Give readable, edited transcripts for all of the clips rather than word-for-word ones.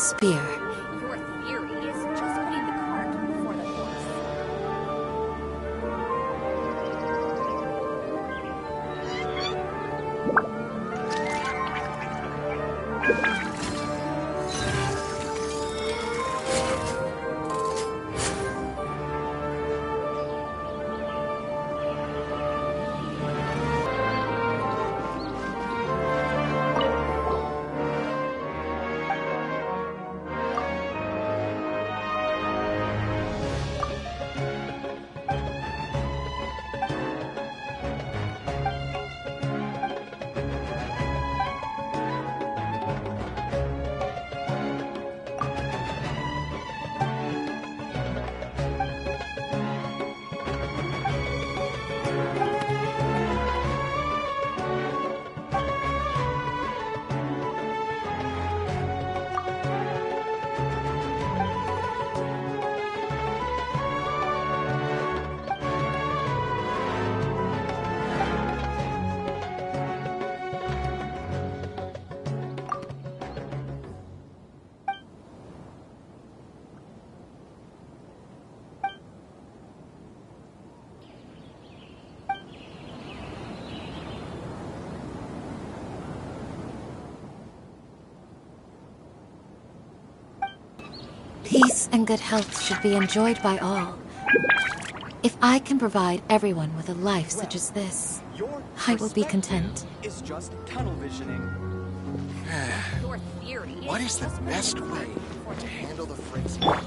spear. Your theory is just putting the cart before the horse. Peace and good health should be enjoyed by all. If I can provide everyone with a life such as this, I will be content. Is just tunnel visioning. Your theory What is the just best putting the way cart before to the handle the phrasing here?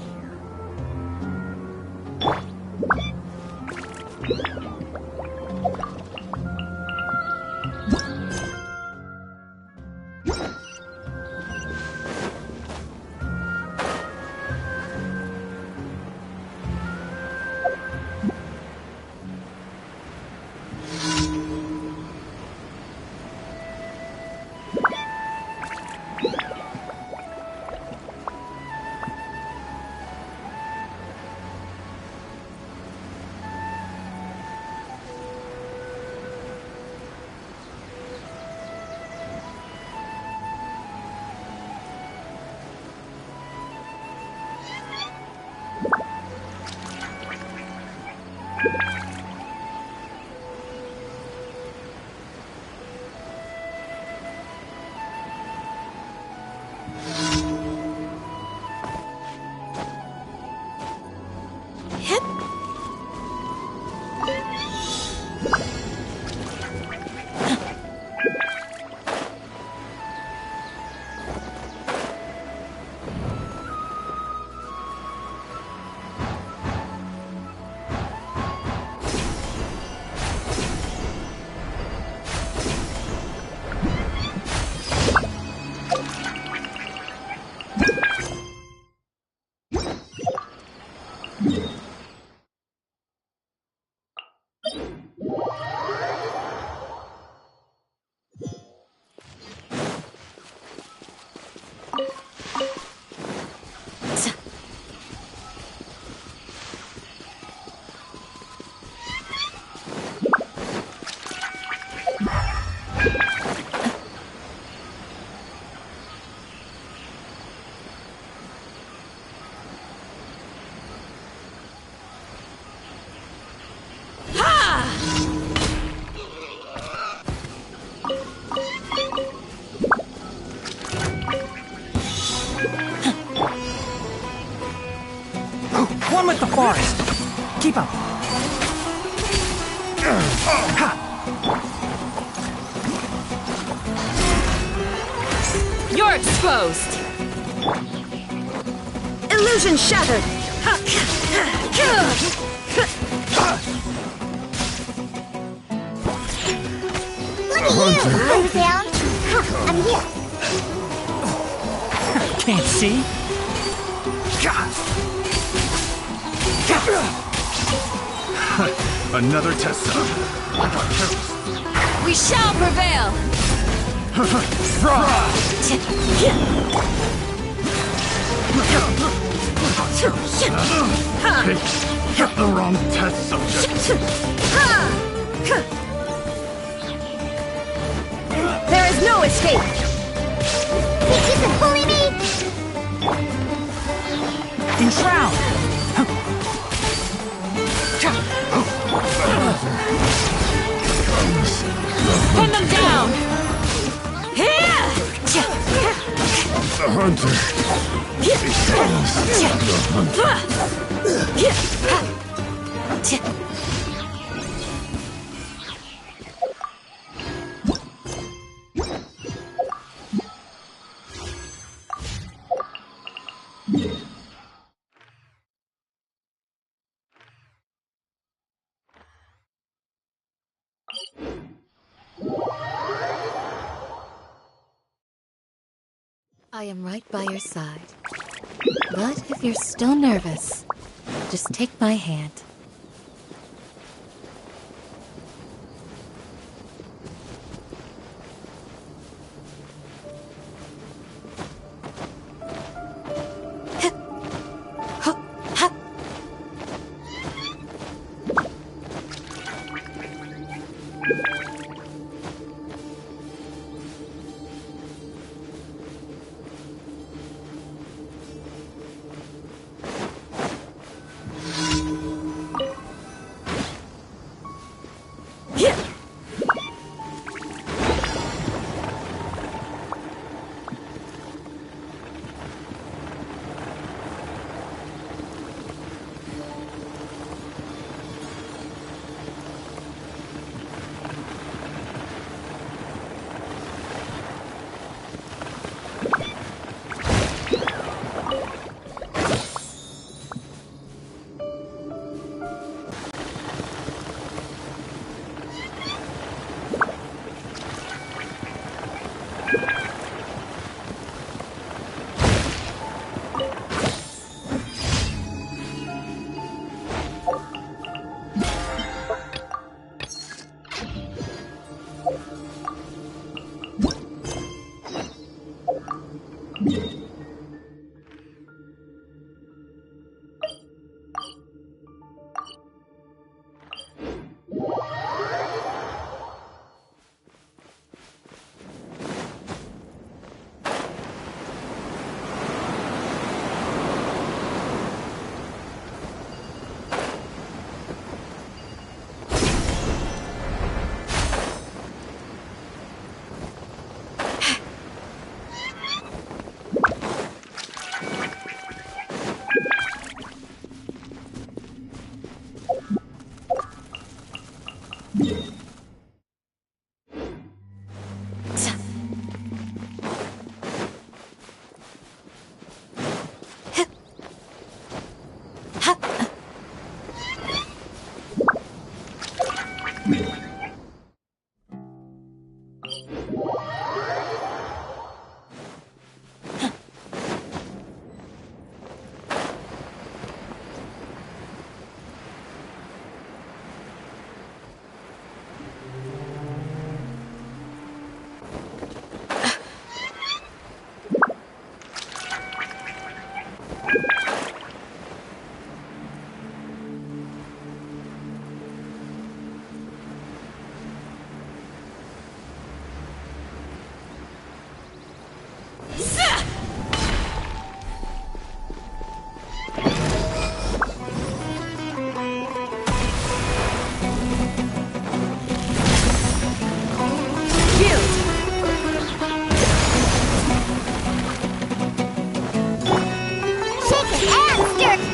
One with the forest. Keep up. Ha! You're exposed! Illusion shattered! Look at you! I'm down. I'm here. Can't see? Another test zone. We shall prevail! Hit the wrong test subject. There is no escape! Think you can bully me? Enshroud! Pin them down! The hunter becomes the hunter. I am right by your side. But if you're still nervous, just take my hand.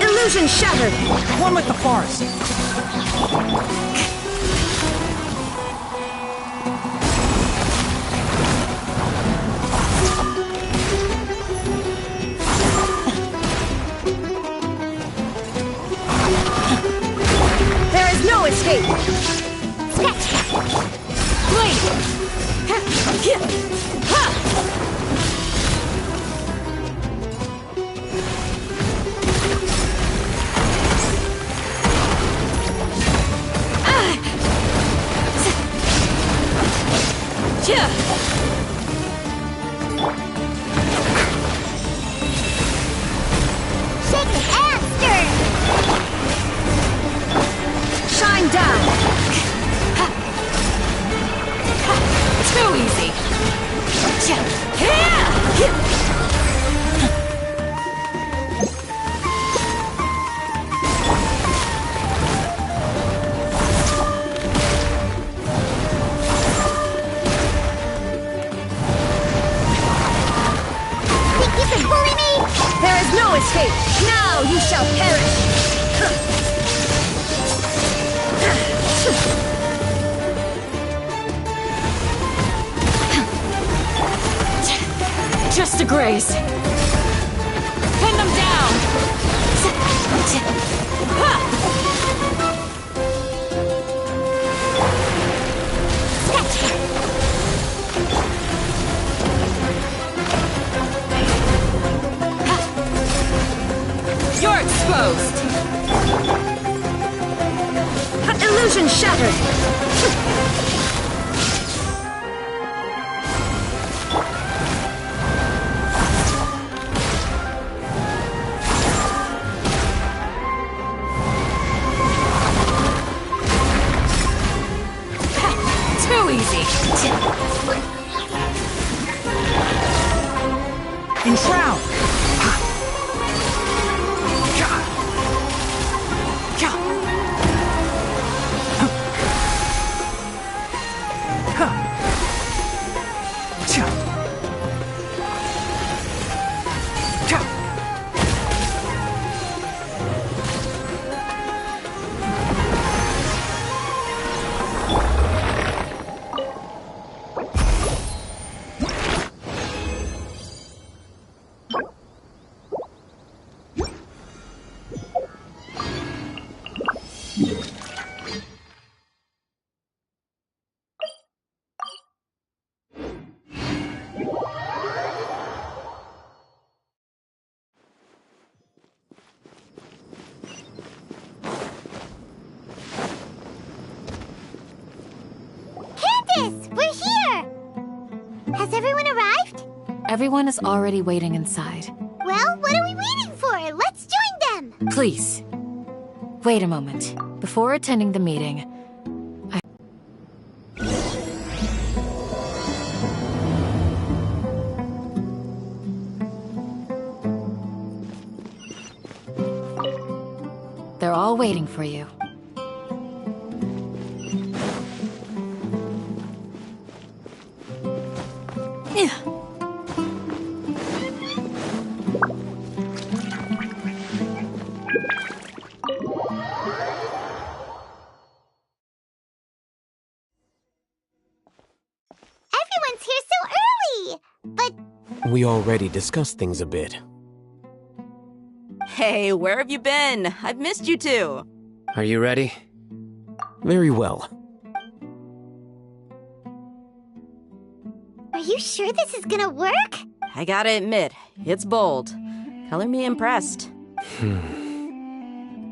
Illusion shattered! One with the forest! There is no escape! Blade! escape! Now you shall perish! Just a graze. Pin them down! You're exposed! Illusion shattered! Too easy! Enshroud! Candace, we're here! Has everyone arrived? Everyone is already waiting inside. Well, what are we waiting for? Let's join them! Please, wait a moment. Before attending the meeting, they're all waiting for you. Everyone's here so early! But We already discussed things a bit. Hey, where have you been? I've missed you too. Are you ready? Very well. are you sure this is gonna work? I gotta admit, it's bold. Color me impressed.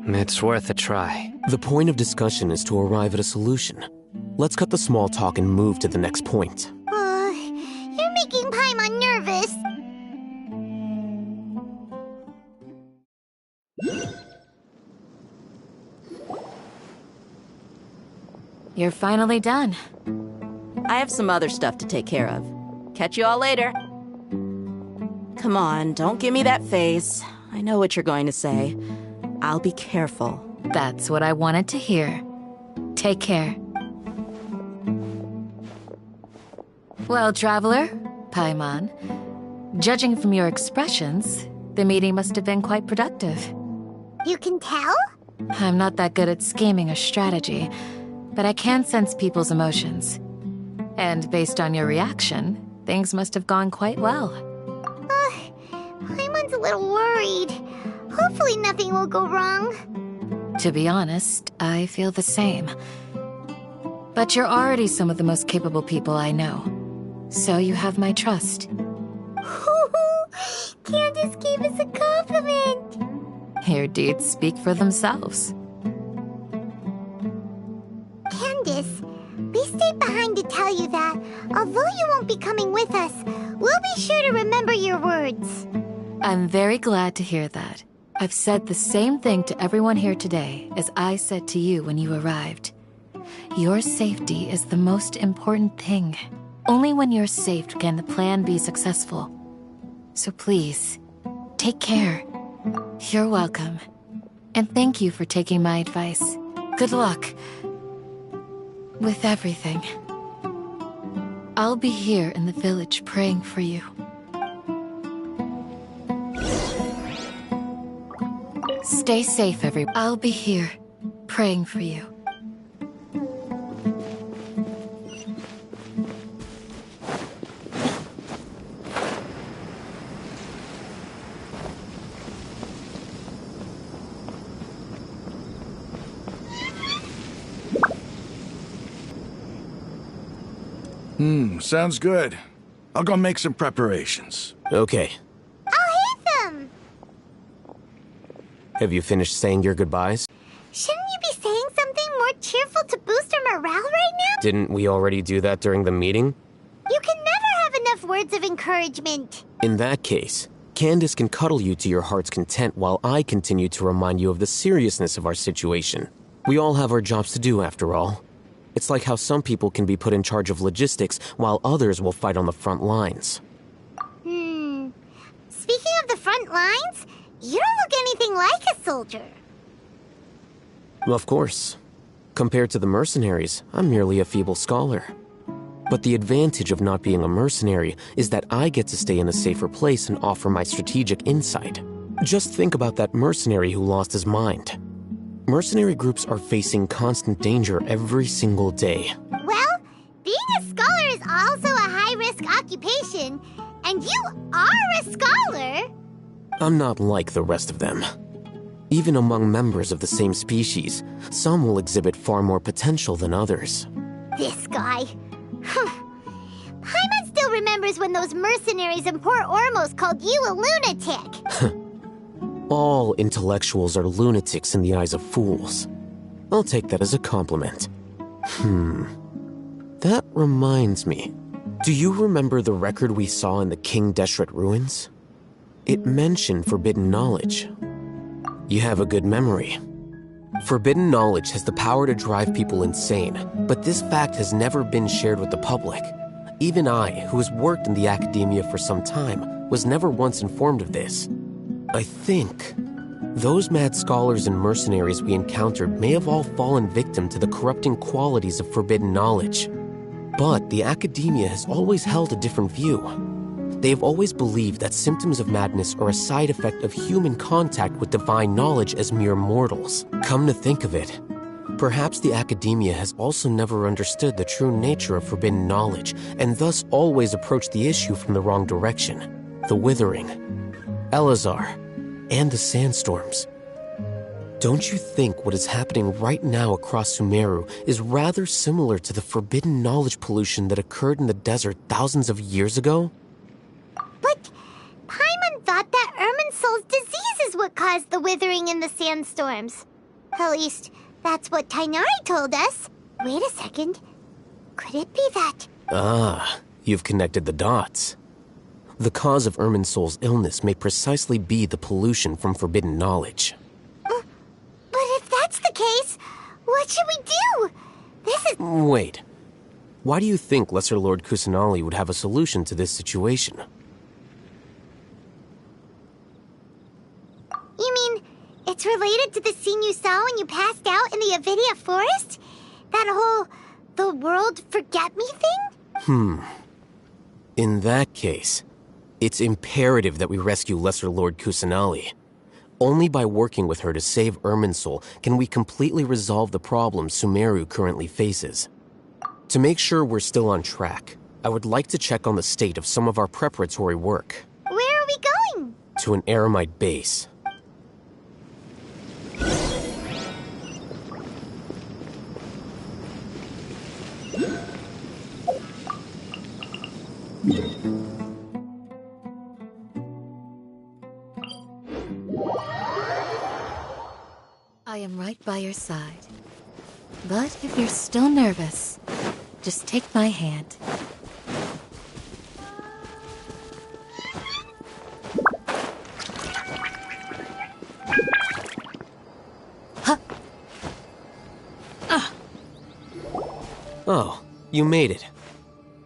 It's worth a try. The point of discussion is to arrive at a solution. Let's cut the small talk and move to the next point. You're making Paimon nervous. You're finally done. I have some other stuff to take care of. Catch you all later. Come on, don't give me that face. I know what you're going to say. I'll be careful. That's what I wanted to hear. Take care. Well, traveler, Paimon, judging from your expressions, the meeting must have been quite productive. You can tell? I'm not that good at scheming or strategy, but I can sense people's emotions. And based on your reaction, things must have gone quite well. Paimon's a little worried. Hopefully nothing will go wrong. To be honest, I feel the same. But you're already some of the most capable people I know. So you have my trust. Candace gave us a compliment. Your deeds speak for themselves. Candace, we stayed behind to tell you that, although you won't be coming with us, we'll be sure to remember your words. I'm very glad to hear that. I've said the same thing to everyone here today as I said to you when you arrived. Your safety is the most important thing. Only when you're safe can the plan be successful. So please, take care. You're welcome. And thank you for taking my advice. Good luck with everything. I'll be here in the village praying for you. Stay safe, everyone. I'll be here, praying for you. Sounds good. I'll go make some preparations. Okay. I'll hit them! Have you finished saying your goodbyes? Shouldn't you be saying something more cheerful to boost our morale right now? Didn't we already do that during the meeting? You can never have enough words of encouragement. In that case, Candace can cuddle you to your heart's content while I continue to remind you of the seriousness of our situation. We all have our jobs to do, after all. It's like how some people can be put in charge of logistics while others will fight on the front lines. Speaking of the front lines, you don't look anything like a soldier. Of course. Compared to the mercenaries, I'm merely a feeble scholar. But the advantage of not being a mercenary is that I get to stay in a safer place and offer my strategic insight. Just think about that mercenary who lost his mind. Mercenary groups are facing constant danger every single day. Well, being a scholar is also a high-risk occupation, and you are a scholar. I'm not like the rest of them. Even among members of the same species, some will exhibit far more potential than others. This guy. Paimon still remembers when those mercenaries in Port Ormos called you a lunatic. All intellectuals are lunatics in the eyes of fools. I'll take that as a compliment. That reminds me. Do you remember the record we saw in the King Deshret ruins? It mentioned forbidden knowledge. You have a good memory. Forbidden knowledge has the power to drive people insane, but this fact has never been shared with the public. Even I, who has worked in the academia for some time, was never once informed of this. I think those mad scholars and mercenaries we encountered may have all fallen victim to the corrupting qualities of forbidden knowledge. But the academia has always held a different view. They have always believed that symptoms of madness are a side effect of human contact with divine knowledge as mere mortals. Come to think of it, perhaps the academia has also never understood the true nature of forbidden knowledge, and thus always approached the issue from the wrong direction. The Withering, Elazar, and the sandstorms. Don't you think what is happening right now across Sumeru is rather similar to the forbidden knowledge pollution that occurred in the desert thousands of years ago? But Paimon thought that Irminsul's disease is what caused the withering in the sandstorms. At least, that's what Tainari told us. Wait a second. Could it be that? Ah, you've connected the dots. The cause of Irminsul's illness may precisely be the pollution from forbidden knowledge. But if that's the case, what should we do? This is... Wait. Why do you think Lesser Lord Kusanali would have a solution to this situation? You mean, it's related to the scene you saw when you passed out in the Avidia forest? That whole... the world forget me thing? In that case, it's imperative that we rescue Lesser Lord Kusanali. Only by working with her to save Irminsul can we completely resolve the problems Sumeru currently faces. To make sure we're still on track, I would like to check on the state of some of our preparatory work. Where are we going? To an Eremite base. I am right by your side. But if you're still nervous, just take my hand. Huh. Oh, you made it.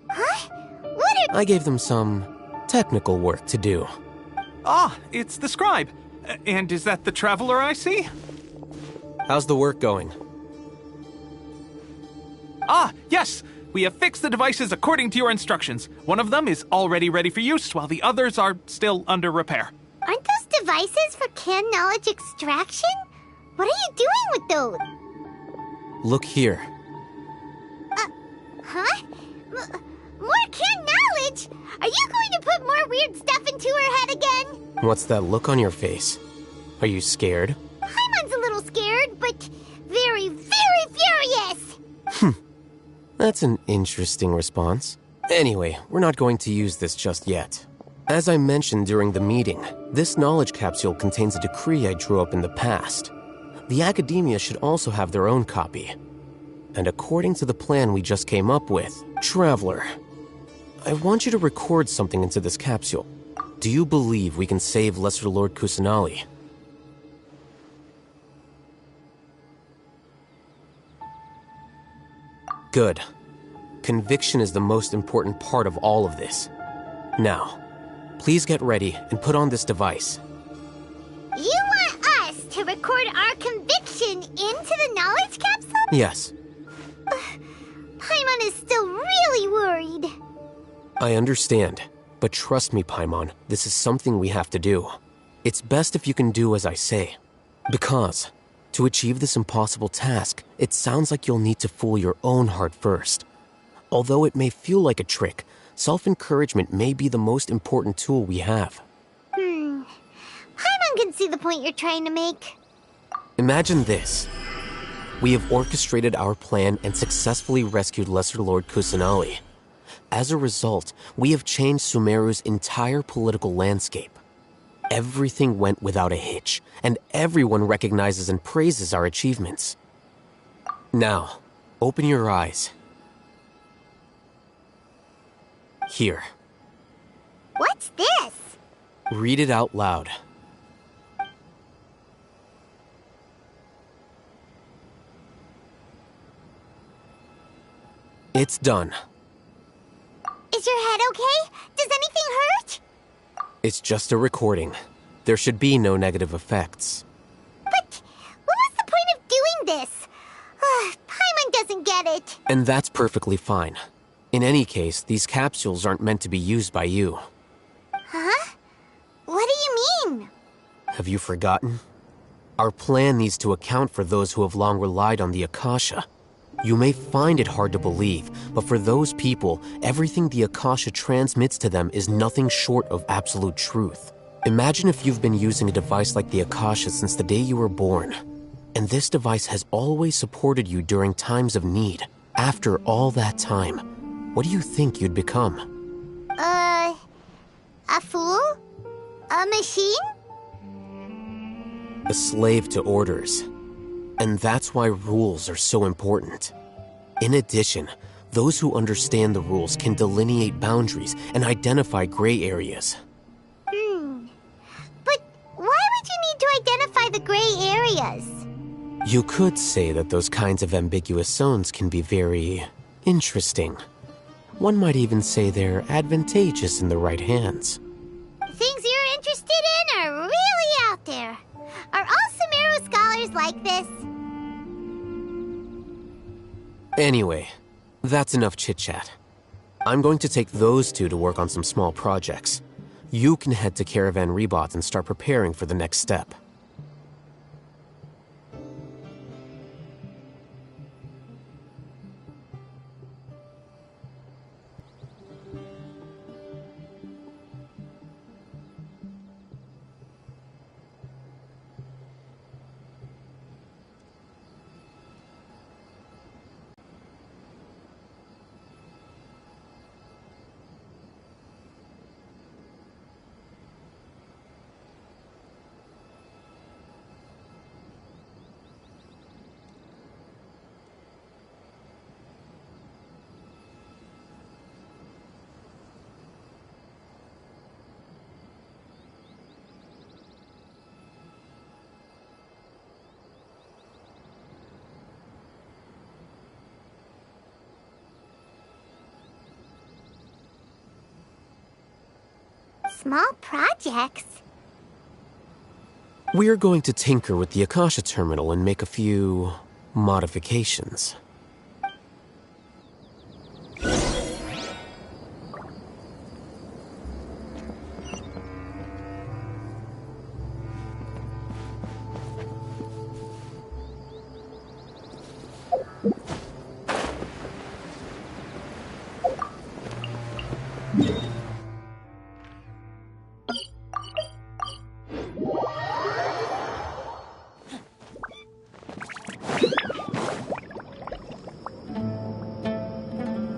Huh? What are... I gave them some technical work to do. Ah, it's the scribe. And is that the traveler I see? How's the work going? Ah, yes! We have fixed the devices according to your instructions. One of them is already ready for use, while the others are still under repair. Aren't those devices for canned knowledge extraction? What are you doing with those? Look here. Huh? More canned knowledge? Are you going to put more weird stuff into her head again? What's that look on your face? Are you scared? Paimon's a little scared, but very, very furious! That's an interesting response. Anyway, we're not going to use this just yet. As I mentioned during the meeting, this knowledge capsule contains a decree I drew up in the past. The academia should also have their own copy. And according to the plan we just came up with, Traveler, I want you to record something into this capsule. Do you believe we can save Lesser Lord Kusanali? Good. Conviction is the most important part of all of this. Now, please get ready and put on this device. You want us to record our conviction into the knowledge capsule? Yes. Paimon is still really worried. I understand, but trust me, Paimon, this is something we have to do. It's best if you can do as I say. Because, to achieve this impossible task, it sounds like you'll need to fool your own heart first. Although it may feel like a trick, self-encouragement may be the most important tool we have. Paimon can see the point you're trying to make. Imagine this. We have orchestrated our plan and successfully rescued Lesser Lord Kusanali. As a result, we have changed Sumeru's entire political landscape. Everything went without a hitch, and everyone recognizes and praises our achievements. Now, open your eyes. Here. What's this? Read it out loud. It's done. Is your head okay? Does anything hurt? It's just a recording. There should be no negative effects. But what was the point of doing this? Paimon doesn't get it. And that's perfectly fine. In any case, these capsules aren't meant to be used by you. Huh? What do you mean? Have you forgotten? Our plan needs to account for those who have long relied on the Akasha. You may find it hard to believe, but for those people, everything the Akasha transmits to them is nothing short of absolute truth. Imagine if you've been using a device like the Akasha since the day you were born, and this device has always supported you during times of need. After all that time, what do you think you'd become? A fool? A machine? A slave to orders. And that's why rules are so important. In addition, those who understand the rules can delineate boundaries and identify gray areas. But why would you need to identify the gray areas? You could say that those kinds of ambiguous zones can be very interesting. One might even say they're advantageous in the right hands. Things you're interested in are really out there. Are all Sumeru scholars like this? Anyway, that's enough chit-chat. I'm going to take those two to work on some small projects. You can head to Caravan Rebot and start preparing for the next step. Small projects? We're going to tinker with the Akasha terminal and make a few modifications.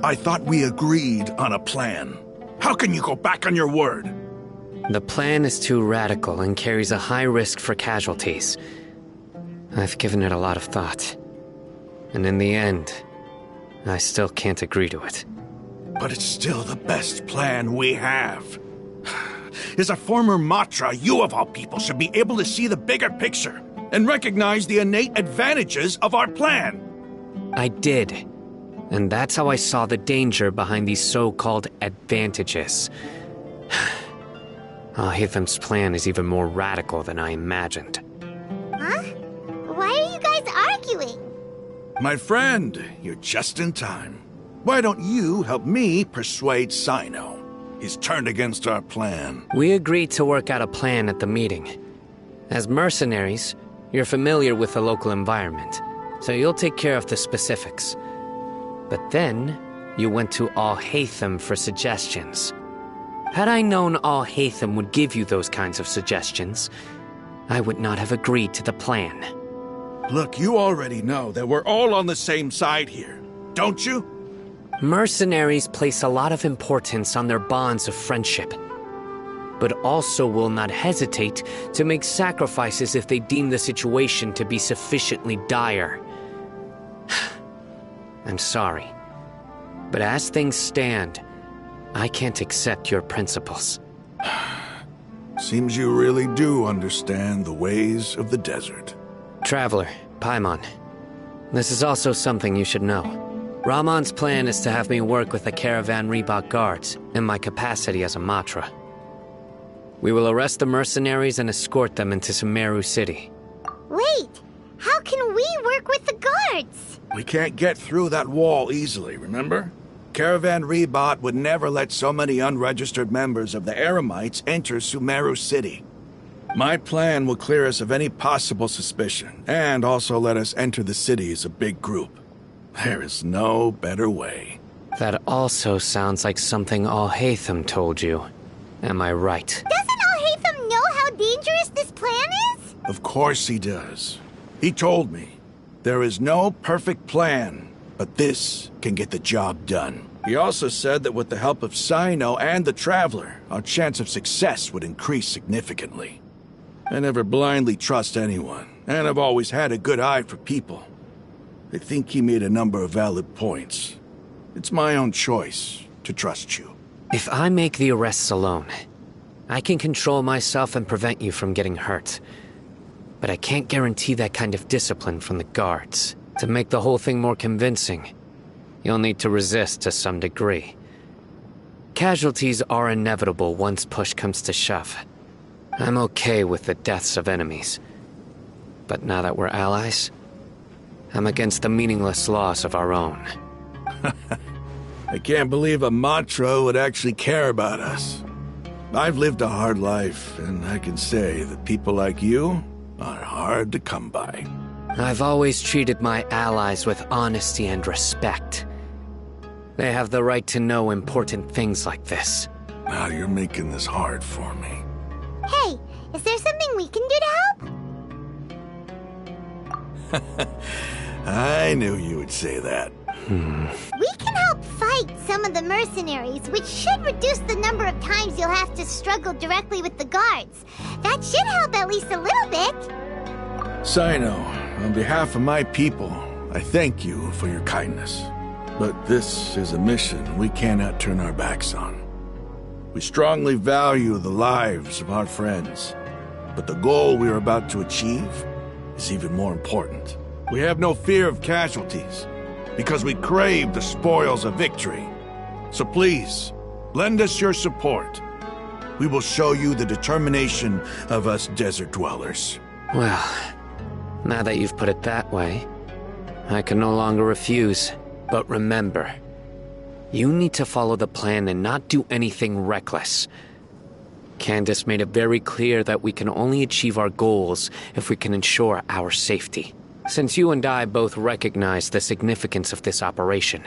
I thought we agreed on a plan. How can you go back on your word? The plan is too radical and carries a high risk for casualties. I've given it a lot of thought. And in the end, I still can't agree to it. But it's still the best plan we have. As a former Matra, you of all people should be able to see the bigger picture and recognize the innate advantages of our plan. I did. And that's how I saw the danger behind these so-called advantages. Alhaitham's plan is even more radical than I imagined. Huh? Why are you guys arguing? My friend, you're just in time. Why don't you help me persuade Sino? He's turned against our plan. We agreed to work out a plan at the meeting. As mercenaries, you're familiar with the local environment, so you'll take care of the specifics. But then, you went to Alhaitham for suggestions. Had I known Alhaitham would give you those kinds of suggestions, I would not have agreed to the plan. Look, you already know that we're all on the same side here, don't you? Mercenaries place a lot of importance on their bonds of friendship, but also will not hesitate to make sacrifices if they deem the situation to be sufficiently dire. I'm sorry, but as things stand, I can't accept your principles. Seems you really do understand the ways of the desert. Traveler, Paimon, this is also something you should know. Rahman's plan is to have me work with the Caravan Reebok guards in my capacity as a Matra. We will arrest the mercenaries and escort them into Sumeru City. Wait, how can we work with the guards? We can't get through that wall easily, remember? Caravan Reebok would never let so many unregistered members of the Eremites enter Sumeru City. My plan will clear us of any possible suspicion, and also let us enter the city as a big group. There is no better way. That also sounds like something Alhaitham told you. Am I right? Doesn't Alhaitham know how dangerous this plan is? Of course he does. He told me, there is no perfect plan, but this can get the job done. He also said that with the help of Sino and the Traveler, our chance of success would increase significantly. I never blindly trust anyone, and I've always had a good eye for people. I think he made a number of valid points. It's my own choice to trust you. If I make the arrests alone, I can control myself and prevent you from getting hurt. But I can't guarantee that kind of discipline from the guards. To make the whole thing more convincing, you'll need to resist to some degree. Casualties are inevitable once push comes to shove. I'm okay with the deaths of enemies. But now that we're allies, I'm against the meaningless loss of our own. I can't believe a Matra would actually care about us. I've lived a hard life, and I can say that people like you are hard to come by. I've always treated my allies with honesty and respect. They have the right to know important things like this. Now you're making this hard for me. Hey, is there something we can do to help? I knew you would say that. We can help fight some of the mercenaries, which should reduce the number of times you'll have to struggle directly with the guards. That should help at least a little bit. Sino, on behalf of my people, I thank you for your kindness. But this is a mission we cannot turn our backs on. We strongly value the lives of our friends, but the goal we are about to achieve is even more important. We have no fear of casualties, because we crave the spoils of victory. So please, lend us your support. We will show you the determination of us desert dwellers. Well, now that you've put it that way, I can no longer refuse. But remember, you need to follow the plan and not do anything reckless. Candace made it very clear that we can only achieve our goals if we can ensure our safety. Since you and I both recognize the significance of this operation,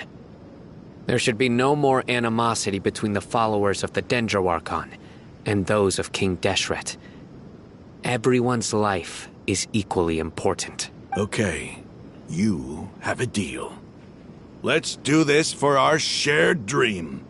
there should be no more animosity between the followers of the Dendroarchon and those of King Deshret. Everyone's life is equally important. Okay, you have a deal. Let's do this for our shared dream.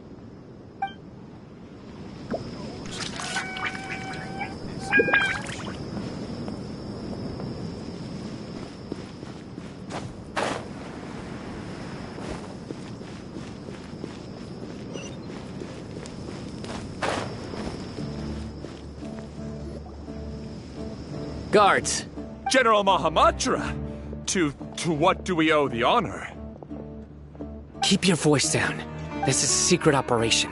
Guards! General Mahamatra! To what do we owe the honor? Keep your voice down. This is a secret operation.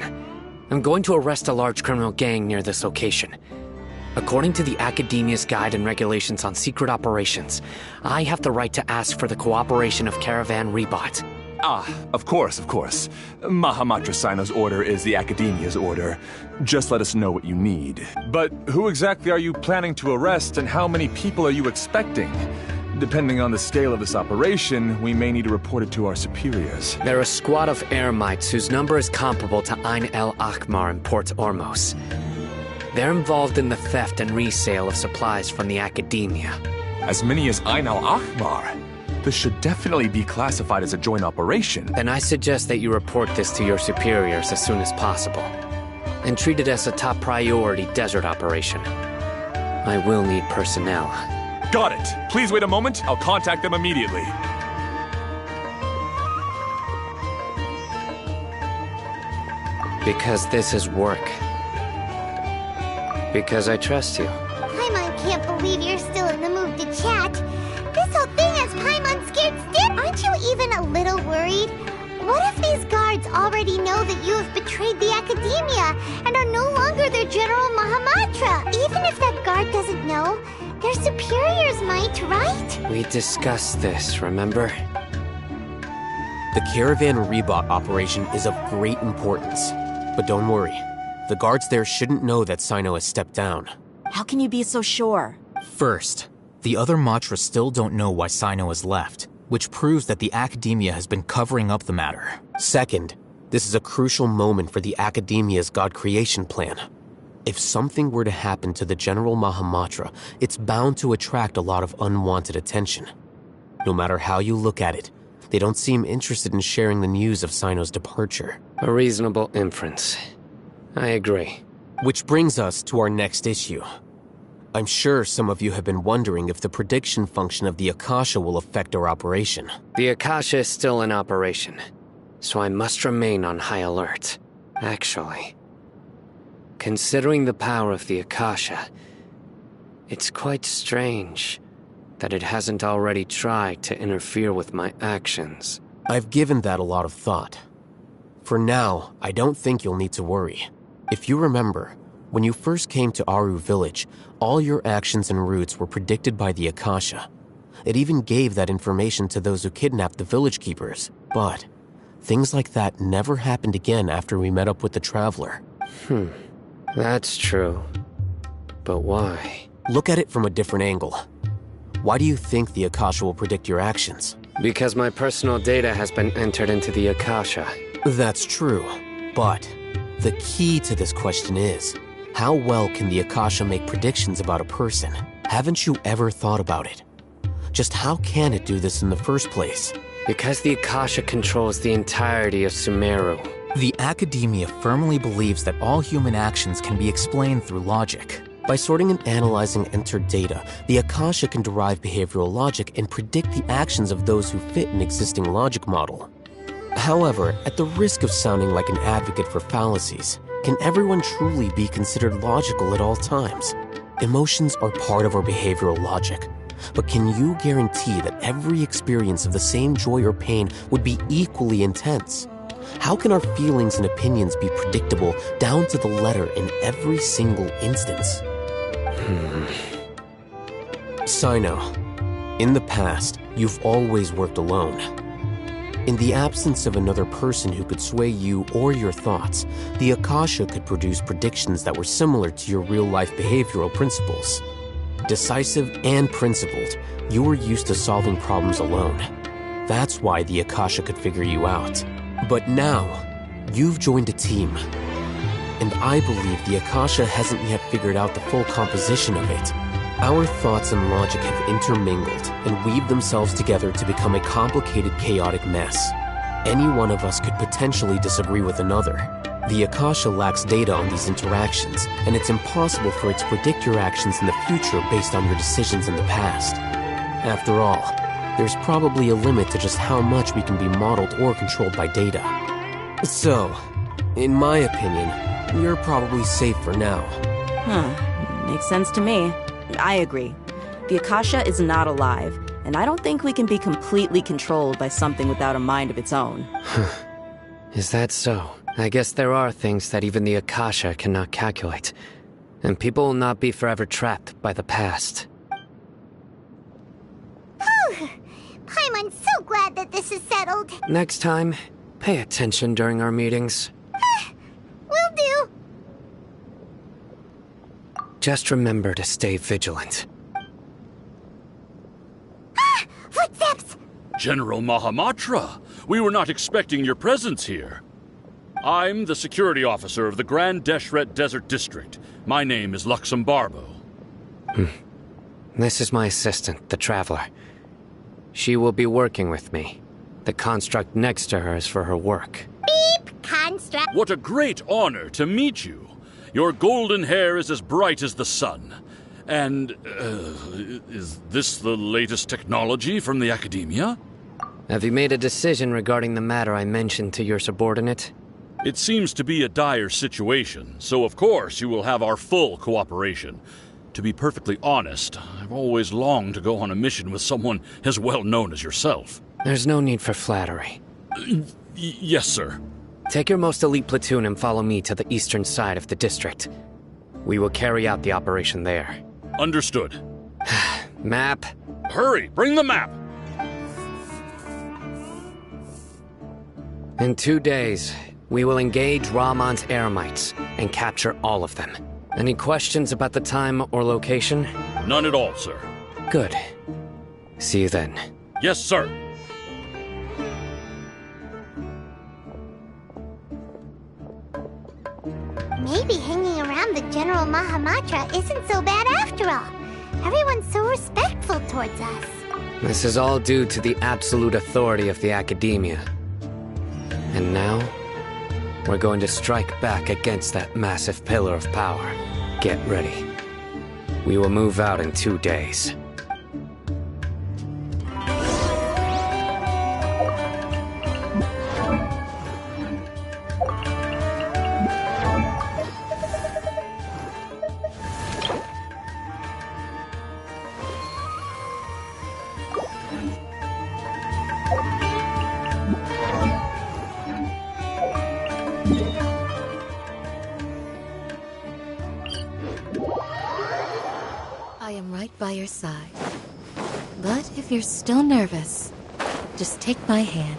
I'm going to arrest a large criminal gang near this location. According to the Academia's Guide and Regulations on Secret Operations, I have the right to ask for the cooperation of Caravan Rebot. Ah, of course. Mahamatra Sino's order is the Academia's order. Just let us know what you need. But who exactly are you planning to arrest, and how many people are you expecting? Depending on the scale of this operation, we may need to report it to our superiors. They're a squad of Eremites whose number is comparable to Ain el Akhmar in Port Ormos. They're involved in the theft and resale of supplies from the Academia. As many as Ain el Akhmar? This should definitely be classified as a joint operation. Then I suggest that you report this to your superiors as soon as possible, and treat it as a top priority desert operation. I will need personnel. Got it. Please wait a moment. I'll contact them immediately. Because this is work. Because I trust you. Paimon can't believe you're still in the mood to chat. This whole thing has Paimon scared stiff. Aren't you even a little worried? What if these guards already know that you have betrayed the Academia and are no longer their General Mahamatra? Even if that guard doesn't know, their superiors might, right? We discussed this, remember? The Caravan Rebot operation is of great importance. But don't worry, the guards there shouldn't know that Sino has stepped down. How can you be so sure? First, the other Matra still don't know why Sino has left, which proves that the Academia has been covering up the matter. Second, this is a crucial moment for the Academia's God creation plan. If something were to happen to the General Mahamatra, it's bound to attract a lot of unwanted attention. No matter how you look at it, they don't seem interested in sharing the news of Sino's departure. A reasonable inference. I agree. Which brings us to our next issue. I'm sure some of you have been wondering if the prediction function of the Akasha will affect our operation. The Akasha is still in operation, so I must remain on high alert. Actually, considering the power of the Akasha, it's quite strange that it hasn't already tried to interfere with my actions. I've given that a lot of thought. For now, I don't think you'll need to worry. If you remember, when you first came to Aru Village, all your actions and routes were predicted by the Akasha. It even gave that information to those who kidnapped the village keepers. But things like that never happened again after we met up with the Traveler. That's true. But why? Look at it from a different angle. Why do you think the Akasha will predict your actions? Because my personal data has been entered into the Akasha. That's true, but the key to this question is, how well can the Akasha make predictions about a person? Haven't you ever thought about it? Just how can it do this in the first place? Because the Akasha controls the entirety of Sumeru. The Academia firmly believes that all human actions can be explained through logic. By sorting and analyzing entered data, the Akasha can derive behavioral logic and predict the actions of those who fit an existing logic model. However, at the risk of sounding like an advocate for fallacies, can everyone truly be considered logical at all times? Emotions are part of our behavioral logic, but can you guarantee that every experience of the same joy or pain would be equally intense? How can our feelings and opinions be predictable down to the letter in every single instance? Sino, in the past, you've always worked alone. In the absence of another person who could sway you or your thoughts, the Akasha could produce predictions that were similar to your real-life behavioral principles. Decisive and principled, you were used to solving problems alone. That's why the Akasha could figure you out. But now, you've joined a team. And I believe the Akasha hasn't yet figured out the full composition of it. Our thoughts and logic have intermingled and weaved themselves together to become a complicated, chaotic mess. Any one of us could potentially disagree with another. The Akasha lacks data on these interactions, and it's impossible for it to predict your actions in the future based on your decisions in the past. After all, there's probably a limit to just how much we can be modeled or controlled by data. So, in my opinion, you're probably safe for now. Makes sense to me. I agree. The Akasha is not alive, and I don't think we can be completely controlled by something without a mind of its own. Is that so? I guess there are things that even the Akasha cannot calculate, and people will not be forever trapped by the past. Paimon's so glad that this is settled. Next time, pay attention during our meetings. Will do. Just remember to stay vigilant. Footsteps! General Mahamatra, we were not expecting your presence here. I'm the security officer of the Grand Deshret Desert District. My name is Luxembarbo. This is my assistant, the Traveler. She will be working with me. The construct next to her is for her work. Beep, construct. What a great honor to meet you. Your golden hair is as bright as the sun. And, is this the latest technology from the Academia? Have you made a decision regarding the matter I mentioned to your subordinate? It seems to be a dire situation, so of course you will have our full cooperation. To be perfectly honest, I've always longed to go on a mission with someone as well known as yourself. There's no need for flattery. Yes, sir. Take your most elite platoon and follow me to the eastern side of the district. We will carry out the operation there. Understood. Map. Hurry, bring the map! In 2 days, we will engage Rahman's Eremites and capture all of them. Any questions about the time or location? None at all, sir. Good. See you then. Yes, sir. Maybe hanging around the General Mahamatra isn't so bad after all. Everyone's so respectful towards us. This is all due to the absolute authority of the Academia. And now, we're going to strike back against that massive pillar of power. Get ready. We will move out in 2 days. I am right by your side. But if you're still nervous, just take my hand.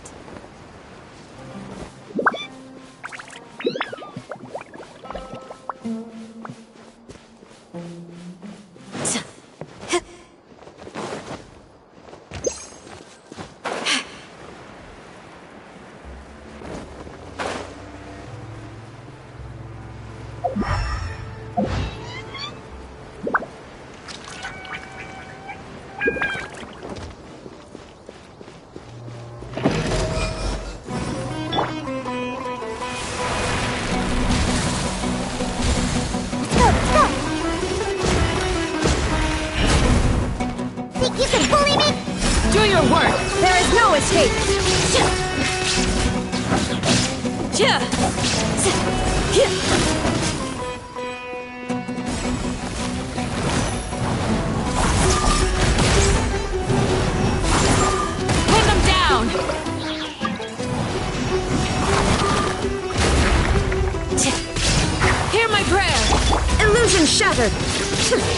Shattered!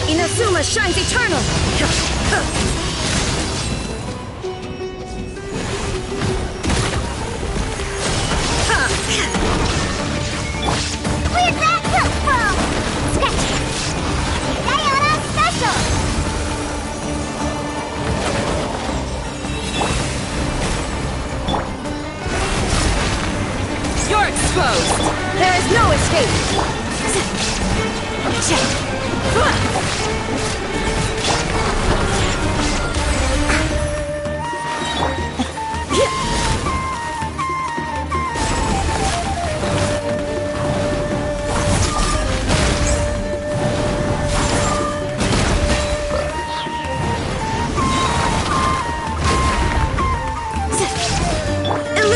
Inazuma shines eternal! Where's that come from? Scratch! Diana Special! You're exposed! There is no escape!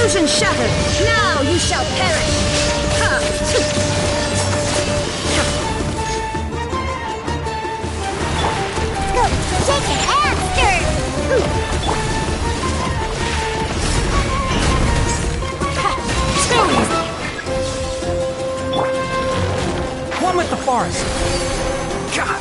Illusion shattered! Now you shall perish! Ha! Go, shake it after! Too easy! One with the forest! God!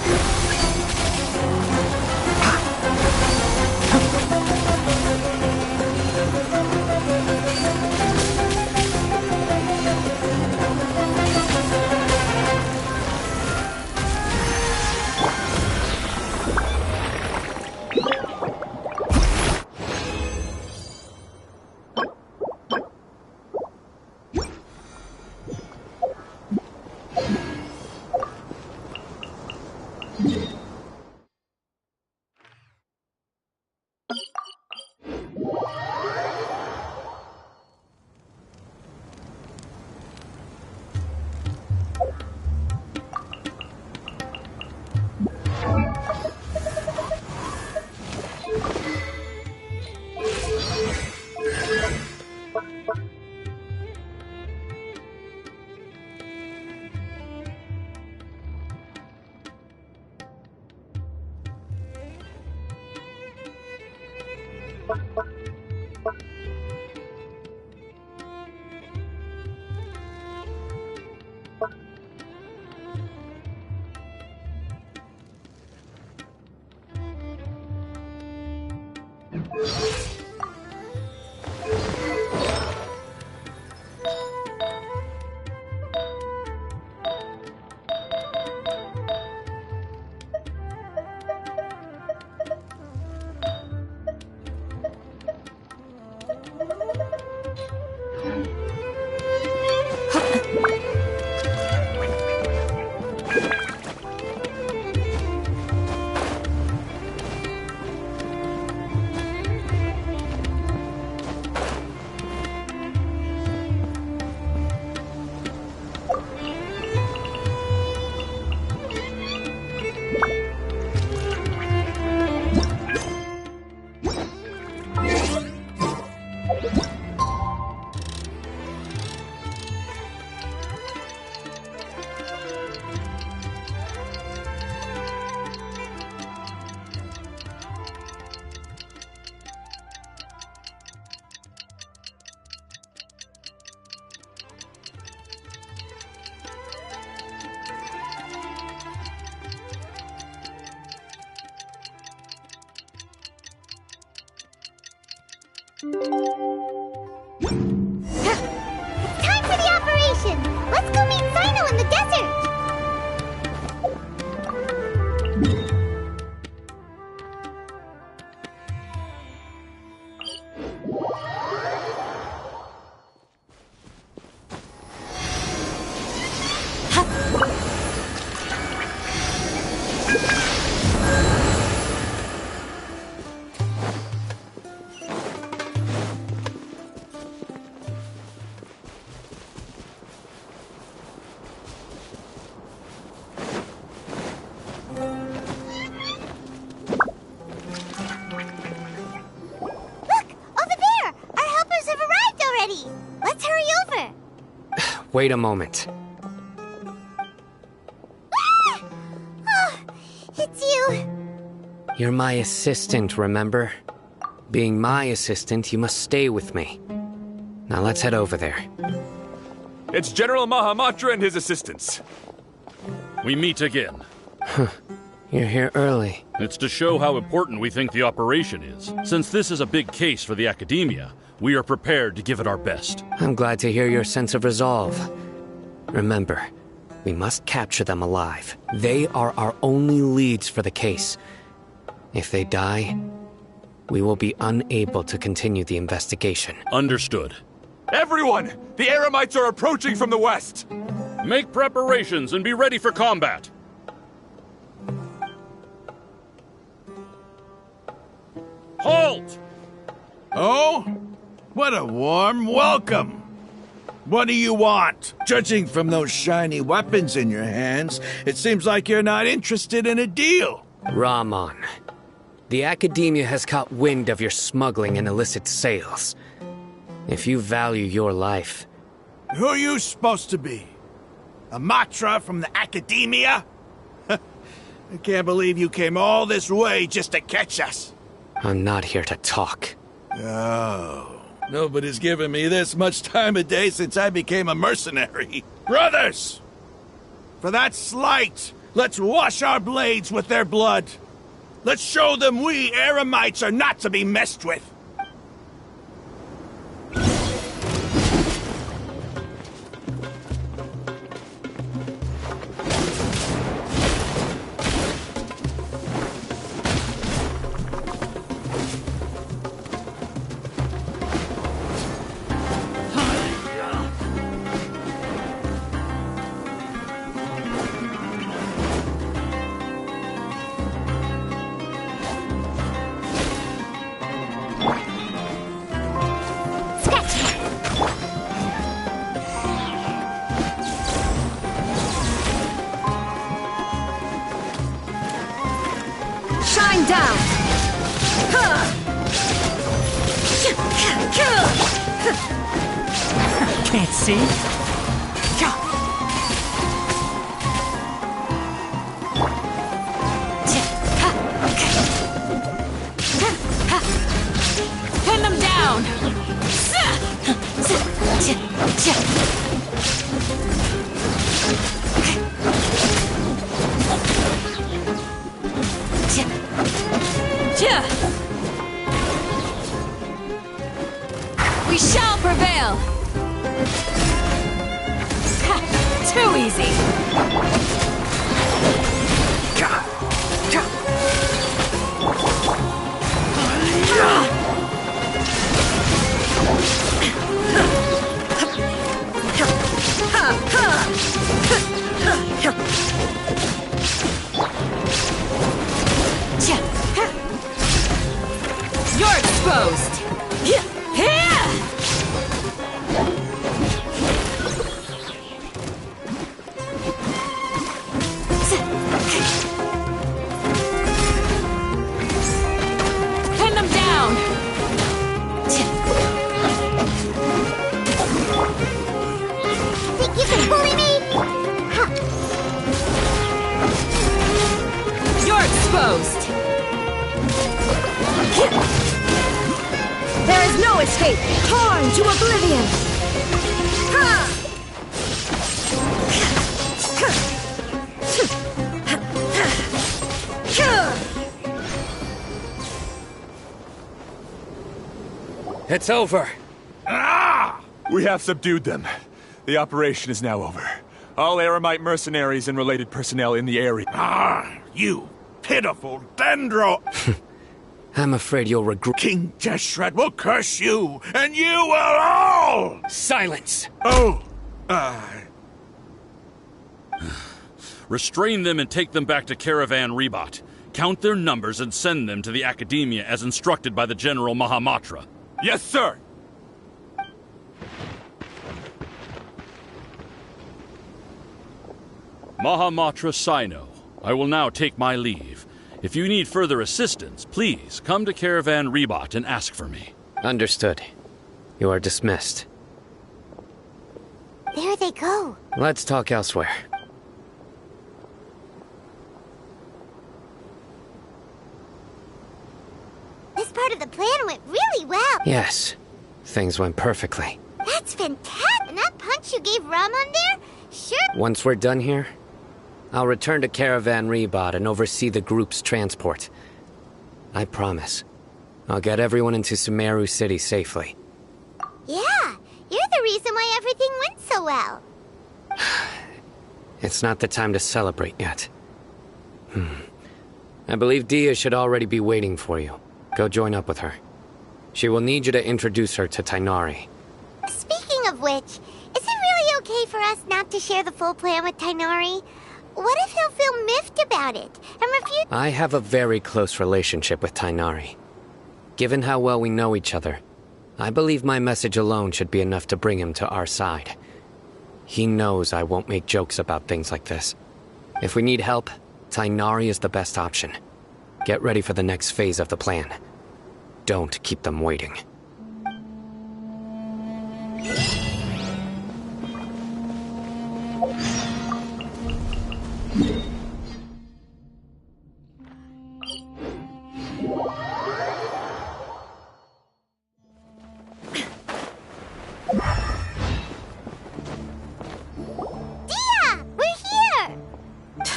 Time for the operation! Let's go meet Sino in the desert! Wait a moment. Oh, it's you. You're my assistant, remember? Being my assistant, you must stay with me. Now let's head over there. It's General Mahamatra and his assistants. We meet again. You're here early. It's to show how important we think the operation is. Since this is a big case for the Academia, we are prepared to give it our best. I'm glad to hear your sense of resolve. Remember, we must capture them alive. They are our only leads for the case. If they die, we will be unable to continue the investigation. Understood. Everyone! The Eremites are approaching from the west! Make preparations and be ready for combat. Halt! Oh? What a warm welcome! What do you want? Judging from those shiny weapons in your hands, it seems like you're not interested in a deal. Rahman, the Academia has caught wind of your smuggling and illicit sales. If you value your life... Who are you supposed to be? A Matra from the Academia? I can't believe you came all this way just to catch us. I'm not here to talk. Oh, nobody's given me this much time of day since I became a mercenary. Brothers! For that slight, let's wash our blades with their blood. Let's show them we Eremites are not to be messed with. Shine down! Can't see? Pin them down! We shall prevail! Too easy! You're exposed! Pin them down! Think you can bully me? You're exposed! There is no escape! Torn to oblivion! It's over. Ah! We have subdued them. The operation is now over. All Eremite mercenaries and related personnel in the area. Ah, you pitiful dendro! I'm afraid you'll regret... King Deshret will curse you, and you will all! Silence! Oh, Restrain them and take them back to Caravan Rebot. Count their numbers and send them to the Academia as instructed by the General Mahamatra. Yes, sir! Mahamatra Sino, I will now take my leave. If you need further assistance, please come to Caravan Rebot and ask for me. Understood. You are dismissed. There they go. Let's talk elsewhere. This part of the plan went really well. Yes. Things went perfectly. That's fantastic. And that punch you gave Ramon there? Sure. Once we're done here, I'll return to Caravan Rebot and oversee the group's transport. I promise. I'll get everyone into Sumeru City safely. Yeah, you're the reason why everything went so well. It's not the time to celebrate yet. I believe Dia should already be waiting for you. Go join up with her. She will need you to introduce her to Tainari. Speaking of which, is it really okay for us not to share the full plan with Tainari? What if he'll feel miffed about it and refuse? I have a very close relationship with Tainari. Given how well we know each other, I believe my message alone should be enough to bring him to our side. He knows I won't make jokes about things like this. If we need help, Tainari is the best option. Get ready for the next phase of the plan. Don't keep them waiting.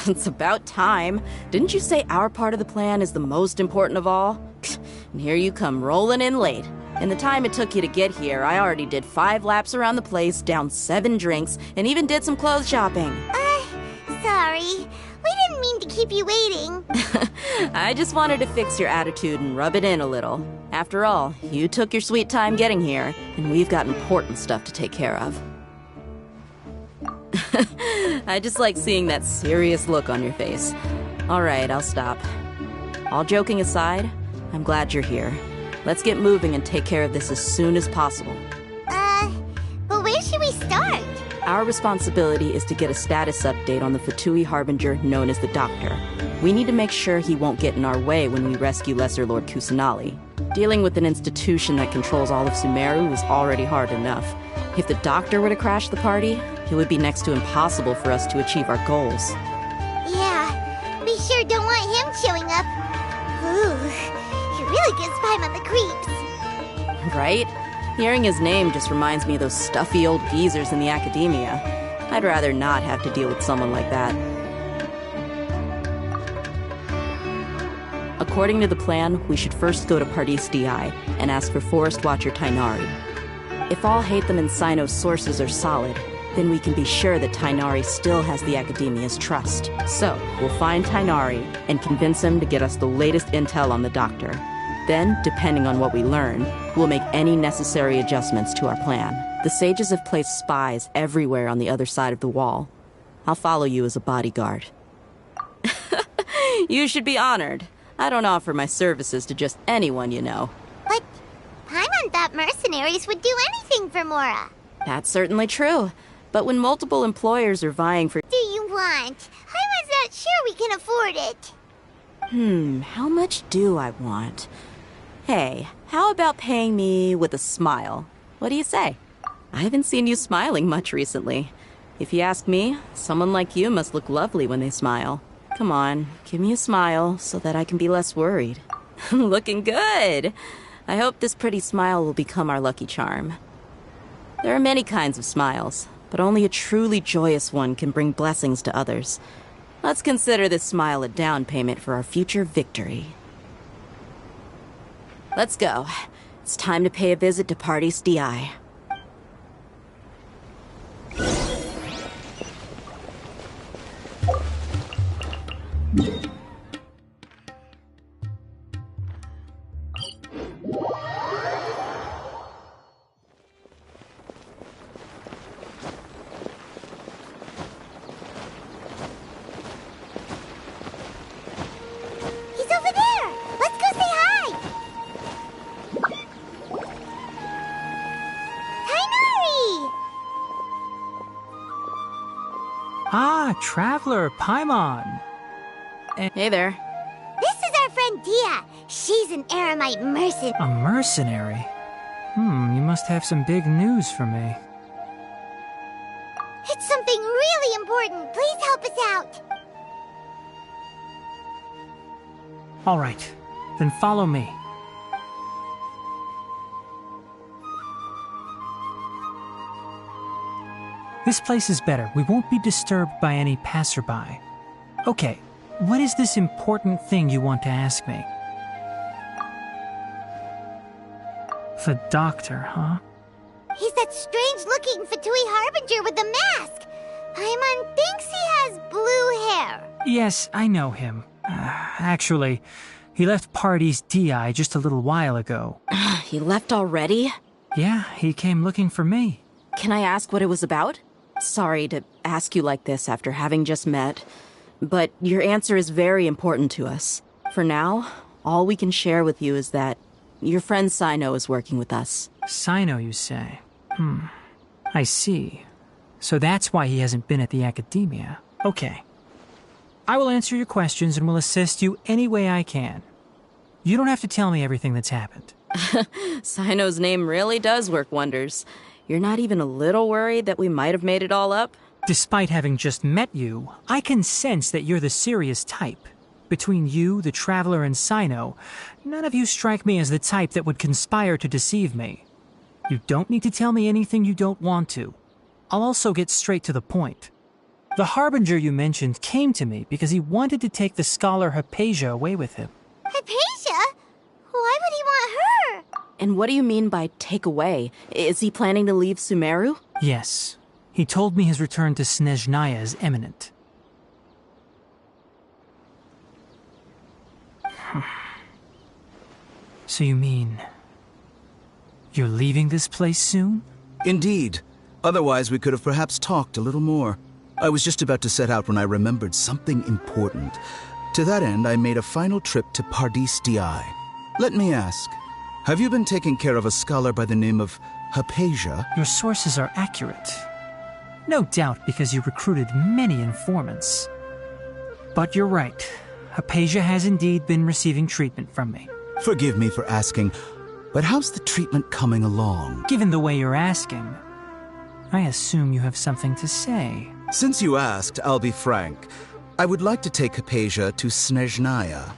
It's about time. Didn't you say our part of the plan is the most important of all? And here you come rolling in late. In the time it took you to get here, I already did 5 laps around the place, downed 7 drinks, and even did some clothes shopping. Sorry. We didn't mean to keep you waiting. I just wanted to fix your attitude and rub it in a little. After all, you took your sweet time getting here, and we've got important stuff to take care of. I just like seeing that serious look on your face. All right, I'll stop. All joking aside, I'm glad you're here. Let's get moving and take care of this as soon as possible. But where should we start? Our responsibility is to get a status update on the Fatui Harbinger known as the Doctor. We need to make sure he won't get in our way when we rescue Lesser Lord Kusanali. Dealing with an institution that controls all of Sumeru is already hard enough. If the Doctor were to crash the party, it would be next to impossible for us to achieve our goals. Yeah, we sure don't want him showing up. Ooh, he really gives Paimon the creeps. Right? Hearing his name just reminds me of those stuffy old geezers in the academia. I'd rather not have to deal with someone like that. According to the plan, we should first go to Pardis DI and ask for Forest Watcher Tainari. If all Hatham and Sino's sources are solid, then we can be sure that Tainari still has the Academia's trust. So, we'll find Tainari and convince him to get us the latest intel on the Doctor. Then, depending on what we learn, we'll make any necessary adjustments to our plan. The sages have placed spies everywhere on the other side of the wall. I'll follow you as a bodyguard. You should be honored. I don't offer my services to just anyone you know. But Paimon thought mercenaries would do anything for Mora. That's certainly true. But when multiple employers are vying for— Do you want? Paimon's not sure we can afford it. How much do I want? Hey, how about paying me with a smile? What do you say? I haven't seen you smiling much recently. If you ask me, someone like you must look lovely when they smile. Come on, give me a smile so that I can be less worried. Looking good! I hope this pretty smile will become our lucky charm. There are many kinds of smiles, but only a truly joyous one can bring blessings to others. Let's consider this smile a down payment for our future victory. Let's go. It's time to pay a visit to Pardis DI. Traveler, Paimon. Hey there. This is our friend Dia. She's an Aramite mercenary. A mercenary? You must have some big news for me. It's something really important. Please help us out. All right, then follow me. This place is better. We won't be disturbed by any passerby. Okay, what is this important thing you want to ask me? The Doctor, huh? He's that strange-looking Fatui Harbinger with the mask. Paimon thinks he has blue hair. Yes, I know him. Actually, he left Pardis DI just a little while ago. He left already? Yeah, he came looking for me. Can I ask what it was about? Sorry to ask you like this after having just met, but your answer is very important to us. For now, all we can share with you is that your friend Sino is working with us. Sino, you say? I see. So that's why he hasn't been at the Academia. Okay. I will answer your questions and will assist you any way I can. You don't have to tell me everything that's happened. Sino's name really does work wonders. You're not even a little worried that we might have made it all up? Despite having just met you, I can sense that you're the serious type. Between you, the Traveler, and Sino, none of you strike me as the type that would conspire to deceive me. You don't need to tell me anything you don't want to. I'll also get straight to the point. The Harbinger you mentioned came to me because he wanted to take the scholar Hypatia away with him. Hypatia? Why would he want her? And what do you mean by take away? Is he planning to leave Sumeru? Yes. He told me his return to Snezhnaya is imminent. So you mean... you're leaving this place soon? Indeed. Otherwise, we could have perhaps talked a little more. I was just about to set out when I remembered something important. To that end, I made a final trip to Pardis Di. Let me ask, have you been taking care of a scholar by the name of Hypatia? Your sources are accurate. No doubt because you recruited many informants. But you're right. Hypatia has indeed been receiving treatment from me. Forgive me for asking, but how's the treatment coming along? Given the way you're asking, I assume you have something to say. Since you asked, I'll be frank. I would like to take Hypatia to Snezhnaya.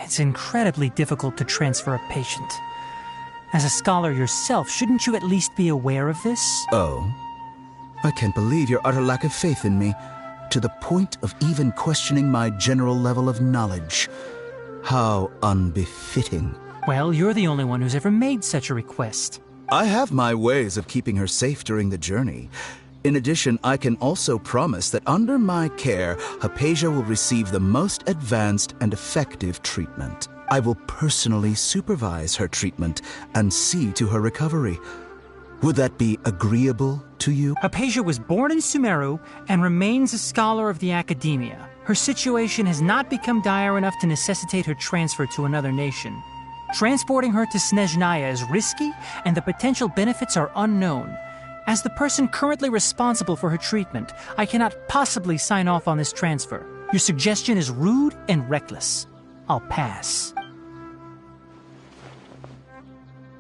It's incredibly difficult to transfer a patient. As a scholar yourself, shouldn't you at least be aware of this? Oh? I can't believe your utter lack of faith in me, to the point of even questioning my general level of knowledge. How unbefitting. Well, you're the only one who's ever made such a request. I have my ways of keeping her safe during the journey. In addition, I can also promise that under my care, Hypatia will receive the most advanced and effective treatment. I will personally supervise her treatment and see to her recovery. Would that be agreeable to you? Hypatia was born in Sumeru and remains a scholar of the Academia. Her situation has not become dire enough to necessitate her transfer to another nation. Transporting her to Snezhnaya is risky, and the potential benefits are unknown. As the person currently responsible for her treatment, I cannot possibly sign off on this transfer. Your suggestion is rude and reckless. I'll pass.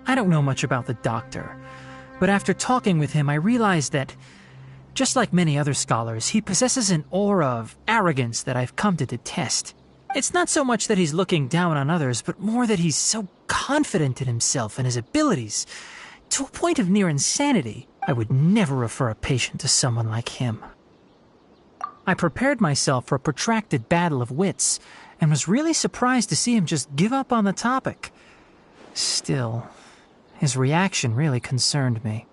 I don't know much about the doctor, but after talking with him, I realized that, just like many other scholars, he possesses an aura of arrogance that I've come to detest. It's not so much that he's looking down on others, but more that he's so confident in himself and his abilities, to a point of near insanity. I would never refer a patient to someone like him. I prepared myself for a protracted battle of wits, and was really surprised to see him just give up on the topic. Still, his reaction really concerned me.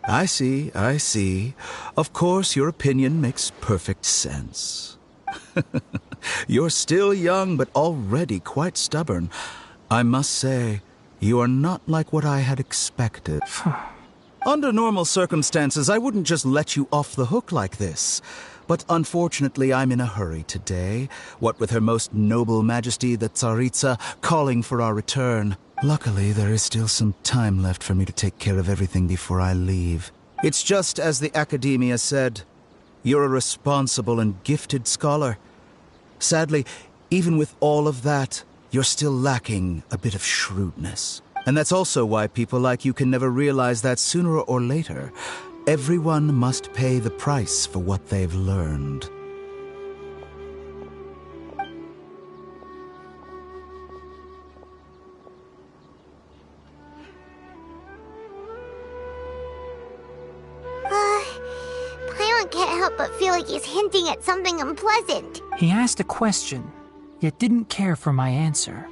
I see, I see. Of course, your opinion makes perfect sense. You're still young, but already quite stubborn. I must say, you are not like what I had expected. Under normal circumstances, I wouldn't just let you off the hook like this. But unfortunately, I'm in a hurry today, what with Her Most Noble Majesty the Tsaritsa calling for our return. Luckily, there is still some time left for me to take care of everything before I leave. It's just as the Academia said, you're a responsible and gifted scholar. Sadly, even with all of that, you're still lacking a bit of shrewdness. And that's also why people like you can never realize that sooner or later, everyone must pay the price for what they've learned. Paimon can't help but feel like he's hinting at something unpleasant. He asked a question, yet didn't care for my answer.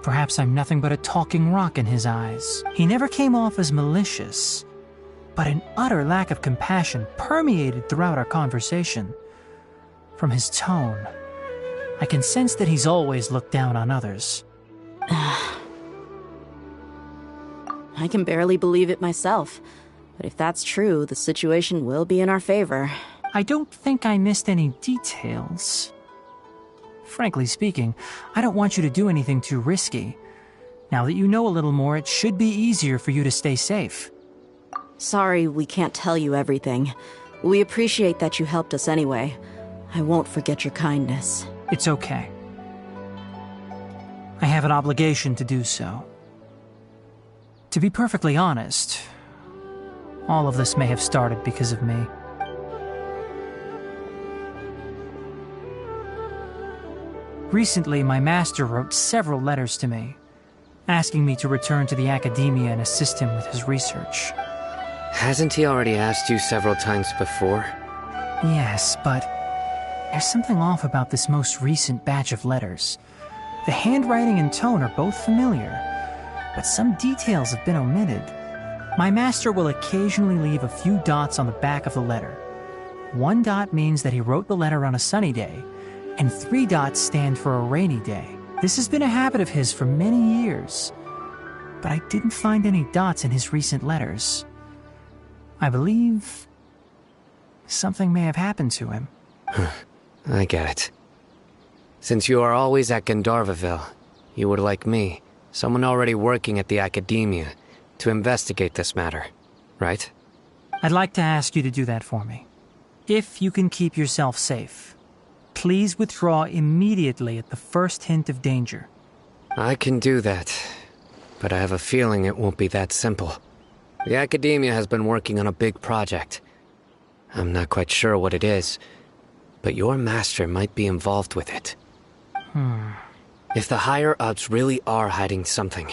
Perhaps I'm nothing but a talking rock in his eyes. He never came off as malicious, but an utter lack of compassion permeated throughout our conversation. From his tone, I can sense that he's always looked down on others. I can barely believe it myself. But if that's true, the situation will be in our favor. I don't think I missed any details. Frankly speaking, I don't want you to do anything too risky. Now that you know a little more, it should be easier for you to stay safe. Sorry we can't tell you everything. We appreciate that you helped us anyway. I won't forget your kindness. It's okay. I have an obligation to do so. To be perfectly honest, all of this may have started because of me. Recently, my master wrote several letters to me, asking me to return to the academia and assist him with his research. Hasn't he already asked you several times before? Yes, but there's something off about this most recent batch of letters. The handwriting and tone are both familiar, but some details have been omitted. My master will occasionally leave a few dots on the back of the letter. 1 dot means that he wrote the letter on a sunny day, and 3 dots stand for a rainy day. This has been a habit of his for many years, but I didn't find any dots in his recent letters. I believe something may have happened to him. I get it. Since you are always at Gandharvaville, you would like me, someone already working at the academia, to investigate this matter, right? I'd like to ask you to do that for me. If you can keep yourself safe, please withdraw immediately at the first hint of danger. I can do that, but I have a feeling it won't be that simple. The academia has been working on a big project. I'm not quite sure what it is, but your master might be involved with it. If the higher-ups really are hiding something,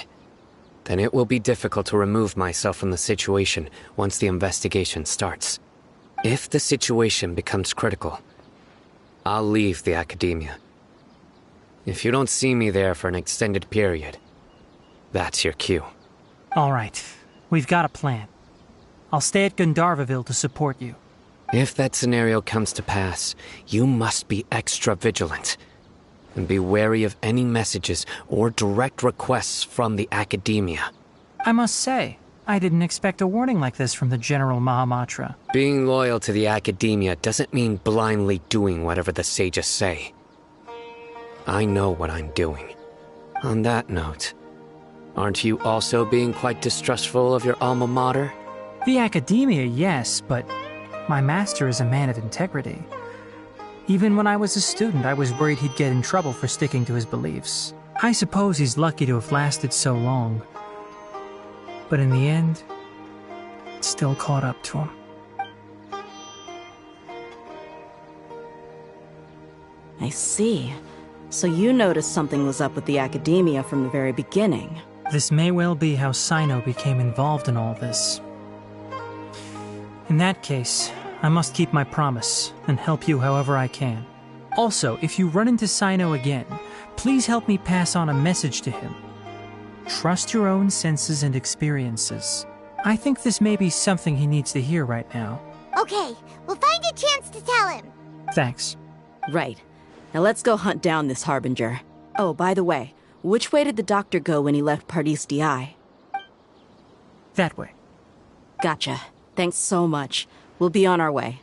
then it will be difficult to remove myself from the situation once the investigation starts. If the situation becomes critical, I'll leave the academia. If you don't see me there for an extended period, that's your cue. All right, we've got a plan. I'll stay at Gandharvaville to support you. If that scenario comes to pass, you must be extra vigilant. And be wary of any messages or direct requests from the academia. I must say, I didn't expect a warning like this from the General Mahamatra. Being loyal to the academia doesn't mean blindly doing whatever the sages say. I know what I'm doing. On that note, aren't you also being quite distrustful of your alma mater? The academia, yes, but my master is a man of integrity. Even when I was a student, I was worried he'd get in trouble for sticking to his beliefs. I suppose he's lucky to have lasted so long. But in the end, it still caught up to him. I see. So you noticed something was up with the academia from the very beginning. This may well be how Sino became involved in all this. In that case, I must keep my promise and help you however I can. Also, if you run into Sino again, please help me pass on a message to him. Trust your own senses and experiences. I think this may be something he needs to hear right now. Okay, we'll find a chance to tell him. Thanks. Right. Now let's go hunt down this Harbinger. Oh, by the way, which way did the doctor go when he left Pardis Di? That way. Gotcha. Thanks so much. We'll be on our way.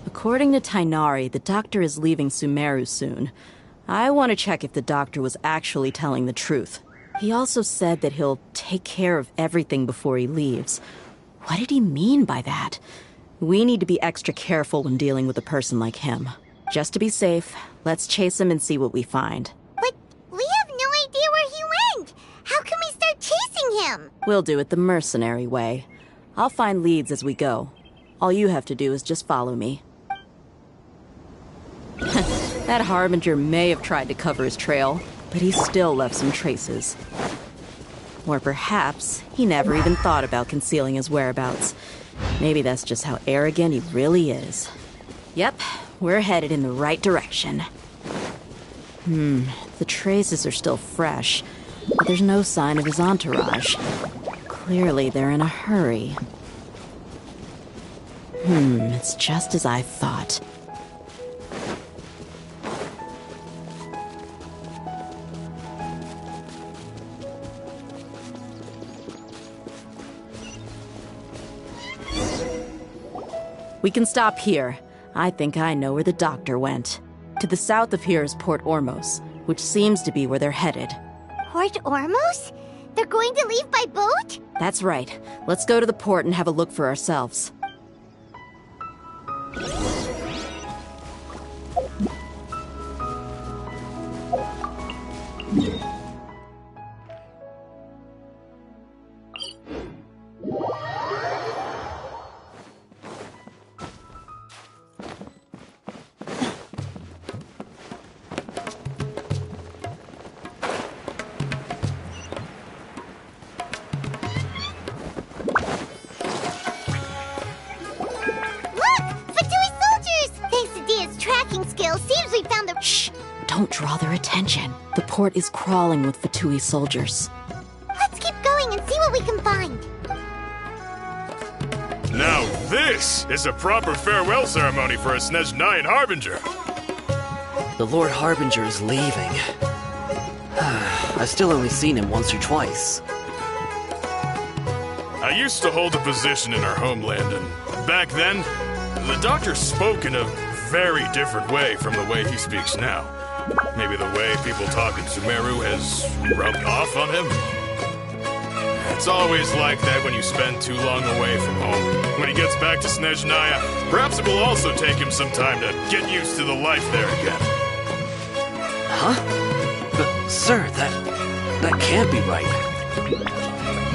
According to Tainari, the doctor is leaving Sumeru soon. I want to check if the doctor was actually telling the truth. He also said that he'll take care of everything before he leaves. What did he mean by that? We need to be extra careful when dealing with a person like him. Just to be safe, let's chase him and see what we find. But we have no idea where he went. How can we start chasing him? We'll do it the mercenary way. I'll find leads as we go. All you have to do is just follow me. That Harbinger may have tried to cover his trail, but he still left some traces. Or perhaps he never even thought about concealing his whereabouts. Maybe that's just how arrogant he really is. Yep, we're headed in the right direction. The traces are still fresh, but there's no sign of his entourage. Clearly they're in a hurry. It's just as I thought. We can stop here. I think I know where the doctor went. To the south of here is Port Ormos, which seems to be where they're headed. Port Ormos? They're going to leave by boat? That's right. Let's go to the port and have a look for ourselves. Don't draw their attention. The port is crawling with Fatui soldiers. Let's keep going and see what we can find. Now this is a proper farewell ceremony for a Snezhnayan Harbinger. The Lord Harbinger is leaving. I've still only seen him once or twice. I used to hold a position in our homeland, and back then, the Doctor spoke in a very different way from the way he speaks now. Maybe the way people talk in Sumeru has rubbed off on him? It's always like that when you spend too long away from home. When he gets back to Snezhnaya, perhaps it will also take him some time to get used to the life there again. Huh? But, sir, that can't be right.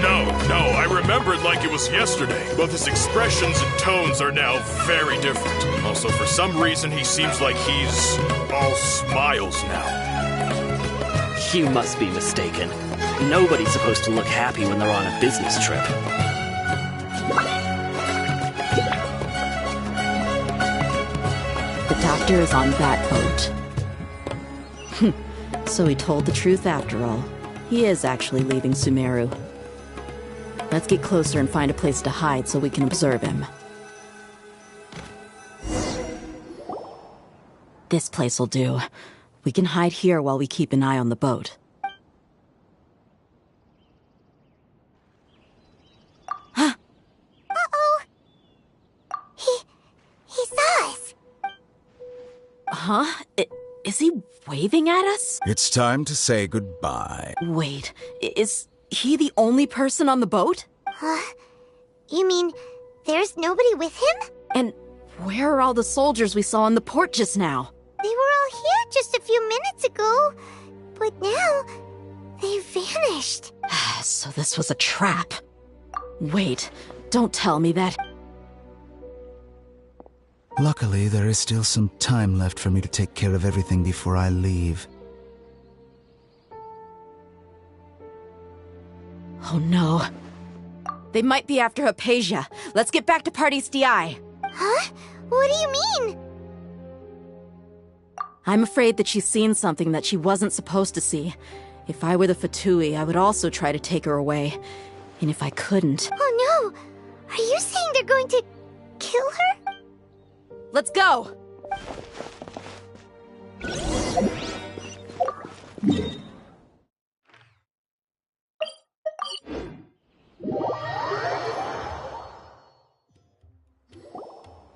No, I remember it like it was yesterday. Both his expressions and tones are now very different. Also, for some reason, he seems like he's all smiles now. You must be mistaken. Nobody's supposed to look happy when they're on a business trip. The Doctor is on that boat. So he told the truth after all. He is actually leaving Sumeru. Let's get closer and find a place to hide so we can observe him. This place will do. We can hide here while we keep an eye on the boat. Uh-oh! He saw us! Huh? Is he waving at us? It's time to say goodbye. Wait, is he the only person on the boat? You mean there's nobody with him? And where are all the soldiers we saw in the port just now? They were all here just a few minutes ago, but now they've vanished. So this was a trap. Wait, don't tell me that. Luckily, there is still some time left for me to take care of everything before I leave. Oh no. They might be after Hypatia. Let's get back to Party's DI. Huh? What do you mean? I'm afraid that she's seen something that she wasn't supposed to see. If I were the Fatui, I would also try to take her away. And if I couldn't... Oh no! Are you saying they're going to kill her? Let's go!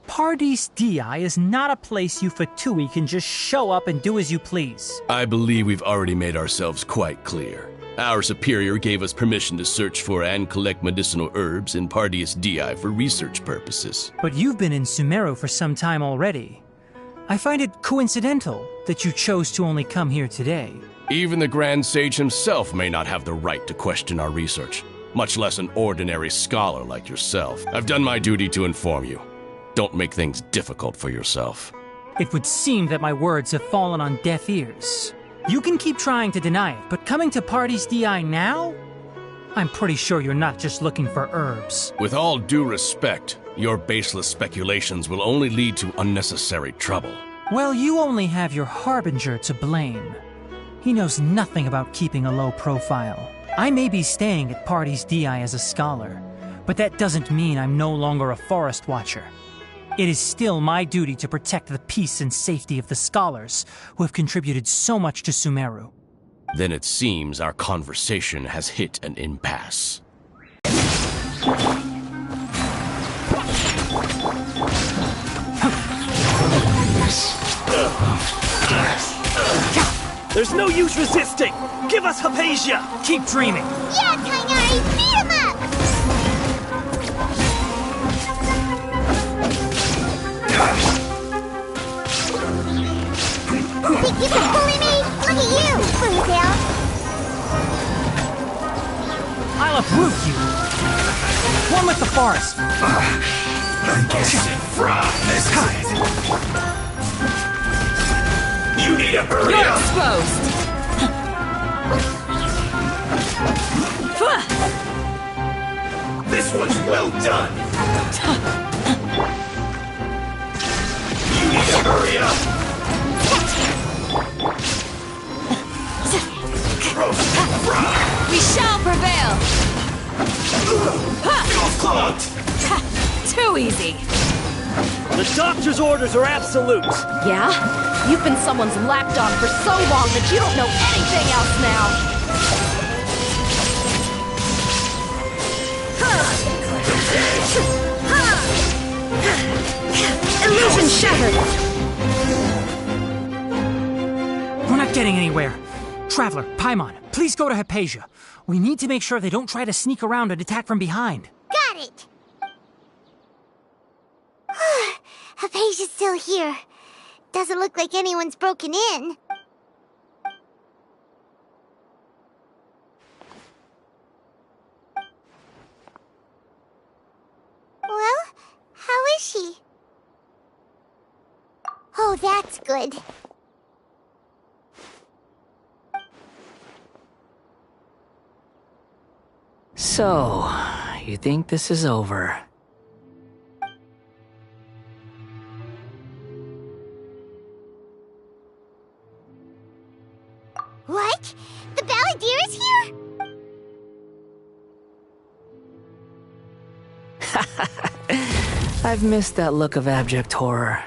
Pardes Di is not a place you Fatui can just show up and do as you please. I believe we've already made ourselves quite clear. Our superior gave us permission to search for and collect medicinal herbs in Pardes Di for research purposes. But you've been in Sumeru for some time already. I find it coincidental that you chose to only come here today. Even the Grand Sage himself may not have the right to question our research, much less an ordinary scholar like yourself. I've done my duty to inform you. Don't make things difficult for yourself. It would seem that my words have fallen on deaf ears. You can keep trying to deny it, but coming to Pardes Di now? I'm pretty sure you're not just looking for herbs. With all due respect, your baseless speculations will only lead to unnecessary trouble. Well, you only have your Harbinger to blame. He knows nothing about keeping a low profile. I may be staying at Pardes Di as a scholar, but that doesn't mean I'm no longer a forest watcher. It is still my duty to protect the peace and safety of the scholars who have contributed so much to Sumeru. Then it seems our conversation has hit an impasse. There's no use resisting! Give us Hypatia! Keep dreaming! Yeah, Tighnari, beat him up! Think you can bully me? Look at you, Boomtail! I'll uproot you! One with the forest! I guess this time. You need to hurry You're up! exposed! This one's well done! You need to hurry up! We shall prevail! Too easy! The doctor's orders are absolute! Yeah? You've been someone's lapdog for so long that you don't know anything else now! Illusion shattered! We're not getting anywhere. Traveler, Paimon, please go to Hypatia. We need to make sure they don't try to sneak around and attack from behind. Got it! Hypatia's still here. Doesn't look like anyone's broken in. Well, how is she? Oh, that's good. So, you think this is over? What? The Balladeer is here? I've missed that look of abject horror.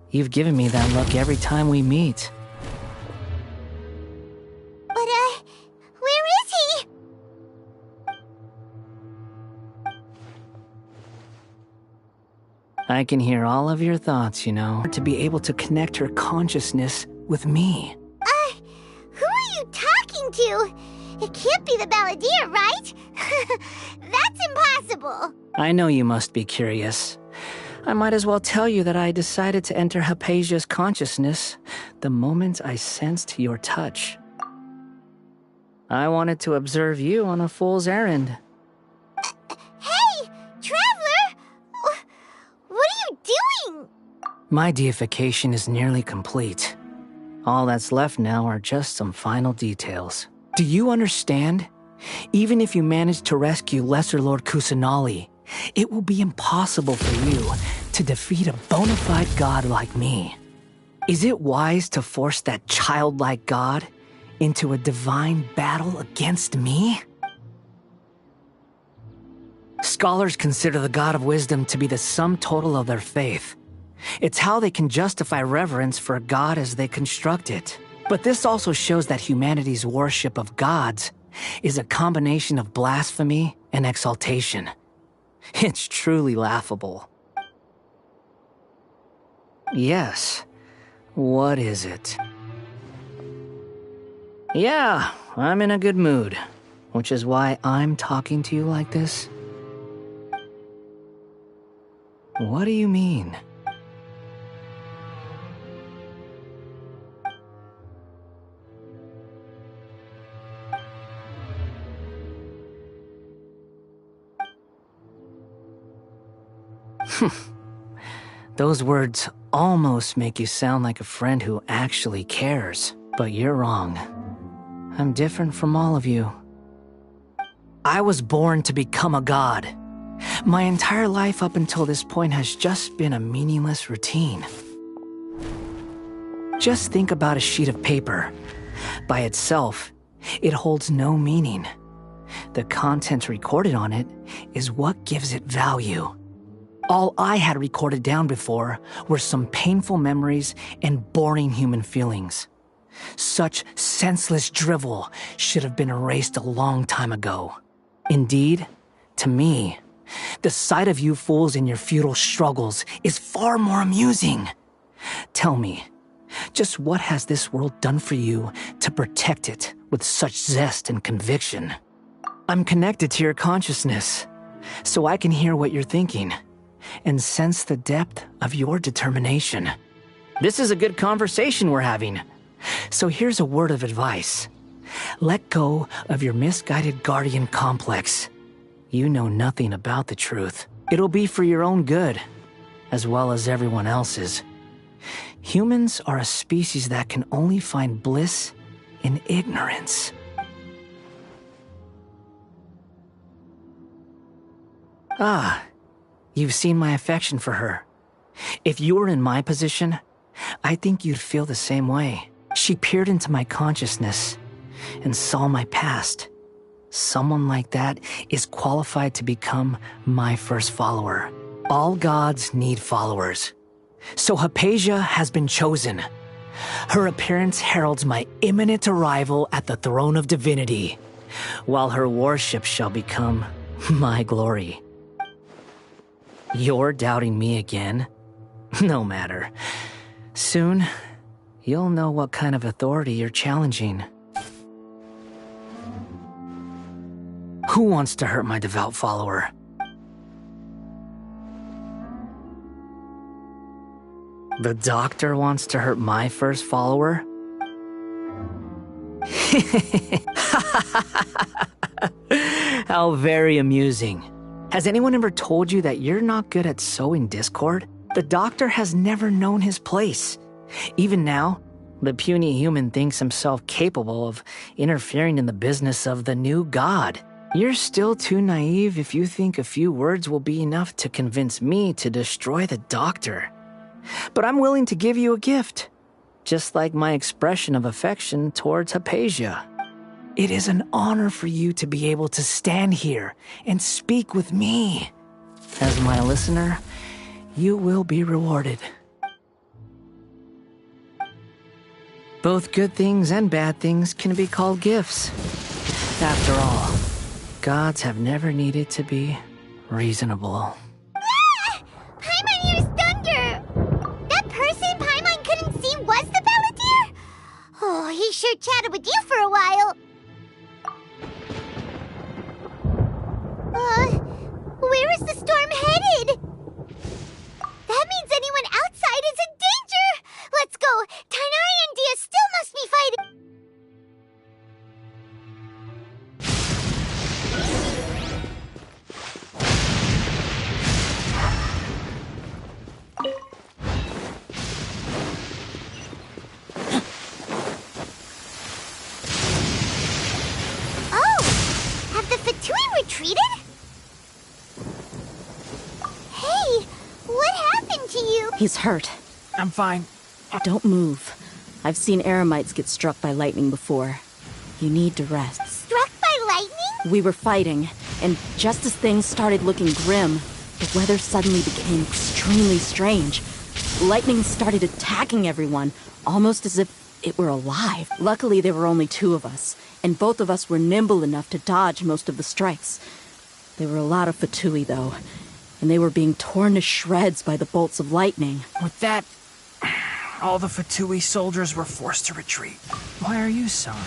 You've given me that look every time we meet. But, where is he? I can hear all of your thoughts, you know. To be able to connect her consciousness with me. Who are you talking to? It can't be the Balladeer, right? That's impossible. I know you must be curious. I might as well tell you that I decided to enter Hypatia's consciousness the moment I sensed your touch. I wanted to observe you on a fool's errand. Hey, Traveler! What are you doing? My deification is nearly complete. All that's left now are just some final details. Do you understand? Even if you manage to rescue Lesser Lord Kusanali, it will be impossible for you to defeat a bona fide god like me. Is it wise to force that childlike god into a divine battle against me? Scholars consider the god of wisdom to be the sum total of their faith. It's how they can justify reverence for a god as they construct it. But this also shows that humanity's worship of gods is a combination of blasphemy and exaltation. It's truly laughable. Yes. What is it? Yeah, I'm in a good mood, which is why I'm talking to you like this. What do you mean? Those words almost make you sound like a friend who actually cares, but you're wrong. I'm different from all of you. I was born to become a god. My entire life up until this point has just been a meaningless routine. Just think about a sheet of paper. By itself, it holds no meaning. The content recorded on it is what gives it value. All I had recorded down before were some painful memories and boring human feelings. Such senseless drivel should have been erased a long time ago. Indeed, to me, the sight of you fools in your futile struggles is far more amusing. Tell me, Just what has this world done for you to protect it with such zest and conviction? I'm connected to your consciousness, so I can hear what you're thinking and sense the depth of your determination. This is a good conversation we're having. So here's a word of advice. Let go of your misguided guardian complex. You know nothing about the truth. It'll be for your own good, as well as everyone else's. Humans are a species that can only find bliss in ignorance. Ah, you've seen my affection for her. If you were in my position, I think you'd feel the same way. She peered into my consciousness and saw my past. Someone like that is qualified to become my first follower. All gods need followers. So Hypatia has been chosen. Her appearance heralds my imminent arrival at the throne of divinity, while her worship shall become my glory. You're doubting me again? No matter. Soon, you'll know what kind of authority you're challenging. Who wants to hurt my devout follower? The doctor wants to hurt my first follower? How very amusing. Has anyone ever told you that you're not good at sowing discord? The doctor has never known his place. Even now, the puny human thinks himself capable of interfering in the business of the new god. You're still too naive if you think a few words will be enough to convince me to destroy the doctor. But I'm willing to give you a gift, just like my expression of affection towards Hypatia. It is an honor for you to be able to stand here and speak with me. As my listener, you will be rewarded. Both good things and bad things can be called gifts. After all, gods have never needed to be reasonable. Paimon used thunder! That person Paimon couldn't see was the Palantir? Oh, he sure chatted with you for a while. Where is the storm headed? That means anyone outside is in danger! Let's go! Tainari and Dia still must be fighting! Oh! Have the Fatui retreated? Hey! What happened to you? He's hurt. I'm fine. Don't move. I've seen Eremites get struck by lightning before. You need to rest. Struck by lightning? We were fighting, and just as things started looking grim, the weather suddenly became extremely strange. Lightning started attacking everyone, almost as if it were alive. Luckily, there were only two of us, and both of us were nimble enough to dodge most of the strikes. There were a lot of Fatui, though, and they were being torn to shreds by the bolts of lightning. With that, all the Fatui soldiers were forced to retreat. Why are you sorry?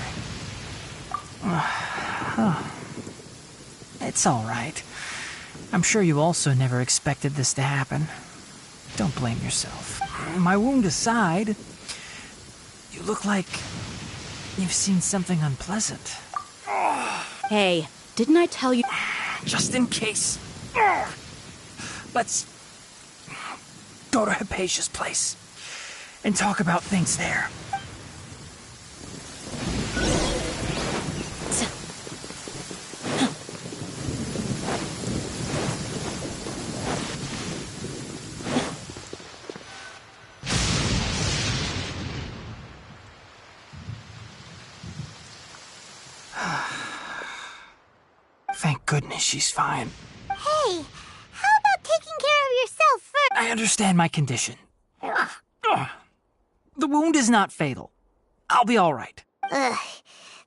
It's all right. I'm sure you also never expected this to happen. Don't blame yourself. My wound aside, you look like you've seen something unpleasant. Hey, didn't I tell you? Just in case. Let's go to Hypatia's place and talk about things there. Thank goodness she's fine. Hey, how about taking care of yourself first? I understand my condition. The wound is not fatal. I'll be all right. Ugh.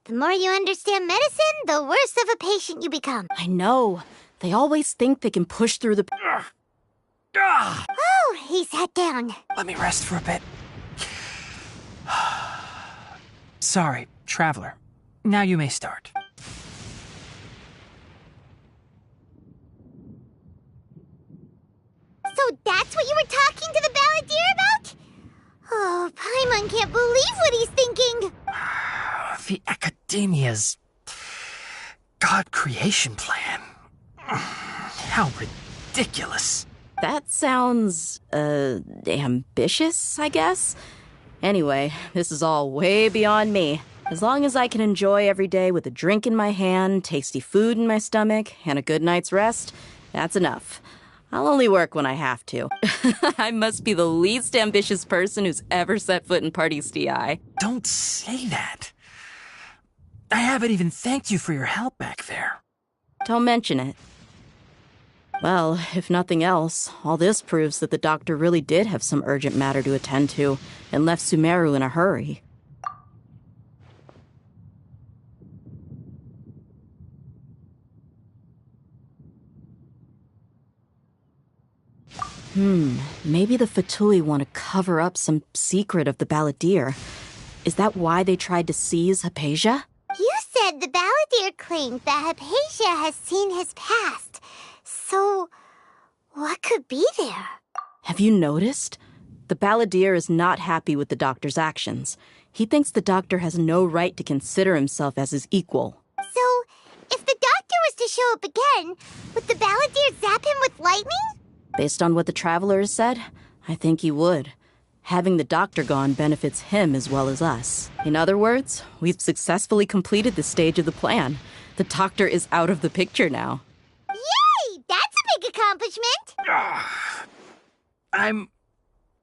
The more you understand medicine, the worse of a patient you become. I know. They always think they can push through the... Oh, he sat down. Let me rest for a bit. Sorry, Traveler. Now you may start. So that's what you were talking to the balladeer about? Oh, Paimon can't believe what he's thinking. The Academia's God creation plan. How ridiculous. That sounds, ambitious, I guess? Anyway, this is all way beyond me. As long as I can enjoy every day with a drink in my hand, tasty food in my stomach, and a good night's rest, that's enough. I'll only work when I have to. I must be the least ambitious person who's ever set foot in Party's DI. Don't say that. I haven't even thanked you for your help back there. Don't mention it. Well, if nothing else, all this proves that the doctor really did have some urgent matter to attend to and left Sumeru in a hurry. Maybe the Fatui want to cover up some secret of the balladeer. Is that why they tried to seize Hypatia? You said the balladeer claimed that Hypatia has seen his past. So, what could be there? Have you noticed? The balladeer is not happy with the doctor's actions. He thinks the doctor has no right to consider himself as his equal. So, if the doctor was to show up again, would the balladeer zap him with lightning? Based on what the Traveler has said, I think he would. Having the doctor gone benefits him as well as us. In other words, we've successfully completed this stage of the plan. The doctor is out of the picture now. Yay! That's a big accomplishment! I'm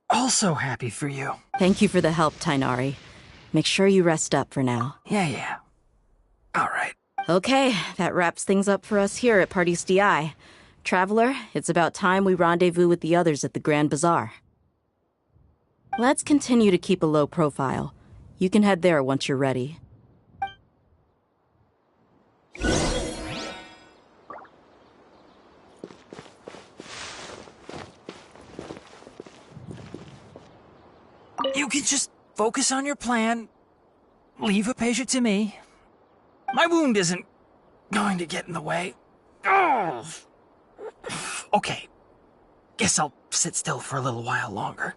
also happy for you. Thank you for the help, Tainari. Make sure you rest up for now. Yeah. All right. Okay, that wraps things up for us here at Party's DI. Traveler, it's about time we rendezvous with the others at the Grand Bazaar. Let's continue to keep a low profile. You can head there once you're ready. You can just focus on your plan. Leave Hypatia to me. My wound isn't going to get in the way. Oh. Okay. Guess I'll sit still for a little while longer.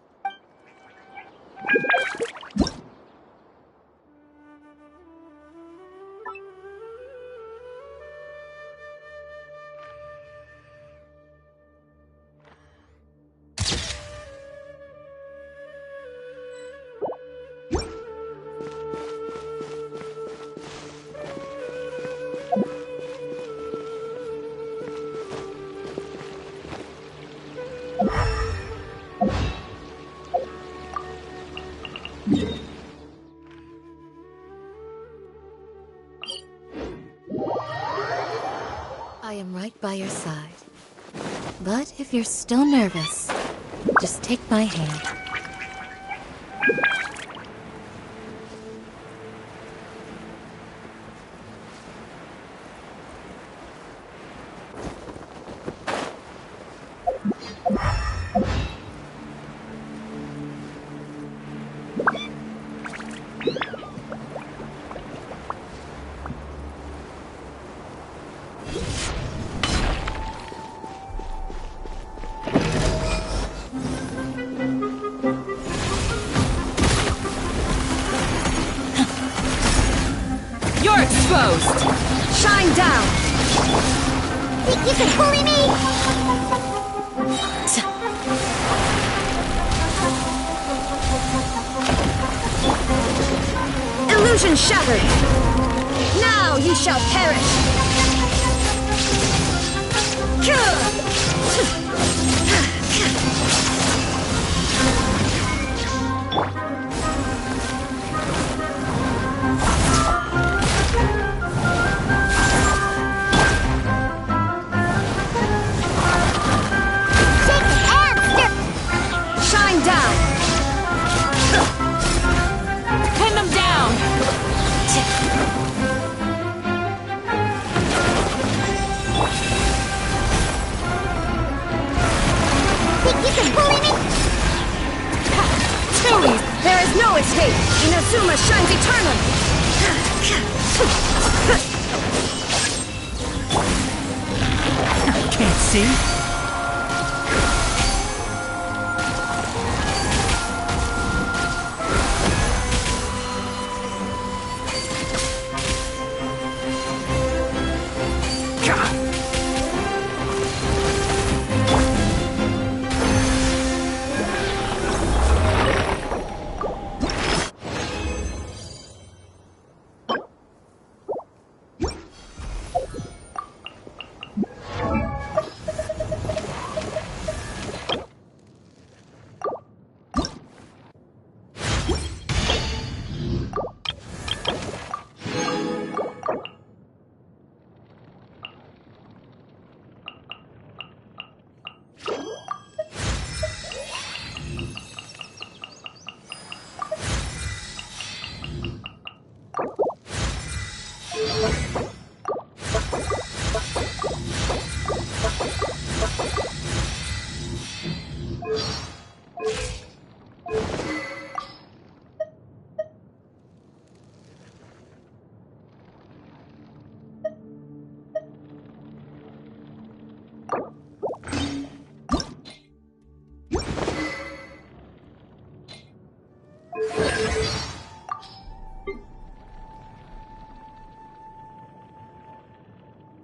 I am right by your side. But if you're still nervous, just take my hand. You're exposed! Shine down! Think you can bully me? Illusion shattered! Now you shall perish! Shine down! Pin them down! see?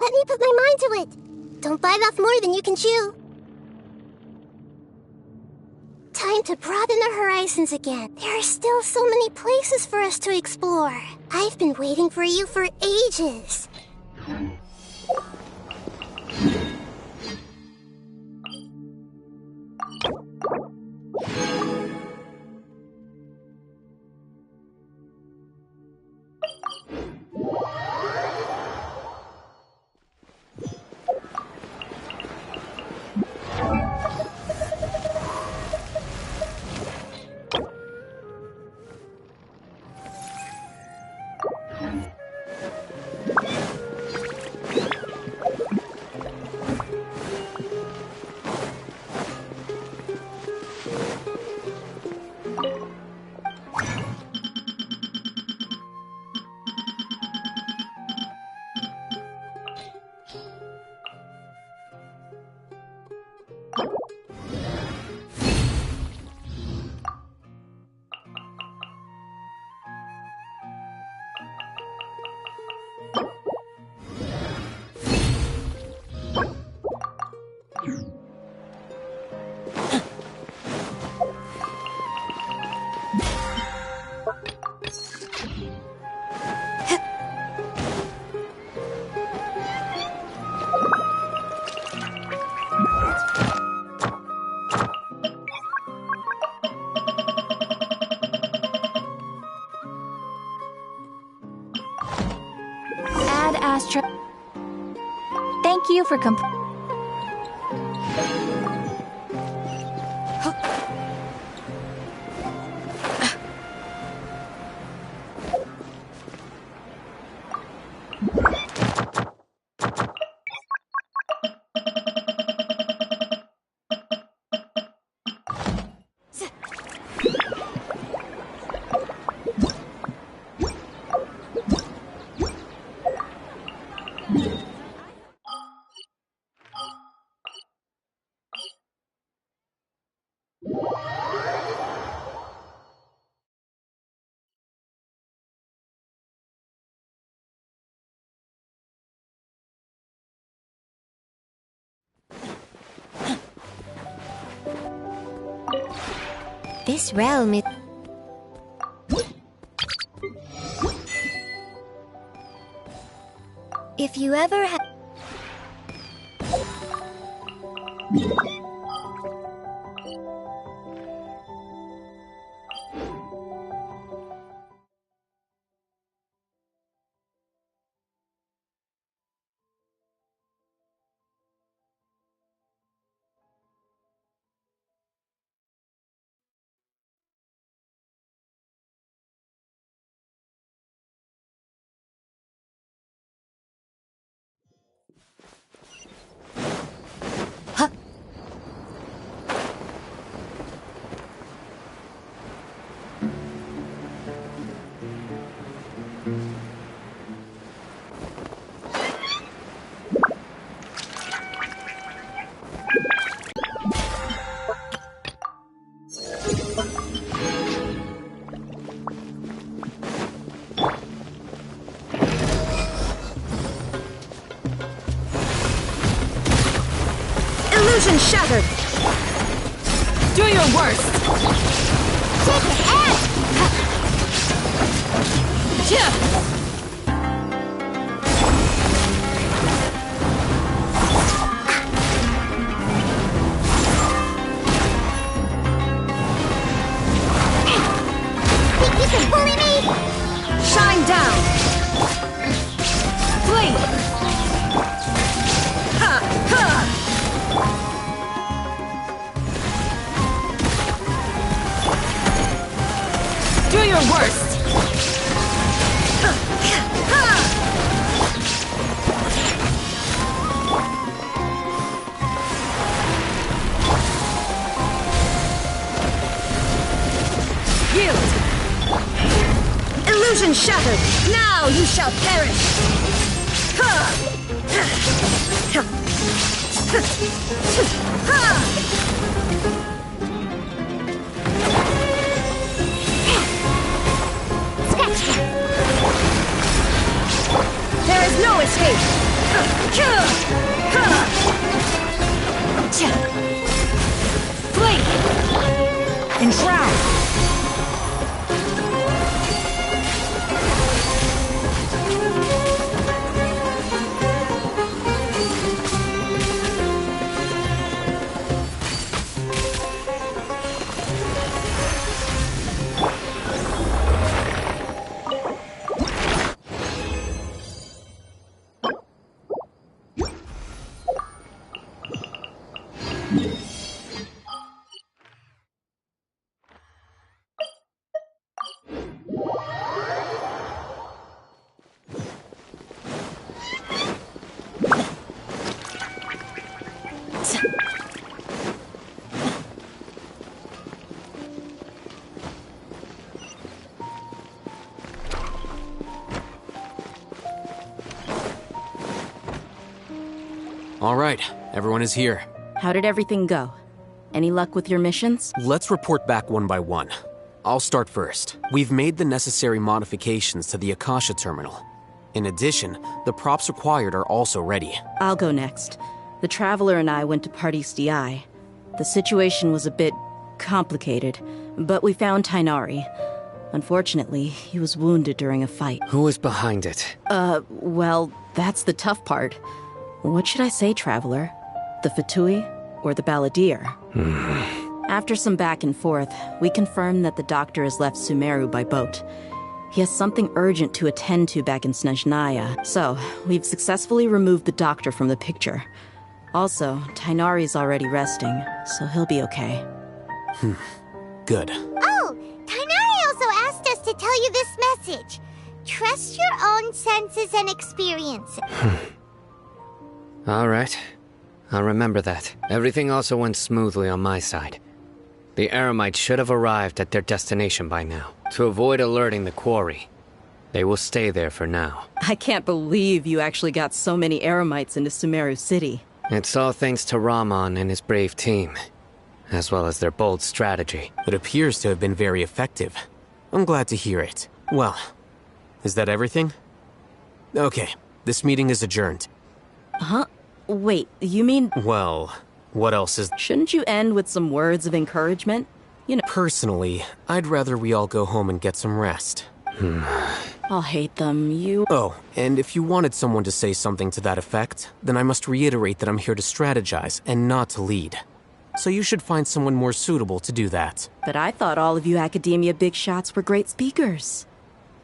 Let me put my mind to it. Don't bite off more than you can chew. Time to broaden our horizons again. There are still so many places for us to explore. I've been waiting for you for ages. Ad Astra. Thank you for This realm is... If you ever have... Illusion shattered! Do your worst! Take it, Ash! Think you can bully me? Shine down! Flee! Ha! Ha! Do your worst! Yield! Illusion shattered! Now you shall perish! Ha! There is no escape! Flee! Enshroud! All right, everyone is here. How did everything go? Any luck with your missions? Let's report back one by one. I'll start first. We've made the necessary modifications to the Akasha terminal. In addition, the props required are also ready. I'll go next. The Traveler and I went to Party's DI. The situation was a bit complicated, but we found Tainari. Unfortunately, he was wounded during a fight. Who was behind it? Well, that's the tough part. What should I say, Traveler? The Fatui or the Balladeer? After some back and forth, we confirmed that the doctor has left Sumeru by boat. He has something urgent to attend to back in Snezhnaya, so we've successfully removed the doctor from the picture. Also, Tainari's already resting, so he'll be okay. Good. Oh, Tainari also asked us to tell you this message. Trust your own senses and experiences. All right. I'll remember that. Everything also went smoothly on my side. The Eremites should have arrived at their destination by now. To avoid alerting the quarry, they will stay there for now. I can't believe you actually got so many Eremites into Sumeru City. It's all thanks to Rahman and his brave team, as well as their bold strategy. It appears to have been very effective. I'm glad to hear it. Well, is that everything? Okay, this meeting is adjourned. Huh? Wait, you mean... Well, what else is... Shouldn't you end with some words of encouragement? You know... Personally, I'd rather we all go home and get some rest. I'll hate them, you... Oh, and if you wanted someone to say something to that effect, then I must reiterate that I'm here to strategize and not to lead. So you should find someone more suitable to do that. But I thought all of you Academia big shots were great speakers.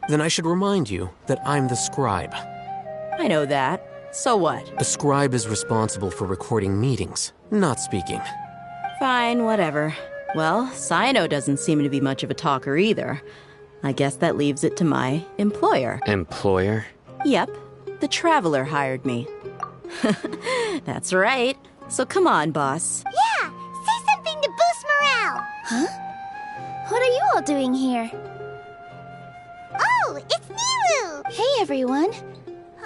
Then I should remind you that I'm the scribe. I know that. So what? A scribe is responsible for recording meetings, not speaking. Fine, whatever. Well, Sino doesn't seem to be much of a talker either. I guess that leaves it to my employer. Employer? Yep. The Traveler hired me. That's right. So come on, boss. Yeah, say something to boost morale. Huh? What are you all doing here? Oh, it's Nilu! Hey, everyone.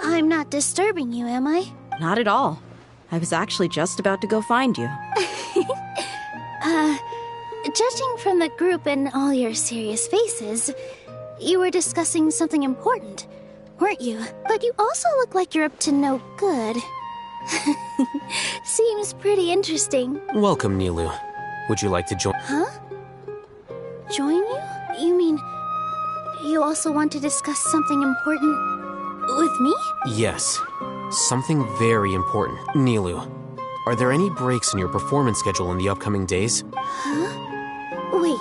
I'm not disturbing you, am I? Not at all. I was actually just about to go find you. Judging from the group and all your serious faces, you were discussing something important, weren't you? But you also look like you're up to no good. Seems pretty interesting. Welcome, Nilu. Would you like to join? Huh? Join you? You mean you also want to discuss something important with me? Yes. Something very important. Nilu, are there any breaks in your performance schedule in the upcoming days? Huh? Wait.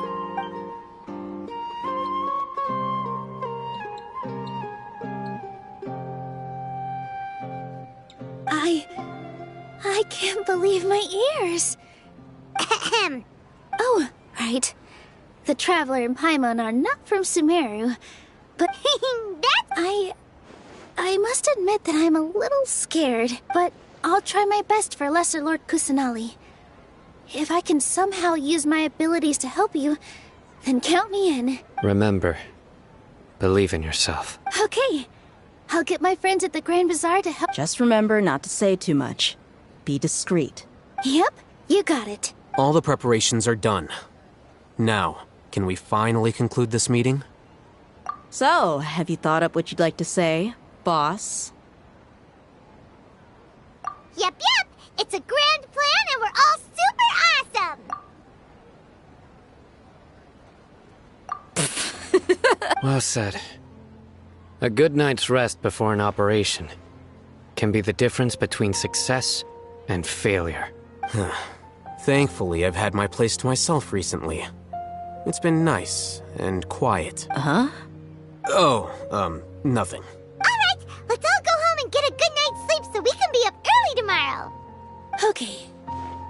I can't believe my ears. Ahem. Oh, right. The Traveler and Paimon are not from Sumeru, but I must admit that I'm a little scared, but I'll try my best for Lesser Lord Kusanali. If I can somehow use my abilities to help you, then count me in. Remember, believe in yourself. Okay. I'll get my friends at the Grand Bazaar to help. Just remember not to say too much. Be discreet. Yep, you got it. All the preparations are done. Now, can we finally conclude this meeting? So, have you thought up what you'd like to say, boss? Yep. It's a grand plan and we're all super awesome. Well said. A good night's rest before an operation can be the difference between success and failure. Thankfully, I've had my place to myself recently. It's been nice and quiet. Uh-huh? Oh, nothing. Alright, let's all go home and get a good night's sleep so we can be up early tomorrow. Okay.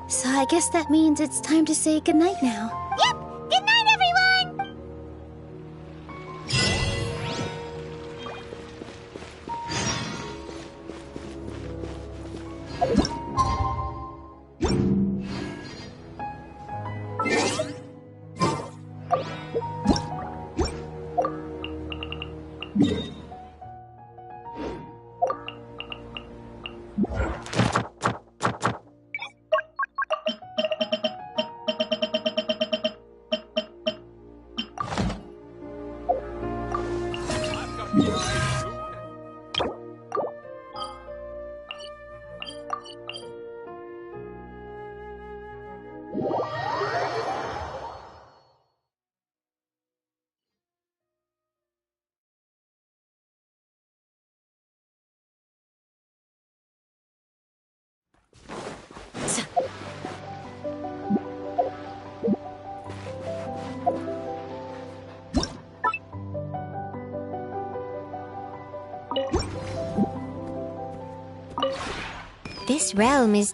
So I guess that means it's time to say goodnight now. Yep, good night everyone! This realm is...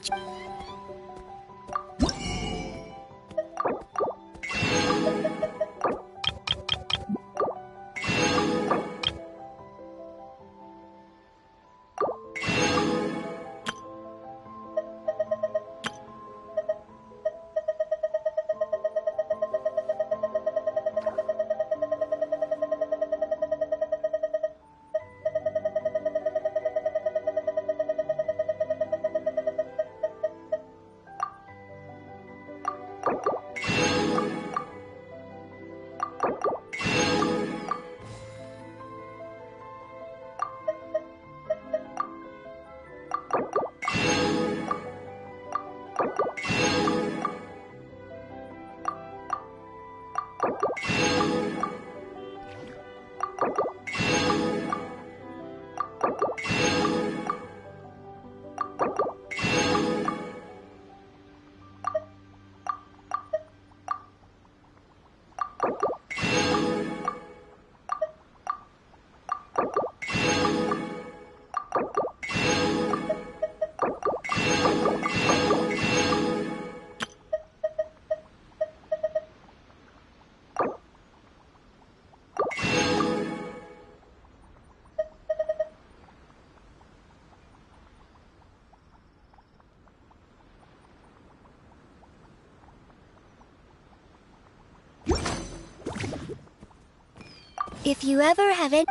If you ever have it...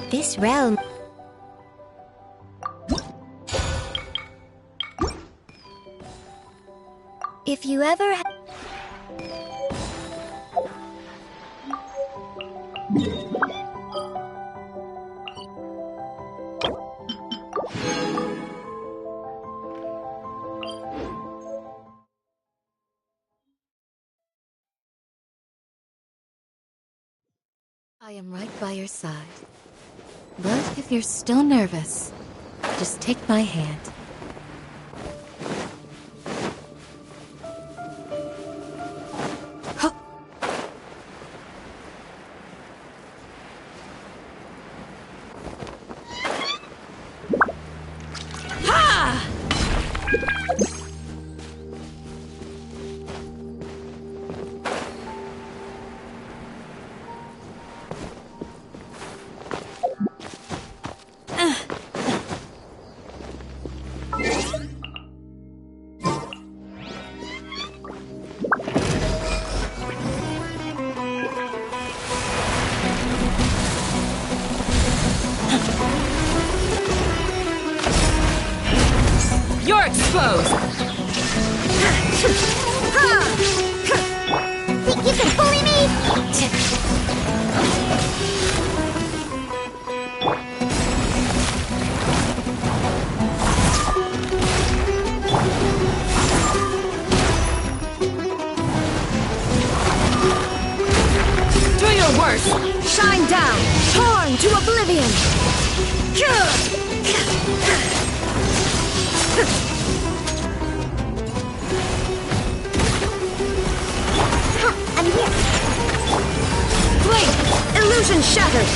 This realm... If you ever... I am right by your side. But if you're still nervous, just take my hand. You're exposed! Think you can bully me? Do your worst! Shine down! Torn to oblivion! I'm here. Blink! Illusion shattered!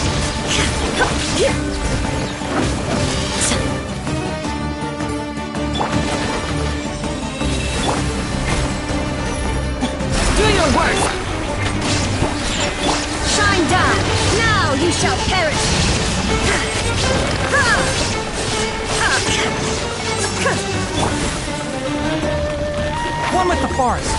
Do your worst! Shine down! Now you shall perish! One with the forest.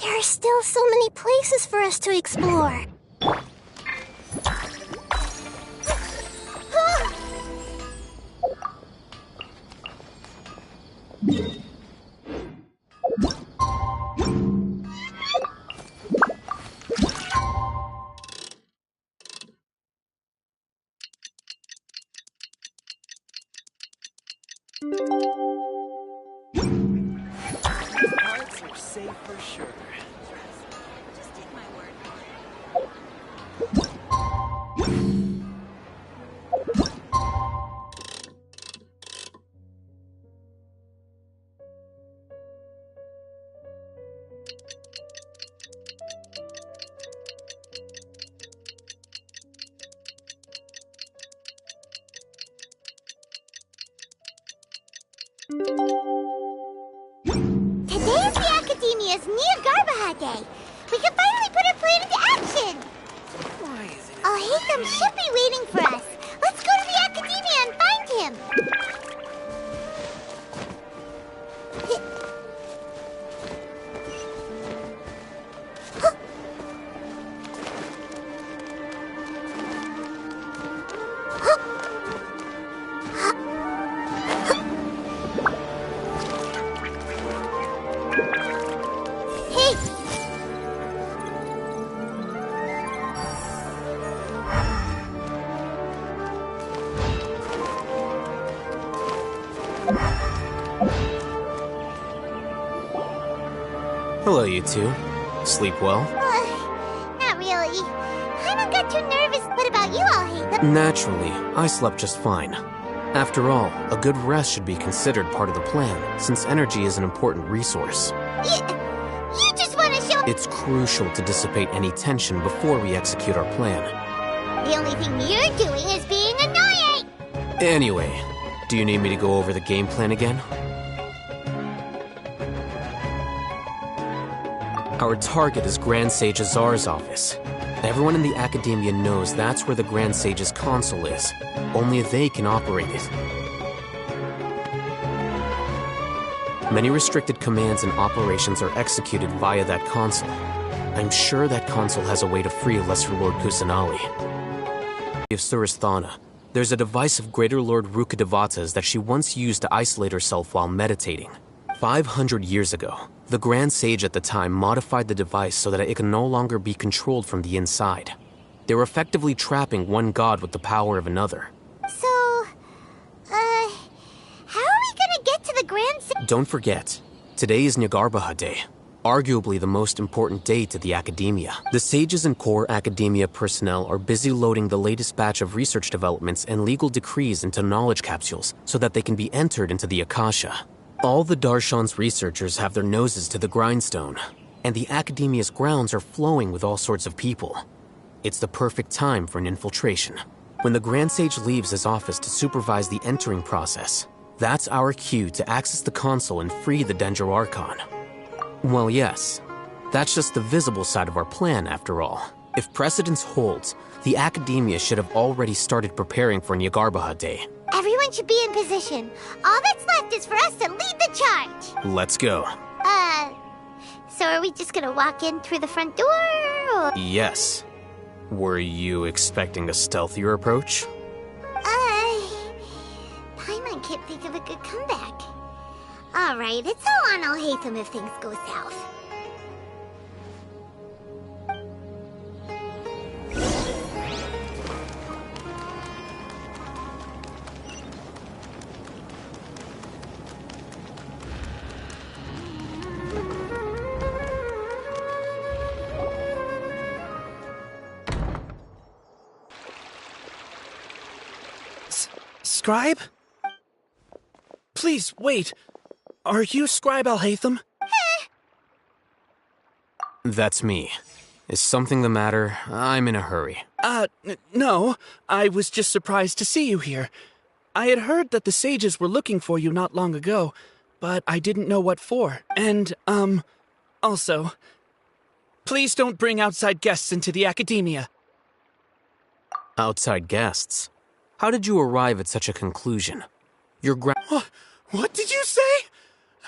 There are still so many places for us to explore. Hearts are safe for sure. Just take my word for it. Today is the Academia's Nia Garbaha Day. We can finally put our plan into action. Oh, Hatham should be waiting for us. Let's go to the Academia and find him. Hello, you two. Sleep well? Not really. Paimon got too nervous. What about you all, Hatham? Naturally, I slept just fine. After all, a good rest should be considered part of the plan, since energy is an important resource. You just want to show... It's crucial to dissipate any tension before we execute our plan. The only thing you're doing is being annoying! Anyway, do you need me to go over the game plan again? Our target is Grand Sage Azar's office. Everyone in the Academia knows that's where the Grand Sage's console is. Only they can operate it. Many restricted commands and operations are executed via that console. I'm sure that console has a way to free Lesser Lord Kusanali. Of Suristhana, there's a device of Greater Lord Rukkhadevata's that she once used to isolate herself while meditating. 500 years ago, the Grand Sage at the time modified the device so that it can no longer be controlled from the inside. They're effectively trapping one god with the power of another. So, how are we gonna get to the Grand City? Don't forget, today is Nyargarbaha Day, arguably the most important day to the Academia. The sages and core Academia personnel are busy loading the latest batch of research developments and legal decrees into knowledge capsules so that they can be entered into the Akasha. All the Darshan's researchers have their noses to the grindstone, and the Academia's grounds are flowing with all sorts of people. It's the perfect time for an infiltration. When the Grand Sage leaves his office to supervise the entering process, that's our cue to access the console and free the Dendro Archon. Well, yes. That's just the visible side of our plan, after all. If precedence holds, the Academia should have already started preparing for Nyargarbaha Day. Everyone should be in position. All that's left is for us to lead the charge. Let's go. So are we just gonna walk in through the front door, or...? Yes. Were you expecting a stealthier approach? Paimon can't think of a good comeback. Alright, it's all on Alhaitham if things go south. Scribe? Please, wait. Are you Scribe Alhaitham? That's me. Is something the matter? I'm in a hurry. No. I was just surprised to see you here. I had heard that the sages were looking for you not long ago, but I didn't know what for. And, also, please don't bring outside guests into the Academia. Outside guests? How did you arrive at such a conclusion? Your What did you say?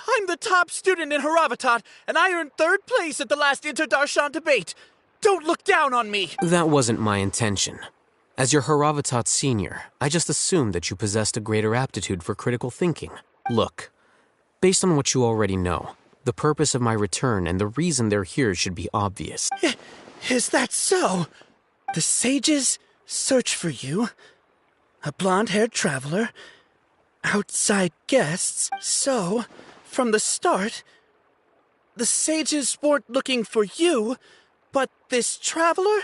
I'm the top student in Haravatat, and I earned 3rd place at the last Inter-Darshan debate. Don't look down on me! That wasn't my intention. As your Haravatat senior, I just assumed that you possessed a greater aptitude for critical thinking. Look, based on what you already know, the purpose of my return and the reason they're here should be obvious. Is that so? The sages search for you? A blonde-haired traveler? Outside guests? So, from the start, the sages weren't looking for you, but this traveler?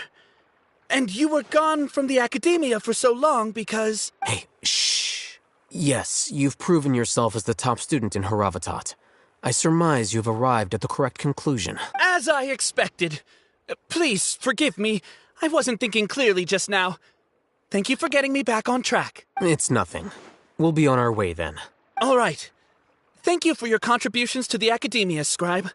And you were gone from the Academia for so long because... Hey, shh. Yes, you've proven yourself as the top student in Haravatat. I surmise you've arrived at the correct conclusion. As I expected. Please, forgive me. I wasn't thinking clearly just now. Thank you for getting me back on track. It's nothing. We'll be on our way then. All right. Thank you for your contributions to the Academia, Scribe.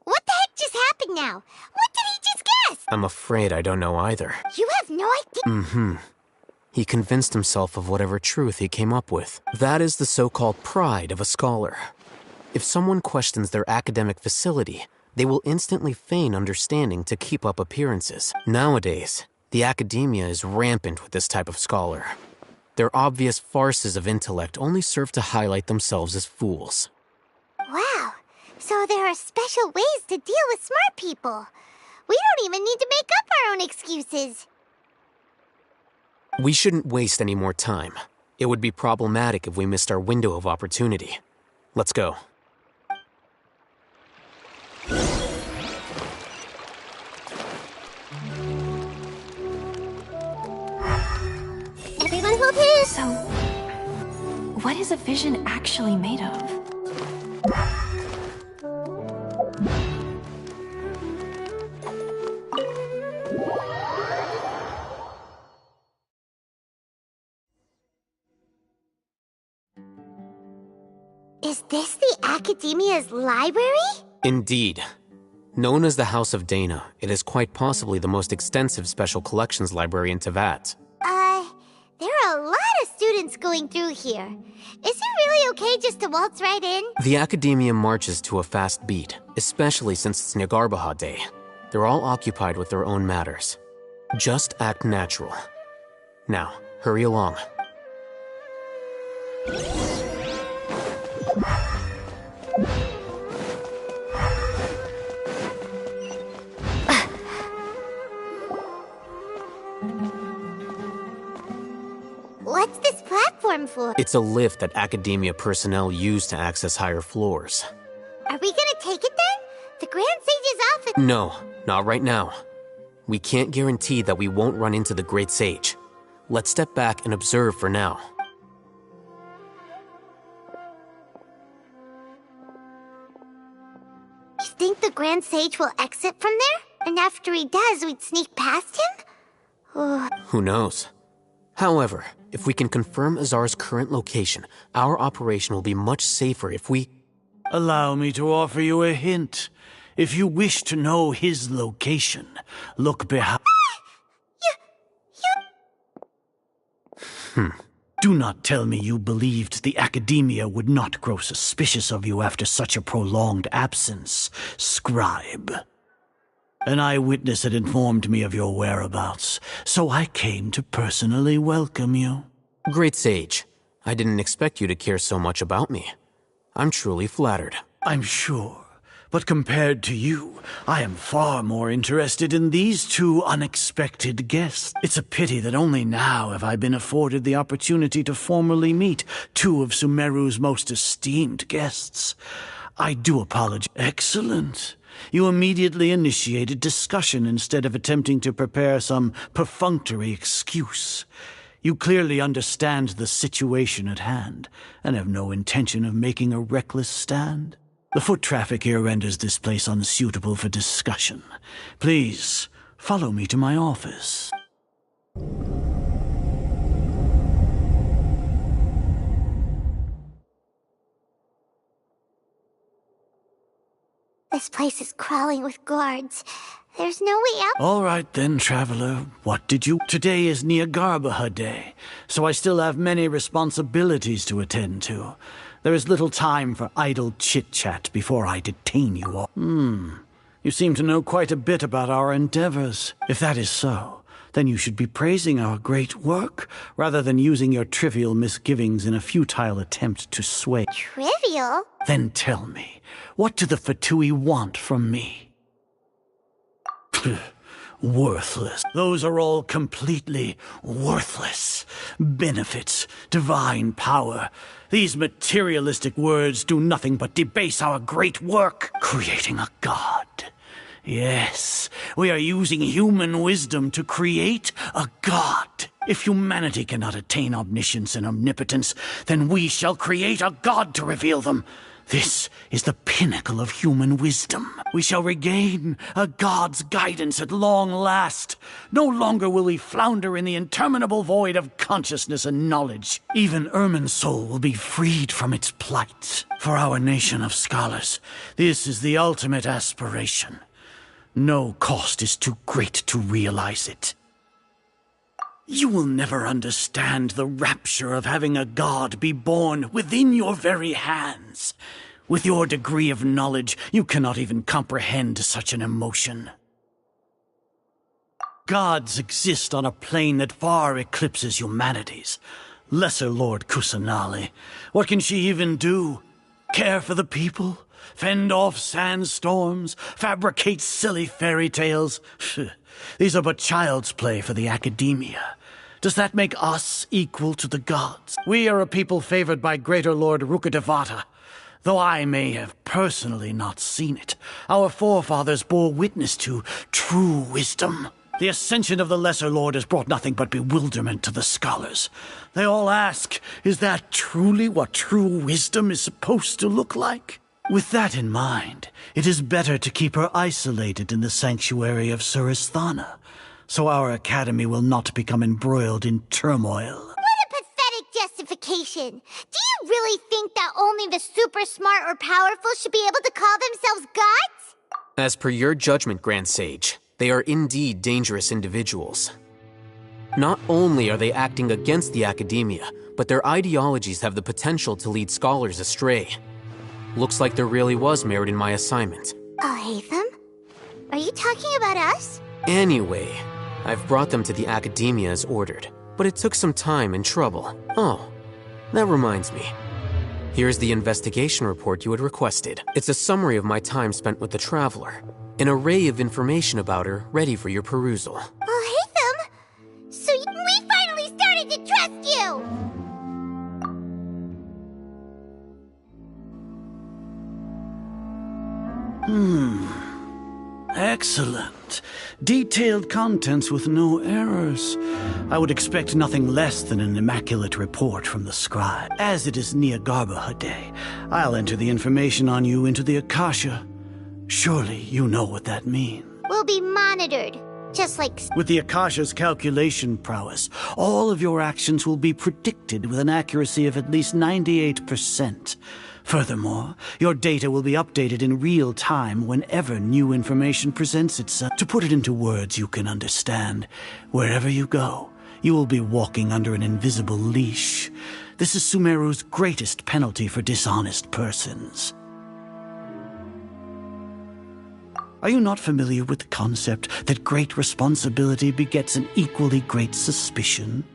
What the heck just happened now? What did he just guess? I'm afraid I don't know either. You have no idea? He convinced himself of whatever truth he came up with. That is the so-called pride of a scholar. If someone questions their academic facility, they will instantly feign understanding to keep up appearances. Nowadays, the Academia is rampant with this type of scholar. Their obvious farces of intellect only serve to highlight themselves as fools. Wow, so there are special ways to deal with smart people. We don't even need to make up our own excuses. We shouldn't waste any more time. It would be problematic if we missed our window of opportunity. Let's go. Everyone hold hands! So, what is a vision actually made of? Is this the Academia's library? Indeed. Known as the House of Dana, it is quite possibly the most extensive special collections library in Teyvat. There are a lot of students going through here. Is it really okay just to waltz right in? The Academia marches to a fast beat, especially since it's Nyargarbaha Day. They're all occupied with their own matters. Just act natural. Now, hurry along. sandstorm floor. It's a lift that Academia personnel use to access higher floors. Are we gonna take it then? The Grand Sage's office. No, not right now. We can't guarantee that we won't run into the Great Sage. Let's step back and observe for now. You think the Grand Sage will exit from there? And after he does, we'd sneak past him? Who knows? However, if we can confirm Azar's current location, our operation will be much safer if we... Allow me to offer you a hint. If you wish to know his location, look behind... Do not tell me you believed the Academia would not grow suspicious of you after such a prolonged absence, scribe. An eyewitness had informed me of your whereabouts, so I came to personally welcome you. Great Sage, I didn't expect you to care so much about me. I'm truly flattered. I'm sure. But compared to you, I am far more interested in these two unexpected guests. It's a pity that only now have I been afforded the opportunity to formally meet two of Sumeru's most esteemed guests. I do apologize. Excellent. You immediately initiated discussion instead of attempting to prepare some perfunctory excuse. You clearly understand the situation at hand, and have no intention of making a reckless stand. The foot traffic here renders this place unsuitable for discussion. Please, follow me to my office. This place is crawling with guards. There's no way out. All right then, traveler. What did you... Today is Niagarbaha Day, so I still have many responsibilities to attend to. There is little time for idle chit-chat before I detain you all. You seem to know quite a bit about our endeavors. If that is so, then you should be praising our great work, rather than using your trivial misgivings in a futile attempt to sway. Trivial? Then tell me, what do the Fatui want from me? Worthless. Those are all completely worthless. Benefits, divine power. These materialistic words do nothing but debase our great work, creating a god. Yes, we are using human wisdom to create a god. If humanity cannot attain omniscience and omnipotence, then we shall create a god to reveal them. This is the pinnacle of human wisdom. We shall regain a god's guidance at long last. No longer will we flounder in the interminable void of consciousness and knowledge. Even Ermin's soul will be freed from its plight. For our nation of scholars, this is the ultimate aspiration. No cost is too great to realize it. You will never understand the rapture of having a god be born within your very hands. With your degree of knowledge, you cannot even comprehend such an emotion. Gods exist on a plane that far eclipses humanity's. Lesser Lord Kusanali, what can she even do? Care for the people? Fend off sandstorms? Fabricate silly fairy tales? These are but child's play for the Academia. Does that make us equal to the gods? We are a people favored by Greater Lord Rukadevata. Though I may have personally not seen it, our forefathers bore witness to true wisdom. The ascension of the Lesser Lord has brought nothing but bewilderment to the scholars. They all ask, is that truly what true wisdom is supposed to look like? With that in mind, it is better to keep her isolated in the sanctuary of Suristhana, so our academy will not become embroiled in turmoil. What a pathetic justification! Do you really think that only the super smart or powerful should be able to call themselves gods? As per your judgment, Grand Sage, they are indeed dangerous individuals. Not only are they acting against the Academia, but their ideologies have the potential to lead scholars astray. Looks like there really was merit in my assignment. Hatham? Are you talking about us? Anyway, I've brought them to the Academia as ordered, but it took some time and trouble. Oh, that reminds me. Here's the investigation report you had requested. It's a summary of my time spent with the Traveler. An array of information about her ready for your perusal. Hatham! So we finally started to trust you! Excellent. Detailed contents with no errors. I would expect nothing less than an immaculate report from the scribe. As it is Niagarbaha Day, I'll enter the information on you into the Akasha. Surely you know what that means. We'll be monitored, just like... With the Akasha's calculation prowess, all of your actions will be predicted with an accuracy of at least 98%. Furthermore, your data will be updated in real time whenever new information presents itself. To put it into words you can understand, wherever you go, you will be walking under an invisible leash. This is Sumeru's greatest penalty for dishonest persons. Are you not familiar with the concept that great responsibility begets an equally great suspicion?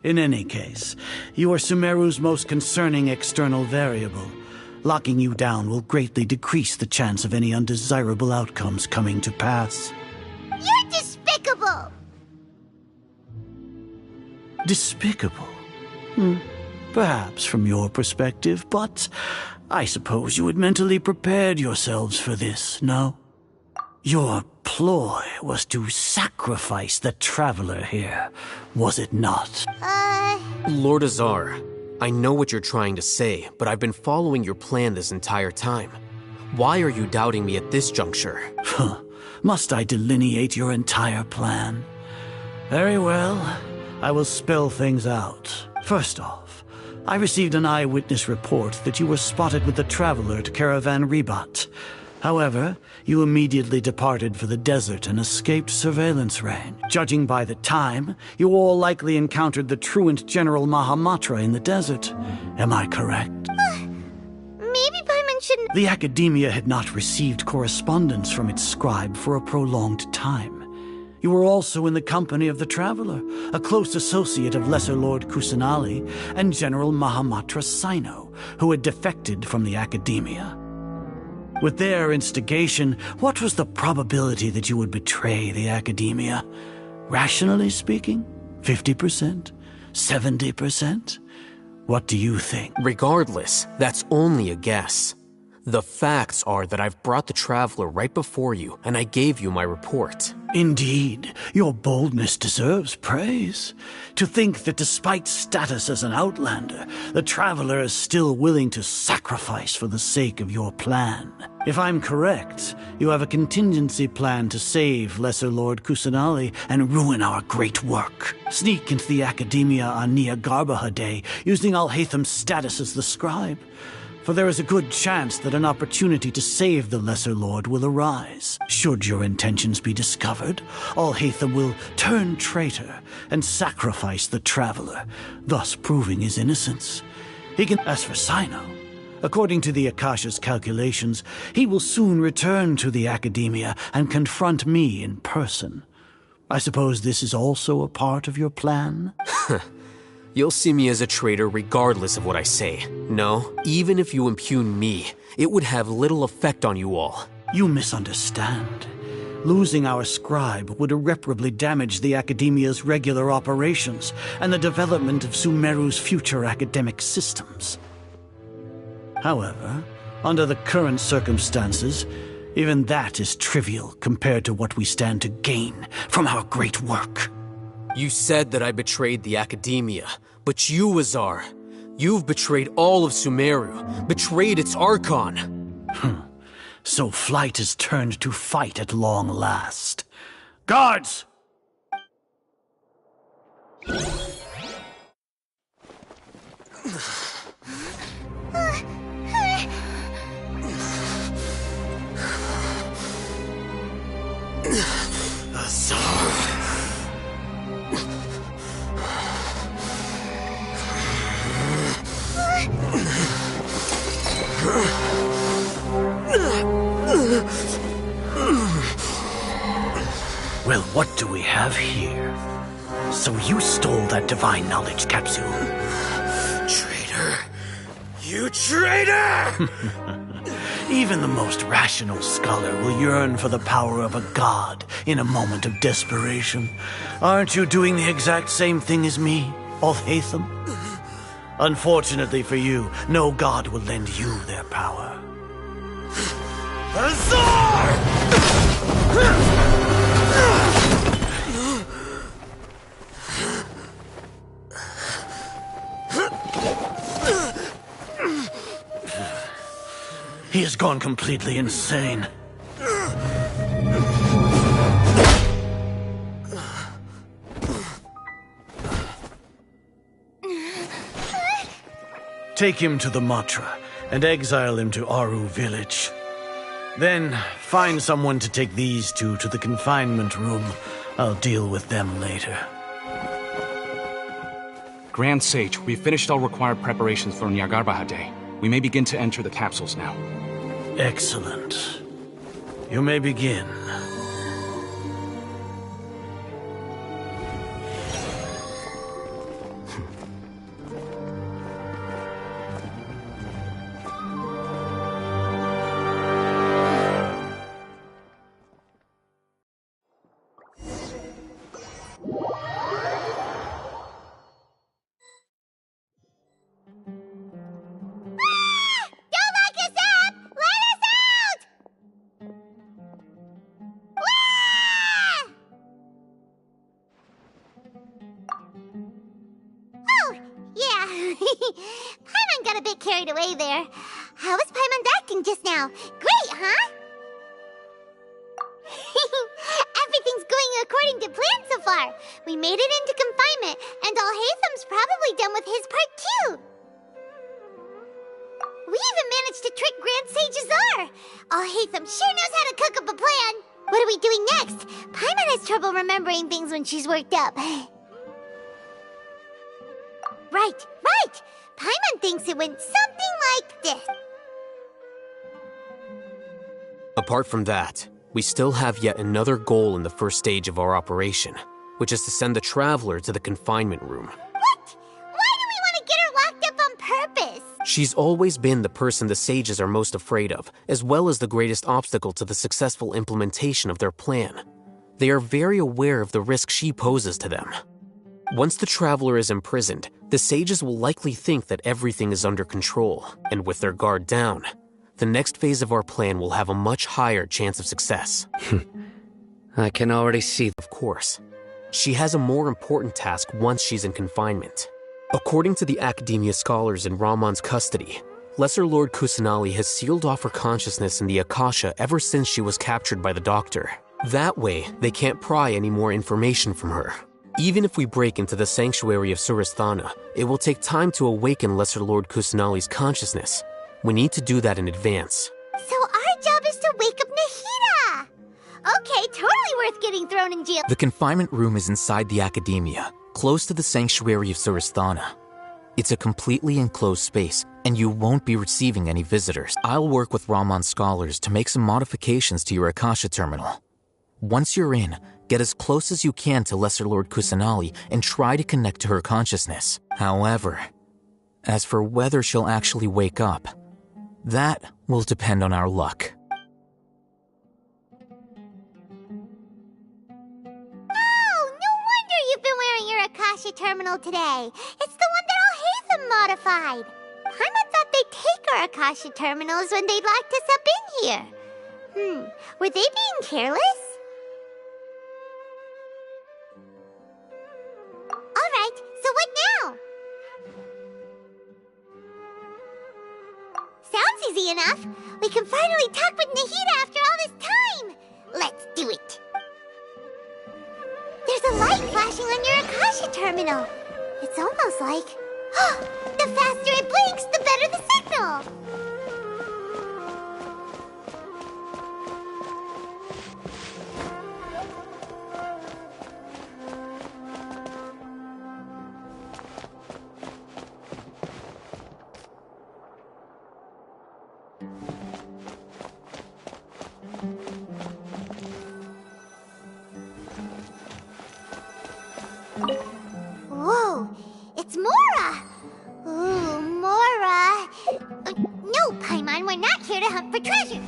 In any case, you are Sumeru's most concerning external variable. Locking you down will greatly decrease the chance of any undesirable outcomes coming to pass. You're despicable! Despicable? Perhaps from your perspective, but I suppose you had mentally prepared yourselves for this, no? Your ploy was to sacrifice the traveler here, was it not? Lord Azar, I know what you're trying to say, but I've been following your plan this entire time. Why are you doubting me at this juncture? Must I delineate your entire plan? Very well, I will spell things out. First off, I received an eyewitness report that you were spotted with the traveler at Caravan Ribat. However, you immediately departed for the desert and escaped surveillance range. Judging by the time, you all likely encountered the truant General Mahamatra in the desert. Am I correct? Maybe Paimon shouldn't... The Academia had not received correspondence from its scribe for a prolonged time. You were also in the company of the Traveler, a close associate of Lesser Lord Kusanali and General Mahamatra Sino, who had defected from the Academia. With their instigation, what was the probability that you would betray the Academia? Rationally speaking, 50%? 70%? What do you think? Regardless, that's only a guess. The facts are that I've brought the Traveler right before you, and I gave you my report. Indeed, your boldness deserves praise. To think that despite status as an outlander, the Traveler is still willing to sacrifice for the sake of your plan. If I'm correct, you have a contingency plan to save Lesser Lord Kusanali and ruin our great work. Sneak into the Academia on Niagarbaha Day, using Alhaitham's status as the scribe. For there is a good chance that an opportunity to save the Lesser Lord will arise. Should your intentions be discovered, Alhaitham will turn traitor and sacrifice the Traveler, thus proving his innocence. He can... As for Sino, according to the Akasha's calculations, he will soon return to the Academia and confront me in person. I suppose this is also a part of your plan? You'll see me as a traitor regardless of what I say. No, even if you impugn me, it would have little effect on you all. You misunderstand. Losing our scribe would irreparably damage the Academia's regular operations and the development of Sumeru's future academic systems. However, under the current circumstances, even that is trivial compared to what we stand to gain from our great work. You said that I betrayed the Academia, but you, Azar, you've betrayed all of Sumeru, betrayed its Archon. So flight has turned to fight at long last. Guards! Azar. Well, what do we have here? So you stole that divine knowledge capsule. Traitor. You traitor! Even the most rational scholar will yearn for the power of a god in a moment of desperation. Aren't you doing the exact same thing as me, Alhaitham? Unfortunately for you, no god will lend you their power. He has gone completely insane. Take him to the Matra and exile him to Aru village. Then find someone to take these two to the confinement room. I'll deal with them later. Grand Sage, we've finished all required preparations for Nyargarbaha Day. We may begin to enter the capsules now. Excellent. You may begin. Paimon got a bit carried away there. How was Paimon's acting just now? Great, huh? Everything's going according to plan so far. We made it into confinement, and Alhaitham's probably done with his part too. We even managed to trick Grand Sage Azar. Alhaitham sure knows how to cook up a plan. What are we doing next? Paimon has trouble remembering things when she's worked up. Right. Paimon thinks it went something like this. Apart from that, we still have yet another goal in the first stage of our operation, which is to send the Traveler to the confinement room. What? Why do we want to get her locked up on purpose? She's always been the person the sages are most afraid of, as well as the greatest obstacle to the successful implementation of their plan. They are very aware of the risk she poses to them. Once the Traveler is imprisoned, the sages will likely think that everything is under control, and with their guard down, the next phase of our plan will have a much higher chance of success. I can already see. Of course. She has a more important task once she's in confinement. According to the Academia scholars in Ramon's custody, Lesser Lord Kusanali has sealed off her consciousness in the Akasha ever since she was captured by the Doctor. That way, they can't pry any more information from her. Even if we break into the sanctuary of Surasthana, it will take time to awaken Lesser Lord Kusanali's consciousness. We need to do that in advance. So our job is to wake up Nahida! Okay, totally worth getting thrown in jail. The confinement room is inside the Academia, close to the sanctuary of Surasthana. It's a completely enclosed space, and you won't be receiving any visitors. I'll work with Ramon's scholars to make some modifications to your Akasha terminal. Once you're in, get as close as you can to Lesser Lord Kusanali and try to connect to her consciousness. However, as for whether she'll actually wake up, that will depend on our luck. Oh, no wonder you've been wearing your Akasha terminal today. It's the one that Alhaitham modified. Paimon thought they'd take our Akasha terminals when they locked us up in here. Were they being careless? Alright, so what now? Sounds easy enough. We can finally talk with Nahida after all this time. Let's do it. There's a light flashing on your Akasha terminal. It's almost like... the faster it blinks, the better the signal. Whoa, it's Mora! Ooh, Mora! No, Paimon, we're not here to hunt for treasure.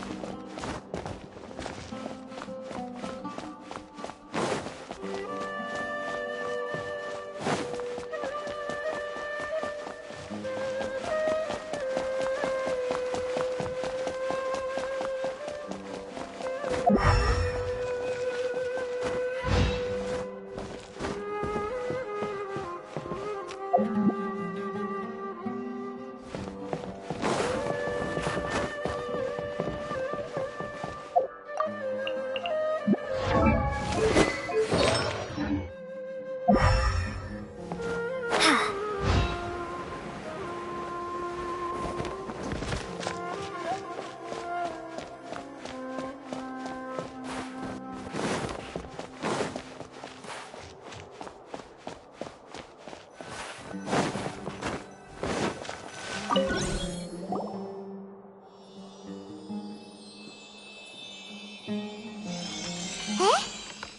Eh?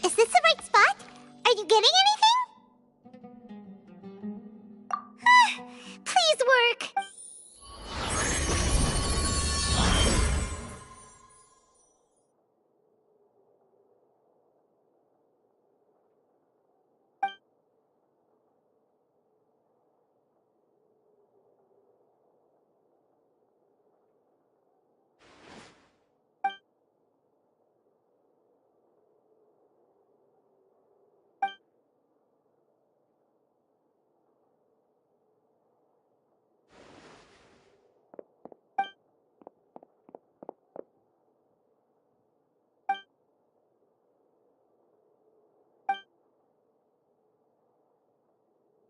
Is this the right spot? Are you getting anything? Please work!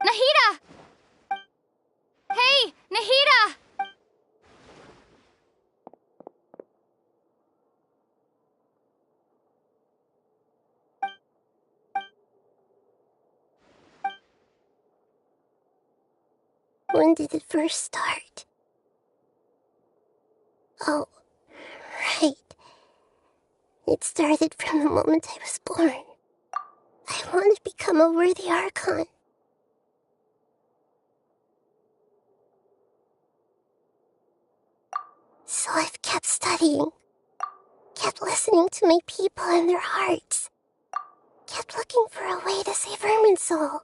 Nahida! Hey, Nahida! When did it first start? Oh, right. It started from the moment I was born. I want to become a worthy Archon. So I've kept studying, kept listening to my people and their hearts, kept looking for a way to save Irminsul.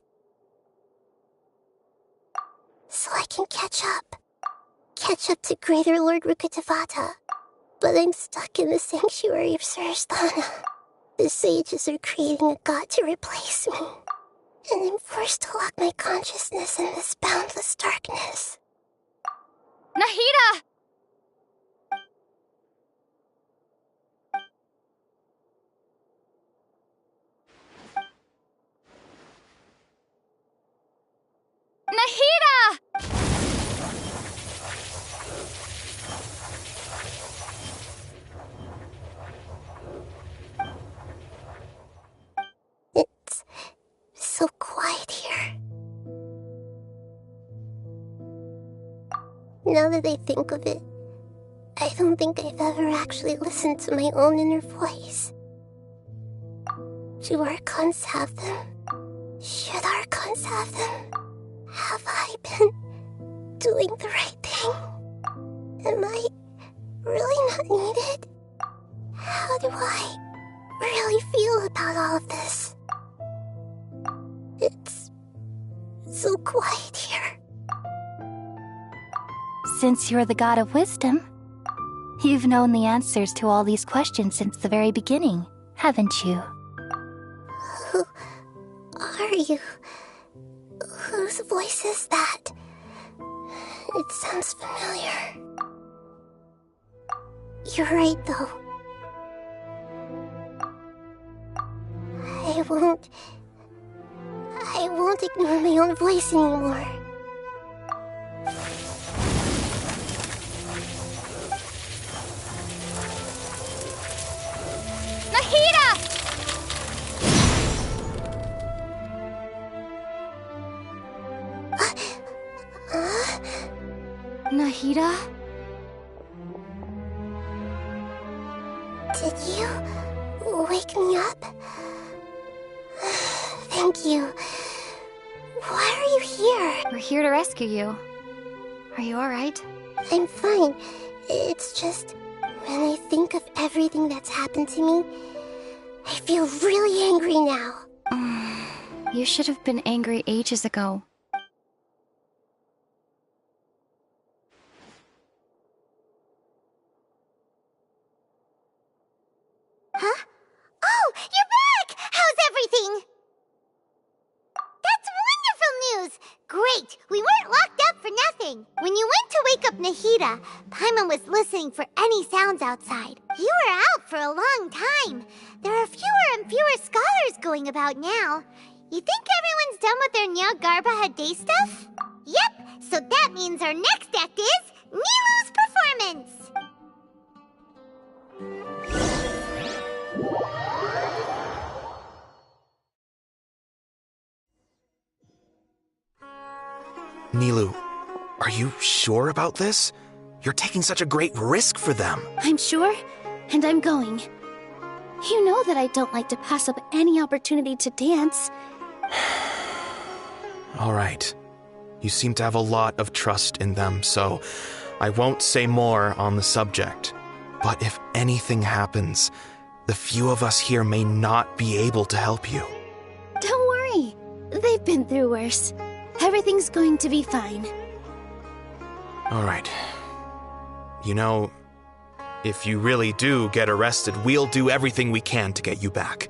So I can catch up to Greater Lord Rukkhadevata. But I'm stuck in the sanctuary of Surasthana. The sages are creating a god to replace me, and I'm forced to lock my consciousness in this boundless darkness. Nahida! Nahida! It's so quiet here. Now that I think of it, I don't think I've ever actually listened to my own inner voice. Do Archons have them? Should Archons have them? Have I been doing the right thing? Am I really not needed? How do I really feel about all of this? It's so quiet here. Since you're the god of wisdom, you've known the answers to all these questions since the very beginning, haven't you? Who are you? Whose voice is that? It sounds familiar. You're right, though. I won't ignore my own voice anymore. Nahida! Nahida? Did you wake me up? Thank you. Why are you here? We're here to rescue you. Are you alright? I'm fine. It's just, when I think of everything that's happened to me, I feel really angry now. You should have been angry ages ago. Huh? Oh, you're back! How's everything? That's wonderful news! Great! We weren't locked up for nothing. When you went to wake up Nahida, Paimon was listening for any sounds outside. You were out for a long time. There are fewer and fewer scholars going about now. You think everyone's done with their Nyagarbha day stuff? Yep, so that means our next act is Nilou's performance! Nilou, Are you sure about this? You're taking such a great risk for them. I'm sure, and I'm going. You know that I don't like to pass up any opportunity to dance. All right. You seem to have a lot of trust in them, so I won't say more on the subject. But if anything happens, the few of us here may not be able to help you. Don't worry. They've been through worse. Everything's going to be fine. All right. You know, if you really do get arrested, we'll do everything we can to get you back.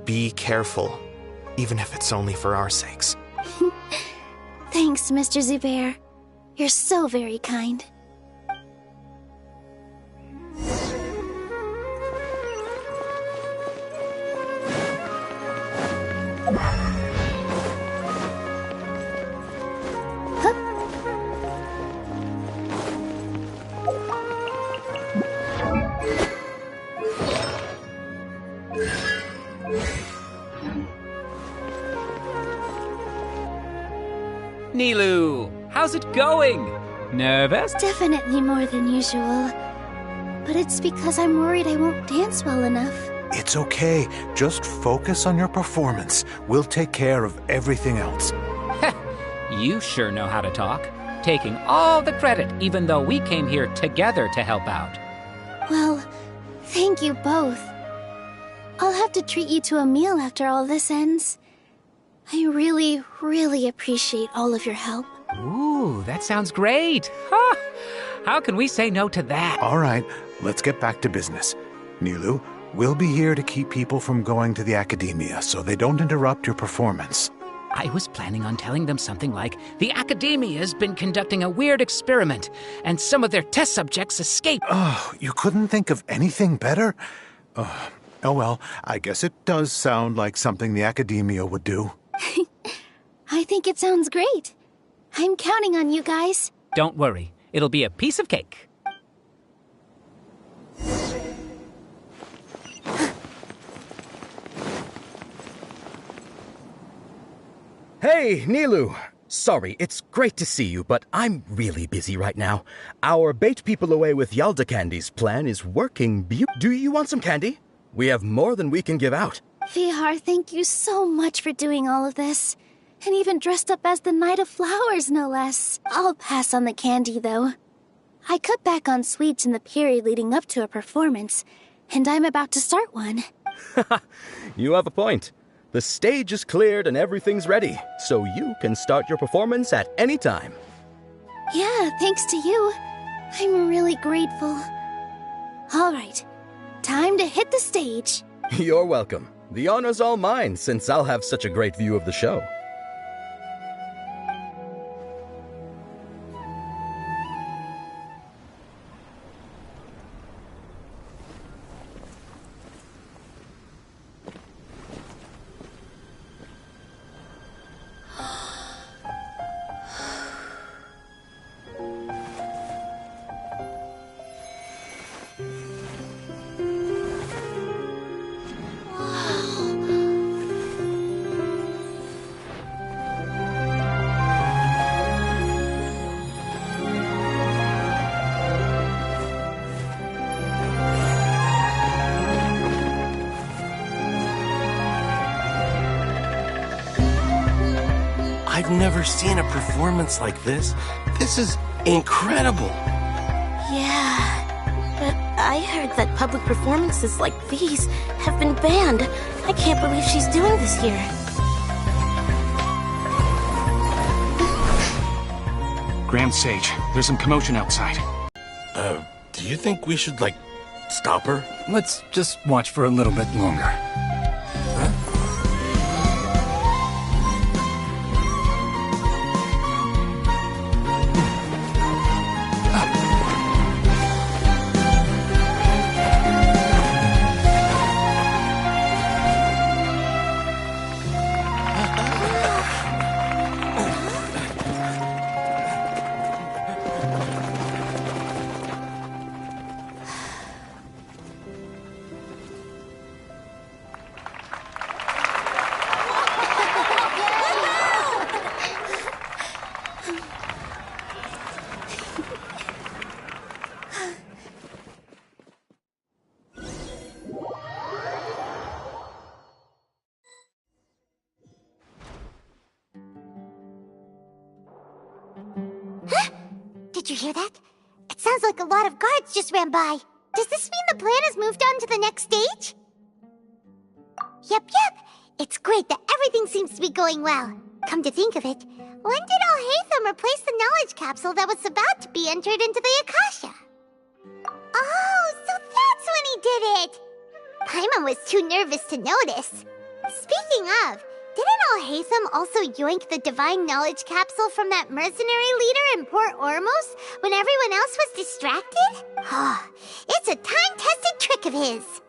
Be careful, even if it's only for our sakes. Thanks, Mr. Zubair. You're so very kind. Nilou, how's it going? Nervous? Definitely more than usual. But it's because I'm worried I won't dance well enough. It's okay. Just focus on your performance. We'll take care of everything else. You sure know how to talk. Taking all the credit, even though we came here together to help out. Well, thank you both. I'll have to treat you to a meal after all this ends. I really, really appreciate all of your help. Ooh, that sounds great. Huh. How can we say no to that? All right, let's get back to business. Nilou, we'll be here to keep people from going to the academia so they don't interrupt your performance. I was planning on telling them something like, the Academia's been conducting a weird experiment, and some of their test subjects escaped. Oh, you couldn't think of anything better? Oh well, I guess it does sound like something the Academia would do. I think it sounds great. I'm counting on you guys. Don't worry, it'll be a piece of cake. Hey, Nilou! Sorry, it's great to see you, but I'm really busy right now. Our Bait People Away with Yalda Candies plan is working Do you want some candy? We have more than we can give out. Vihar, thank you so much for doing all of this. And even dressed up as the Knight of Flowers, no less. I'll pass on the candy, though. I cut back on sweets in the period leading up to a performance, and I'm about to start one. You have a point. The stage is cleared and everything's ready, so you can start your performance at any time. Yeah, thanks to you. I'm really grateful. All right, time to hit the stage. You're welcome. The honor's all mine, since I'll have such a great view of the show. I've never seen a performance like this. This is incredible. Yeah, but I heard that public performances like these have been banned. I can't believe she's doing this here. Grand Sage, there's some commotion outside. Do you think we should, stop her? Let's just watch for a little bit longer. Did you hear that? It sounds like a lot of guards just ran by. Does this mean the plan has moved on to the next stage? Yep. It's great that everything seems to be going well. Come to think of it, when did Alhaitham replace the knowledge capsule that was about to be entered into the Akasha? Oh, so that's when he did it! Paimon was too nervous to notice. Speaking of, didn't Alhaitham also yoink the divine knowledge capsule from that mercenary leader in Port Ormos when everyone else was distracted? Oh, it's a time-tested trick of his.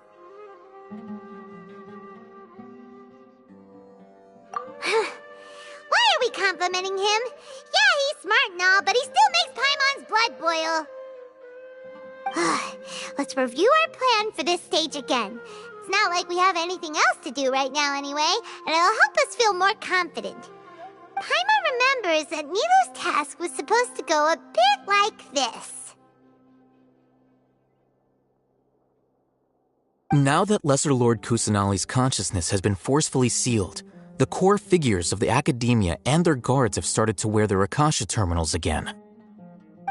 Why are we complimenting him? Yeah, he's smart and all, but he still makes Paimon's blood boil. Let's review our plan for this stage again. It's not like we have anything else to do right now anyway, and it'll help us feel more confident. Paimon remembers that Nilou's task was supposed to go a bit like this. Now that Lesser Lord Kusanali's consciousness has been forcefully sealed, the core figures of the Academia and their guards have started to wear their Akasha terminals again.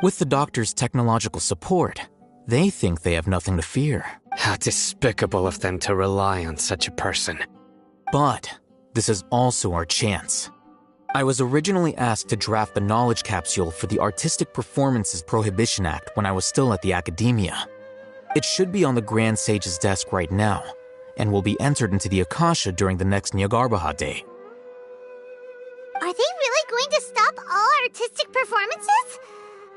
With the Doctor's technological support, they think they have nothing to fear. How despicable of them to rely on such a person. But this is also our chance. I was originally asked to draft the knowledge capsule for the Artistic Performances Prohibition Act when I was still at the Academia. It should be on the Grand Sage's desk right now, and will be entered into the Akasha during the next Nyagarbaha Day. Are they really going to stop all artistic performances?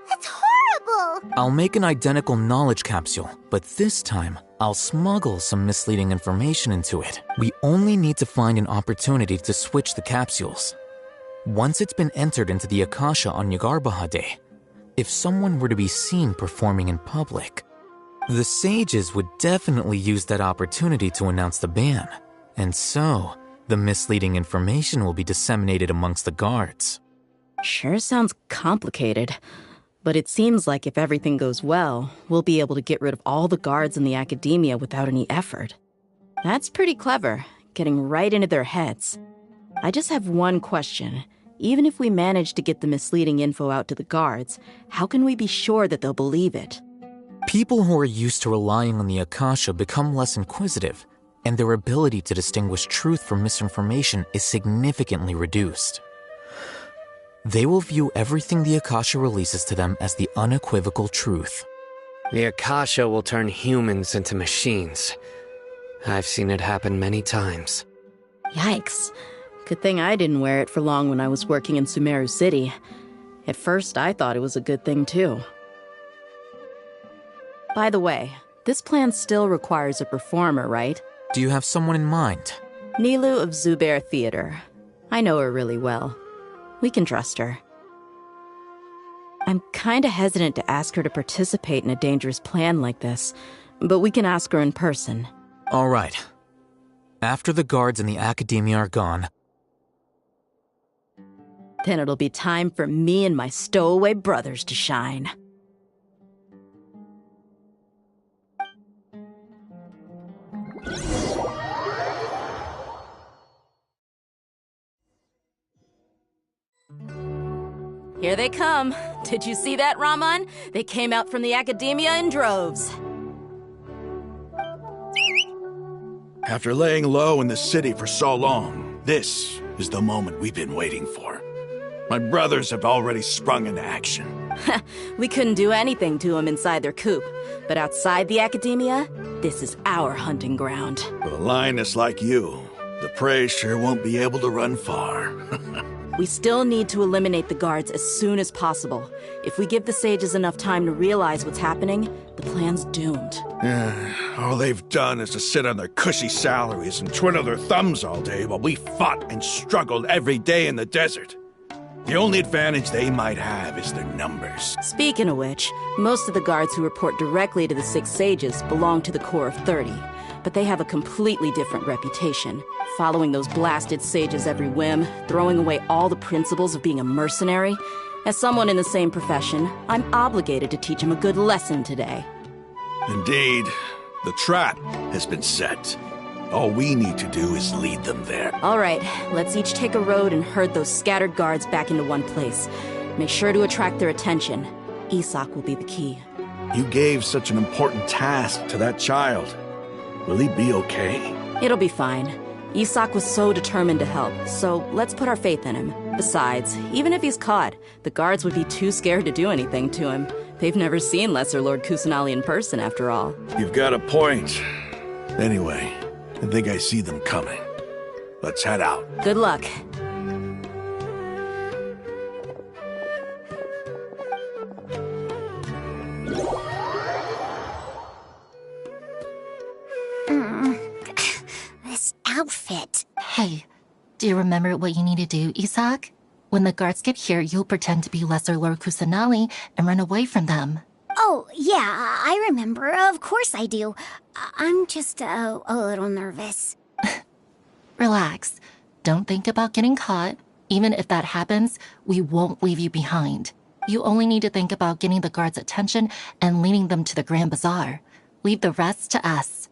That's horrible! I'll make an identical knowledge capsule, but this time, I'll smuggle some misleading information into it. We only need to find an opportunity to switch the capsules. Once it's been entered into the Akasha on Nyagarbaha Day, if someone were to be seen performing in public, the sages would definitely use that opportunity to announce the ban, and so the misleading information will be disseminated amongst the guards. Sure sounds complicated, but it seems like if everything goes well, we'll be able to get rid of all the guards in the Academia without any effort. That's pretty clever, getting right into their heads. I just have one question. Even if we manage to get the misleading info out to the guards, how can we be sure that they'll believe it? People who are used to relying on the Akasha become less inquisitive, and their ability to distinguish truth from misinformation is significantly reduced. They will view everything the Akasha releases to them as the unequivocal truth. The Akasha will turn humans into machines. I've seen it happen many times. Yikes. Good thing I didn't wear it for long when I was working in Sumeru City. At first, I thought it was a good thing too. By the way, this plan still requires a performer, right? Do you have someone in mind? Nilou of Zubair Theater. I know her really well. We can trust her. I'm kinda hesitant to ask her to participate in a dangerous plan like this, but we can ask her in person. All right. After the guards in the Academia are gone, then it'll be time for me and my stowaway brothers to shine. Here they come. Did you see that, Raman? They came out from the Academia in droves. After laying low in the city for so long, this is the moment we've been waiting for. My brothers have already sprung into action. We couldn't do anything to them inside their coop, but outside the Academia, this is our hunting ground. With a lioness like you, the prey sure won't be able to run far. We still need to eliminate the guards as soon as possible. If we give the sages enough time to realize what's happening, the plan's doomed. All they've done is to sit on their cushy salaries and twiddle their thumbs all day while we fought and struggled every day in the desert. The only advantage they might have is their numbers. Speaking of which, most of the guards who report directly to the 6 sages belong to the Corps of 30, but they have a completely different reputation, following those blasted sages every whim, throwing away all the principles of being a mercenary. As someone in the same profession, I'm obligated to teach them a good lesson today. Indeed, the trap has been set. All we need to do is lead them there. All right, let's each take a road and herd those scattered guards back into one place. Make sure to attract their attention. Isak will be the key. You gave such an important task to that child. Will he be okay? It'll be fine. Isak was so determined to help, so let's put our faith in him. Besides, even if he's caught, the guards would be too scared to do anything to him. They've never seen Lesser Lord Kusanali in person, after all. You've got a point. Anyway, I think I see them coming. Let's head out. Good luck. This outfit. Hey, do you remember what you need to do, Isak? When the guards get here, you'll pretend to be Lesser Lord Kusanali and run away from them. Oh, yeah, I remember. Of course I do. I'm just a little nervous. Relax. Don't think about getting caught. Even if that happens, we won't leave you behind. You only need to think about getting the guards' attention and leading them to the Grand Bazaar. Leave the rest to us.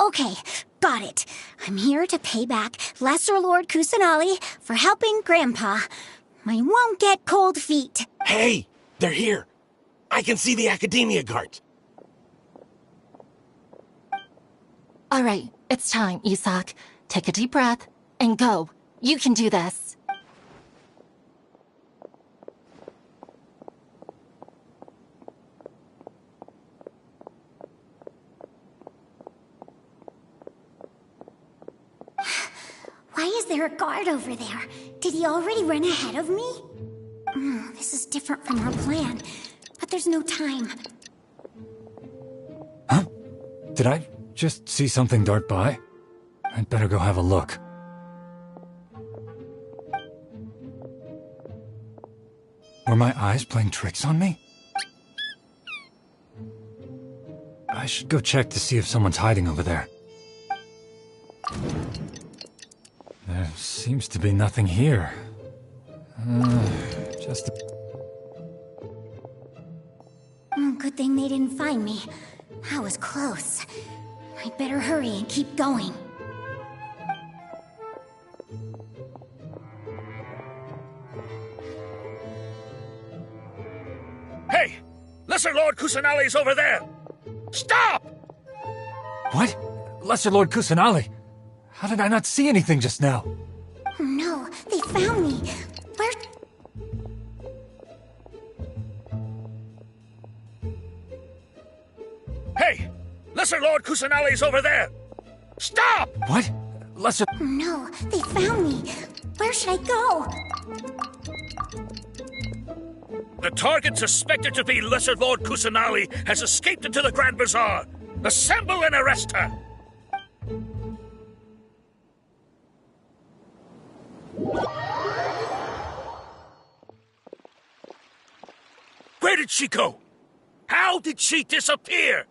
Okay, got it. I'm here to pay back Lesser Lord Kusanali for helping Grandpa. I won't get cold feet. Hey, they're here. I can see the Academia guards. All right, it's time, Isak. Take a deep breath and go. You can do this. Why is there a guard over there? Did he already run ahead of me? This is different from our plan, but there's no time. Huh? Did I just see something dart by? I'd better go have a look. Were my eyes playing tricks on me? I should go check to see if someone's hiding over there. There seems to be nothing here. Just a... Good thing they didn't find me. That was close. I'd better hurry and keep going. Hey! Lesser Lord Kusanali's over there! Stop! What? Lesser Lord Kusanali? How did I not see anything just now? Oh no, they found me. Where... Hey! Lesser Lord Kusanali's over there! Stop! What? Lesser... Oh no, they found me. Where should I go? The target suspected to be Lesser Lord Kusanali has escaped into the Grand Bazaar. Assemble and arrest her! Where did she go? How did she disappear?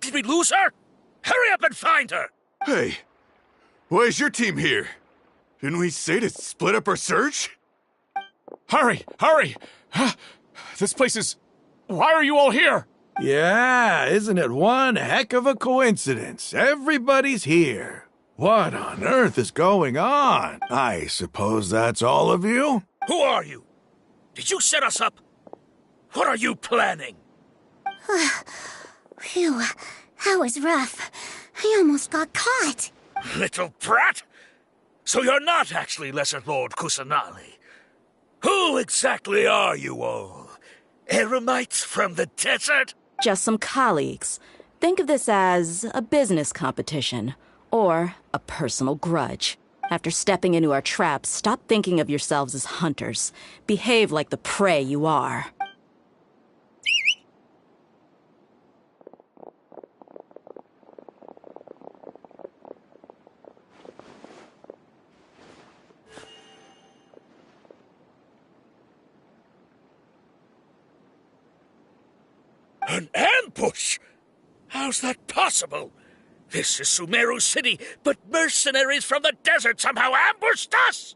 Did we lose her? Hurry up and find her! Hey, why is your team here? Didn't we say to split up our search? Hurry! Hurry! This place is... Why are you all here? Yeah, isn't it one heck of a coincidence? Everybody's here. What on earth is going on? I suppose that's all of you? Who are you? Did you set us up? What are you planning? Phew, that was rough. I almost got caught. Little brat! So you're not actually Lesser Lord Kusanali. Who exactly are you all? Eremites from the desert? Just some colleagues. Think of this as a business competition, or a personal grudge. After stepping into our traps, stop thinking of yourselves as hunters. Behave like the prey you are. An ambush? How's that possible? This is Sumeru City, but mercenaries from the desert somehow ambushed us!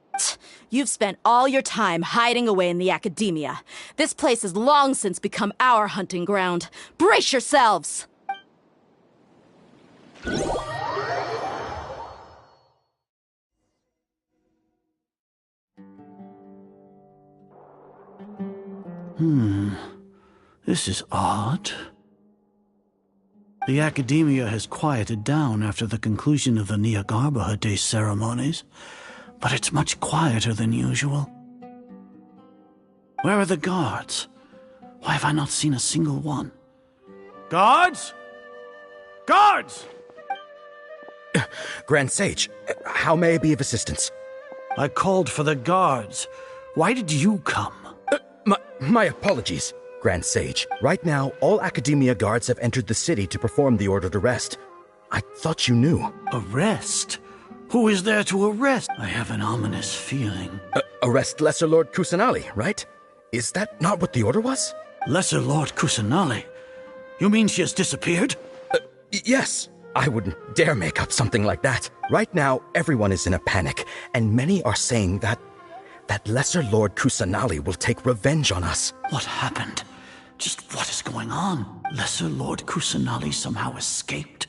You've spent all your time hiding away in the Academia. This place has long since become our hunting ground. Brace yourselves! This is odd. The Academia has quieted down after the conclusion of the Nyargarbaha Day ceremonies, but it's much quieter than usual. Where are the guards? Why have I not seen a single one? Guards? Guards! Grand Sage, how may I be of assistance? I called for the guards. Why did you come? My apologies, Grand Sage. Right now, all Academia guards have entered the city to perform the ordered arrest. I thought you knew. Arrest? Who is there to arrest? I have an ominous feeling. Arrest Lesser Lord Kusanali, right? Is that not what the order was? Lesser Lord Kusanali? You mean she has disappeared? Yes. I wouldn't dare make up something like that. Right now, everyone is in a panic, and many are saying that Lesser Lord Kusanali will take revenge on us. What happened? Just what is going on? Lesser Lord Kusanali somehow escaped?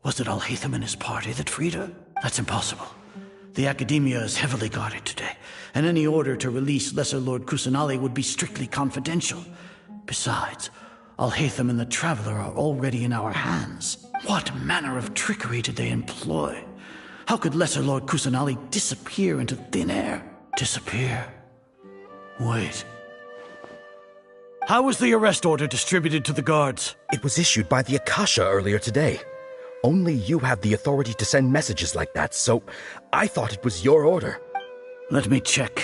Was it Alhaitham and his party that freed her? That's impossible. The Academia is heavily guarded today, and any order to release Lesser Lord Kusanali would be strictly confidential. Besides, Alhaitham and the Traveler are already in our hands. What manner of trickery did they employ? How could Lesser Lord Kusanali disappear into thin air? Disappear? Wait. How was the arrest order distributed to the guards? It was issued by the Akasha earlier today. Only you have the authority to send messages like that, so I thought it was your order. Let me check.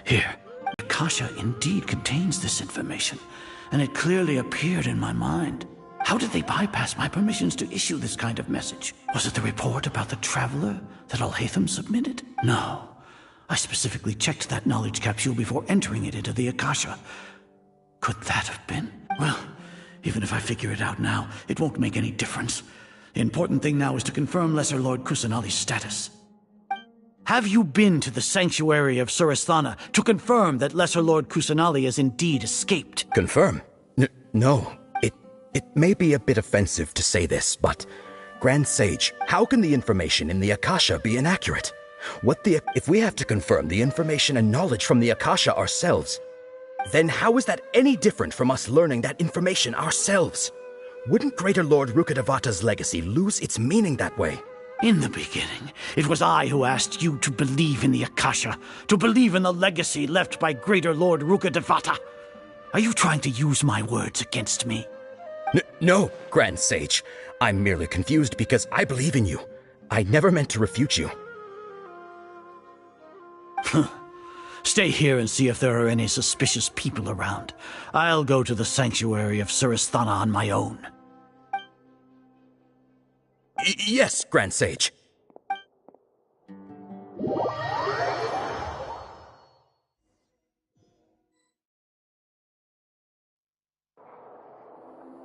Here. Akasha indeed contains this information, and it clearly appeared in my mind. How did they bypass my permissions to issue this kind of message? Was it the report about the Traveler that Alhaitham submitted? No. I specifically checked that knowledge capsule before entering it into the Akasha. Could that have been? Well, even if I figure it out now, it won't make any difference. The important thing now is to confirm Lesser Lord Kusanali's status. Have you been to the sanctuary of Surasthana to confirm that Lesser Lord Kusanali has indeed escaped? Confirm? No. It may be a bit offensive to say this, but Grand Sage, how can the information in the Akasha be inaccurate? If we have to confirm the information and knowledge from the Akasha ourselves, then how is that any different from us learning that information ourselves? Wouldn't Greater Lord Rukkhadevata's legacy lose its meaning that way? In the beginning, it was I who asked you to believe in the Akasha, to believe in the legacy left by Greater Lord Rukkhadevata. Are you trying to use my words against me? No, Grand Sage. I'm merely confused because I believe in you. I never meant to refute you. Stay here and see if there are any suspicious people around. I'll go to the sanctuary of Surasthana on my own. Yes, Grand Sage.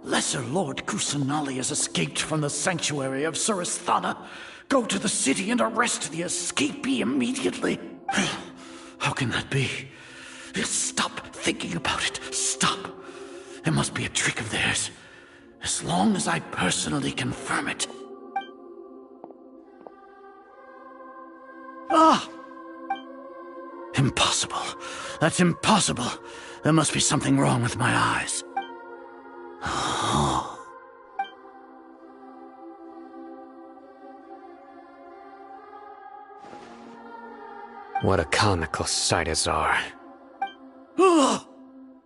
Lesser Lord Kusanali has escaped from the sanctuary of Surasthana. Go to the city and arrest the escapee immediately. How can that be? Stop thinking about it. Stop. It must be a trick of theirs. As long as I personally confirm it. Ah! Impossible. That's impossible. There must be something wrong with my eyes. What a comical sight, Azar.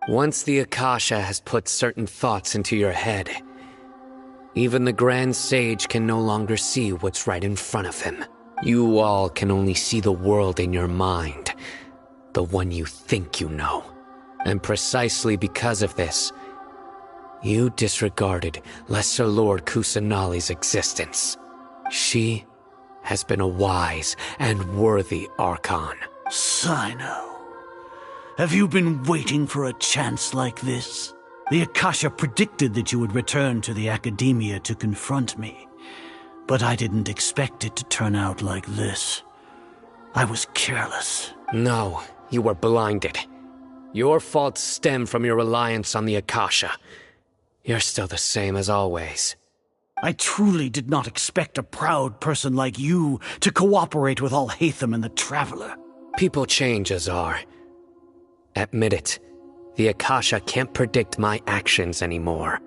Once the Akasha has put certain thoughts into your head, even the Grand Sage can no longer see what's right in front of him. You all can only see the world in your mind, the one you think you know. And precisely because of this, you disregarded Lesser Lord Kusanali's existence. She has been a wise and worthy Archon. Sino, have you been waiting for a chance like this? The Akasha predicted that you would return to the Academia to confront me, but I didn't expect it to turn out like this. I was careless. No, you were blinded. Your faults stem from your reliance on the Akasha. You're still the same as always. I truly did not expect a proud person like you to cooperate with Alhaitham and the Traveler. People change, Azar. Admit it. The Akasha can't predict my actions anymore.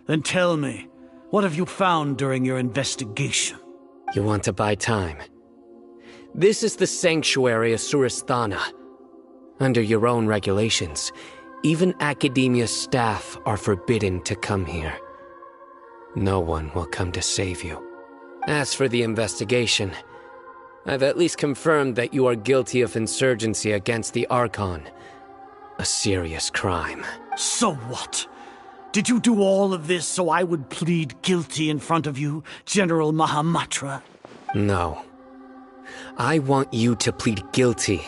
Then tell me, what have you found during your investigation? You want to buy time? This is the sanctuary of Surasthana. Under your own regulations, even Academia staff are forbidden to come here. No one will come to save you. As for the investigation, I've at least confirmed that you are guilty of insurgency against the Archon. A serious crime. So what? Did you do all of this so I would plead guilty in front of you, General Mahamatra? No. I want you to plead guilty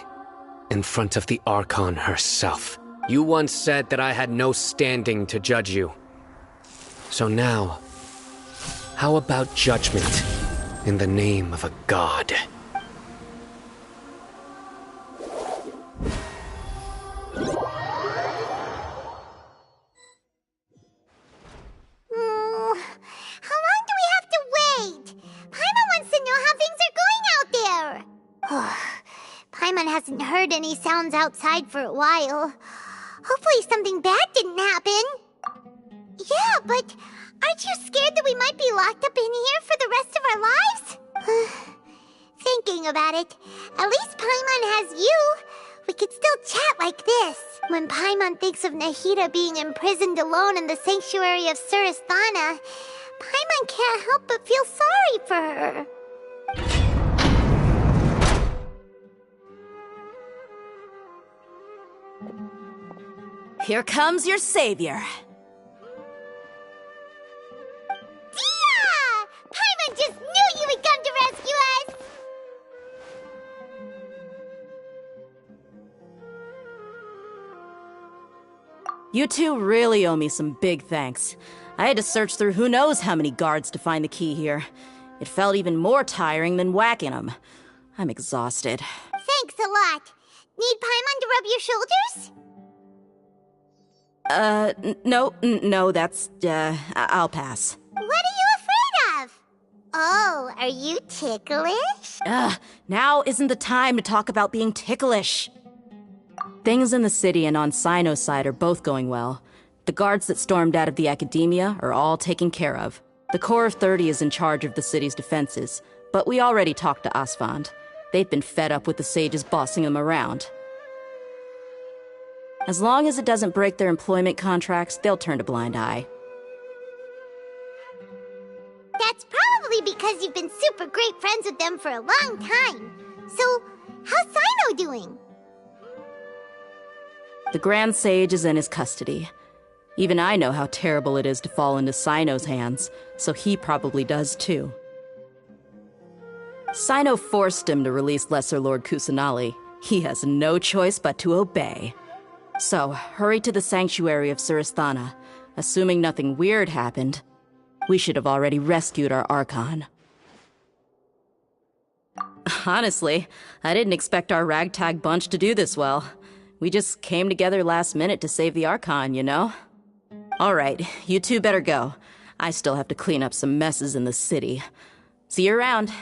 in front of the Archon herself. You once said that I had no standing to judge you. So now, how about judgment in the name of a god? How long do we have to wait? Paimon wants to know how things are going out there. Paimon hasn't heard any sounds outside for a while. Hopefully something bad didn't happen. Yeah, but aren't you scared that we might be locked up in here for the rest of our lives? Thinking about it, at least Paimon has you. We could still chat like this. When Paimon thinks of Nahida being imprisoned alone in the sanctuary of Surasthana, Paimon can't help but feel sorry for her. Here comes your savior. Dia! Paimon just knew you would come to rescue us! You two really owe me some big thanks. I had to search through who knows how many guards to find the key here. It felt even more tiring than whacking them. I'm exhausted. Thanks a lot. Need Paimon to rub your shoulders? No, that's, I'll pass. What are you afraid of? Oh, are you ticklish? Now isn't the time to talk about being ticklish. Things in the city and on Sino's side are both going well. The guards that stormed out of the Academia are all taken care of. The Corps of 30 is in charge of the city's defenses, but we already talked to Asfand. They've been fed up with the sages bossing them around. As long as it doesn't break their employment contracts, they'll turn a blind eye. That's probably because you've been super great friends with them for a long time. So, how's Sino doing? The Grand Sage is in his custody. Even I know how terrible it is to fall into Sino's hands, so he probably does too. Sino forced him to release Lesser Lord Kusanali. He has no choice but to obey. So, hurry to the sanctuary of Surasthana. Assuming nothing weird happened, we should have already rescued our Archon. Honestly, I didn't expect our ragtag bunch to do this well. We just came together last minute to save the Archon, you know? Alright, you two better go. I still have to clean up some messes in the city. See you around.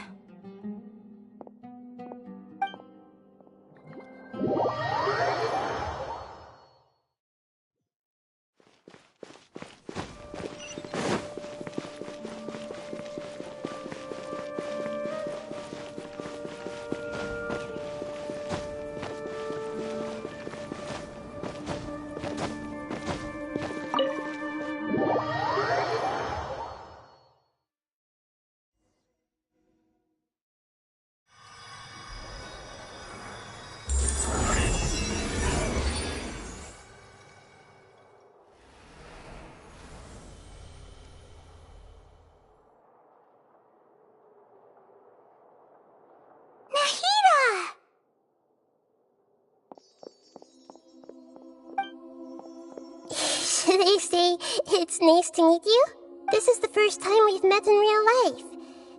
Should I say it's nice to meet you? This is the first time we've met in real life.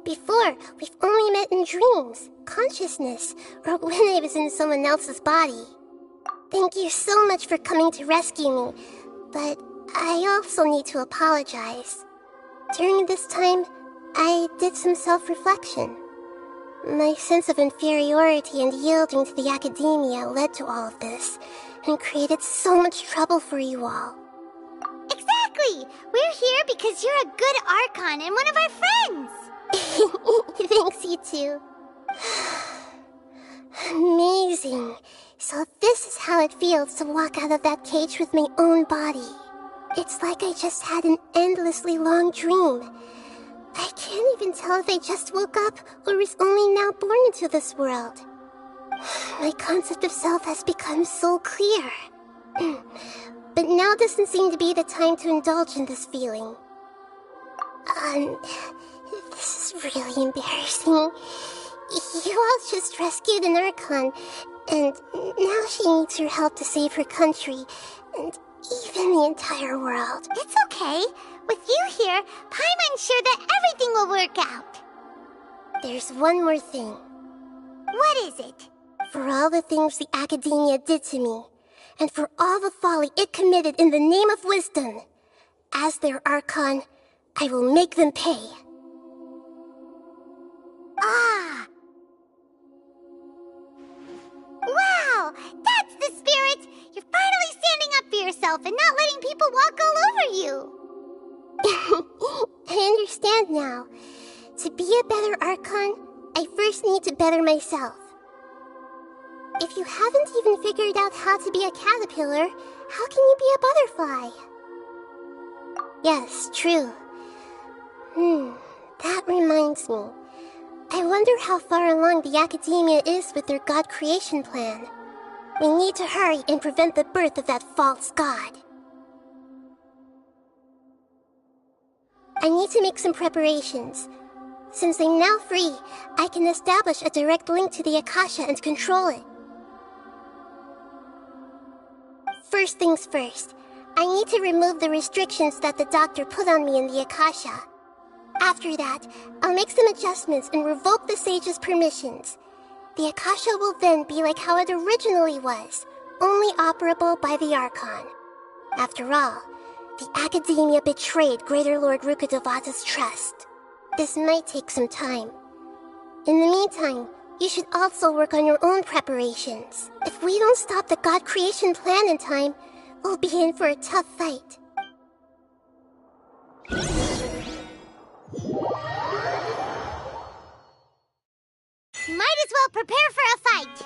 Before, we've only met in dreams, consciousness, or when I was in someone else's body. Thank you so much for coming to rescue me, but I also need to apologize. During this time, I did some self-reflection. My sense of inferiority and yielding to the academia led to all of this, and created so much trouble for you all. Exactly! We're here because you're a good Archon and one of our friends! Thanks, you two. Amazing. So this is how it feels to walk out of that cage with my own body. It's like I just had an endlessly long dream. I can't even tell if I just woke up or was only now born into this world. My concept of self has become so clear. But now doesn't seem to be the time to indulge in this feeling. This is really embarrassing. You all just rescued an Archon, and now she needs your help to save her country, and even the entire world. It's okay. With you here, Paimon's sure that everything will work out. There's one more thing. What is it? For all the things the Academia did to me, and for all the folly it committed in the name of wisdom, as their Archon, I will make them pay. Ah! Wow! That's the spirit! You're finally standing up for yourself and not letting people walk all over you! I understand now. To be a better Archon, I first need to better myself. If you haven't even figured out how to be a caterpillar, how can you be a butterfly? Yes, true. That reminds me. I wonder how far along the Academia is with their god creation plan. We need to hurry and prevent the birth of that false god. I need to make some preparations. Since I'm now free, I can establish a direct link to the Akasha and control it. First things first, I need to remove the restrictions that the doctor put on me in the Akasha. After that, I'll make some adjustments and revoke the sage's permissions. The Akasha will then be like how it originally was, only operable by the Archon. After all, the Academia betrayed Greater Lord Rukkhadevata's trust. This might take some time. In the meantime, you should also work on your own preparations. If we don't stop the god creation plan in time, we'll be in for a tough fight. You might as well prepare for a fight.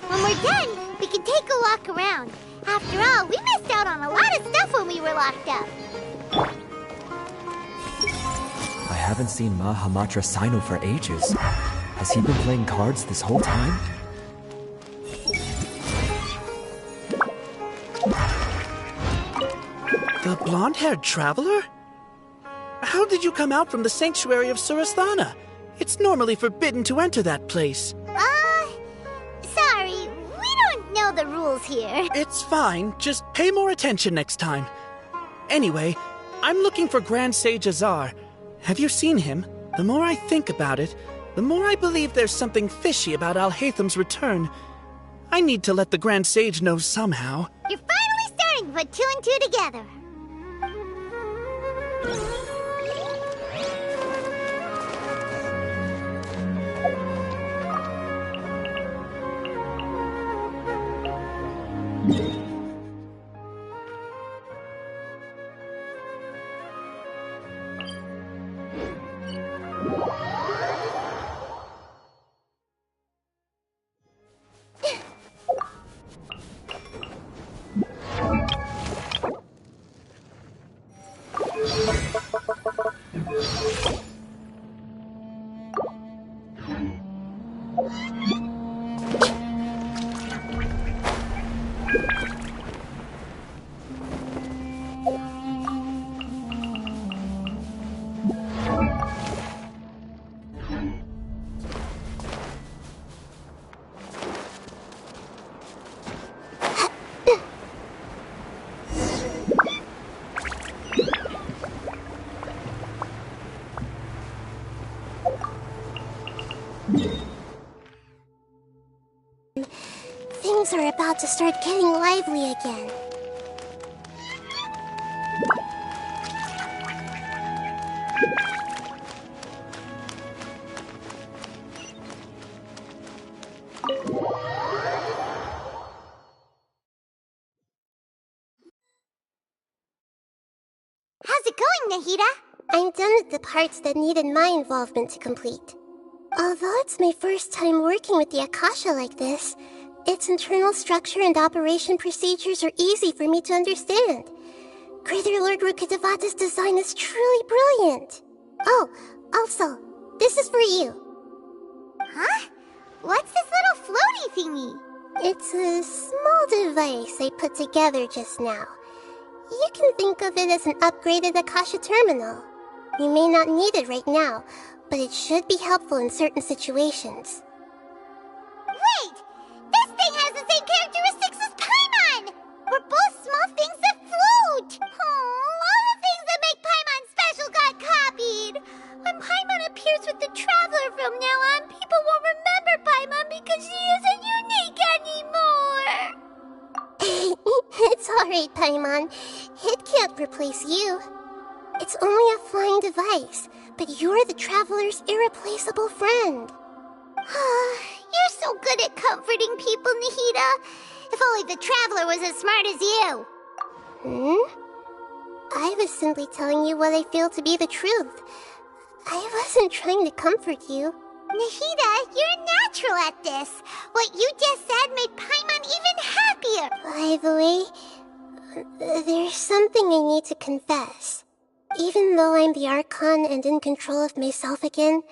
When we're done, we can take a walk around. After all, we missed out on a lot of stuff when we were locked up. I haven't seen Mahamatra Sino for ages. Has he been playing cards this whole time? The blonde-haired traveler? How did you come out from the sanctuary of Surasthana? It's normally forbidden to enter that place. Sorry, we don't know the rules here. It's fine, just pay more attention next time. Anyway, I'm looking for Grand Sage Azar. Have you seen him? The more I think about it, the more I believe there's something fishy about Alhaitham's return. I need to let the Grand Sage know somehow. You're finally starting to put two and two together. Things are about to start getting lively again. Nahida? I'm done with the parts that needed my involvement to complete. Although it's my first time working with the Akasha like this, its internal structure and operation procedures are easy for me to understand. Greater Lord Rukkhadevata's design is truly brilliant. Oh, also, this is for you. Huh? What's this little floaty thingy? It's a small device I put together just now. You can think of it as an upgraded Akasha terminal. You may not need it right now, but it should be helpful in certain situations. Wait! This thing has the same characteristics as Paimon! We're both small things that float! Oh, all the things that make Paimon special got copied! When Paimon appears with the Traveler from now on, people won't remember Paimon because she isn't unique anymore! It's alright, Paimon. It can't replace you. It's only a flying device, but you're the Traveler's irreplaceable friend. You're so good at comforting people, Nahida. If only the Traveler was as smart as you. I was simply telling you what I feel to be the truth. I wasn't trying to comfort you. Nahida, you're natural at this. What you just said made Paimon even happier. By the way, there's something I need to confess. Even though I'm the Archon and in control of myself again,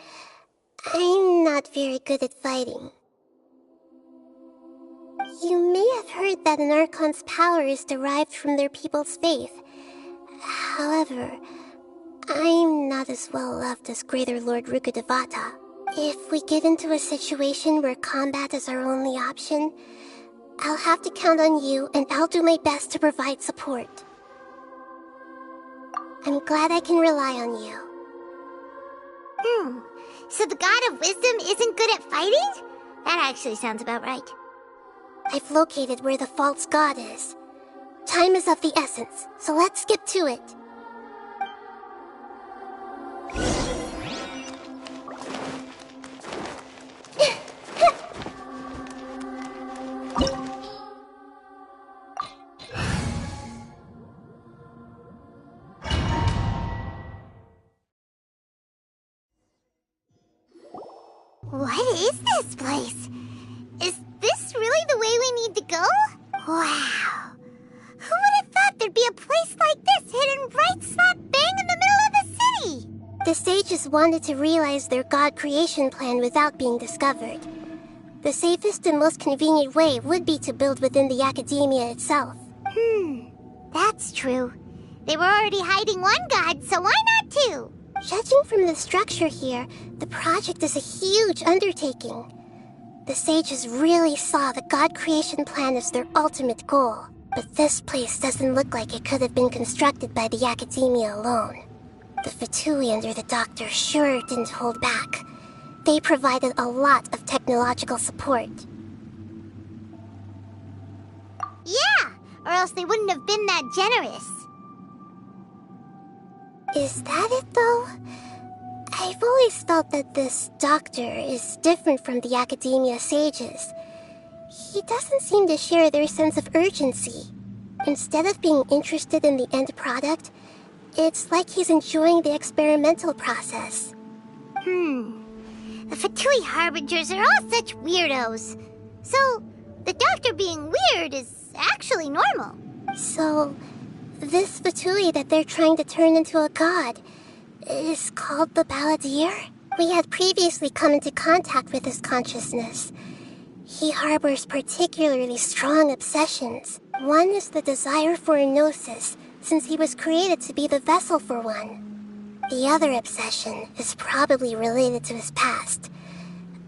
I'm not very good at fighting. You may have heard that an Archon's power is derived from their people's faith. However, I'm not as well loved as Greater Lord Rukkhadevata. If we get into a situation where combat is our only option, I'll have to count on you, and I'll do my best to provide support. I'm glad I can rely on you. So the God of Wisdom isn't good at fighting? That actually sounds about right. I've located where the false god is. Time is of the essence, so let's skip to it. What is this place? Is this really the way we need to go? Wow. Who would have thought there'd be a place like this hidden right slap bang in the middle of the city? The sages wanted to realize their god creation plan without being discovered. The safest and most convenient way would be to build within the academia itself. That's true. They were already hiding one god, so why not two? Judging from the structure here, the project is a huge undertaking. The sages really saw the god creation plan as their ultimate goal. But this place doesn't look like it could have been constructed by the academia alone. The Fatui under the Doctor sure didn't hold back. They provided a lot of technological support. Yeah, or else they wouldn't have been that generous. Is that it, though? I've always felt that this Doctor is different from the academia sages. He doesn't seem to share their sense of urgency. Instead of being interested in the end product, it's like he's enjoying the experimental process. The Fatui Harbingers are all such weirdos. So, the Doctor being weird is actually normal. So, this Fatui that they're trying to turn into a god is called the Balladeer? We had previously come into contact with his consciousness. He harbors particularly strong obsessions. One is the desire for a gnosis, since he was created to be the vessel for one. The other obsession is probably related to his past.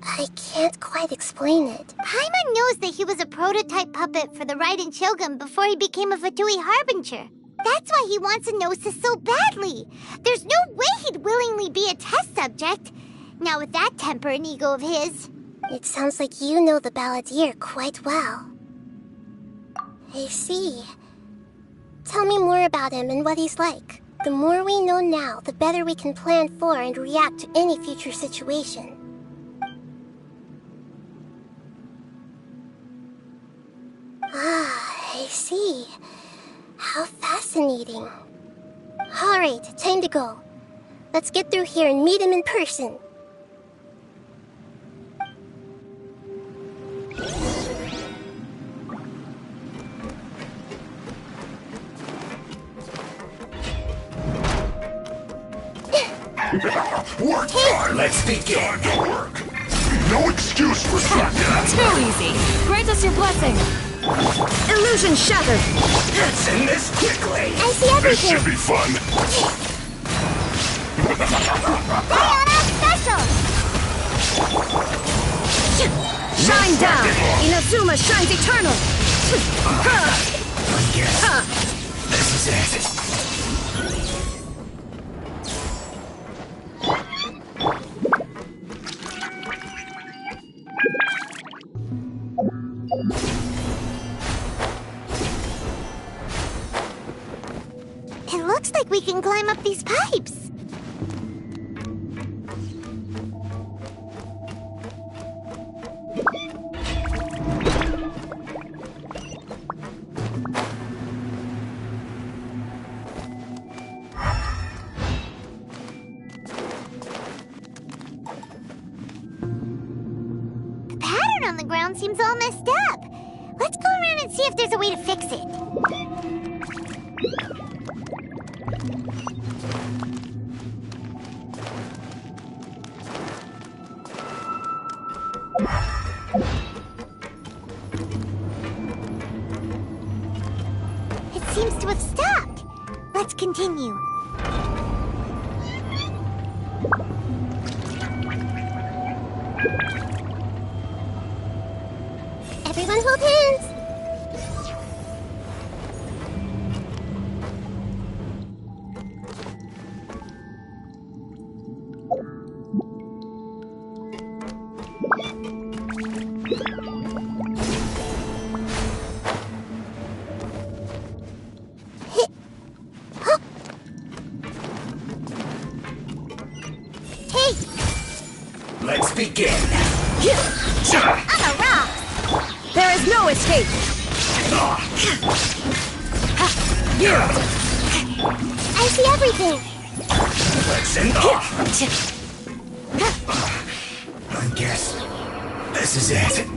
I can't quite explain it. Paimon knows that he was a prototype puppet for the Raiden Shogun before he became a Fatui Harbinger. That's why he wants a gnosis so badly. There's no way he'd willingly be a test subject. Now with that temper and ego of his. It sounds like you know the Balladeer quite well. I see. Tell me more about him and what he's like. The more we know now, the better we can plan for and react to any future situation. I see. How fascinating. Alright, time to go. Let's get through here and meet him in person. Work time! Let's begin! Time to work! No excuse for slacking! Too easy. Grant us your blessing. Illusion shattered! Let's end this quickly! I see everything! This should be fun! Diana Special! Shine down! Inazuma shines eternal! Yes. This is it. It looks like we can climb up these pipes. The pattern on the ground seems all messed up. Let's go around and see if there's a way to fix it. It seems to have stopped. Let's continue. Everyone hold hands! Hey! Let's begin! I'm a rock! There is no escape! I see everything! Let's end off! I guess this is it.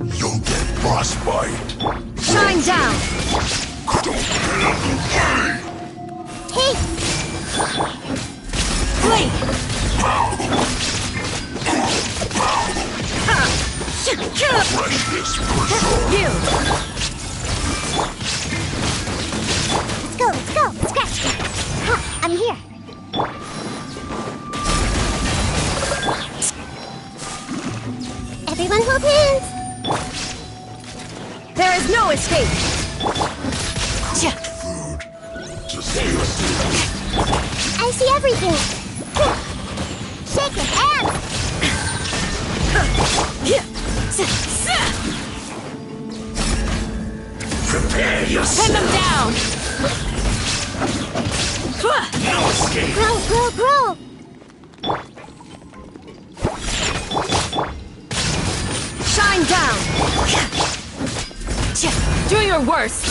You'll get frostbite. Shine down! Hey! Flee! Freshness preserved. You! Let's go! Scratch that! Ha! I'm here! Everyone hold hands! There is no escape! Food to steal it. I see everything! Shake your hands! Prepare yourself. Pin them down. No escape. Grow! Shine down! Do your worst.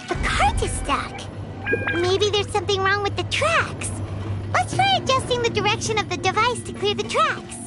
The cart is stuck. Maybe there's something wrong with the tracks. Let's try adjusting the direction of the device to clear the tracks.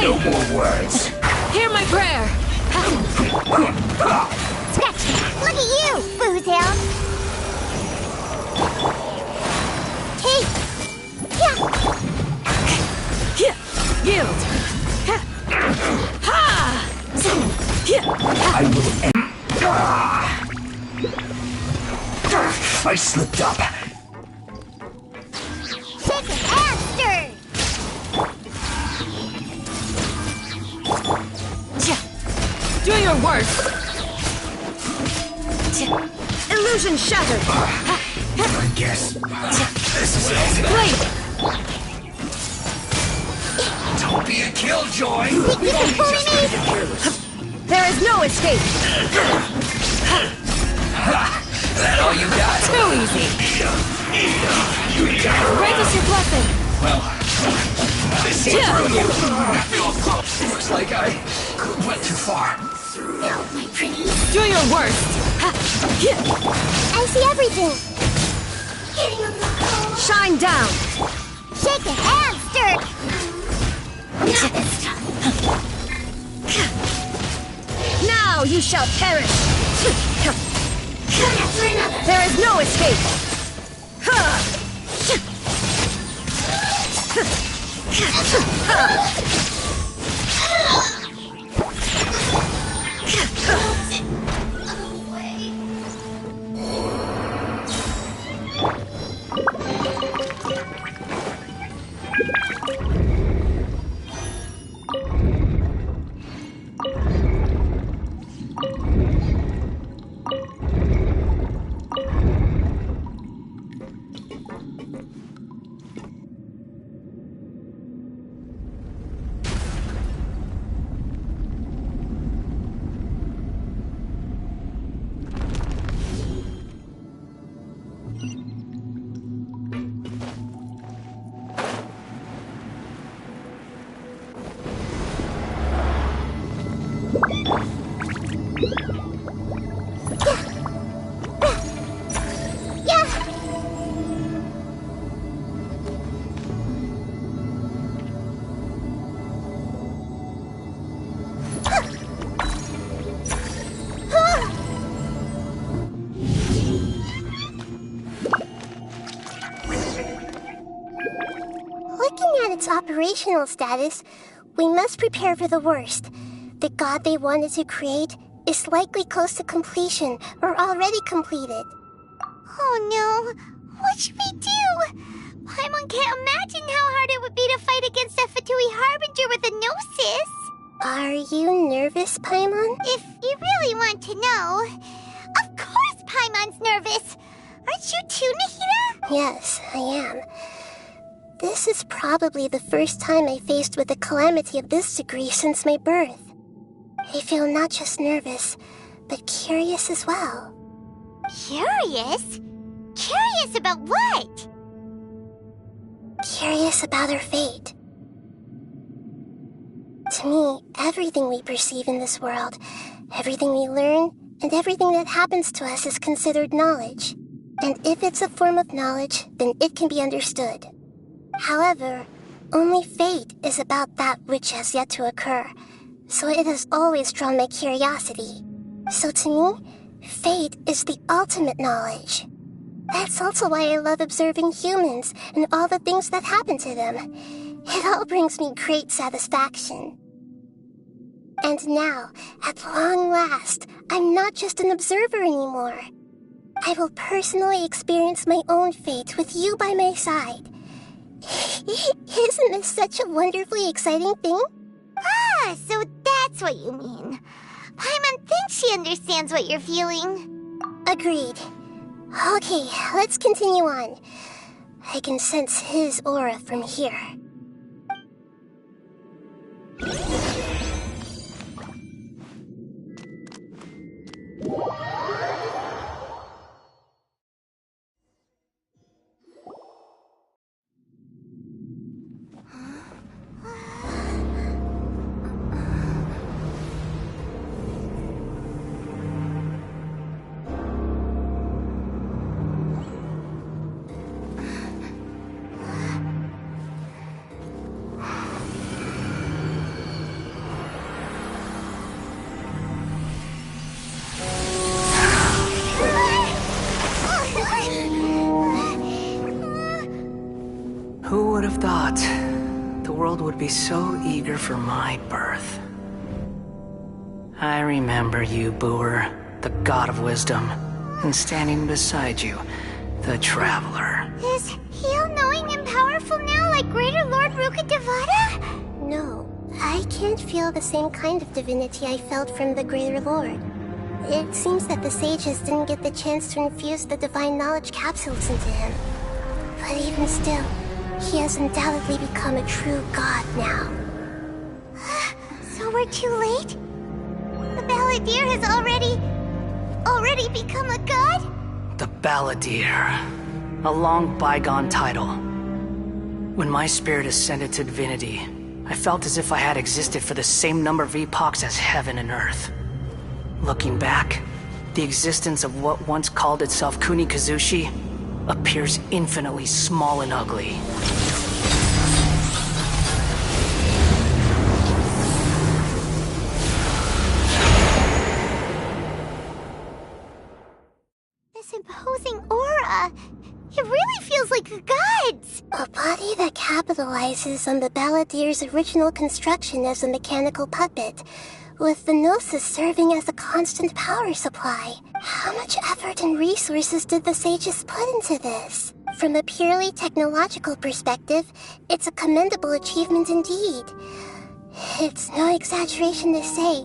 No more words. Hear my prayer. Scratch! Look at you, Boozehound! Hey! Yeah! Yield! Ha! I will end. I slipped up. Shaken and stirred! Do your worst! Illusion shattered! I guess this is it. Blade! Don't be a killjoy! There is no escape! That all you got? Too easy! Grant us your blessing! Well, this seems through you. Feels close. Looks like I went too far. No, my pretty. Do your worst! I see everything! Shine down! Shaken and stirred! Now you shall perish! There is no escape! Operational status, we must prepare for the worst. The god they wanted to create is likely close to completion or already completed. Oh no, what should we do? Paimon can't imagine how hard it would be to fight against a Fatui Harbinger with a Gnosis. Are you nervous, Paimon? If you really want to know, of course Paimon's nervous. Aren't you too, Nahida? Yes, I am. This is probably the first time I faced with a calamity of this degree since my birth. I feel not just nervous, but curious as well. Curious? Curious about what? Curious about our fate. To me, everything we perceive in this world, everything we learn, and everything that happens to us is considered knowledge. And if it's a form of knowledge, then it can be understood. However, only fate is about that which has yet to occur, so it has always drawn my curiosity. So to me, fate is the ultimate knowledge. That's also why I love observing humans and all the things that happen to them. It all brings me great satisfaction. And now, at long last, I'm not just an observer anymore. I will personally experience my own fate with you by my side. Isn't this such a wonderfully exciting thing? Ah, so that's what you mean. Paimon thinks she understands what you're feeling. Agreed. Okay, let's continue on. I can sense his aura from here. have thought the world would be so eager for my birth? I remember you, Booer, the god of wisdom, and standing beside you, the traveler. Is he all-knowing and powerful now like Greater Lord Rukkhadevata? No, I can't feel the same kind of divinity I felt from the Greater Lord. It seems that the sages didn't get the chance to infuse the divine knowledge capsules into him. But even still, he has undoubtedly become a true god now. So we're too late? The Balladeer has already become a god? The Balladeer. A long bygone title. When my spirit ascended to divinity, I felt as if I had existed for the same number of epochs as heaven and earth. Looking back, the existence of what once called itself Kunikazushi appears infinitely small and ugly. This imposing aura, it really feels like the gods! A body that capitalizes on the Balladeer's original construction as a mechanical puppet, with the Gnosis serving as a constant power supply. How much effort and resources did the sages put into this? From a purely technological perspective, it's a commendable achievement indeed. It's no exaggeration to say,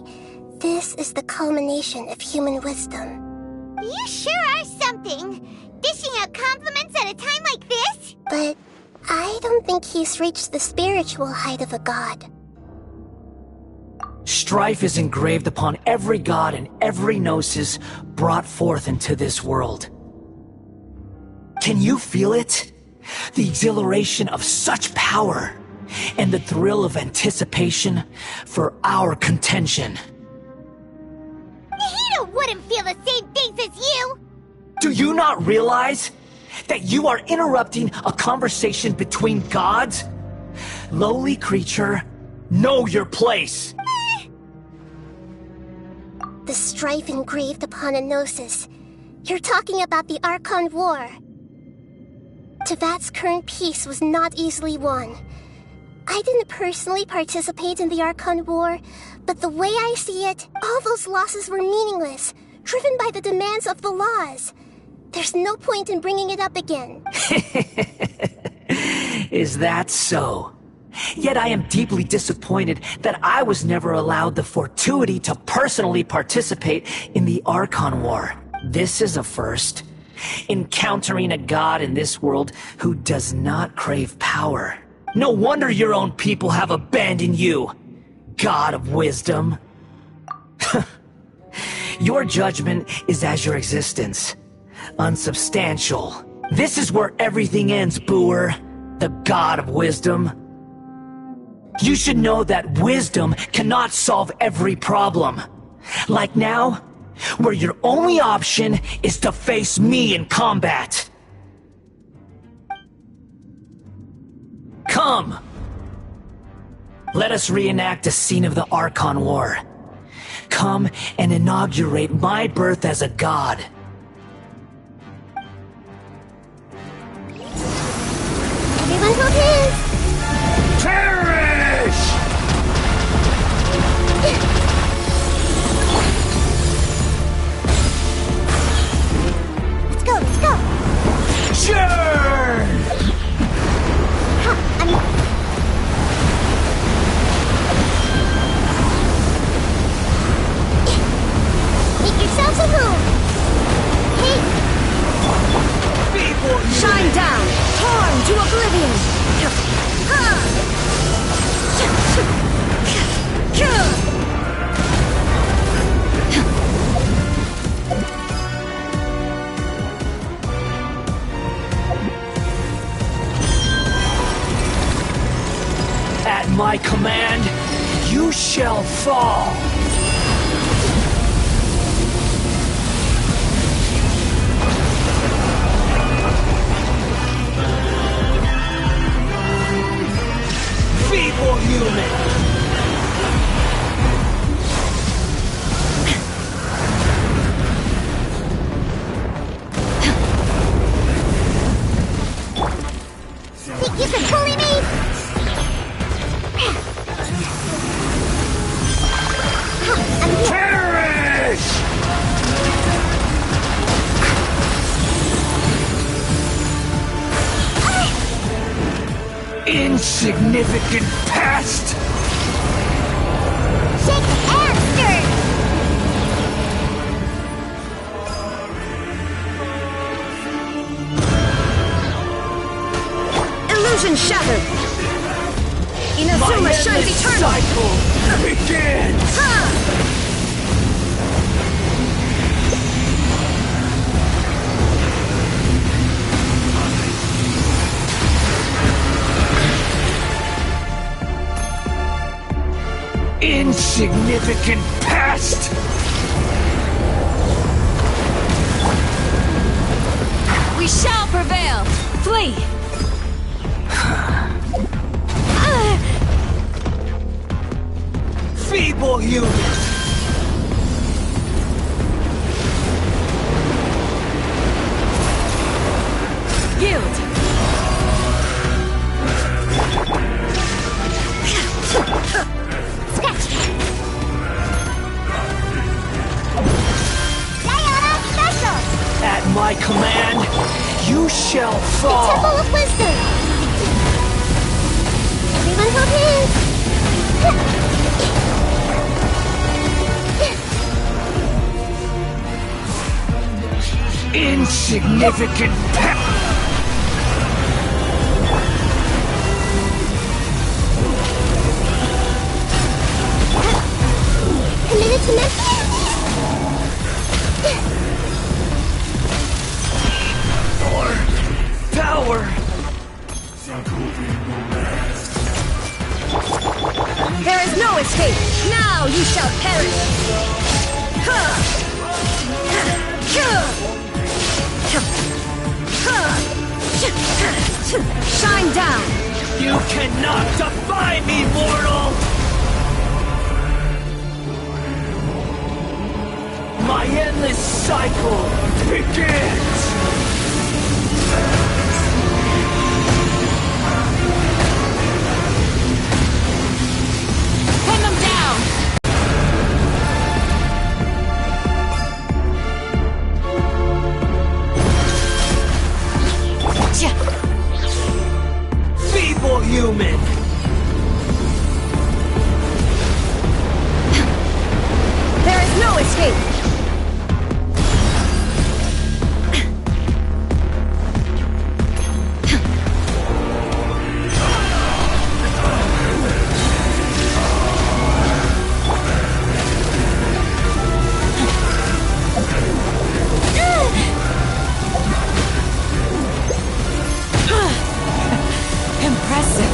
this is the culmination of human wisdom. You sure are something! Dishing out compliments at a time like this? But I don't think he's reached the spiritual height of a god. Strife is engraved upon every god and every gnosis brought forth into this world. Can you feel it? The exhilaration of such power, and the thrill of anticipation for our contention. Nahida wouldn't feel the same things as you! Do you not realize that you are interrupting a conversation between gods? Lowly creature, know your place! The strife engraved upon a Gnosis. You're talking about the Archon War. Tevat's current peace was not easily won. I didn't personally participate in the Archon War, but the way I see it, all those losses were meaningless, driven by the demands of the laws. There's no point in bringing it up again. Is that so? Yet I am deeply disappointed that I was never allowed the fortuity to personally participate in the Archon War. This is a first. Encountering a god in this world who does not crave power. No wonder your own people have abandoned you, god of wisdom. Your judgment is as your existence. Unsubstantial. This is where everything ends, Booer, the god of wisdom. You should know that wisdom cannot solve every problem. Like now, where your only option is to face me in combat. Come! Let us reenact a scene of the Archon War. Come and inaugurate my birth as a god. Everyone hold hands! Perish! Let's go, let's go! Churn! Make yourselves a move! Hey! Shine down! Torn to oblivion! At my command, you shall fall! Feeble human! Think you can bully me? Insignificant past! Shake and stir! Illusion shattered! Inazuma shines eternal! Cycle begins! Insignificant past! We shall prevail! Flee! Feeble humans! Yield! At my command, you shall fall! The Temple of Wisdom! Everyone hold hands! Insignificant Committed to Memphis? power! There is no escape! Now you shall perish! Shine down! You cannot defy me, mortal! My endless cycle begins! Pin them down! Feeble human! There is no escape! Impressive.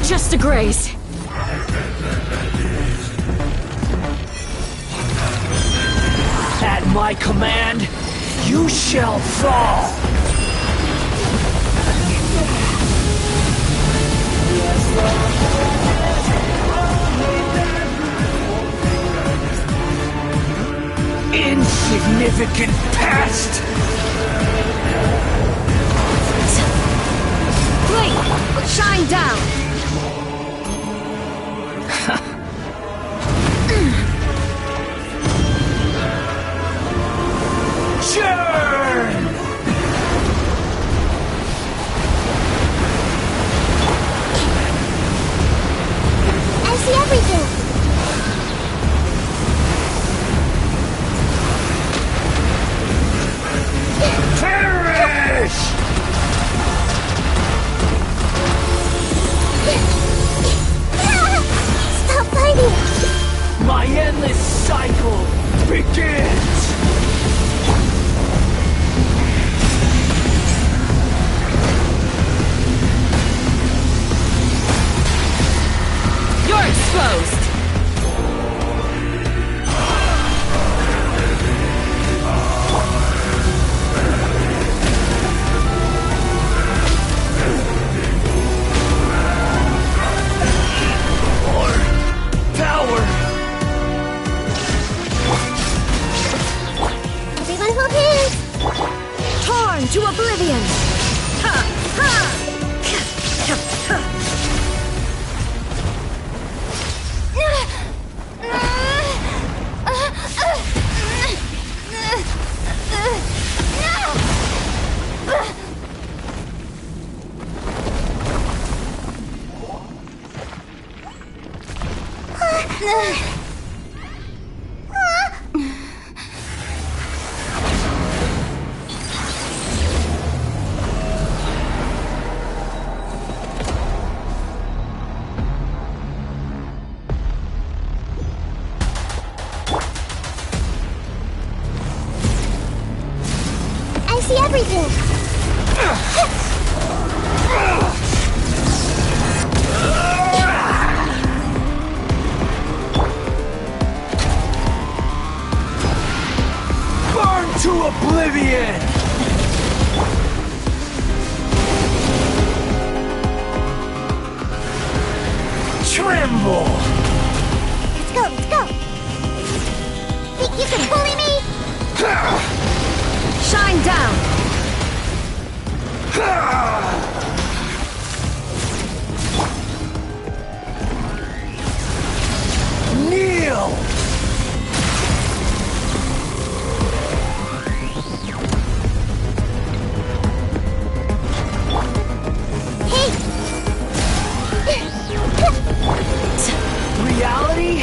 Just a graze. At my command, you shall fall! Insignificant past! Flee! Shine down! Churn! I see everything! Perish! Stop fighting! My endless cycle begins! You're exposed! Power! I see everything. Burn to oblivion! Tremble! Let's go, let's go! Think you can bully me? Shine down! Kneel! Reality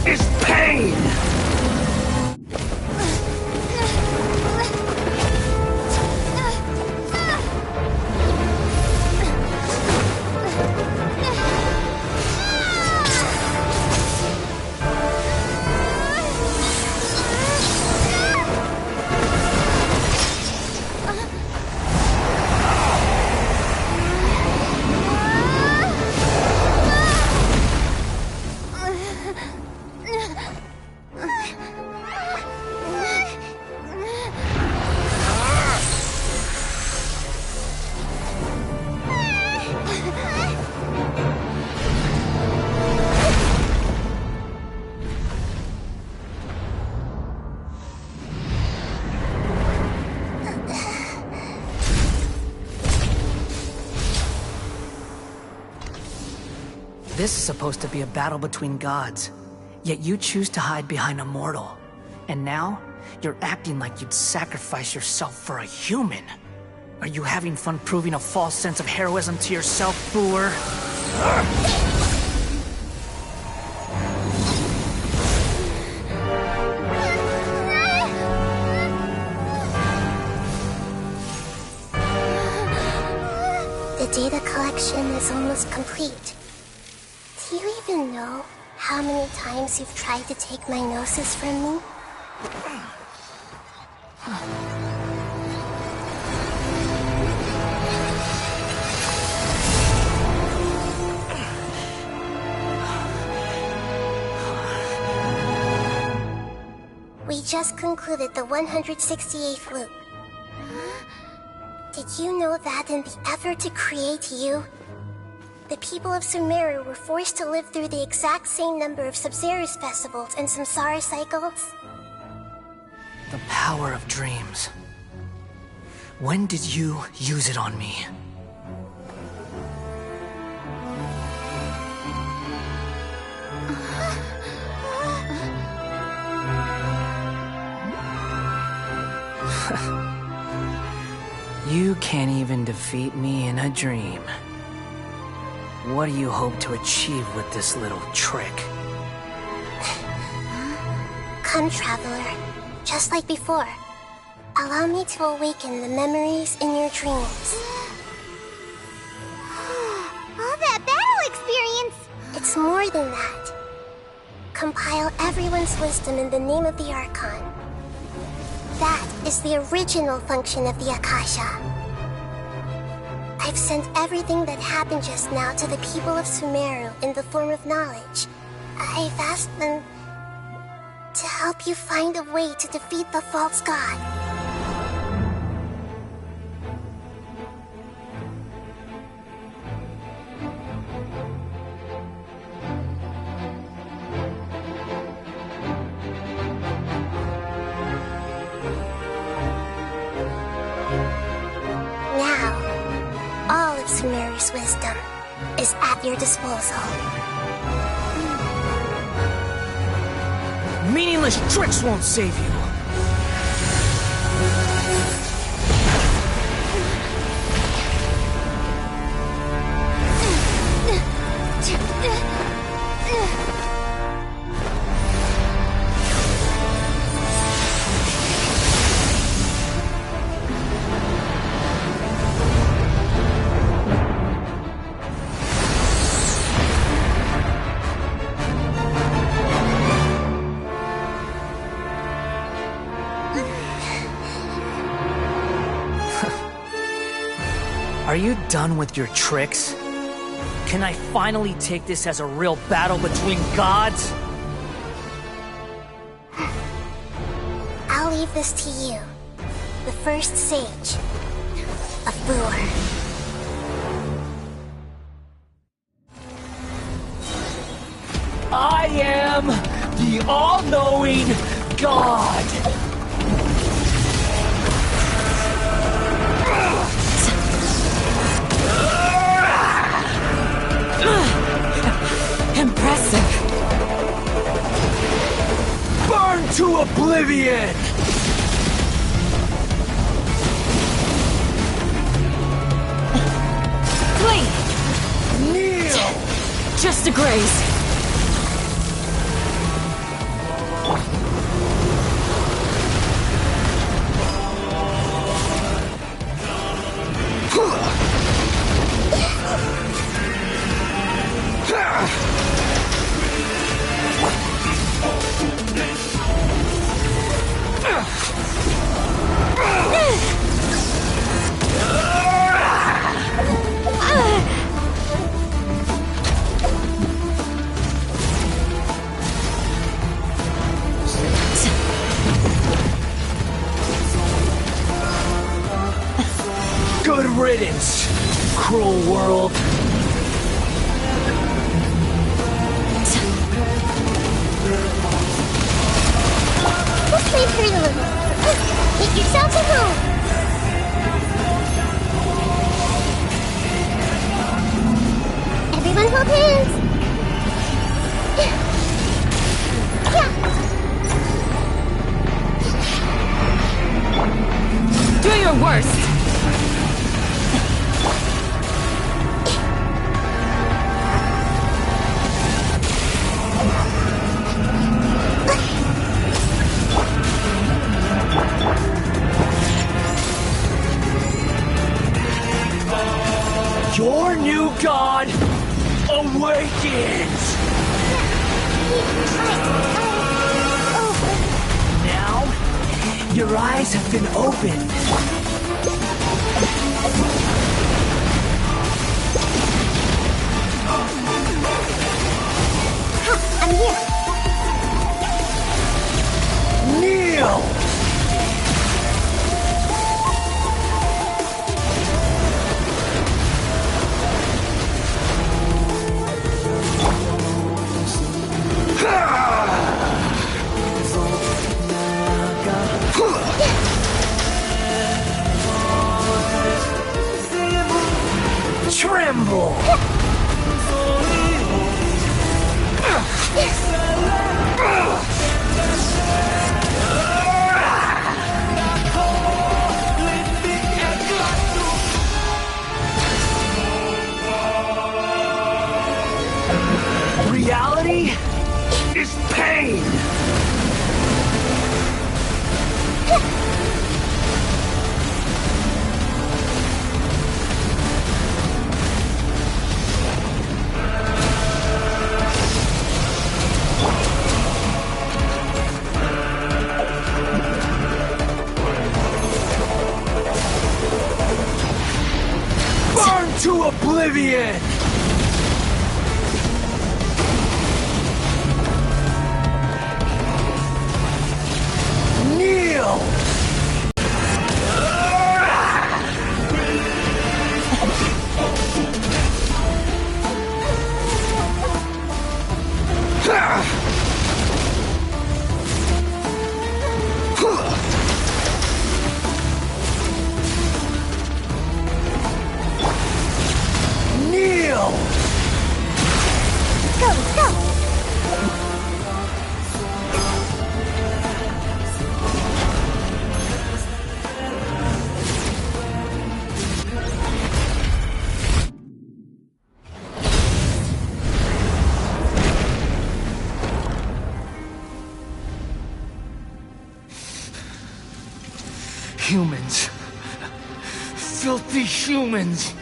is pain! This is supposed to be a battle between gods, yet you choose to hide behind a mortal. And now, you're acting like you'd sacrifice yourself for a human. Are you having fun proving a false sense of heroism to yourself, Booer? The data collection is almost complete. Do you even know how many times you've tried to take my gnosis from me? We just concluded the 168th loop. Did you know that in the effort to create you, the people of Sumeru were forced to live through the exact same number of Sub-Zerus festivals and Samsara cycles? The power of dreams. When did you use it on me? You can't even defeat me in a dream. What do you hope to achieve with this little trick? Come, Traveler. Just like before. Allow me to awaken the memories in your dreams. All that battle experience! It's more than that. Compile everyone's wisdom in the name of the Archon. That is the original function of the Akasha. I've sent everything that happened just now to the people of Sumeru in the form of knowledge. I've asked them to help you find a way to defeat the false god. All of Sumeru's wisdom is at your disposal. Meaningless tricks won't save you. Are you done with your tricks? Can I finally take this as a real battle between gods? I'll leave this to you. The first sage of Boor. I am the all-knowing God! Impressive. Burn to oblivion! Wait! Kneel! Just a graze. Good riddance, cruel world. Let's leave her alone. Make yourselves at home. Everyone hold hands. Do your worst. Your new god awakens! Now, your eyes have been opened. I'm here. Kneel! Tremble! Reality is pain! Burn to oblivion! Kneel! Kneel! Go, go! Humans. Filthy humans.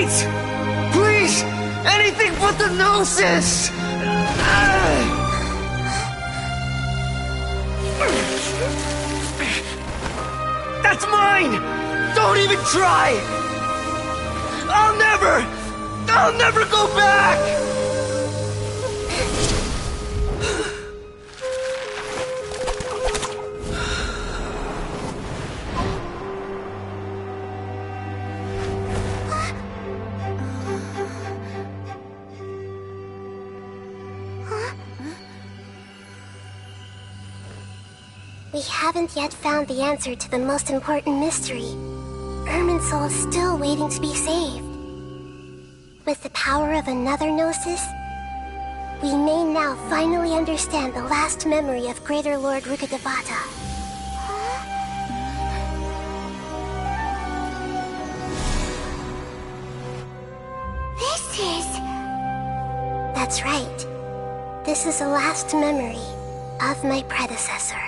Wait! Please! Anything but the Gnosis! That's mine! Don't even try! I'll never go back! We haven't yet found the answer to the most important mystery. Irminsul is still waiting to be saved. With the power of another Gnosis, we may now finally understand the last memory of Greater Lord Rukkhadevata. This is... That's right. This is the last memory of my predecessor.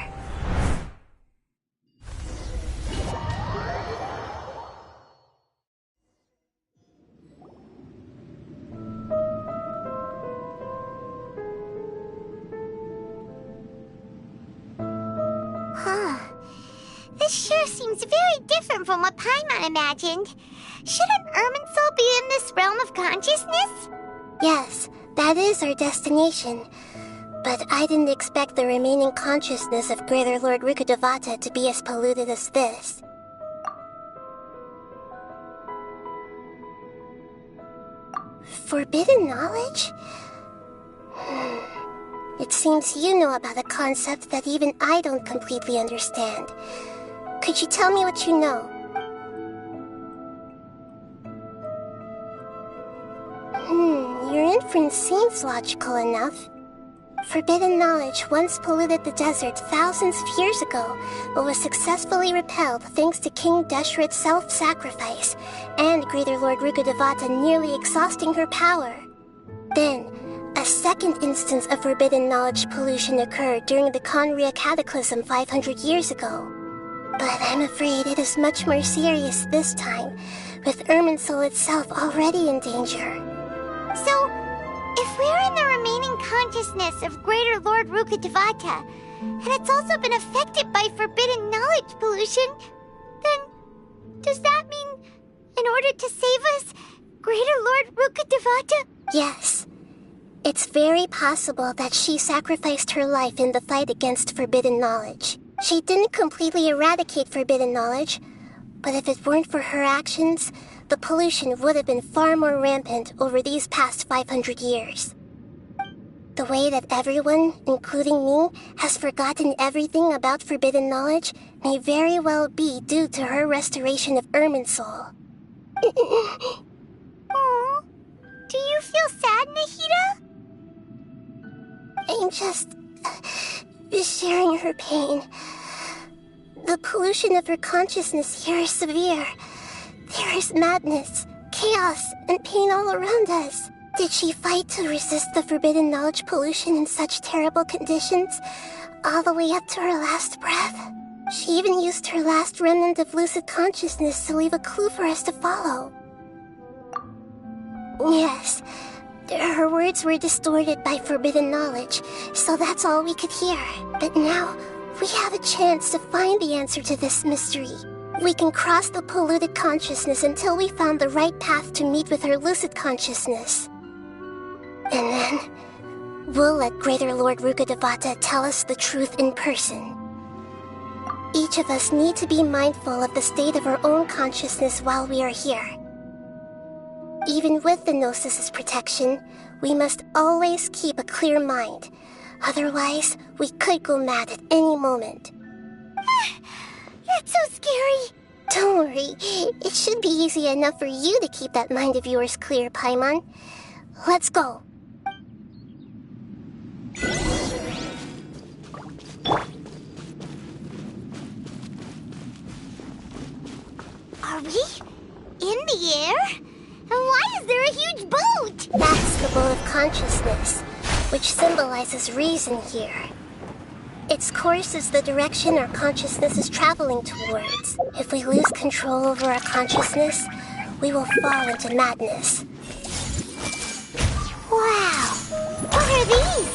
This sure seems very different from what Paimon imagined. Shouldn't Irminsul be in this realm of consciousness? Yes, that is our destination. But I didn't expect the remaining consciousness of Greater Lord Rukkhadevata to be as polluted as this. Forbidden knowledge? It seems you know about a concept that even I don't completely understand. Could you tell me what you know? Your inference seems logical enough. Forbidden knowledge once polluted the desert thousands of years ago, but was successfully repelled thanks to King Deshret's self-sacrifice, and Greater Lord Rukkhadevata nearly exhausting her power. Then, a second instance of forbidden knowledge pollution occurred during the Conria Cataclysm 500 years ago. But I'm afraid it is much more serious this time, with Irminsul itself already in danger. So, if we're in the remaining consciousness of Greater Lord Rukkhadevata, and it's also been affected by forbidden knowledge pollution, then does that mean, in order to save us, Greater Lord Rukkhadevata? Yes. It's very possible that she sacrificed her life in the fight against forbidden knowledge. She didn't completely eradicate forbidden knowledge, but if it weren't for her actions, the pollution would have been far more rampant over these past 500 years. The way that everyone, including me, has forgotten everything about forbidden knowledge may very well be due to her restoration of Irminsul. Aww. Do you feel sad, Nahida? I'm just sharing her pain. The pollution of her consciousness here is severe. There is madness, chaos, and pain all around us. Did she fight to resist the forbidden knowledge pollution in such terrible conditions, all the way up to her last breath? She even used her last remnant of lucid consciousness to leave a clue for us to follow. Yes, her words were distorted by forbidden knowledge, so that's all we could hear. But now, we have a chance to find the answer to this mystery. We can cross the polluted consciousness until we found the right path to meet with her lucid consciousness. And then, we'll let Greater Lord Rukkhadevata tell us the truth in person. Each of us need to be mindful of the state of our own consciousness while we are here. Even with the Gnosis' protection, we must always keep a clear mind. Otherwise, we could go mad at any moment. That's so scary. Don't worry. It should be easy enough for you to keep that mind of yours clear, Paimon. Let's go. Are we in the air? And why is there a huge boat? That's the boat of consciousness, which symbolizes reason here. Its course is the direction our consciousness is traveling towards. If we lose control over our consciousness, we will fall into madness. Wow! What are these?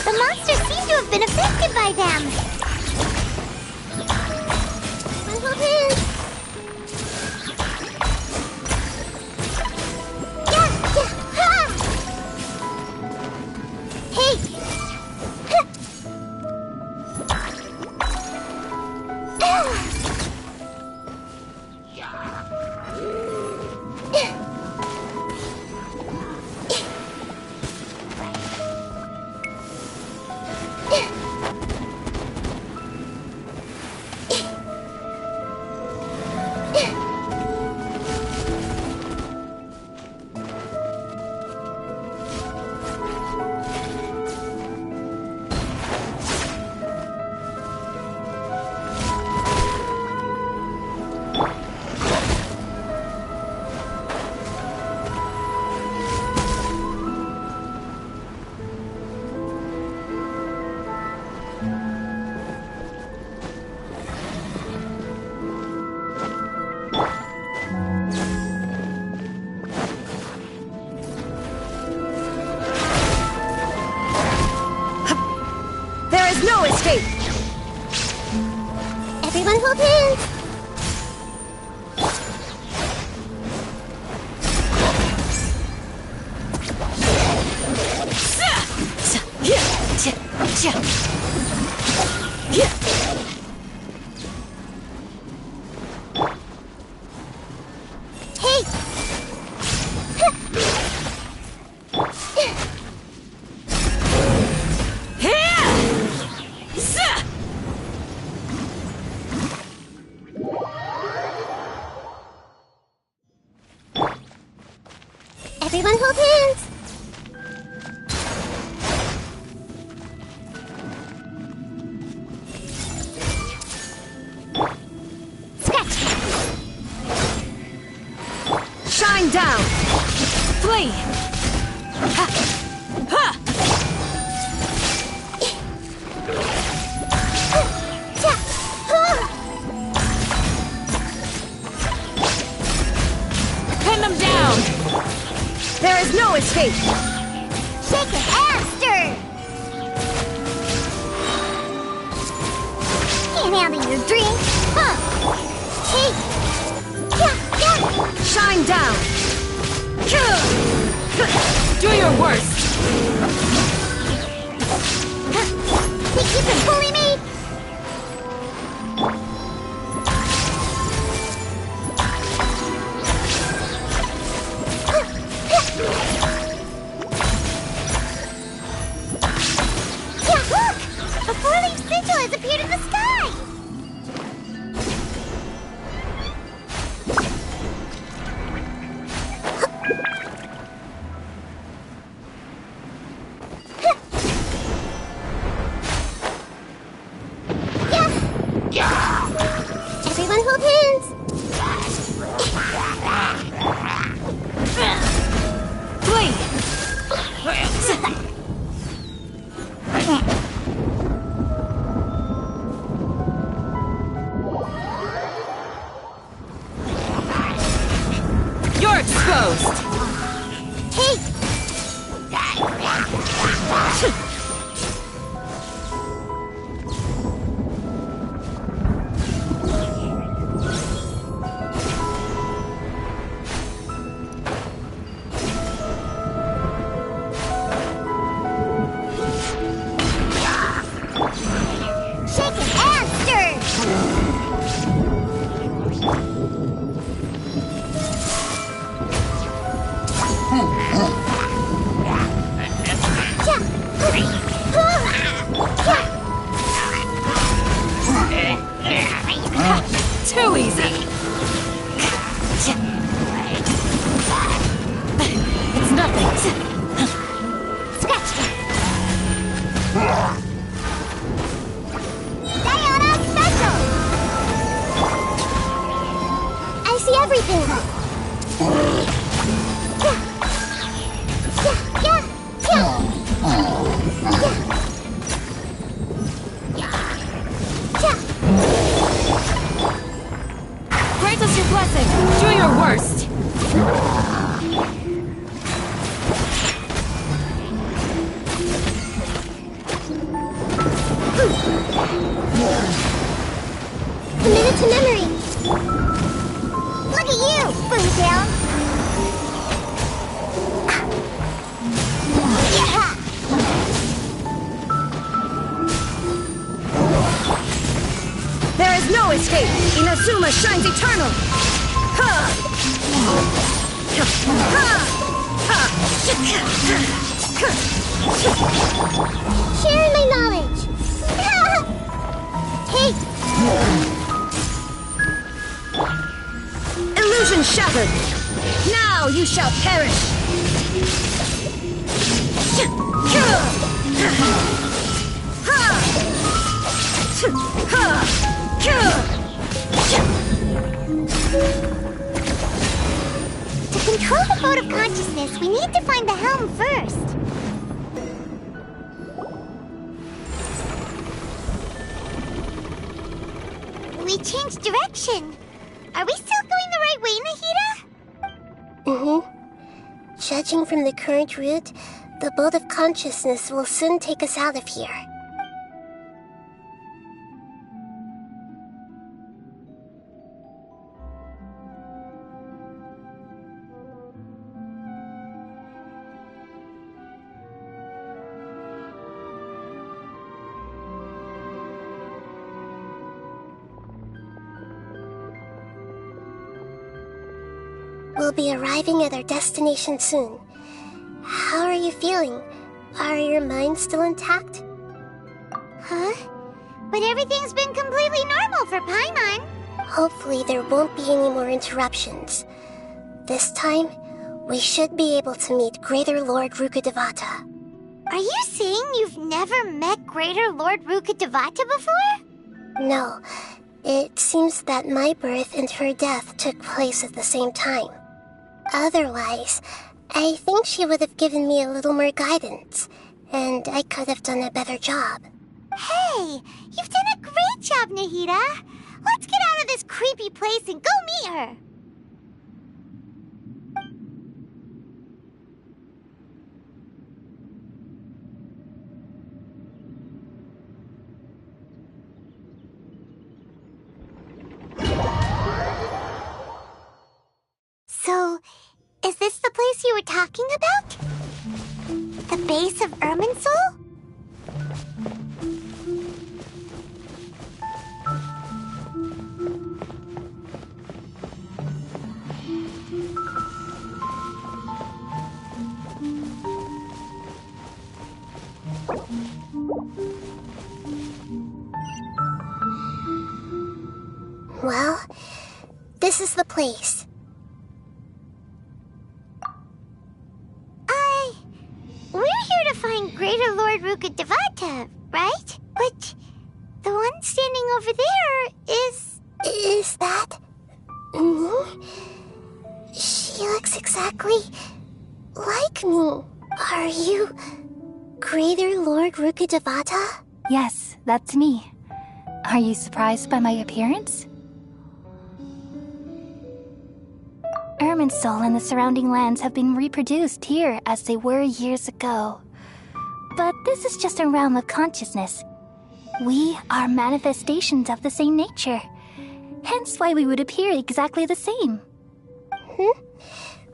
The monsters seem to have been affected by them. Hold hands. Yeah, yeah, ha! Hey! No escape! Everyone hold hands! Hey! Everyone hold hands! Scratch! Shine down! Flee! Ha! Ha! Pin them down! There is no escape! Shake it, Aster! Can't handle your drink, huh? Hey! Yeah, yeah! Shine down! Do your worst! Think you can bully me? Yeah, look! A four-leaf sigil has appeared in the sky! Everyone hold hands! Flee! Committed to memory. Look at you, Boomtown! There is no escape! Inazuma shines eternal! Ha! Share my knowledge. Take. Illusion shattered! Now you shall perish! To control the boat of consciousness, we need to find the helm first. We changed direction. Are we still going the right way, Nahida? Mm-hmm. Judging from the current route, the boat of consciousness will soon take us out of here. We'll be arriving at our destination soon. How are you feeling? Are your minds still intact? Huh? But everything's been completely normal for Paimon. Hopefully there won't be any more interruptions. This time, we should be able to meet Greater Lord Rukkhadevata. Are you saying you've never met Greater Lord Rukkhadevata before? No. It seems that my birth and her death took place at the same time. Otherwise, I think she would have given me a little more guidance, and I could have done a better job. Hey, you've done a great job, Nahida. Let's get out of this creepy place and go meet her. So, is this the place you were talking about? The base of Irminsul? Well, this is the place. We're here to find Greater Lord Rukkhadevata, right? But the one standing over there is... Is that... me? She looks exactly like me. Are you Greater Lord Rukkhadevata? Yes, that's me. Are you surprised by my appearance? Irminsul and the surrounding lands have been reproduced here as they were years ago. But this is just a realm of consciousness. We are manifestations of the same nature. Hence why we would appear exactly the same.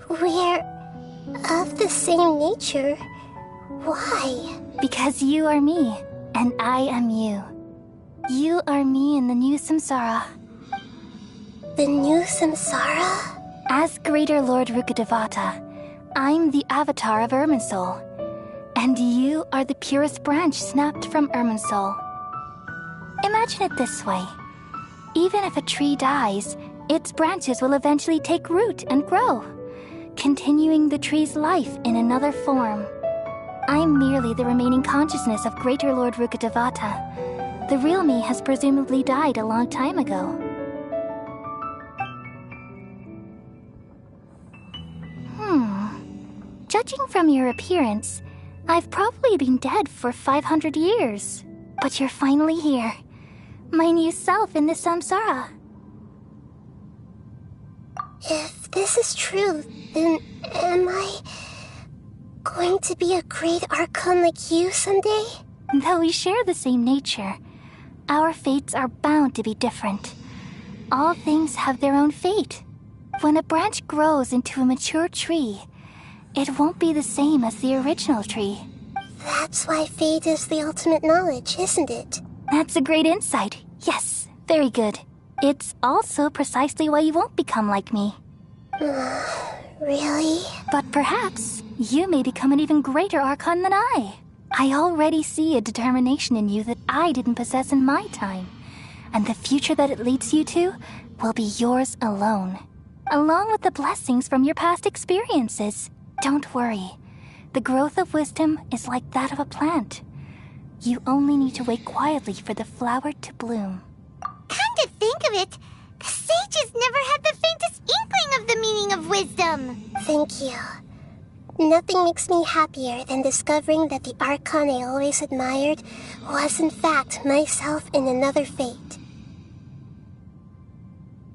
We're of the same nature? Why? Because you are me, and I am you. You are me in the new samsara. The new samsara? As Greater Lord Rukkhadevata, I'm the avatar of Irminsul, and you are the purest branch snapped from Irminsul. Imagine it this way. Even if a tree dies, its branches will eventually take root and grow, continuing the tree's life in another form. I'm merely the remaining consciousness of Greater Lord Rukkhadevata. The real me has presumably died a long time ago. Judging from your appearance, I've probably been dead for 500 years. But you're finally here. My new self in the samsara. If this is true, then am I going to be a great archon like you someday? Though we share the same nature, our fates are bound to be different. All things have their own fate. When a branch grows into a mature tree, it won't be the same as the original tree. That's why fate is the ultimate knowledge, isn't it? That's a great insight. Yes, very good. It's also precisely why you won't become like me. Really? But perhaps you may become an even greater Archon than I. I already see a determination in you that I didn't possess in my time. And the future that it leads you to will be yours alone. Along with the blessings from your past experiences. Don't worry. The growth of wisdom is like that of a plant. You only need to wait quietly for the flower to bloom. Come to think of it, the sages never had the faintest inkling of the meaning of wisdom. Thank you. Nothing makes me happier than discovering that the Archon I always admired was in fact myself in another fate.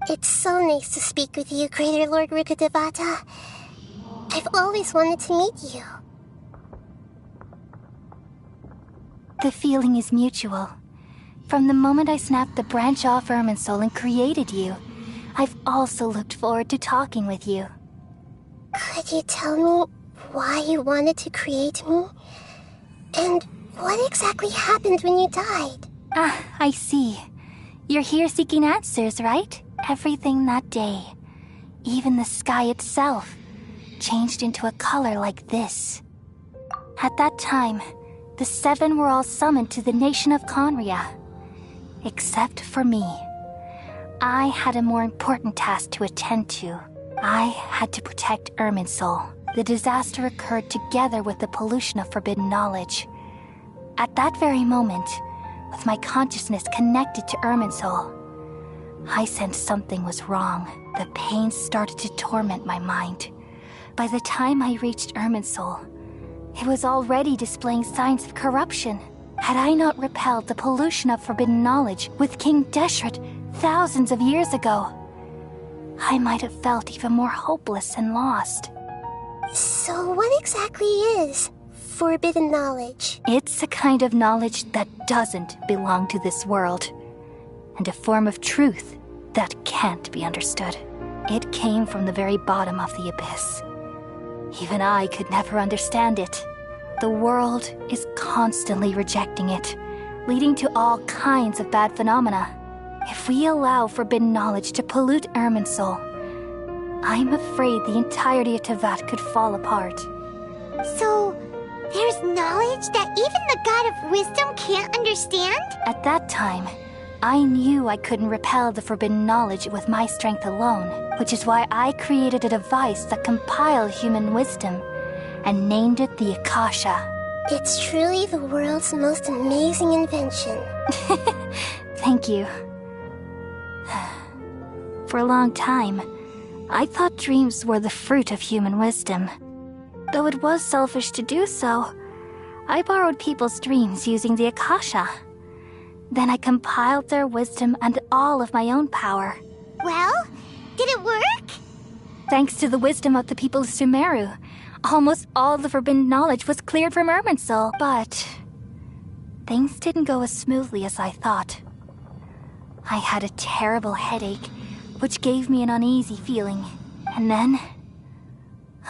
It's so nice to speak with you, Greater Lord Rukkhadevata. I've always wanted to meet you. The feeling is mutual. From the moment I snapped the branch off Irminsul and created you, I've also looked forward to talking with you. Could you tell me why you wanted to create me? And what exactly happened when you died? Ah, I see. You're here seeking answers, right? Everything that day, even the sky itself, changed into a color like this. At that time, the seven were all summoned to the nation of Conria. Except for me. I had a more important task to attend to. I had to protect Irminsul. The disaster occurred together with the pollution of forbidden knowledge. At that very moment, with my consciousness connected to Irminsul, I sensed something was wrong. The pain started to torment my mind. By the time I reached Irminsul, it was already displaying signs of corruption. Had I not repelled the pollution of forbidden knowledge with King Deshret thousands of years ago, I might have felt even more hopeless and lost. So what exactly is forbidden knowledge? It's a kind of knowledge that doesn't belong to this world, and a form of truth that can't be understood. It came from the very bottom of the abyss. Even I could never understand it. The world is constantly rejecting it, leading to all kinds of bad phenomena. If we allow forbidden knowledge to pollute Irminsul, I'm afraid the entirety of Teyvat could fall apart. So, there's knowledge that even the God of Wisdom can't understand? At that time, I knew I couldn't repel the forbidden knowledge with my strength alone, which is why I created a device that compiled human wisdom and named it the Akasha. It's truly the world's most amazing invention. Thank you. For a long time, I thought dreams were the fruit of human wisdom. Though it was selfish to do so, I borrowed people's dreams using the Akasha. Then I compiled their wisdom and all of my own power. Well, did it work? Thanks to the wisdom of the people of Sumeru, almost all the forbidden knowledge was cleared from Irminsul, but things didn't go as smoothly as I thought. I had a terrible headache, which gave me an uneasy feeling. And then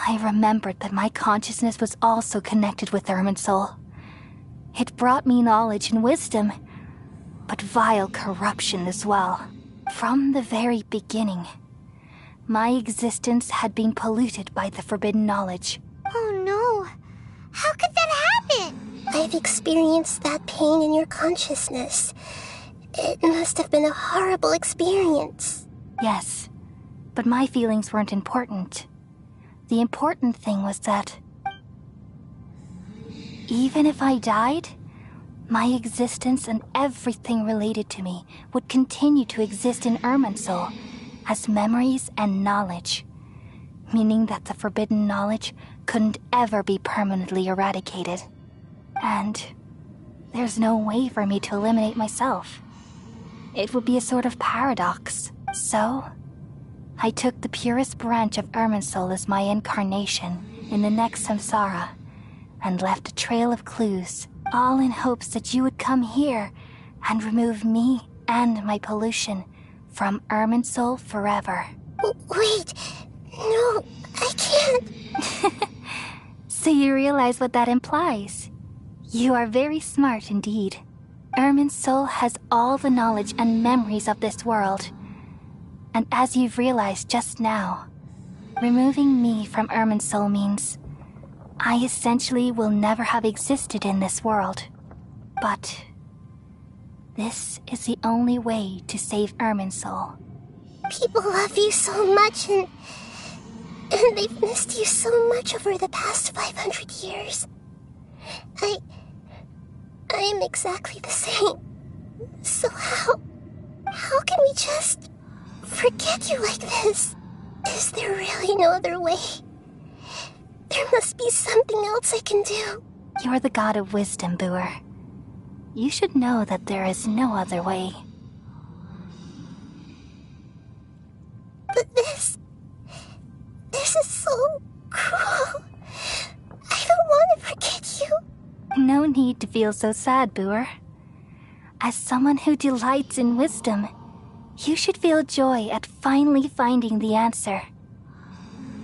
I remembered that my consciousness was also connected with Irminsul. It brought me knowledge and wisdom, but vile corruption as well. From the very beginning, my existence had been polluted by the forbidden knowledge. Oh no! How could that happen? I've experienced that pain in your consciousness. It must have been a horrible experience. Yes, but my feelings weren't important. The important thing was that even if I died, my existence and everything related to me would continue to exist in Irminsul as memories and knowledge, meaning that the forbidden knowledge couldn't ever be permanently eradicated. And there's no way for me to eliminate myself. It would be a sort of paradox. So, I took the purest branch of Irminsul as my incarnation in the next samsara and left a trail of clues. all in hopes that you would come here and remove me and my pollution from Irminsul forever. Wait, no, I can't. So you realize what that implies? You are very smart indeed. Irminsul has all the knowledge and memories of this world. And as you've realized just now, removing me from Irminsul means I essentially will never have existed in this world. But this is the only way to save Irminsul. People love you so much, and they've missed you so much over the past 500 years. I am exactly the same. So how can we just forget you like this? Is there really no other way? There must be something else I can do. You're the god of wisdom, Boer. You should know that there is no other way. But this is so cruel. I don't want to forget you. No need to feel so sad, Boer. As someone who delights in wisdom, you should feel joy at finally finding the answer.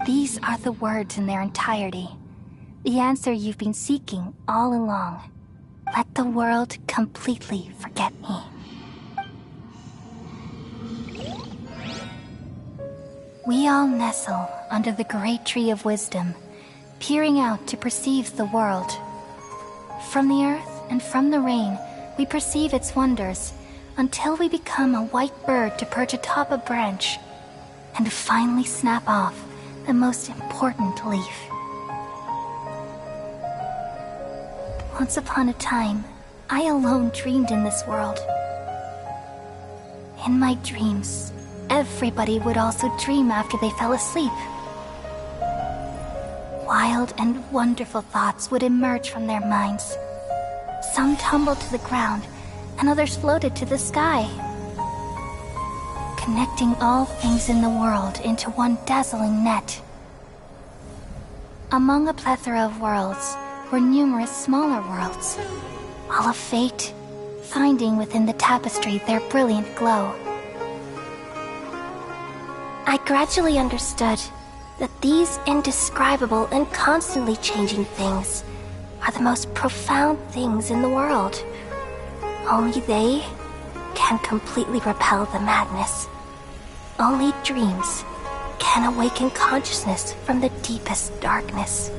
These are the words in their entirety. The answer you've been seeking all along. Let the world completely forget me. We all nestle under the great tree of wisdom, peering out to perceive the world. From the earth and from the rain, we perceive its wonders, until we become a white bird to perch atop a branch, and finally snap off the most important leaf. Once upon a time, I alone dreamed in this world. In my dreams, everybody would also dream after they fell asleep. Wild and wonderful thoughts would emerge from their minds. Some tumbled to the ground, and others floated to the sky, connecting all things in the world into one dazzling net. Among a plethora of worlds were numerous smaller worlds, all of fate, finding within the tapestry their brilliant glow. I gradually understood that these indescribable and constantly changing things are the most profound things in the world. Only they can completely repel the madness. Only dreams can awaken consciousness from the deepest darkness.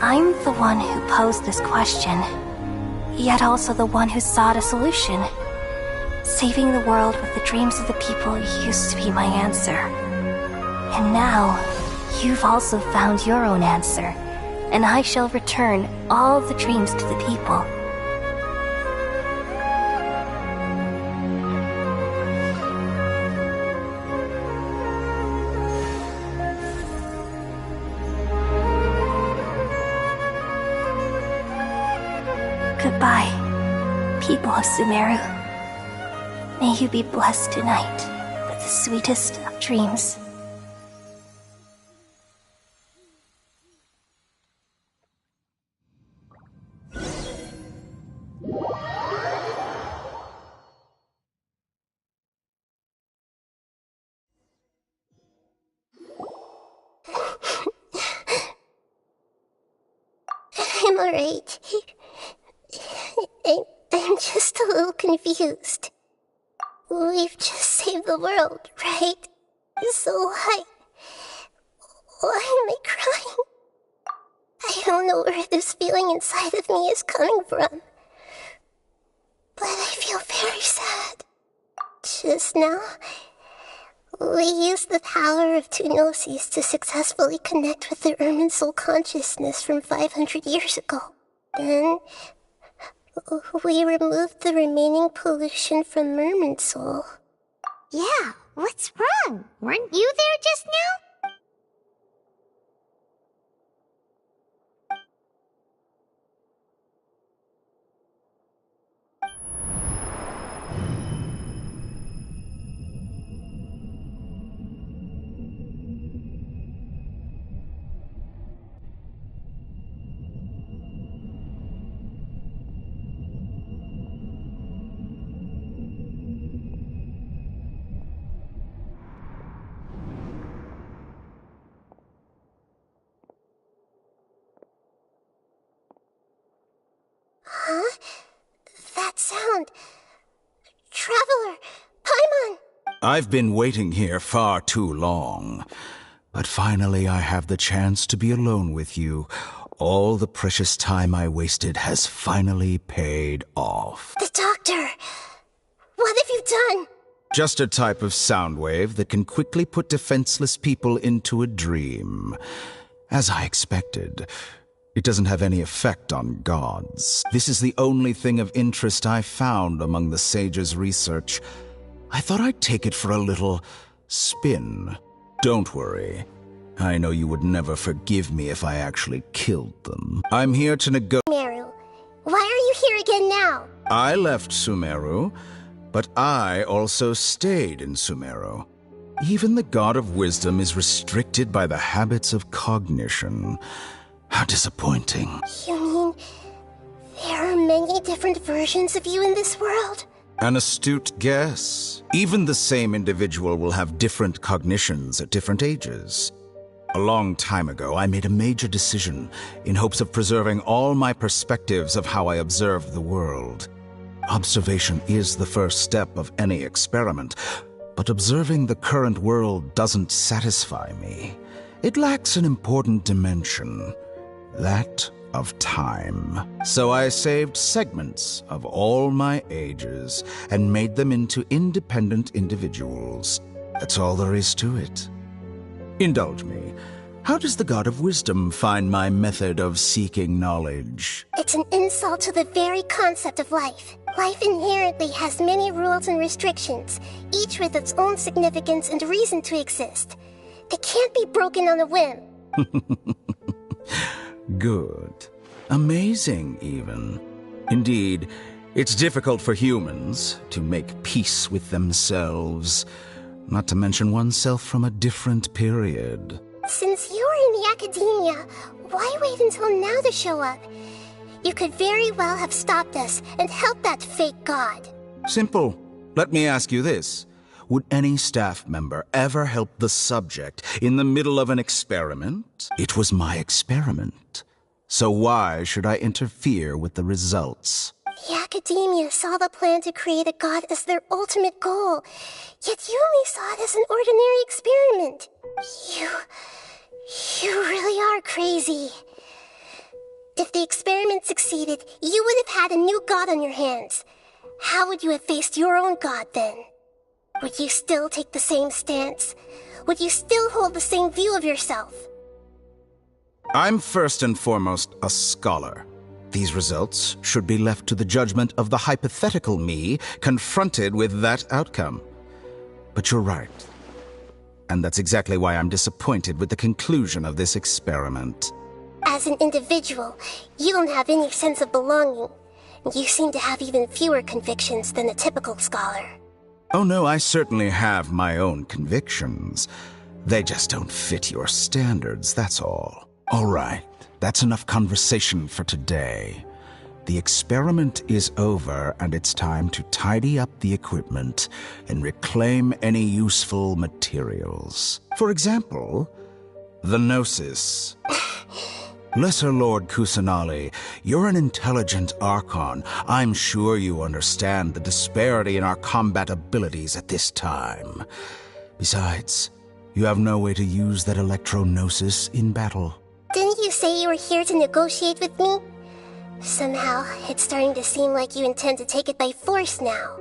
I'm the one who posed this question, yet also the one who sought a solution. Saving the world with the dreams of the people used to be my answer. And now, you've also found your own answer, and I shall return all the dreams to the people. Goodbye, people of Sumeru. May you be blessed tonight with the sweetest of dreams. I'm alright. I'm just a little confused. We've just saved the world, right? So why am I crying? I don't know where this feeling inside of me is coming from, but I feel very sad. Just now, we used the power of two gnosis to successfully connect with the Irminsul consciousness from 500 years ago. Then, we removed the remaining pollution from Irminsul. Yeah, what's wrong? Weren't you there just now? I've been waiting here far too long. But finally I have the chance to be alone with you. All the precious time I wasted has finally paid off. The doctor! What have you done? Just a type of sound wave that can quickly put defenseless people into a dream. As I expected, it doesn't have any effect on gods. This is the only thing of interest I found among the sage's research. I thought I'd take it for a little spin. Don't worry. I know you would never forgive me if I actually killed them. I'm here to Sumeru, why are you here again now? I left Sumeru, but I also stayed in Sumeru. Even the God of Wisdom is restricted by the habits of cognition. How disappointing. You mean there are many different versions of you in this world? An astute guess. Even the same individual will have different cognitions at different ages. A long time ago, I made a major decision in hopes of preserving all my perspectives of how I observed the world. Observation is the first step of any experiment, but observing the current world doesn't satisfy me. It lacks an important dimension, that of time. So I saved segments of all my ages and made them into independent individuals. That's all there is to it. Indulge me. How does the God of Wisdom find my method of seeking knowledge? It's an insult to the very concept of life. Life inherently has many rules and restrictions, each with its own significance and reason to exist. They can't be broken on a whim. Good. Amazing, even. Indeed, it's difficult for humans to make peace with themselves, not to mention oneself from a different period. Since you're in the academia, why wait until now to show up? You could very well have stopped us and helped that fake god. Simple. Let me ask you this. Would any staff member ever help the subject in the middle of an experiment? It was my experiment. So why should I interfere with the results? The academia saw the plan to create a god as their ultimate goal, yet you only saw it as an ordinary experiment. You really are crazy. If the experiment succeeded, you would have had a new god on your hands. How would you have faced your own god then? Would you still take the same stance? Would you still hold the same view of yourself? I'm first and foremost a scholar. These results should be left to the judgment of the hypothetical me confronted with that outcome. But you're right. And that's exactly why I'm disappointed with the conclusion of this experiment. As an individual, you don't have any sense of belonging. You seem to have even fewer convictions than a typical scholar. Oh no, I certainly have my own convictions. They just don't fit your standards, that's all. All right, that's enough conversation for today. The experiment is over, and it's time to tidy up the equipment and reclaim any useful materials. For example, the Gnosis. Lesser Lord Kusanali, you're an intelligent Archon. I'm sure you understand the disparity in our combat abilities at this time. Besides, you have no way to use that Electro-Gnosis in battle. Didn't you say you were here to negotiate with me? Somehow, it's starting to seem like you intend to take it by force now.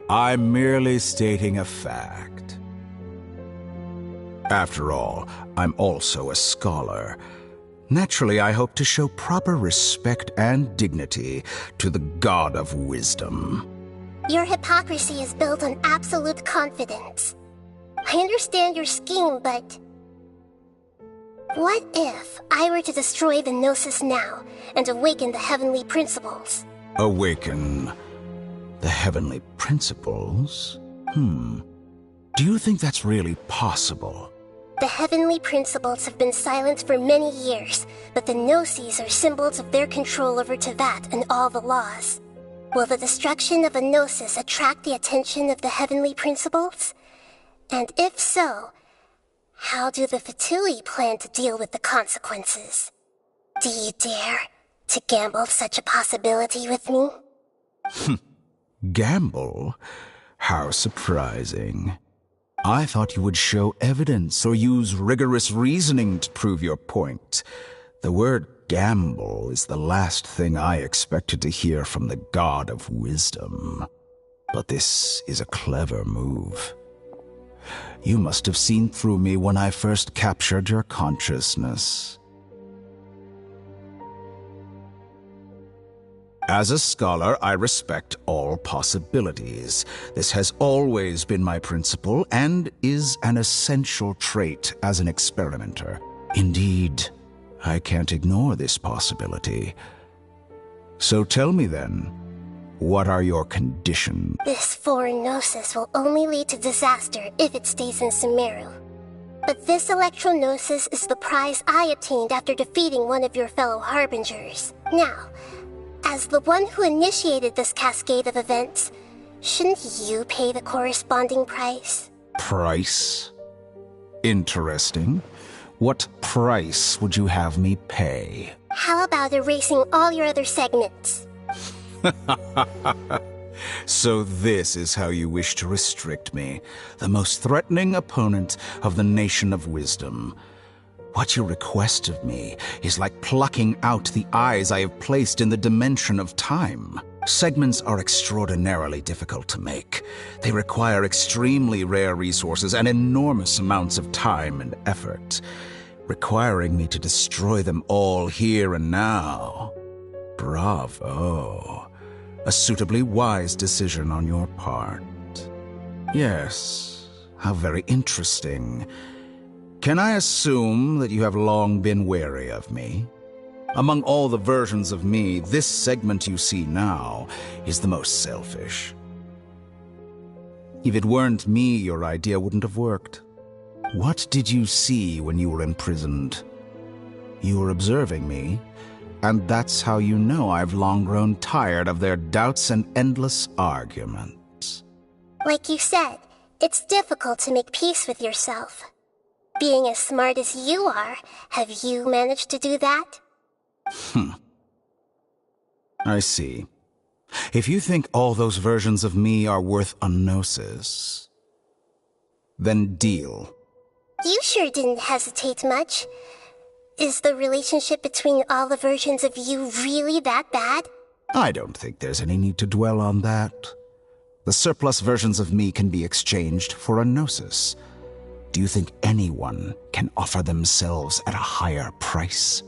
I'm merely stating a fact. After all, I'm also a scholar. Naturally, I hope to show proper respect and dignity to the God of Wisdom. Your hypocrisy is built on absolute confidence. I understand your scheme, but... what if I were to destroy the Gnosis now and awaken the heavenly principles? Awaken the heavenly principles? Do you think that's really possible? The heavenly principles have been silent for many years, but the Gnosis are symbols of their control over Tevat and all the laws. Will the destruction of a Gnosis attract the attention of the heavenly principles? And if so, how do the Fatui plan to deal with the consequences? Do you dare to gamble such a possibility with me? Gamble? How surprising. I thought you would show evidence or use rigorous reasoning to prove your point. The word gamble is the last thing I expected to hear from the god of wisdom. But this is a clever move. You must have seen through me when I first captured your consciousness. As a scholar, I respect all possibilities. This has always been my principle and is an essential trait as an experimenter. Indeed, I can't ignore this possibility. So tell me then, what are your conditions? This foreign gnosis will only lead to disaster if it stays in Sumeru. But this electro-gnosis is the prize I obtained after defeating one of your fellow harbingers. Now, as the one who initiated this cascade of events, shouldn't you pay the corresponding price? Price? Interesting. What price would you have me pay? How about erasing all your other segments? So this is how you wish to restrict me, the most threatening opponent of the Nation of Wisdom. What you request of me is like plucking out the eyes I have placed in the dimension of time. Segments are extraordinarily difficult to make. They require extremely rare resources and enormous amounts of time and effort, requiring me to destroy them all here and now. Bravo. A suitably wise decision on your part. Yes, how very interesting. Can I assume that you have long been wary of me? Among all the versions of me, this segment you see now is the most selfish. If it weren't me, your idea wouldn't have worked. What did you see when you were imprisoned? You were observing me, and that's how you know I've long grown tired of their doubts and endless arguments. Like you said, it's difficult to make peace with yourself. Being as smart as you are, have you managed to do that? I see. If you think all those versions of me are worth a gnosis, then deal. You sure didn't hesitate much. Is the relationship between all the versions of you really that bad? I don't think there's any need to dwell on that. The surplus versions of me can be exchanged for a gnosis. Do you think anyone can offer themselves at a higher price?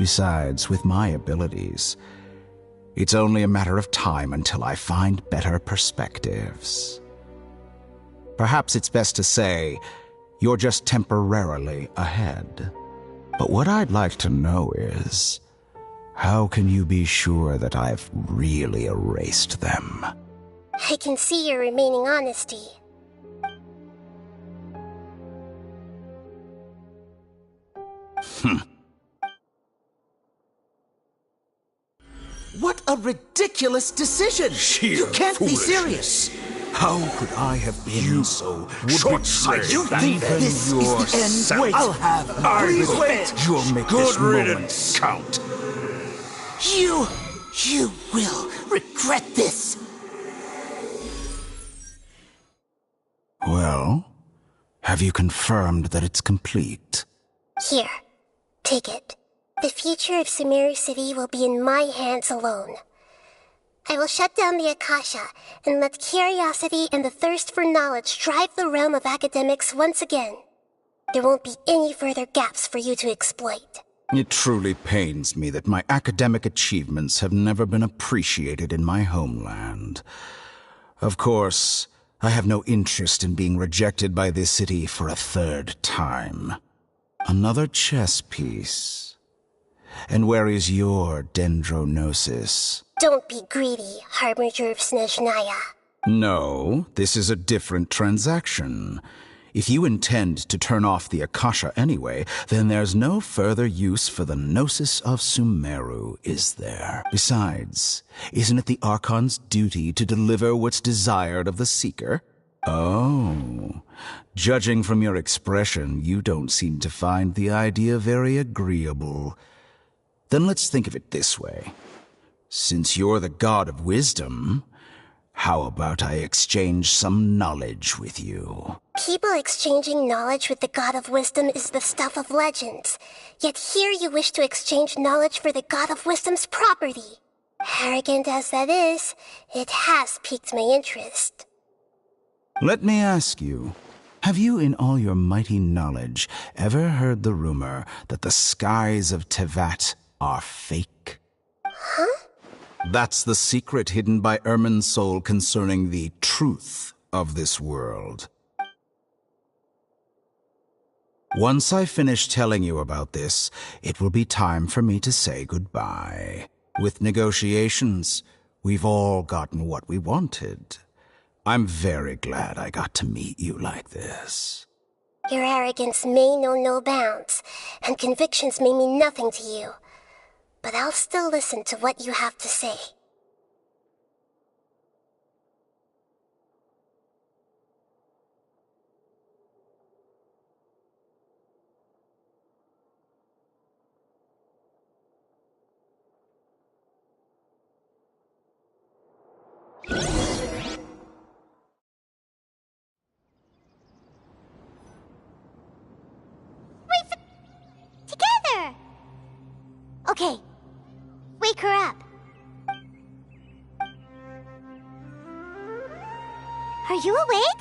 Besides, with my abilities, it's only a matter of time until I find better perspectives. Perhaps it's best to say, you're just temporarily ahead. But what I'd like to know is, how can you be sure that I've really erased them? I can see your remaining honesty. What a ridiculous decision! You can't be serious! How could I have been so short-sighted? You think this is the end? Wait, I'll have Please wait! You'll make Good this moment riddance. count. You will regret this! Well, have you confirmed that it's complete? Here, take it. The future of Sumeru City will be in my hands alone. I will shut down the Akasha and let curiosity and the thirst for knowledge drive the realm of academics once again. There won't be any further gaps for you to exploit. It truly pains me that my academic achievements have never been appreciated in my homeland. Of course, I have no interest in being rejected by this city for a third time. Another chess piece. And where is your dendronosis? Don't be greedy, Harbinger of Snezhnaya. No, this is a different transaction. If you intend to turn off the Akasha anyway, then there's no further use for the Gnosis of Sumeru, is there? Besides, isn't it the Archon's duty to deliver what's desired of the Seeker? Oh, judging from your expression, you don't seem to find the idea very agreeable. Then let's think of it this way. Since you're the god of wisdom, How about I exchange some knowledge with you? People exchanging knowledge with the God of Wisdom is the stuff of legends. Yet here you wish to exchange knowledge for the God of Wisdom's property. Arrogant as that is, it has piqued my interest. Let me ask you, have you in all your mighty knowledge ever heard the rumor that the skies of Tevat are fake? Huh? That's the secret hidden by Irminsul concerning the truth of this world. Once I finish telling you about this, it will be time for me to say goodbye. With negotiations, we've all gotten what we wanted. I'm very glad I got to meet you like this. Your arrogance may know no bounds, and convictions may mean nothing to you. But I'll still listen to what you have to say. Together! Okay. Wake her up. Are you awake?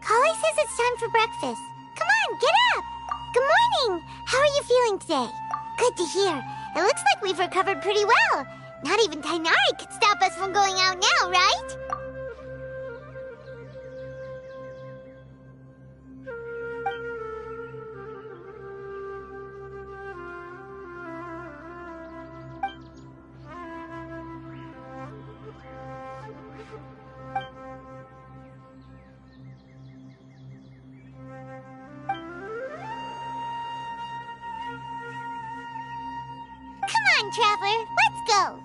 Kali says it's time for breakfast. Come on, get up! Good morning! How are you feeling today? Good to hear. It looks like we've recovered pretty well. Not even Tainari could stop us from going out now, right? Come on, Traveler, let's go!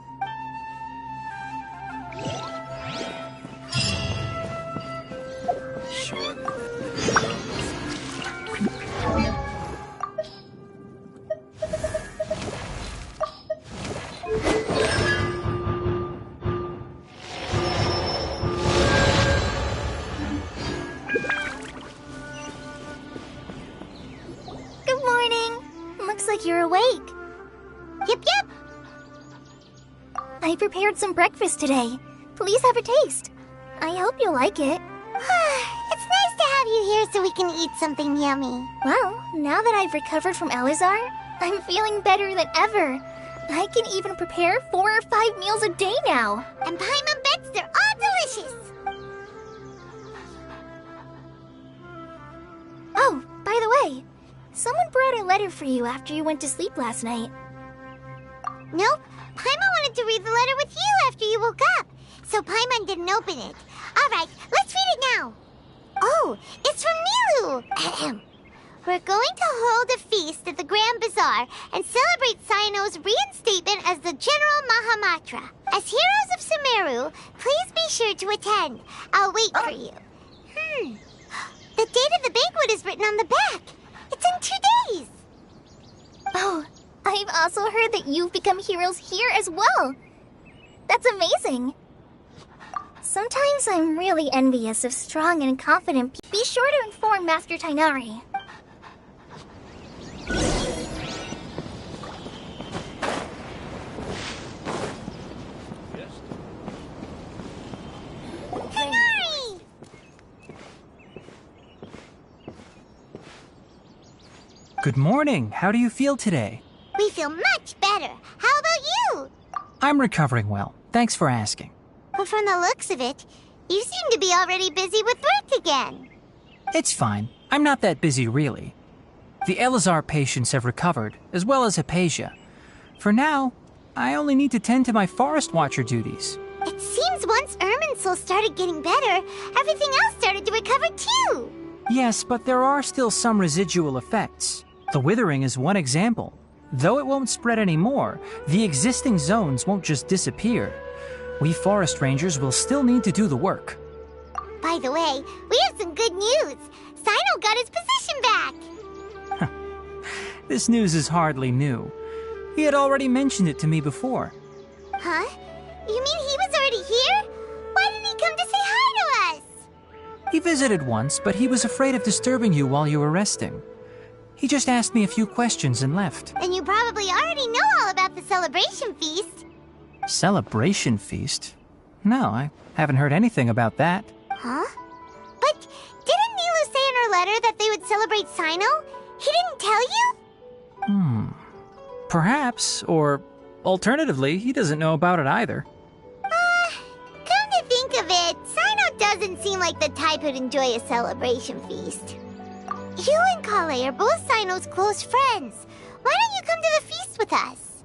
Good morning. Looks like you're awake. Yep. I prepared some breakfast today. Please have a taste. I hope you'll like it. It's nice to have you here so we can eat something yummy. Well, now that I've recovered from Elazar, I'm feeling better than ever. I can even prepare 4 or 5 meals a day now. And Paimon bets they're all delicious. Oh, by the way, someone brought a letter for you after you went to sleep last night. Nope. Paimon wanted to read the letter with you after you woke up, so Paimon didn't open it. All right, let's read it now. Oh, it's from Nilu. Ahem. We're going to hold a feast at the Grand Bazaar and celebrate Cyano's reinstatement as the General Mahamatra. As heroes of Sumeru, please be sure to attend. I'll wait for you. The date of the banquet is written on the back. It's in 2 days. Oh, I've also heard that you've become heroes here as well. That's amazing. Sometimes I'm really envious of strong and confident people. Be sure to inform Master Tainari. Tainari! Good morning. How do you feel today? We feel much better. How about you? I'm recovering well. Thanks for asking. But from the looks of it, you seem to be already busy with work again. It's fine. I'm not that busy, really. The Elazar patients have recovered, as well as Hypatia. For now, I only need to tend to my Forest Watcher duties. It seems once Irminsul started getting better, everything else started to recover too. Yes, but there are still some residual effects. The withering is one example. Though it won't spread anymore, the existing zones won't just disappear. We forest rangers will still need to do the work. By the way, we have some good news. Cyno got his position back. This news is hardly new. He had already mentioned it to me before. Huh? You mean he was already here? Why didn't he come to say He visited once, but he was afraid of disturbing you while you were resting. He just asked me a few questions and left. And you probably already know all about the celebration feast. Celebration feast? No, I haven't heard anything about that. Huh? But didn't Nilu say in her letter that they would celebrate Sino? He didn't tell you? Perhaps, or alternatively, he doesn't know about it either. Come to think of it, Sino doesn't seem like the type who'd enjoy a celebration feast. You and Kale are both Sino's close friends. Why don't you come to the feast with us?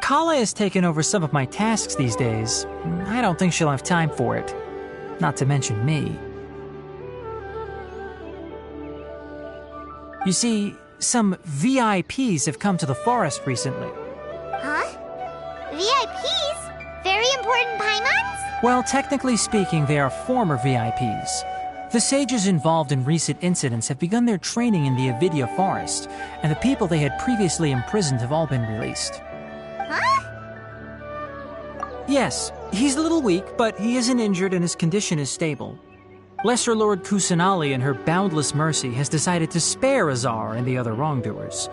Kale has taken over some of my tasks these days. I don't think she'll have time for it. Not to mention me. You see, some VIPs have come to the forest recently. Huh? VIPs? Very important Paimons? Well, technically speaking, they are former VIPs. The sages involved in recent incidents have begun their training in the Avidya forest, and the people they had previously imprisoned have all been released. Huh? Yes, he's a little weak, but he isn't injured and his condition is stable. Lesser Lord Kusanali, in her boundless mercy, has decided to spare Azar and the other wrongdoers.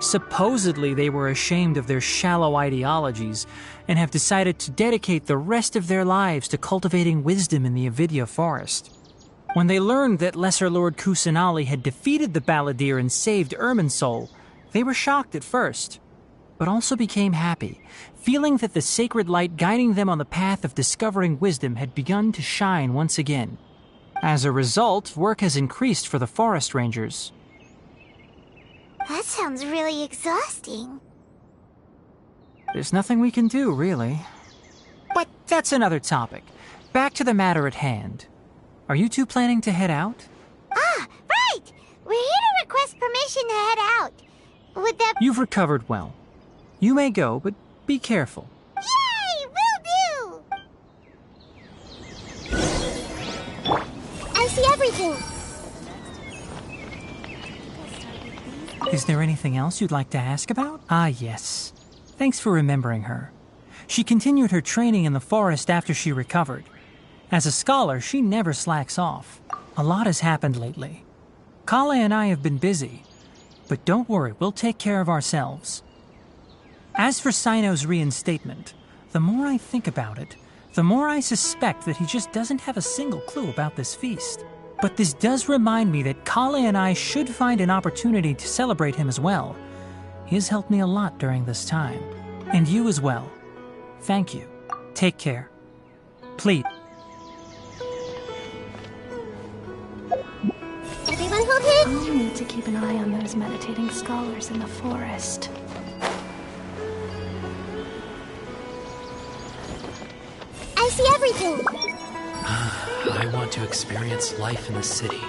Supposedly, they were ashamed of their shallow ideologies and have decided to dedicate the rest of their lives to cultivating wisdom in the Avidya forest. When they learned that Lesser Lord Kusanali had defeated the Balladeer and saved Irminsul, they were shocked at first, but also became happy, feeling that the sacred light guiding them on the path of discovering wisdom had begun to shine once again. As a result, work has increased for the forest rangers. That sounds really exhausting. There's nothing we can do, really. But that's another topic. Back to the matter at hand. Are you two planning to head out? Ah, right! We're here to request permission to head out. Would that... You've recovered well. You may go, but be careful. Yay! Will do! I see everything. Is there anything else you'd like to ask about? Ah, yes. Thanks for remembering her. She continued her training in the forest after she recovered. As a scholar, she never slacks off. A lot has happened lately. Kale and I have been busy. But don't worry, we'll take care of ourselves. As for Sino's reinstatement, the more I think about it, the more I suspect that he just doesn't have a single clue about this feast. But this does remind me that Kale and I should find an opportunity to celebrate him as well. He has helped me a lot during this time. And you as well. Thank you. Take care. Please. Everyone hold it! I'll need to keep an eye on those meditating scholars in the forest. I see everything! I want to experience life in the city.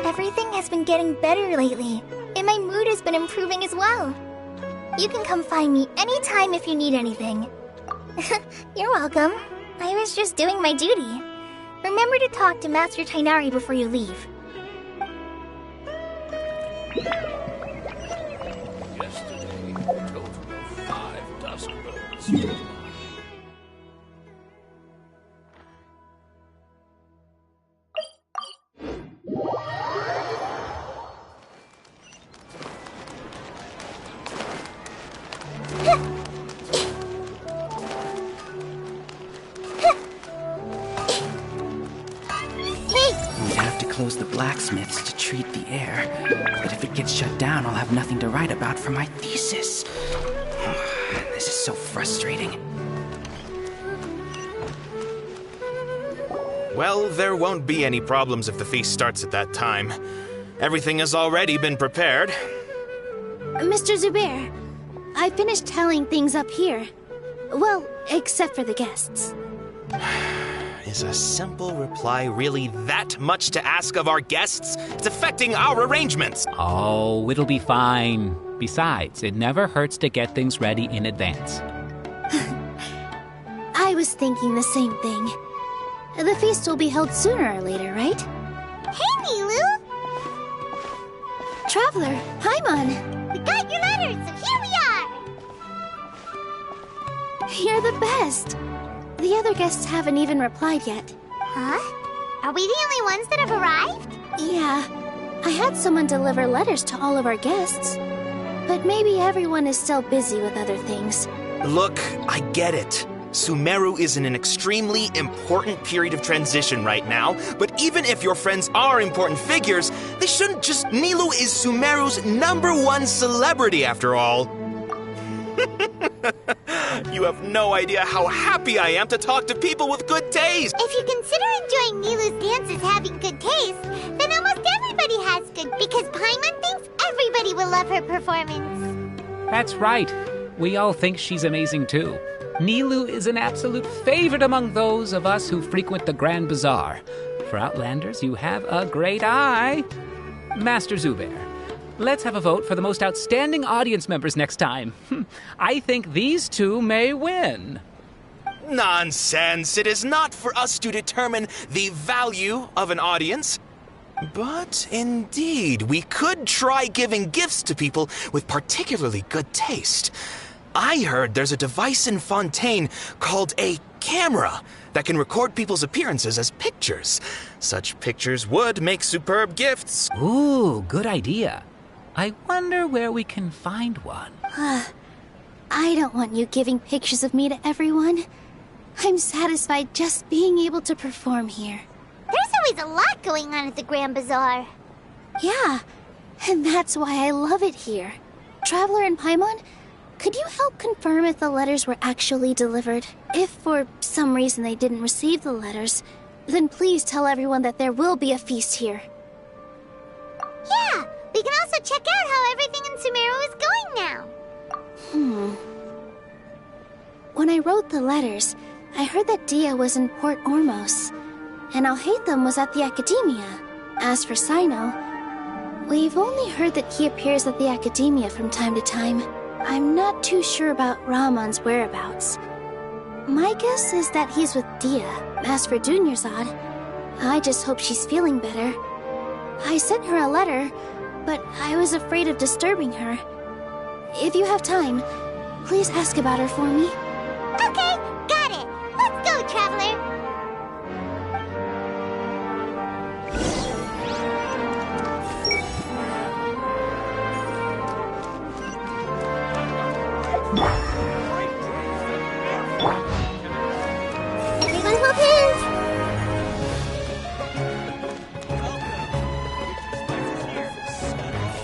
Everything has been getting better lately, and my mood has been improving as well. You can come find me anytime if you need anything. You're welcome. I was just doing my duty. Remember to talk to Master Tainari before you leave. Yesterday, a total of 5 dust birds. Close the blacksmiths to treat the air. But if it gets shut down, I'll have nothing to write about for my thesis. This is so frustrating. Well, there won't be any problems if the feast starts at that time. Everything has already been prepared. Mr. Zubair, I finished tallying things up here. Well, except for the guests. Is a simple reply really that much to ask of our guests? It's affecting our arrangements. Oh, it'll be fine. Besides, it never hurts to get things ready in advance. I was thinking the same thing. The feast will be held sooner or later, right? Hey, Nilu! Traveler, Paimon! We got your letters, so here we are! You're the best! The other guests haven't even replied yet. Huh? Are we the only ones that have arrived? Yeah. I had someone deliver letters to all of our guests. But maybe everyone is still busy with other things. Look, I get it. Sumeru is in an extremely important period of transition right now, but even if your friends are important figures, they shouldn't just... Nilou is Sumeru's #1 celebrity after all. You have no idea how happy I am to talk to people with good taste. If you consider enjoying Nilou's dances having good taste, then almost everybody has good, because Paimon thinks everybody will love her performance. That's right. We all think she's amazing too. Nilou is an absolute favorite among those of us who frequent the Grand Bazaar. For Outlanders, you have a great eye. Master Zubair, let's have a vote for the most outstanding audience members next time. I think these two may win. Nonsense! It is not for us to determine the value of an audience. But indeed, we could try giving gifts to people with particularly good taste. I heard there's a device in Fontaine called a camera that can record people's appearances as pictures. Such pictures would make superb gifts. Ooh, good idea. I wonder where we can find one. I don't want you giving pictures of me to everyone. I'm satisfied just being able to perform here. There's always a lot going on at the Grand Bazaar. Yeah, and that's why I love it here. Traveler and Paimon, could you help confirm if the letters were actually delivered? If for some reason they didn't receive the letters, then please tell everyone that there will be a feast here. Yeah, we can also check out how everything in Sumeru is going now. When I wrote the letters, I heard that Dia was in Port Ormos, and Alhaitham was at the Academia. As for Sino, we've only heard that he appears at the Academia from time to time. I'm not too sure about Rahman's whereabouts. My guess is that he's with Dia. As for Dunyarzad, I just hope she's feeling better. I sent her a letter, but I was afraid of disturbing her. If you have time, please ask about her for me. Okay, got it. Let's go, Traveler. Everyone hold hands.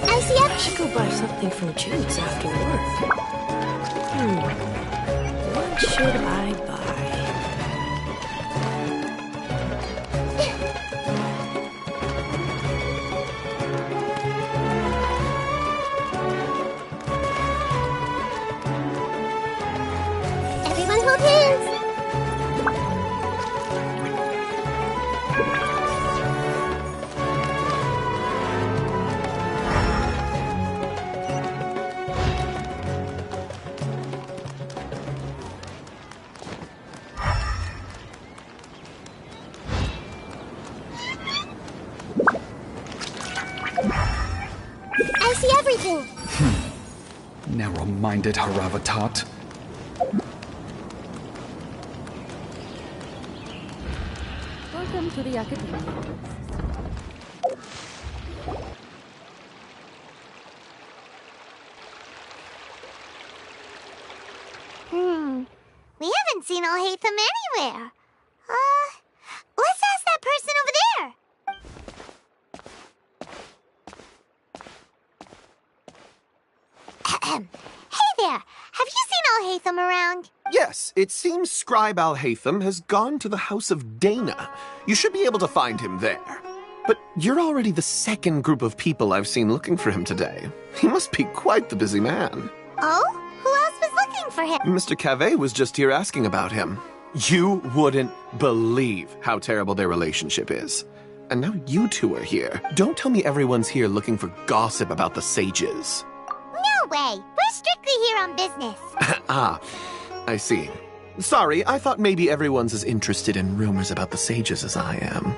I should go buy something from Jude's after work. What should I buy? Everyone hold hands. I see everything. Narrow-minded Haravatat. Welcome to the Academia. We haven't seen Alhaitham anywhere. Let's ask that person over there. Hey there, have you seen Alhaitham around? Yes, it seems Scribe Alhaitham has gone to the House of Dana. You should be able to find him there. But you're already the second group of people I've seen looking for him today. He must be quite the busy man. Oh? Who else was looking for him? Mr. Cave was just here asking about him. You wouldn't believe how terrible their relationship is. And now you two are here. Don't tell me everyone's here looking for gossip about the sages. No way. We're strictly here on business. Ah, I see. Sorry, I thought maybe everyone's as interested in rumors about the sages as I am.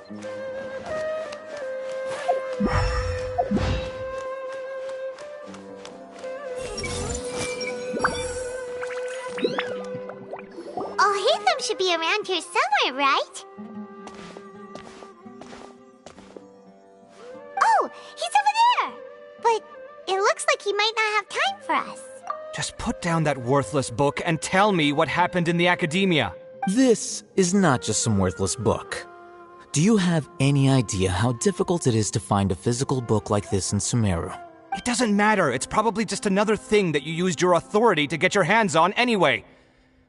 Hatham should be around here somewhere, right? Oh, he's over there! But it looks like he might not have time for us. Just put down that worthless book and tell me what happened in the academia. This is not just some worthless book. Do you have any idea how difficult it is to find a physical book like this in Sumeru? It doesn't matter. It's probably just another thing that you used your authority to get your hands on anyway.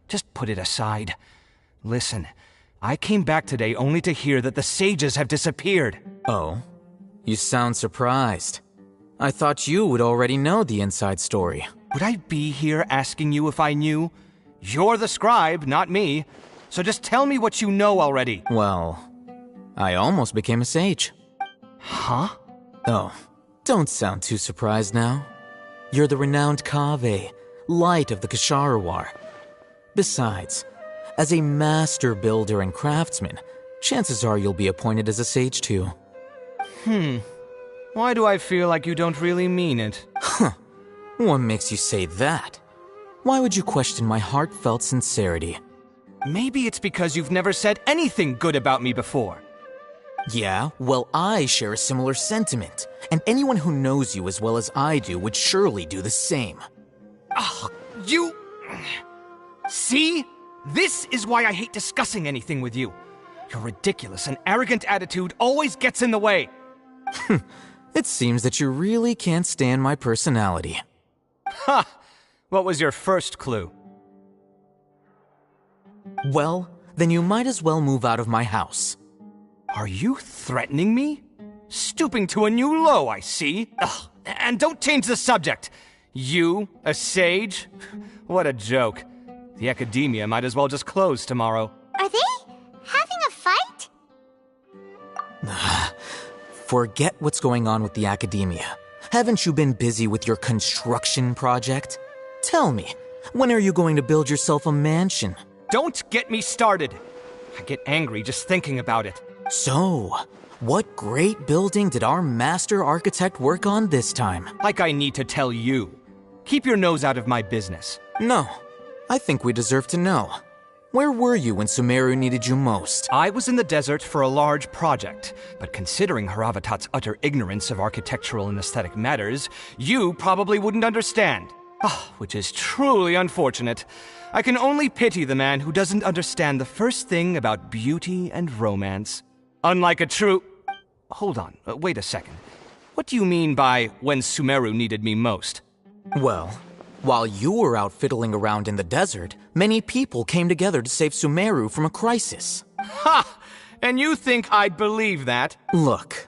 Just put it aside. Listen, I came back today only to hear that the sages have disappeared. Oh? You sound surprised. I thought you would already know the inside story. Would I be here asking you if I knew? You're the scribe, not me. So just tell me what you know already. Well, I almost became a sage. Huh? Oh, don't sound too surprised now. You're the renowned Kaveh, light of the Ksharawar. Besides, as a master builder and craftsman, chances are you'll be appointed as a sage too. Why do I feel like you don't really mean it? Huh. What makes you say that? Why would you question my heartfelt sincerity? Maybe it's because you've never said anything good about me before. Yeah, well, I share a similar sentiment, and anyone who knows you as well as I do would surely do the same. Oh, you... See? This is why I hate discussing anything with you. Your ridiculous and arrogant attitude always gets in the way. It seems that you really can't stand my personality. Ha! What was your first clue? Well, then you might as well move out of my house. Are you threatening me? Stooping to a new low, I see. Ugh, and don't change the subject. You, a sage? What a joke. The academia might as well just close tomorrow. Are they having a fight? Forget what's going on with the academia. Haven't you been busy with your construction project? Tell me, when are you going to build yourself a mansion? Don't get me started. I get angry just thinking about it. So, what great building did our master architect work on this time? Like I need to tell you. Keep your nose out of my business. No, I think we deserve to know. Where were you when Sumeru needed you most? I was in the desert for a large project, but considering Haravatat's utter ignorance of architectural and aesthetic matters, you probably wouldn't understand. Which is truly unfortunate. I can only pity the man who doesn't understand the first thing about beauty and romance. Unlike a true... Hold on, wait a second. What do you mean by when Sumeru needed me most? Well, while you were out fiddling around in the desert, many people came together to save Sumeru from a crisis. Ha! And you think I'd believe that? Look,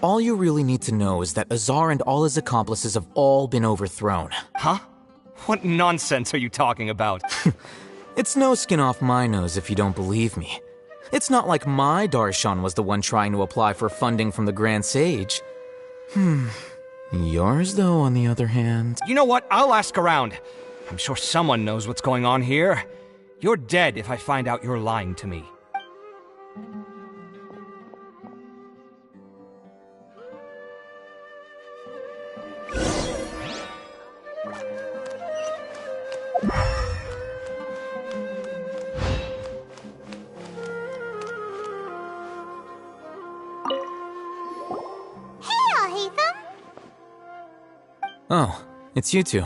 all you really need to know is that Azar and all his accomplices have all been overthrown. Huh? What nonsense are you talking about? It's no skin off my nose if you don't believe me. It's not like my Darshan was the one trying to apply for funding from the Grand Sage. Yours, though, on the other hand... You know what? I'll ask around. I'm sure someone knows what's going on here. You're dead if I find out you're lying to me. Oh, it's you two.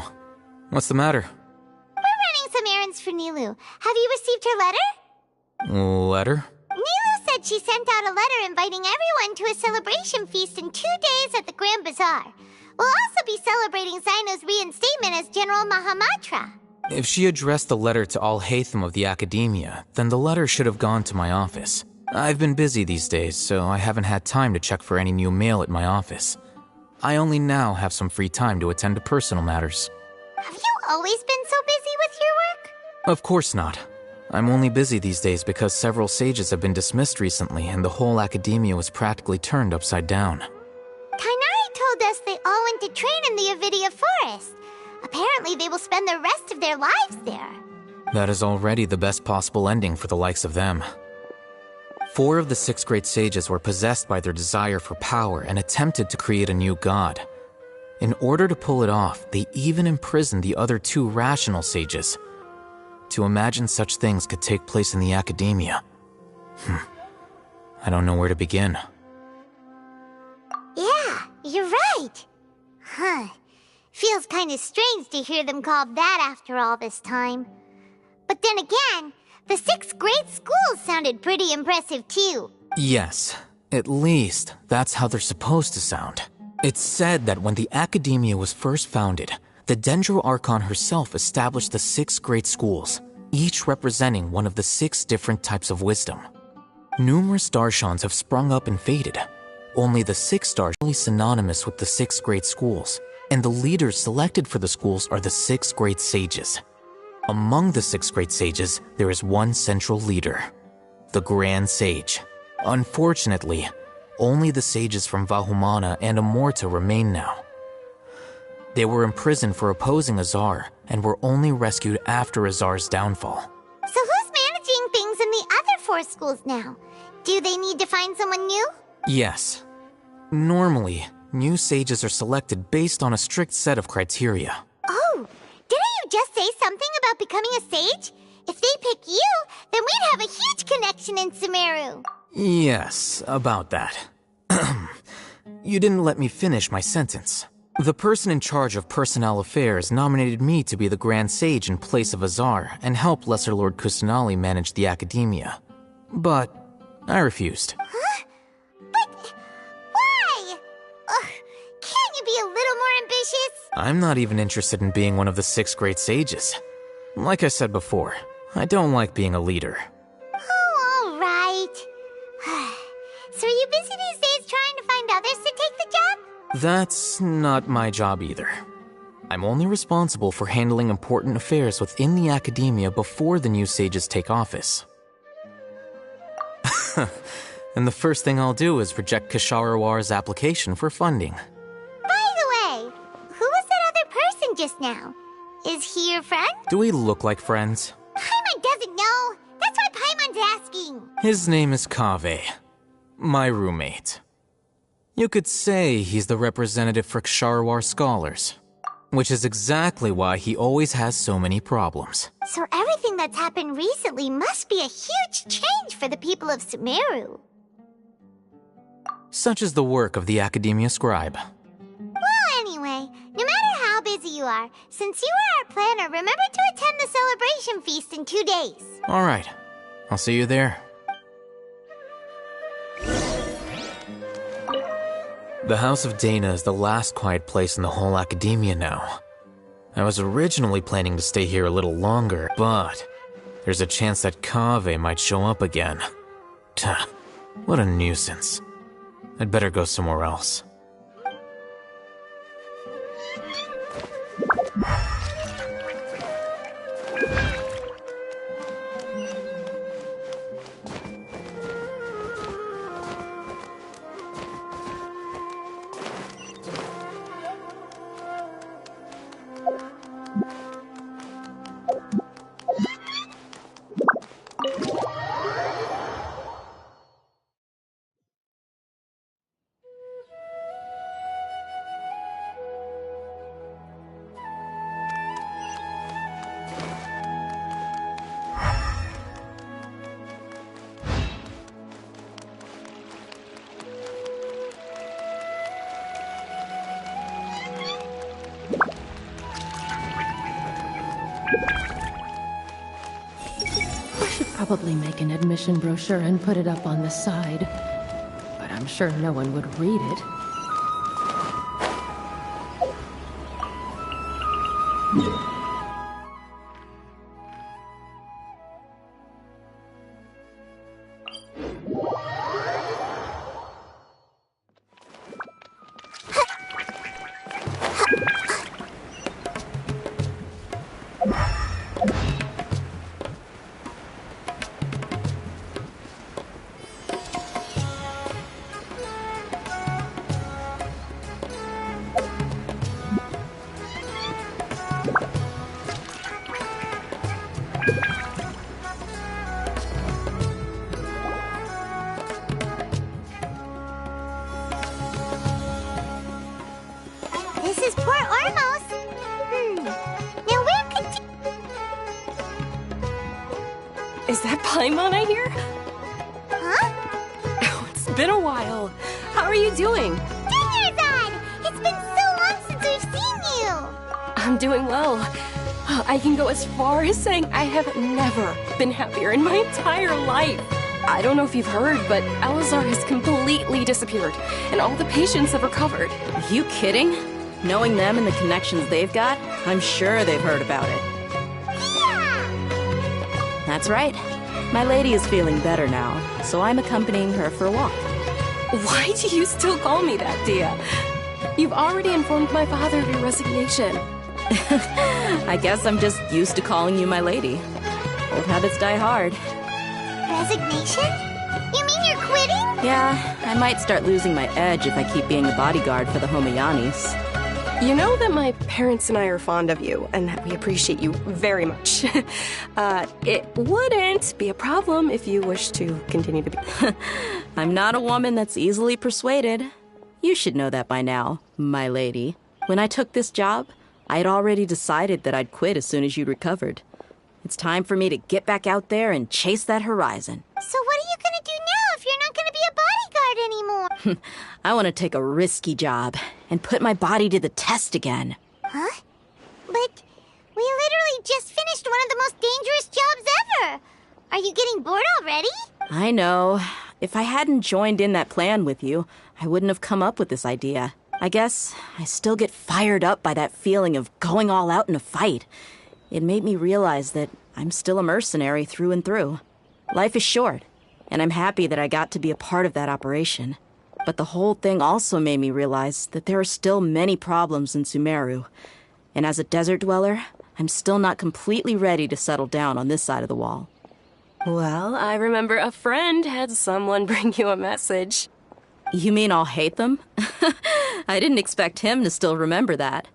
What's the matter? We're running some errands for Nilou. Have you received her letter? Letter? Nilou said she sent out a letter inviting everyone to a celebration feast in 2 days at the Grand Bazaar. We'll also be celebrating Zaino's reinstatement as General Mahamatra. If she addressed the letter to all Hatham of the Academia, then the letter should have gone to my office. I've been busy these days, so I haven't had time to check for any new mail at my office. I only now have some free time to attend to personal matters. Have you always been so busy with your work? Of course not. I'm only busy these days because several sages have been dismissed recently and the whole academia was practically turned upside down. Kainari told us they all went to train in the Avidia Forest. Apparently they will spend the rest of their lives there. That is already the best possible ending for the likes of them. 4 of the 6 great sages were possessed by their desire for power and attempted to create a new god. In order to pull it off, they even imprisoned the other 2 rational sages. To imagine such things could take place in the academia. I don't know where to begin. Yeah, you're right. Huh. Feels kind of strange to hear them called that after all this time. But then again, the 6 great schools sounded pretty impressive too. Yes, at least that's how they're supposed to sound. It's said that when the academia was first founded, the Dendro Archon herself established the 6 great schools, each representing one of the 6 different types of wisdom. Numerous Darshans have sprung up and faded. Only the 6 stars are synonymous with the 6 great schools, and the leaders selected for the schools are the 6 great sages. Among the 6 great sages, there is one central leader, the Grand Sage. Unfortunately, only the sages from Vahumana and Amorta remain now. They were imprisoned for opposing Azar and were only rescued after Azar's downfall. So who's managing things in the other 4 schools now? Do they need to find someone new? Yes. Normally, new sages are selected based on a strict set of criteria. Oh, didn't you just say something about becoming a sage? If they pick you, then we'd have a huge connection in Sumeru. Yes, about that. You didn't let me finish my sentence. The person in charge of personnel affairs nominated me to be the Grand Sage in place of Azar and help Lesser Lord Kusanali manage the academia. But I refused. Huh? But why? Can't you be a little more ambitious? I'm not even interested in being one of the 6 great sages. Like I said before, I don't like being a leader. Oh, all right. So are you busy these days trying to find others to take the job? That's not my job either. I'm only responsible for handling important affairs within the academia before the new sages take office. And the first thing I'll do is reject Kasharawar's application for funding. By the way, who was that other person just now? Is he your friend? Do we look like friends? Paimon doesn't know. That's why Paimon's asking. His name is Kaveh, my roommate. You could say he's the representative for Ksharawar scholars, which is exactly why he always has so many problems. So everything that's happened recently must be a huge change for the people of Sumeru. Such is the work of the Academia Scribe. Well, anyway, no matter how busy you are, since you are our planner, remember to attend the celebration feast in 2 days. All right, I'll see you there. The House of Dana is the last quiet place in the whole academia now. I was originally planning to stay here a little longer, but there's a chance that Kaveh might show up again. Tuh, what a nuisance. I'd better go somewhere else. Probably make an admission brochure and put it up on the side. But I'm sure no one would read it. Paimon, I hear? Huh? Oh, it's been a while. How are you doing? Dinnerzad! It's been so long since we've seen you! I'm doing well. I can go as far as saying I have never been happier in my entire life. I don't know if you've heard, but Elazar has completely disappeared, and all the patients have recovered. Are you kidding? Knowing them and the connections they've got, I'm sure they've heard about it. Yeah! That's right. My lady is feeling better now, so I'm accompanying her for a walk. Why do you still call me that, Dia? You've already informed my father of your resignation. I guess I'm just used to calling you my lady. Old habits die hard. Resignation? You mean you're quitting? Yeah, I might start losing my edge if I keep being the bodyguard for the Homayanis. You know that my parents and I are fond of you, and that we appreciate you very much. It wouldn't be a problem if you wish to continue to be. I'm not a woman that's easily persuaded. You should know that by now, my lady. When I took this job, I had already decided that I'd quit as soon as you'd recovered. It's time for me to get back out there and chase that horizon. So what are you gonna do now if you're not gonna be a bodyguard anymore? I want to take a risky job and put my body to the test again. Huh? But we literally just finished one of the most dangerous jobs ever. Are you getting bored already? I know. If I hadn't joined in that plan with you, I wouldn't have come up with this idea. I guess I still get fired up by that feeling of going all out in a fight. It made me realize that I'm still a mercenary through and through. Life is short, and I'm happy that I got to be a part of that operation. But the whole thing also made me realize that there are still many problems in Sumeru. And as a desert dweller, I'm still not completely ready to settle down on this side of the wall. Well, I remember a friend had someone bring you a message. You mean I'll hate them? I didn't expect him to still remember that.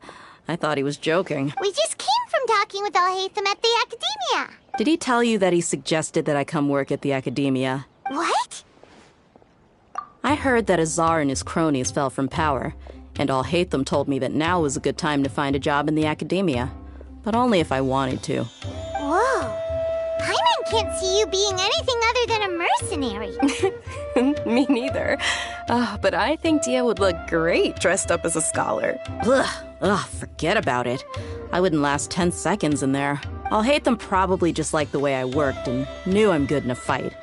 I thought he was joking. We just came from talking with Al-Haytham at the Academia. Did he tell you that he suggested that I come work at the Academia? What? I heard that Azar and his cronies fell from power, and Al-Haytham told me that now was a good time to find a job in the Academia. But only if I wanted to. Whoa. Paimon can't see you being anything other than a mercenary. Me neither. But I think Dia would look great dressed up as a scholar. Ugh, forget about it. I wouldn't last 10 seconds in there. Al-Haytham probably just liked the way I worked and knew I'm good in a fight.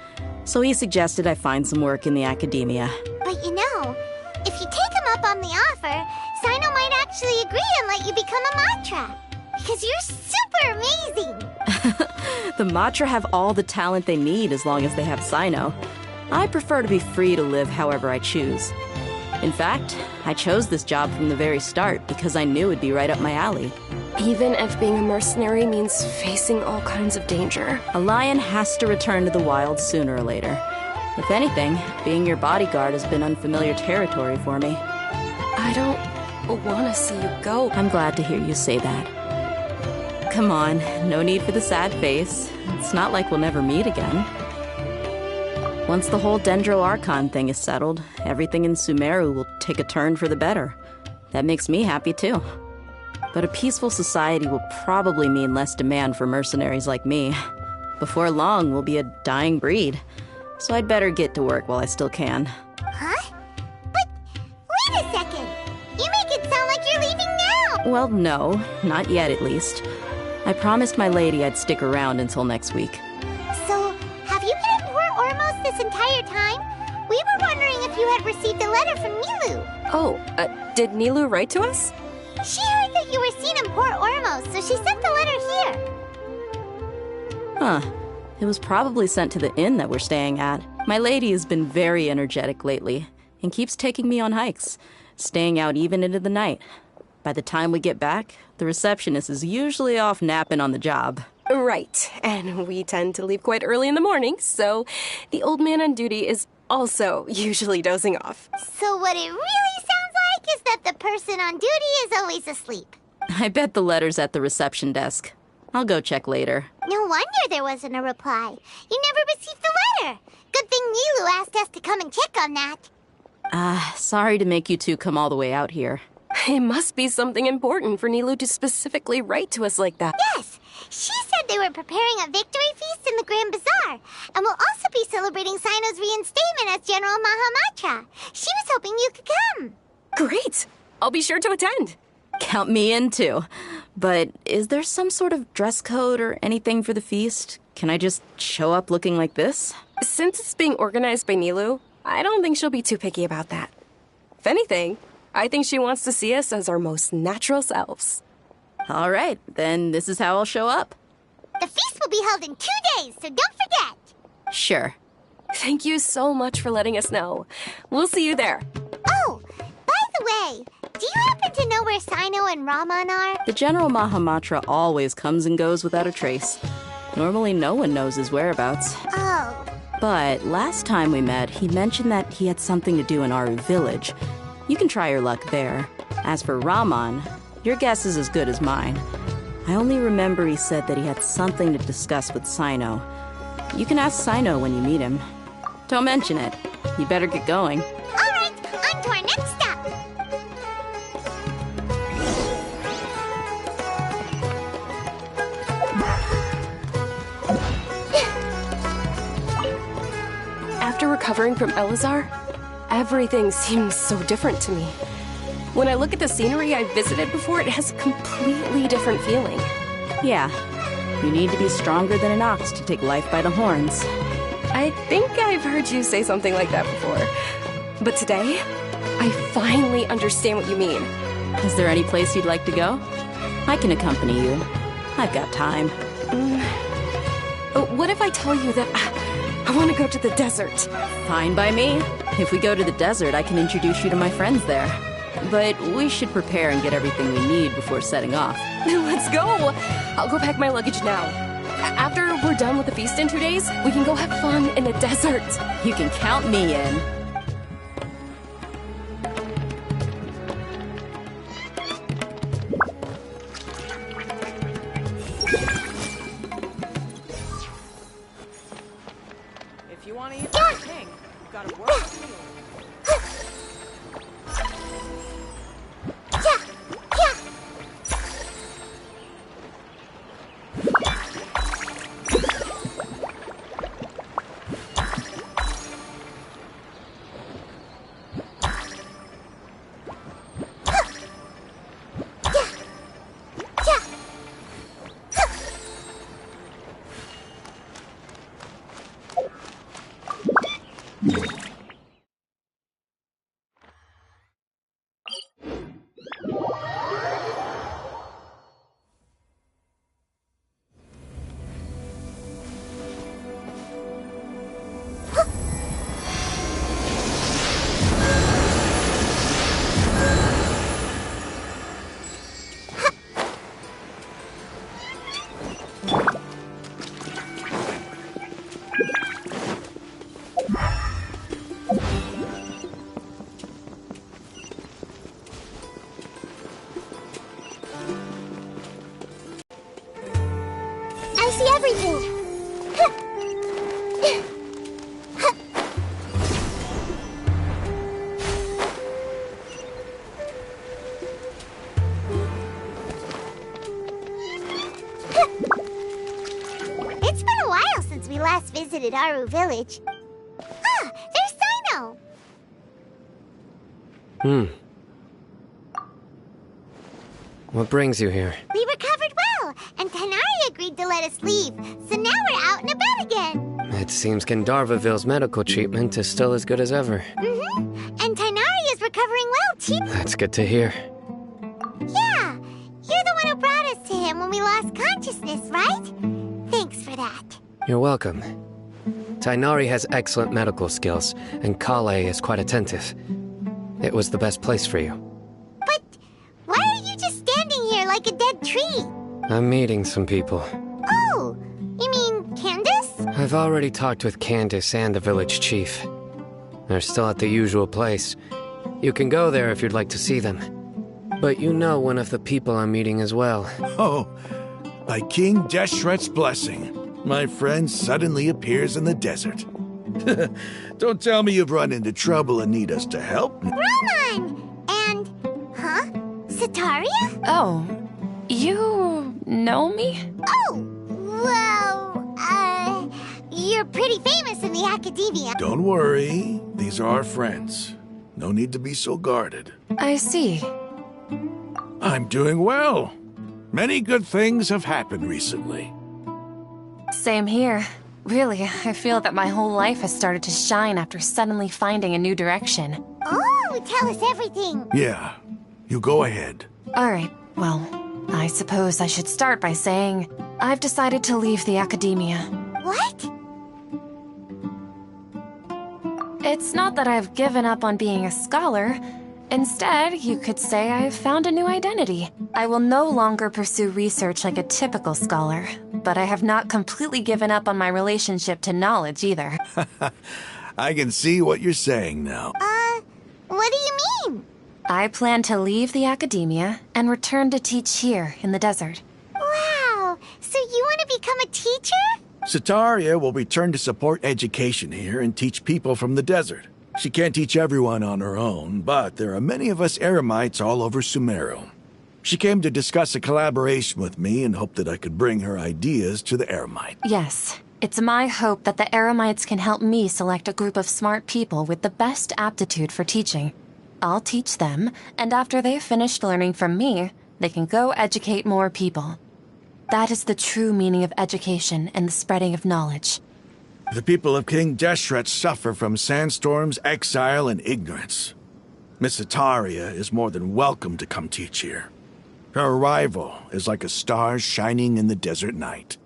So he suggested I find some work in the Academia. But you know, if you take him up on the offer, Sino might actually agree and let you become a Matra. Because you're super amazing! The Matra have all the talent they need as long as they have Sino. I prefer to be free to live however I choose. In fact, I chose this job from the very start because I knew it'd be right up my alley. Even if being a mercenary means facing all kinds of danger. A lion has to return to the wild sooner or later. If anything, being your bodyguard has been unfamiliar territory for me. I don't want to see you go. I'm glad to hear you say that. Come on, no need for the sad face. It's not like we'll never meet again. Once the whole Dendro Archon thing is settled, everything in Sumeru will take a turn for the better. That makes me happy too. But a peaceful society will probably mean less demand for mercenaries like me. Before long, we'll be a dying breed. So I'd better get to work while I still can. Huh? But wait a second! You make it sound like you're leaving now! Well, no, not yet at least. I promised my lady I'd stick around until next week. So, have you been in Port Ormos this entire time? We were wondering if you had received a letter from Nilu. Oh, did Nilu write to us? She heard that you were seen in Port Ormos, so she sent the letter here. Huh. It was probably sent to the inn that we're staying at. My lady has been very energetic lately and keeps taking me on hikes, staying out even into the night. By the time we get back, the receptionist is usually off napping on the job. Right, and we tend to leave quite early in the morning, so the old man on duty is also usually dozing off. So what it really sounds like is that the person on duty is always asleep. I bet the letter's at the reception desk. I'll go check later. No wonder there wasn't a reply. You never received the letter. Good thing Nilu asked us to come and check on that. Sorry to make you two come all the way out here. It must be something important for Nilu to specifically write to us like that. Yes, she said said they were preparing a victory feast in the Grand Bazaar, and will also be celebrating Sino's reinstatement as General Mahamatra. She was hoping you could come. Great! I'll be sure to attend. Count me in, too. But is there some sort of dress code or anything for the feast? Can I just show up looking like this? Since it's being organized by Nilou, I don't think she'll be too picky about that. If anything, I think she wants to see us as our most natural selves. All right, then this is how I'll show up. The feast will be held in 2 days, so don't forget. Sure. Thank you so much for letting us know. We'll see you there. Oh, by the way, do you happen to know where Sino and Raman are? The General Mahamatra always comes and goes without a trace. Normally no one knows his whereabouts. Oh. But last time we met, he mentioned that he had something to do in Aru Village. You can try your luck there. As for Raman, your guess is as good as mine. I only remember he said that he had something to discuss with Sino. You can ask Sino when you meet him. Don't mention it. You better get going. All right, on to our next stop. After recovering from Elazar, everything seems so different to me. When I look at the scenery I've visited before, it has a completely different feeling. Yeah, you need to be stronger than an ox to take life by the horns. I think I've heard you say something like that before. But today, I finally understand what you mean. Is there any place you'd like to go? I can accompany you. I've got time. What if I tell you that I want to go to the desert? Fine by me. If we go to the desert, I can introduce you to my friends there. But we should prepare and get everything we need before setting off. Let's go! I'll go pack my luggage now. After we're done with the feast in 2 days, we can go have fun in the desert. You can count me in. If you want to eat like a king, you've got to work on you. I see everything. It's been a while since we last visited Aru Village. Ah, there's Sino. What brings you here? We recovered well, and Tanari agreed to let us leave, so now we're out and about again. It seems Gandharvaville's medical treatment is still as good as ever. And Tanari is recovering well, too. That's good to hear. Yeah, you're the one who brought us to him when we lost consciousness, right? Thanks for that. You're welcome. Tainari has excellent medical skills, and Kale is quite attentive. It was the best place for you. But why are you just standing here like a dead tree? I'm meeting some people. Oh, you mean Candace? I've already talked with Candace and the village chief. They're still at the usual place. You can go there if you'd like to see them. But you know one of the people I'm meeting as well. Oh, by King Deshret's blessing, my friend suddenly appears in the desert. Don't tell me you've run into trouble and need us to help. Roman! And... Sataria? Oh, you know me? Oh, Well, you're pretty famous in the academia. Don't worry. These are our friends. No need to be so guarded. I see. I'm doing well. Many good things have happened recently. Same here. Really, I feel that my whole life has started to shine after suddenly finding a new direction. Oh, tell us everything. Yeah, you go ahead. Alright, well, I suppose I should start by saying I've decided to leave the academia. What? It's not that I've given up on being a scholar. Instead, you could say I've found a new identity. I will no longer pursue research like a typical scholar, but I have not completely given up on my relationship to knowledge either. I can see what you're saying now. What do you mean? I plan to leave the academia and return to teach here in the desert. Wow, so you want to become a teacher? Sataria will return to support education here and teach people from the desert. She can't teach everyone on her own, but there are many of us Eremites all over Sumeru. She came to discuss a collaboration with me and hoped that I could bring her ideas to the Eremite. Yes, it's my hope that the Eremites can help me select a group of smart people with the best aptitude for teaching. I'll teach them, and after they've finished learning from me, they can go educate more people. That is the true meaning of education and the spreading of knowledge. The people of King Deshret suffer from sandstorms, exile, and ignorance. Miss Ataria is more than welcome to come teach here. Her arrival is like a star shining in the desert night.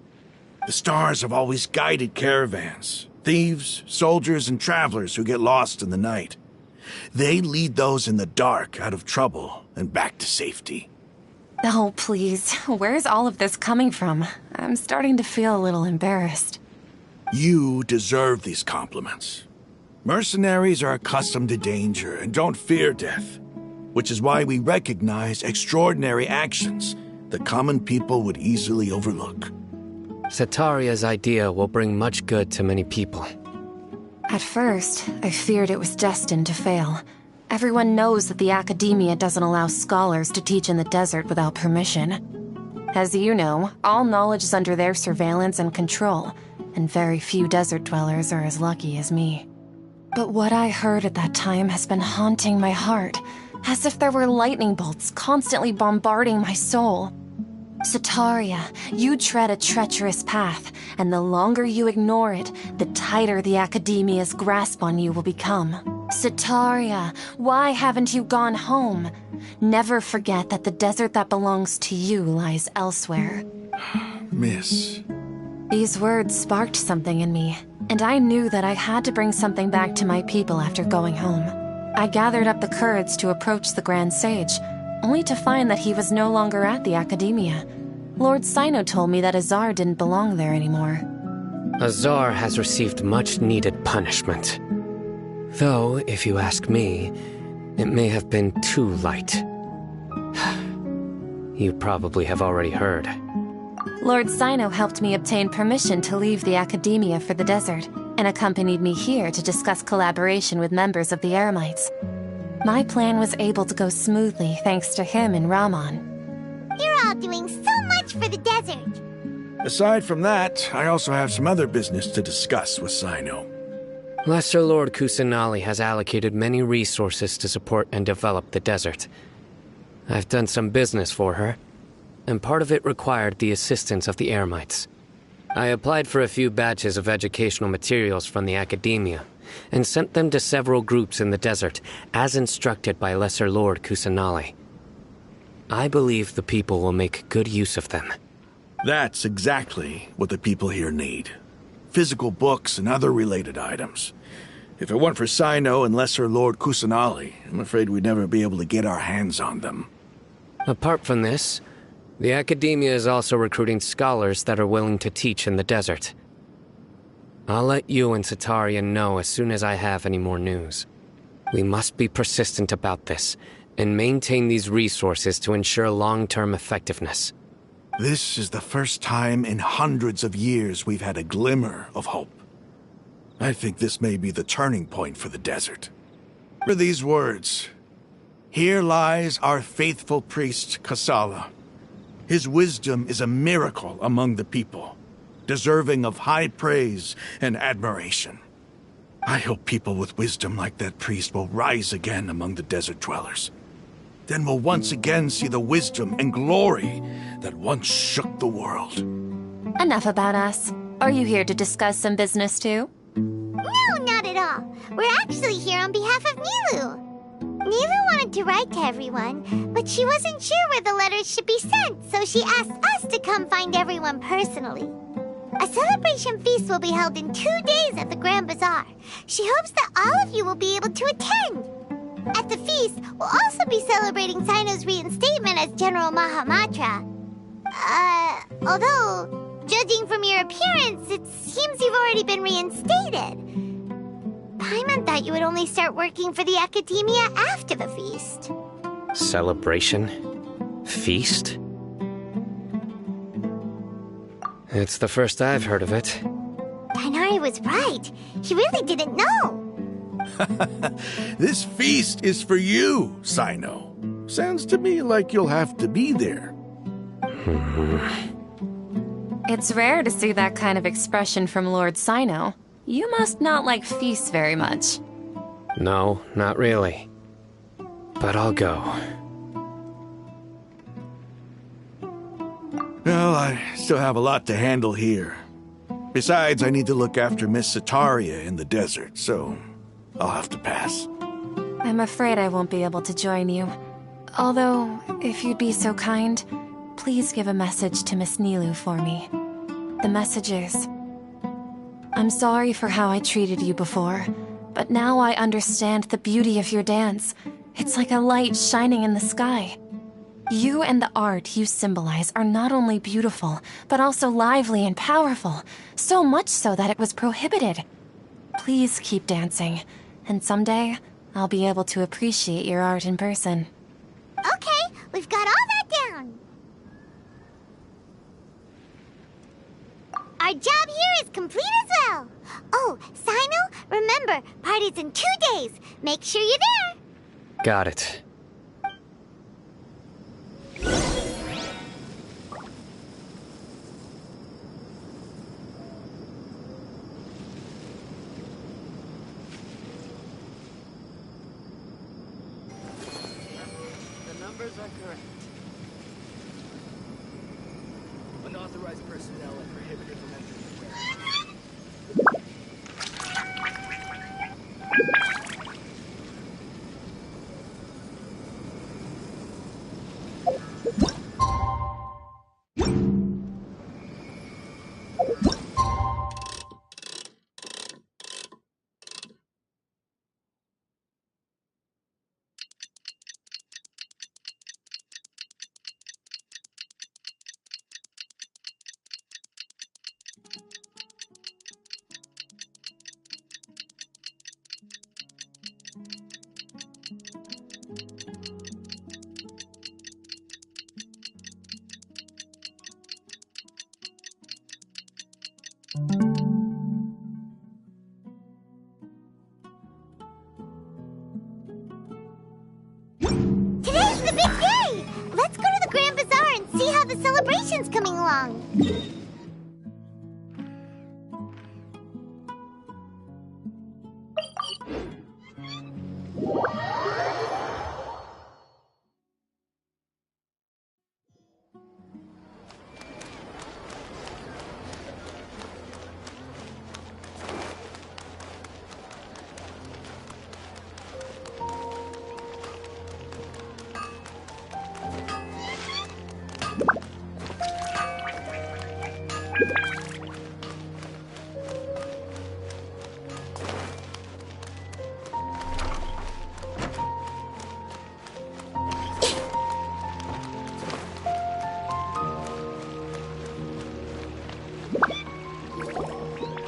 The stars have always guided caravans, thieves, soldiers, and travelers who get lost in the night. They lead those in the dark out of trouble and back to safety. Oh, please, where's all of this coming from? I'm starting to feel a little embarrassed. You deserve these compliments. Mercenaries are accustomed to danger and don't fear death, which is why we recognize extraordinary actions that common people would easily overlook. Sataria's idea will bring much good to many people. At first, I feared it was destined to fail. Everyone knows that the academia doesn't allow scholars to teach in the desert without permission. As you know, all knowledge is under their surveillance and control, and very few desert dwellers are as lucky as me. But what I heard at that time has been haunting my heart, as if there were lightning bolts constantly bombarding my soul. Sataria, you tread a treacherous path, and the longer you ignore it, the tighter the academia's grasp on you will become. Sataria, why haven't you gone home? Never forget that the desert that belongs to you lies elsewhere. Miss. These words sparked something in me, and I knew that I had to bring something back to my people after going home. I gathered up the courage to approach the Grand Sage, only to find that he was no longer at the academia. Lord Sino told me that Azar didn't belong there anymore. Azar has received much-needed punishment. Though, if you ask me, it may have been too light. You probably have already heard. Lord Sino helped me obtain permission to leave the academia for the desert, and accompanied me here to discuss collaboration with members of the Eremites. My plan was able to go smoothly thanks to him and Rahman. You're all doing so much for the desert. Aside from that, I also have some other business to discuss with Sino. Lesser Lord Kusanali has allocated many resources to support and develop the desert. I've done some business for her, and part of it required the assistance of the Eremites. I applied for a few batches of educational materials from the academia, and sent them to several groups in the desert, as instructed by Lesser Lord Kusanali. I believe the people will make good use of them. That's exactly what the people here need. Physical books and other related items. If it weren't for Sino and Lesser Lord Kusanali, I'm afraid we'd never be able to get our hands on them. Apart from this, the academia is also recruiting scholars that are willing to teach in the desert. I'll let you and Sataria know as soon as I have any more news. We must be persistent about this, and maintain these resources to ensure long-term effectiveness. This is the first time in hundreds of years we've had a glimmer of hope. I think this may be the turning point for the desert. For these words, here lies our faithful priest, Kasala. His wisdom is a miracle among the people. deserving of high praise and admiration. I hope people with wisdom like that priest will rise again among the desert dwellers. Then we'll once again see the wisdom and glory that once shook the world. Enough about us. Are you here to discuss some business too? No, not at all. We're actually here on behalf of Nilou. Nilou wanted to write to everyone, but she wasn't sure where the letters should be sent, so she asked us to come find everyone personally. A celebration feast will be held in 2 days at the Grand Bazaar. She hopes that all of you will be able to attend. At the feast, we'll also be celebrating Sino's reinstatement as General Mahamatra. Although, judging from your appearance, it seems you've already been reinstated. Paimon thought you would only start working for the Academia after the feast. Celebration? Feast? It's the first I've heard of it. Tighnari was right. He really didn't know. This feast is for you, Sino. Sounds to me like you'll have to be there. It's rare to see that kind of expression from Lord Sino. You must not like feasts very much. No, not really. But I'll go. Well, I still have a lot to handle here. Besides, I need to look after Miss Sataria in the desert, so I'll have to pass. I'm afraid I won't be able to join you. Although, if you'd be so kind, please give a message to Miss Nilou for me. The message is, I'm sorry for how I treated you before, but now I understand the beauty of your dance. It's like a light shining in the sky. You and the art you symbolize are not only beautiful, but also lively and powerful, so much so that it was prohibited. Please keep dancing, and someday I'll be able to appreciate your art in person. Okay, we've got all that down. Our job here is complete as well. Oh, Sino, remember, party's in 2 days. Make sure you're there. Got it. Unauthorized personnel are prohibited from entering Today's the big day! Let's go to the Grand Bazaar and see how the celebration's coming along.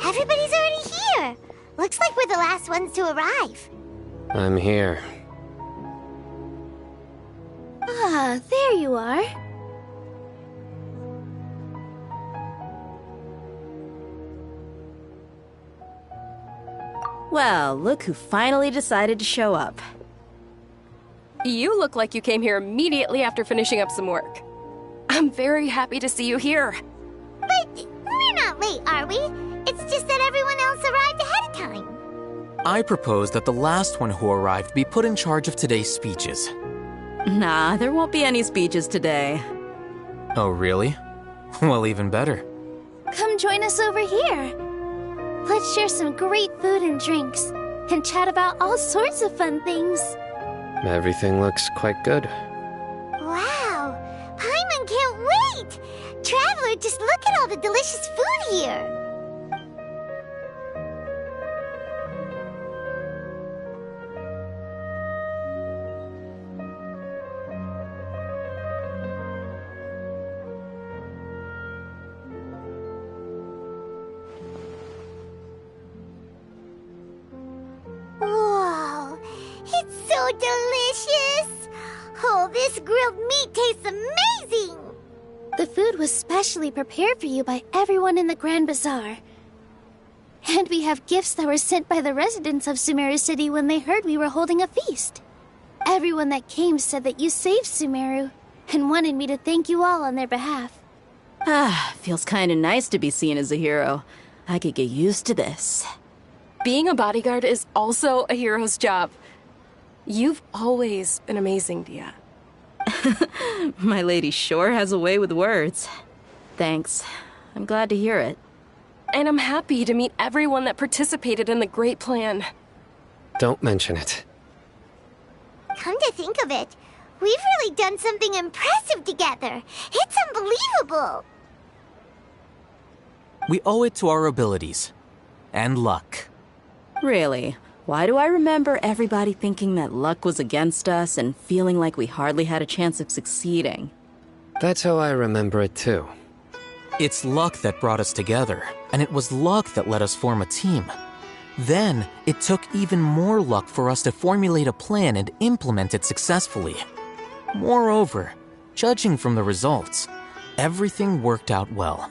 Everybody's already here. Looks like we're the last ones to arrive. I'm here. Ah, there you are. Well, look who finally decided to show up. You look like you came here immediately after finishing up some work. I'm very happy to see you here. But we're not that late, are we? It's just that everyone else arrived ahead of time. I propose that the last one who arrived be put in charge of today's speeches. Nah, there won't be any speeches today. Oh, really? Well, even better. Come join us over here. Let's share some great food and drinks, and chat about all sorts of fun things. Everything looks quite good. Wow! Paimon can't wait! Traveler, just look at all the delicious food here! Whoa! It's so delicious! Oh, this grilled meat tastes amazing! The food was specially prepared for you by everyone in the Grand Bazaar. And we have gifts that were sent by the residents of Sumeru City when they heard we were holding a feast. Everyone that came said that you saved Sumeru, and wanted me to thank you all on their behalf. Feels kinda nice to be seen as a hero. I could get used to this. Being a bodyguard is also a hero's job. You've always been amazing, Dia. My lady sure has a way with words. Thanks. I'm glad to hear it. And I'm happy to meet everyone that participated in the great plan. Don't mention it. Come to think of it, we've really done something impressive together. It's unbelievable. We owe it to our abilities. And luck. Really? Why do I remember everybody thinking that luck was against us and feeling like we hardly had a chance of succeeding? That's how I remember it too. It's luck that brought us together, and it was luck that let us form a team. Then, it took even more luck for us to formulate a plan and implement it successfully. Moreover, judging from the results, everything worked out well.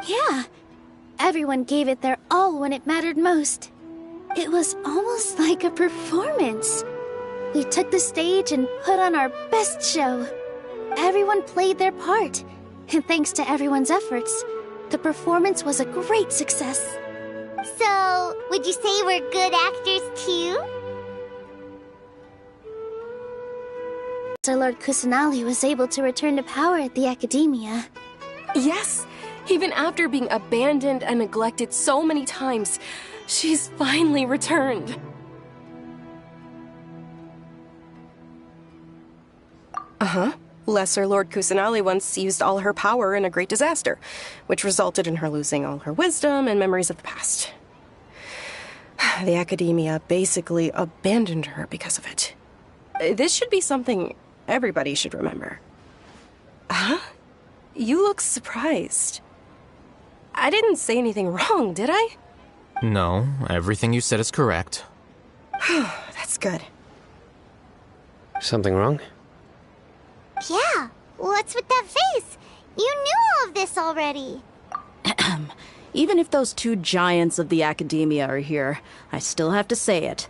Yeah, everyone gave it their all when it mattered most. It was almost like a performance. We took the stage and put on our best show. Everyone played their part, and thanks to everyone's efforts, the performance was a great success. So, would you say we're good actors too? Sir Lord Kusanali was able to return to power at the Academia. Yes, even after being abandoned and neglected so many times, she's finally returned. Uh-huh. Lesser Lord Kusanali once used all her power in a great disaster, which resulted in her losing all her wisdom and memories of the past. The Academia basically abandoned her because of it. This should be something everybody should remember. Huh? You look surprised. I didn't say anything wrong, did I? No, everything you said is correct. That's good. Something wrong? Yeah, what's with that face? You knew all of this already. Even if those two giants of the Academia are here, I still have to say it.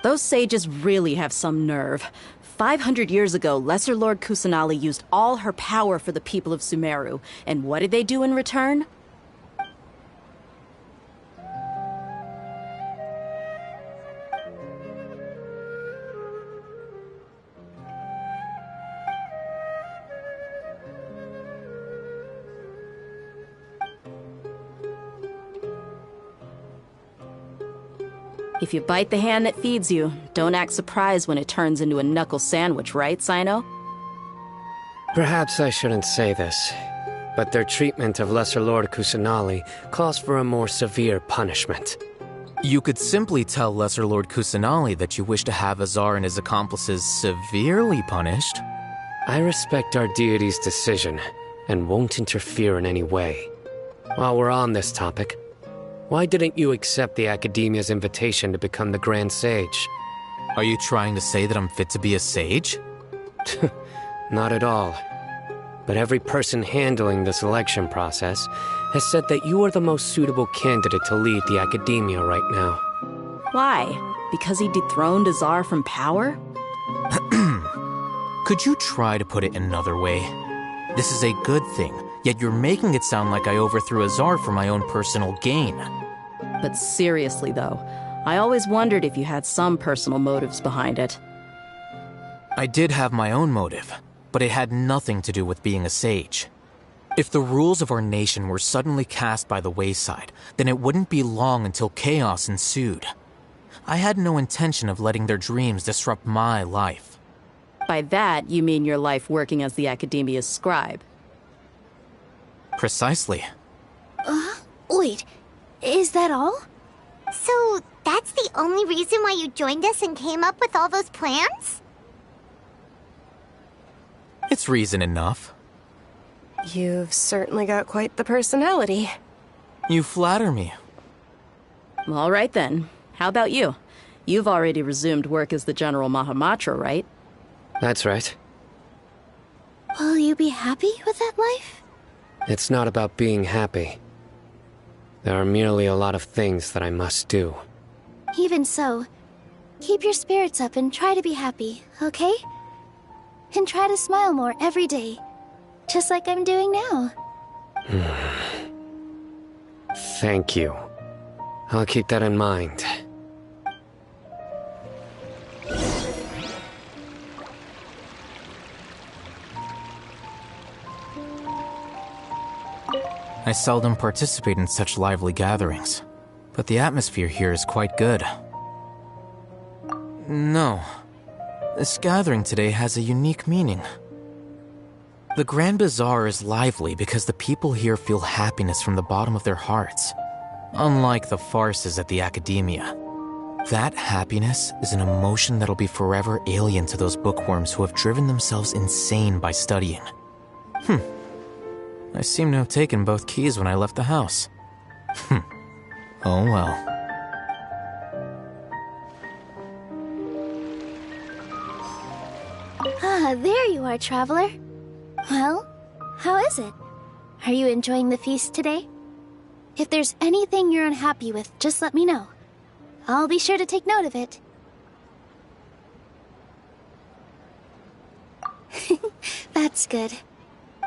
Those sages really have some nerve. 500 years ago, Lesser Lord Kusanali used all her power for the people of Sumeru, and what did they do in return? If you bite the hand that feeds you, don't act surprised when it turns into a knuckle sandwich, right, Sino? Perhaps I shouldn't say this, but their treatment of Lesser Lord Kusanali calls for a more severe punishment. You could simply tell Lesser Lord Kusanali that you wish to have Azar and his accomplices severely punished. I respect our deity's decision, and won't interfere in any way. While we're on this topic, why didn't you accept the Academia's invitation to become the Grand Sage? Are you trying to say that I'm fit to be a sage? Not at all. But every person handling the selection process has said that you are the most suitable candidate to lead the Academia right now. Why? Because he dethroned Azar from power? Could you try to put it another way? This is a good thing. Yet you're making it sound like I overthrew Azar for my own personal gain. But seriously, though, I always wondered if you had some personal motives behind it. I did have my own motive, but it had nothing to do with being a sage. If the rules of our nation were suddenly cast by the wayside, then it wouldn't be long until chaos ensued. I had no intention of letting their dreams disrupt my life. By that, you mean your life working as the Academia's scribe. Precisely. Wait, is that all? So, that's the only reason why you joined us and came up with all those plans? It's reason enough. You've certainly got quite the personality. You flatter me. All right then. How about you? You've already resumed work as the General Mahamatra, right? That's right. Will you be happy with that life? It's not about being happy. There are merely a lot of things that I must do. Even so, keep your spirits up and try to be happy, okay? And try to smile more every day, just like I'm doing now. Thank you. I'll keep that in mind. I seldom participate in such lively gatherings, but the atmosphere here is quite good. No, this gathering today has a unique meaning. The Grand Bazaar is lively because the people here feel happiness from the bottom of their hearts, unlike the farces at the Academia. That happiness is an emotion that'll be forever alien to those bookworms who have driven themselves insane by studying. I seem to have taken both keys when I left the house. Oh well. Ah, there you are, traveler. Well, how is it? Are you enjoying the feast today? If there's anything you're unhappy with, just let me know. I'll be sure to take note of it. That's good.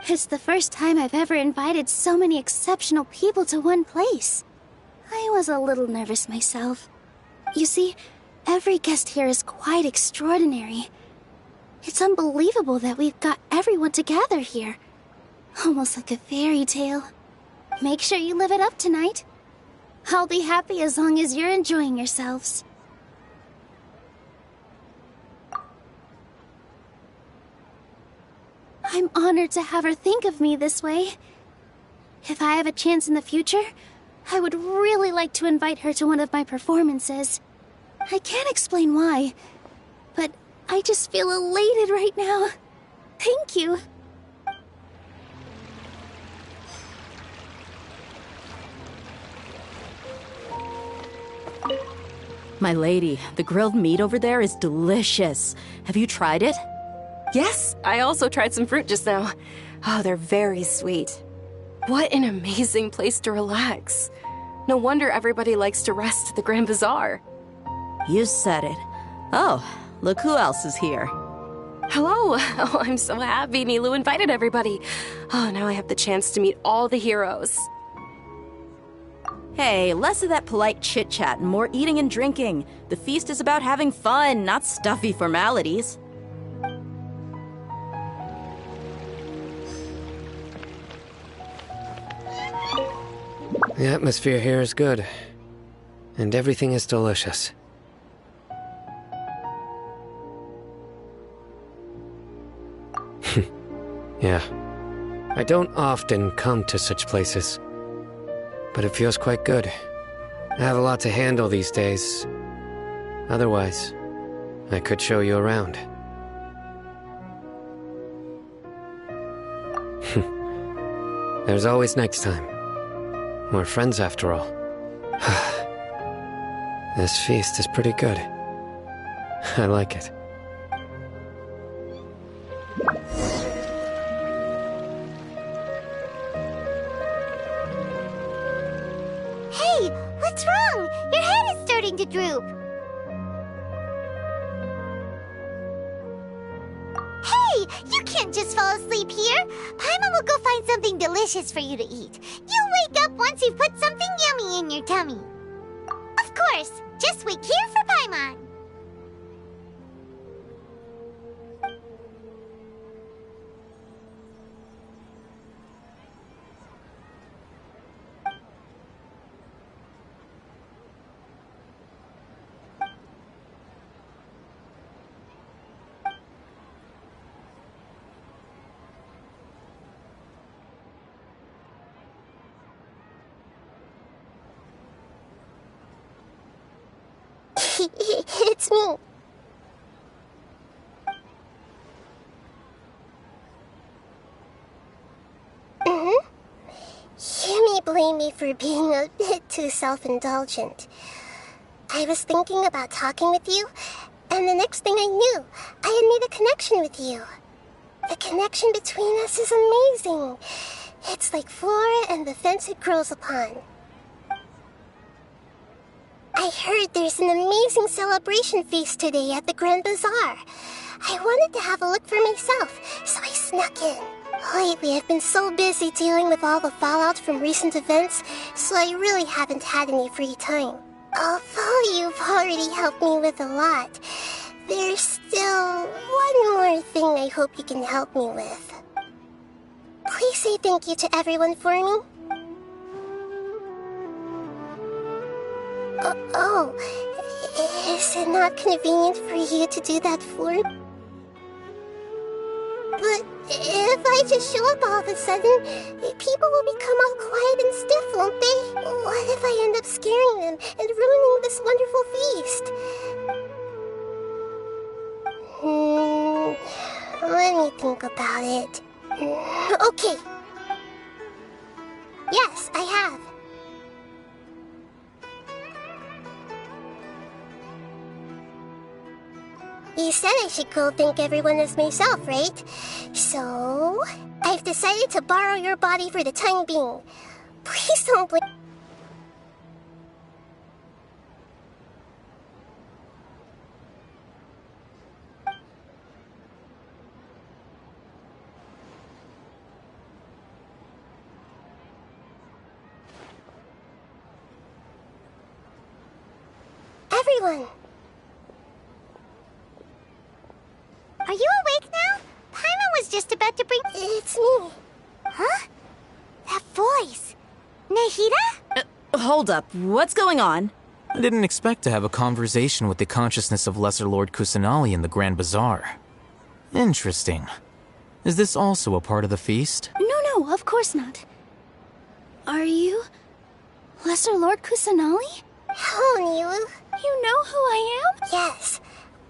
It's the first time I've ever invited so many exceptional people to one place. I was a little nervous myself. You see, every guest here is quite extraordinary. It's unbelievable that we've got everyone together here. Almost like a fairy tale. Make sure you live it up tonight. I'll be happy as long as you're enjoying yourselves. I'm honored to have her think of me this way. If I have a chance in the future, I would really like to invite her to one of my performances. I can't explain why, but I just feel elated right now. Thank you. My lady, the grilled meat over there is delicious. Have you tried it? Yes, I also tried some fruit just now. Oh, they're very sweet. What an amazing place to relax. No wonder everybody likes to rest at the Grand Bazaar. You said it. Oh, look who else is here. Hello. Oh, I'm so happy Nilou invited everybody. Oh, now I have the chance to meet all the heroes. Hey, less of that polite chit-chat and more eating and drinking. The feast is about having fun, not stuffy formalities. The atmosphere here is good, and everything is delicious. Yeah, I don't often come to such places, but it feels quite good. I have a lot to handle these days. Otherwise, I could show you around. There's always next time. We're friends after all. This feast is pretty good. I like it. Hey, what's wrong? Your head is starting to droop. Hey, you can't just fall asleep here. Paimon will go find something delicious for you to eat. You'll wake up once you've put something yummy in your tummy. Of course, just wait here for Paimon. It's me. You may blame me for being a bit too self-indulgent. I was thinking about talking with you, and the next thing I knew, I had made a connection with you. The connection between us is amazing. It's like flora and the fence it grows upon. I heard there's an amazing celebration feast today at the Grand Bazaar. I wanted to have a look for myself, so I snuck in. Lately, I've been so busy dealing with all the fallout from recent events, so I really haven't had any free time. Although you've already helped me with a lot, there's still one more thing I hope you can help me with. Please say thank you to everyone for me. Is it not convenient for you to do that for me? But if I just show up all of a sudden, people will become all quiet and stiff, won't they? What if I end up scaring them and ruining this wonderful feast? Let me think about it. Okay. Yes, I have. You said I should go thank everyone as myself, right? So, I've decided to borrow your body for the time being. Please don't blame... Everyone! Are you awake now? Paimon was just about to bring... It's me. Huh? That voice. Nahida? Hold up. What's going on? I didn't expect to have a conversation with the consciousness of Lesser Lord Kusanali in the Grand Bazaar. Interesting. Is this also a part of the feast? No, of course not. Are you... Lesser Lord Kusanali? Hello, Nilu. You know who I am? Yes.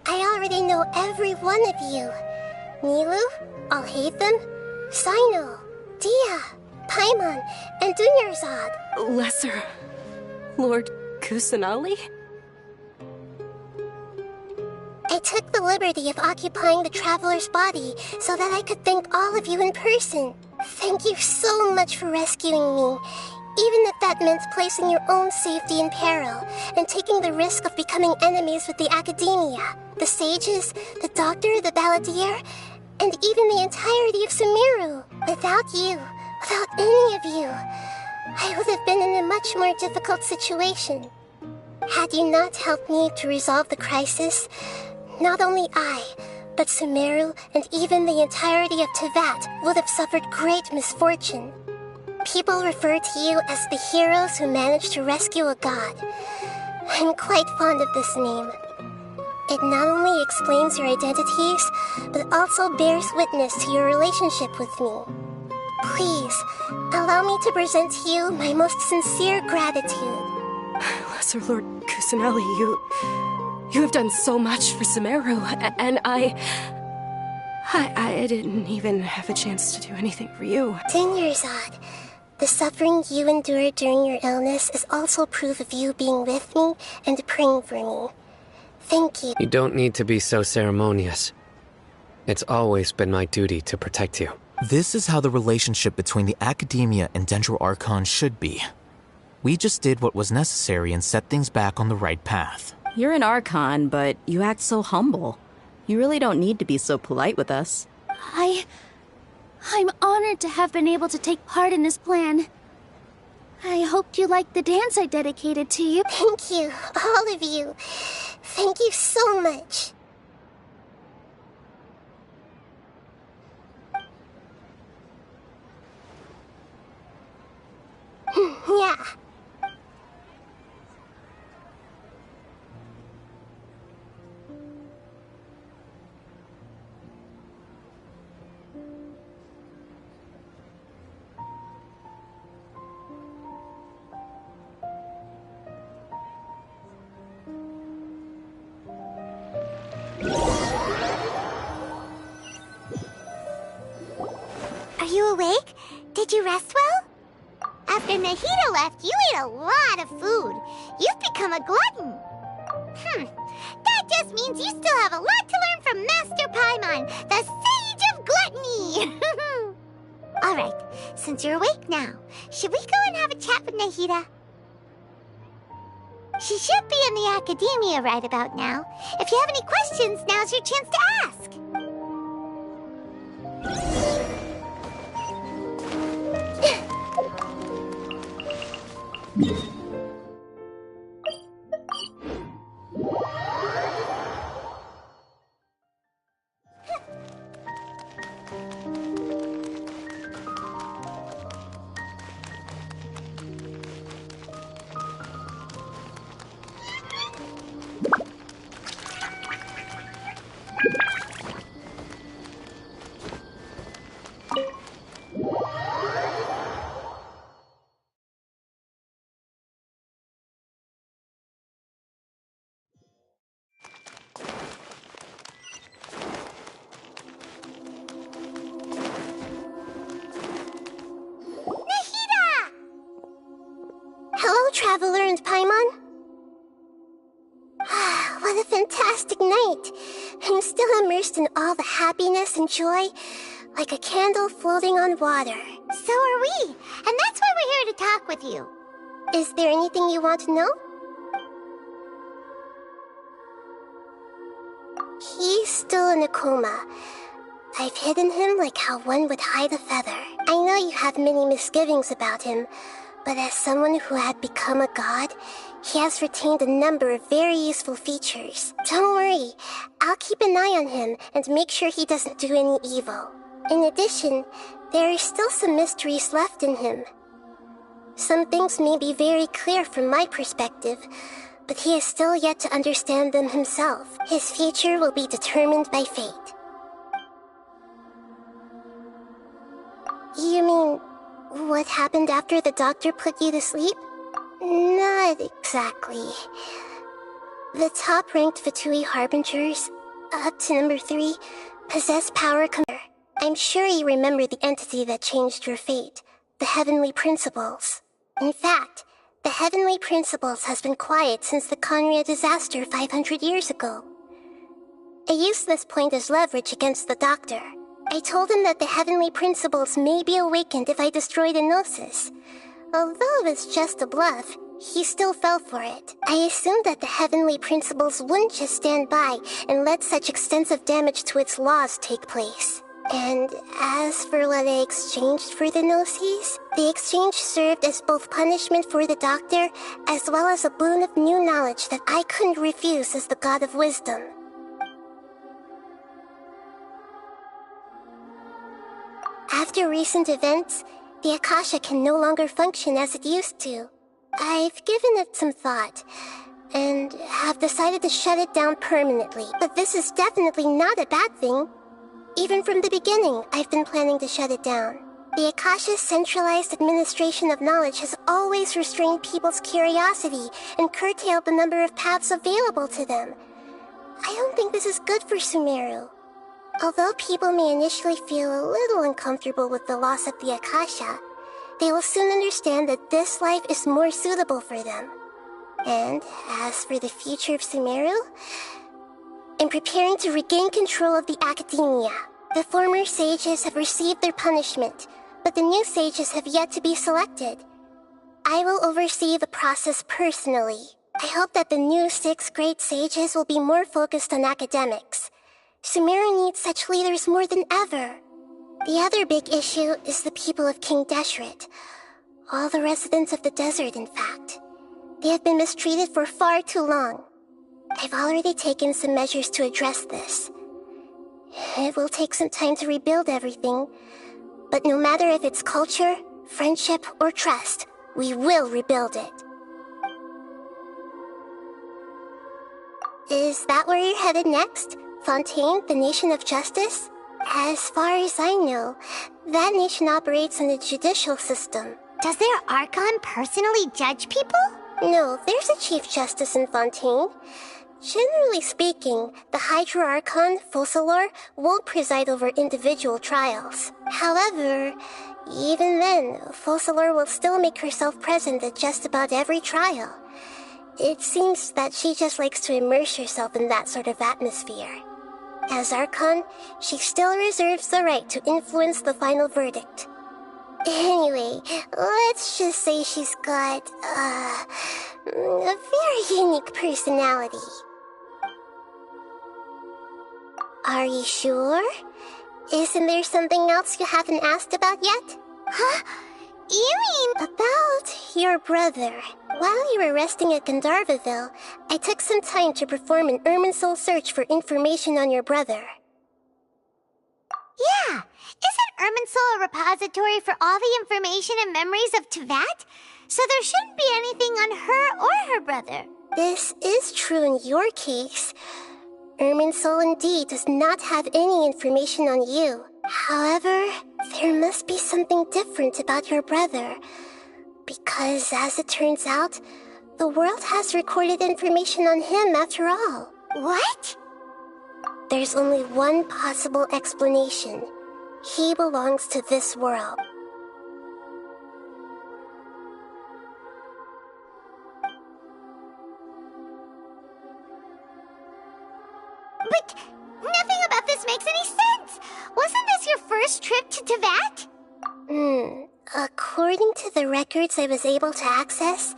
I already know every one of you. Nilu, Alhaitham, Sino, Dia, Paimon, and Dunyarzad. Lesser Lord Kusanali? I took the liberty of occupying the traveler's body so that I could thank all of you in person. Thank you so much for rescuing me, even if that meant placing your own safety in peril and taking the risk of becoming enemies with the academia, the sages, the doctor, the balladeer, and even the entirety of Sumeru. Without you, without any of you, I would have been in a much more difficult situation. Had you not helped me to resolve the crisis, not only I, but Sumeru and even the entirety of Tevat would have suffered great misfortune. People refer to you as the heroes who managed to rescue a god. I'm quite fond of this name. It not only explains your identities, but also bears witness to your relationship with me. Please, allow me to present to you my most sincere gratitude. Lesser Lord Kusanali, you have done so much for Sumeru, and I didn't even have a chance to do anything for you. Dunyarzad, the suffering you endured during your illness is also proof of you being with me and praying for me. Thank you. You don't need to be so ceremonious. It's always been my duty to protect you. This is how the relationship between the Academia and Dendro Archon should be. We just did what was necessary and set things back on the right path. You're an Archon, but you act so humble. You really don't need to be so polite with us. I'm honored to have been able to take part in this plan. I hoped you liked the dance I dedicated to you. Thank you, all of you. Thank you so much. Yeah. Are you awake? Did you rest well? After Nahida left, you ate a lot of food. You've become a glutton. That just means you still have a lot to learn from Master Paimon, the Sage of Gluttony! Alright, since you're awake now, should we go and have a chat with Nahida? She should be in the academia right about now. If you have any questions, now's your chance to ask. Hello, Traveler and Paimon. What a fantastic night. I'm still immersed in all the happiness and joy, like a candle floating on water. So are we, and that's why we're here to talk with you. Is there anything you want to know? He's still in a coma. I've hidden him like how one would hide a feather. I know you have many misgivings about him, but as someone who had become a god, he has retained a number of very useful features. Don't worry, I'll keep an eye on him and make sure he doesn't do any evil. In addition, there are still some mysteries left in him. Some things may be very clear from my perspective, but he is still yet to understand them himself. His future will be determined by fate. You mean, what happened after the doctor put you to sleep? Not exactly. The top-ranked Fatui Harbingers, up to number 3, possess power. I'm sure you remember the entity that changed your fate, the Heavenly Principles. In fact, the Heavenly Principles has been quiet since the Conria disaster 500 years ago. I used this point as leverage against the doctor. I told him that the Heavenly Principles may be awakened if I destroy the Gnosis. Although it was just a bluff, he still fell for it. I assumed that the Heavenly Principles wouldn't just stand by and let such extensive damage to its laws take place. And as for what I exchanged for the Gnosis, the exchange served as both punishment for the doctor, as well as a boon of new knowledge that I couldn't refuse as the God of Wisdom. After recent events, the Akasha can no longer function as it used to. I've given it some thought, and have decided to shut it down permanently. But this is definitely not a bad thing. Even from the beginning, I've been planning to shut it down. The Akasha's centralized administration of knowledge has always restrained people's curiosity and curtailed the number of paths available to them. I don't think this is good for Sumeru. Although people may initially feel a little uncomfortable with the loss of the Akasha, they will soon understand that this life is more suitable for them. And as for the future of Sumeru, I'm preparing to regain control of the academia. The former sages have received their punishment, but the new sages have yet to be selected. I will oversee the process personally. I hope that the new 6 great sages will be more focused on academics. Sumeru needs such leaders more than ever. The other big issue is the people of King Deshret. All the residents of the desert, in fact. They have been mistreated for far too long. I've already taken some measures to address this. It will take some time to rebuild everything, but no matter if it's culture, friendship, or trust, we will rebuild it. Is that where you're headed next? Fontaine, the Nation of Justice? As far as I know, that nation operates on a judicial system. Does their Archon personally judge people? No, there's a Chief Justice in Fontaine. Generally speaking, the Hydra Archon, Focalor, won't preside over individual trials. However, even then, Focalor will still make herself present at just about every trial. It seems that she just likes to immerse herself in that sort of atmosphere. As Archon, she still reserves the right to influence the final verdict. Anyway, let's just say she's got, a very unique personality. Are you sure? Isn't there something else you haven't asked about yet? Huh? You mean... About your brother. While you were resting at Gandharvaville, I took some time to perform an Irminsul search for information on your brother. Yeah! Isn't Irminsul a repository for all the information and memories of Teyvat? So there shouldn't be anything on her or her brother. This is true in your case. Irminsul indeed does not have any information on you. However, there must be something different about your brother. Because, as it turns out, the world has recorded information on him after all. What? There's only one possible explanation. He belongs to this world. But nothing about this makes any sense! Wasn't this your first trip to Teyvat? According to the records I was able to access,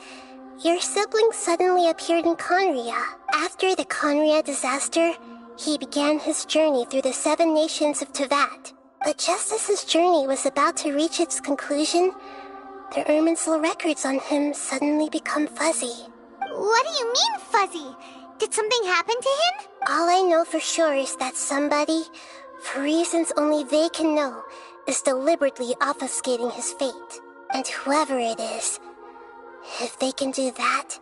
your sibling suddenly appeared in Conria. After the Conria disaster, he began his journey through the 7 nations of Teyvat. But just as his journey was about to reach its conclusion, the Irminsul records on him suddenly become fuzzy. What do you mean, fuzzy? Did something happen to him? All I know for sure is that somebody, for reasons only they can know, is deliberately obfuscating his fate. And whoever it is, if they can do that,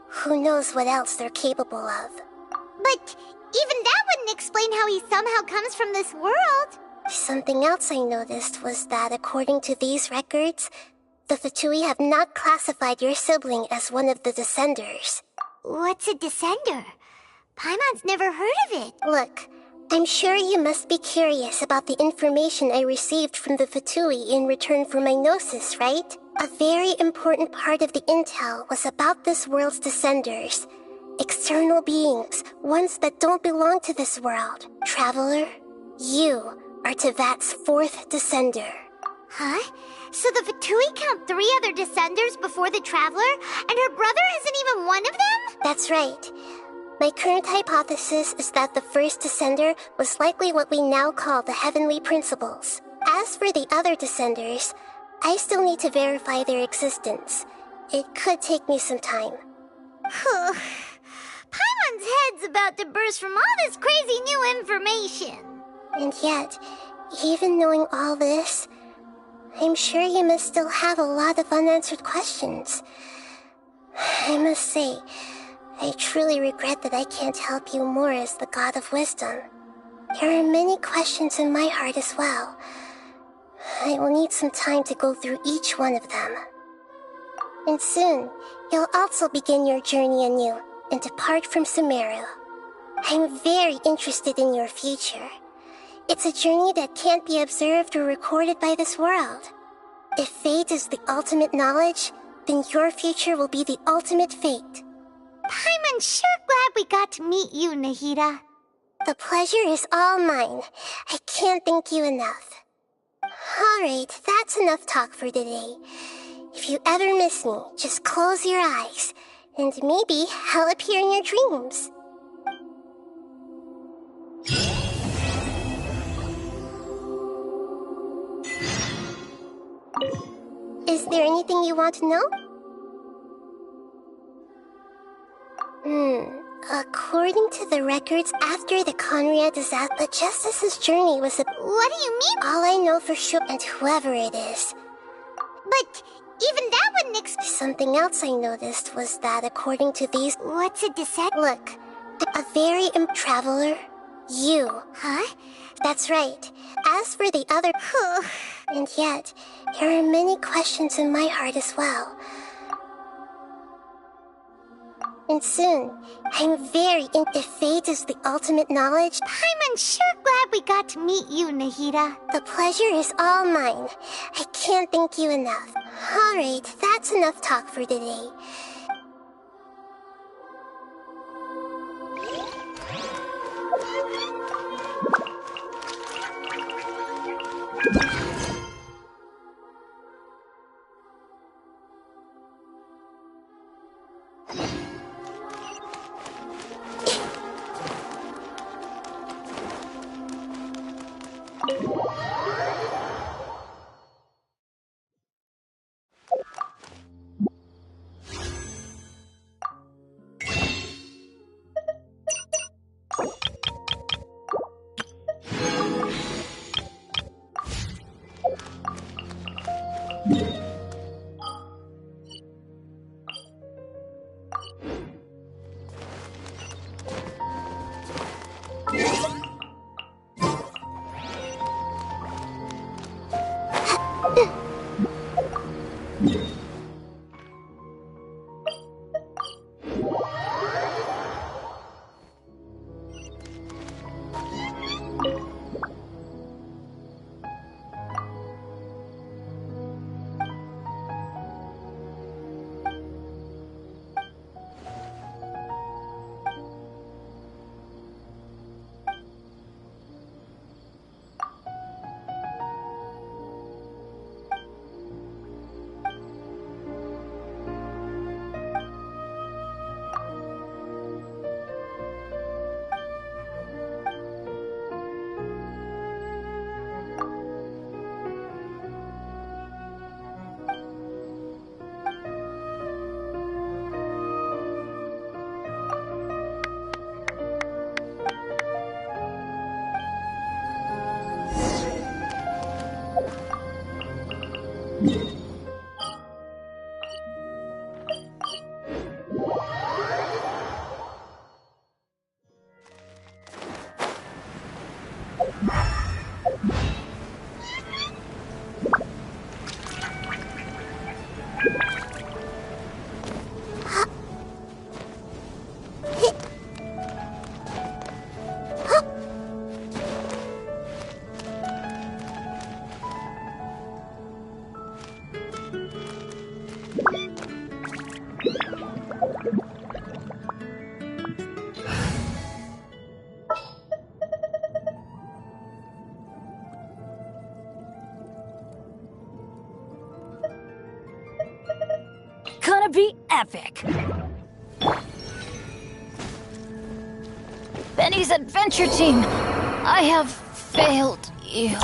who knows what else they're capable of. But even that wouldn't explain how he somehow comes from this world. Something else I noticed was that according to these records, the Fatui have not classified your sibling as one of the Descenders. What's a Descender? Paimon's never heard of it. Look, I'm sure you must be curious about the information I received from the Fatui in return for my gnosis, right? A very important part of the intel was about this world's Descenders. External beings, ones that don't belong to this world. Traveler, you are Teyvat's 4th Descender. Huh? So the Fatui count 3 other Descenders before the Traveler, and her brother isn't even one of them? That's right. My current hypothesis is that the first Descender was likely what we now call the Heavenly Principles. As for the other Descenders, I still need to verify their existence. It could take me some time. Paimon's head's about to burst from all this crazy new information. And yet, even knowing all this, I'm sure you must still have a lot of unanswered questions. I must say, I truly regret that I can't help you more as the God of Wisdom. There are many questions in my heart as well. I will need some time to go through each one of them. And soon, you'll also begin your journey anew and depart from Sumeru. I'm very interested in your future. It's a journey that can't be observed or recorded by this world. If fate is the ultimate knowledge, then your future will be the ultimate fate. Paimon's sure glad we got to meet you, Nahida. The pleasure is all mine. I can't thank you enough. Alright, that's enough talk for today. If you ever miss me, just close your eyes, and maybe I'll appear in your dreams. there anything you want to know? According to the records, after the Conrad disaster, the Justice's journey was a... What do you mean? All I know for sure, and whoever it is. But even that wouldn't explain... Something else I noticed was that according to these... What's a dissect? Look, a very traveler. You. Huh? That's right. As for the other... And yet, there are many questions in my heart as well. And soon, I'm very into fate as the ultimate knowledge. I'm sure glad we got to meet you, Nahida. The pleasure is all mine. I can't thank you enough. Alright, that's enough talk for today. Gonna be epic. Benny's adventure team, I have failed you.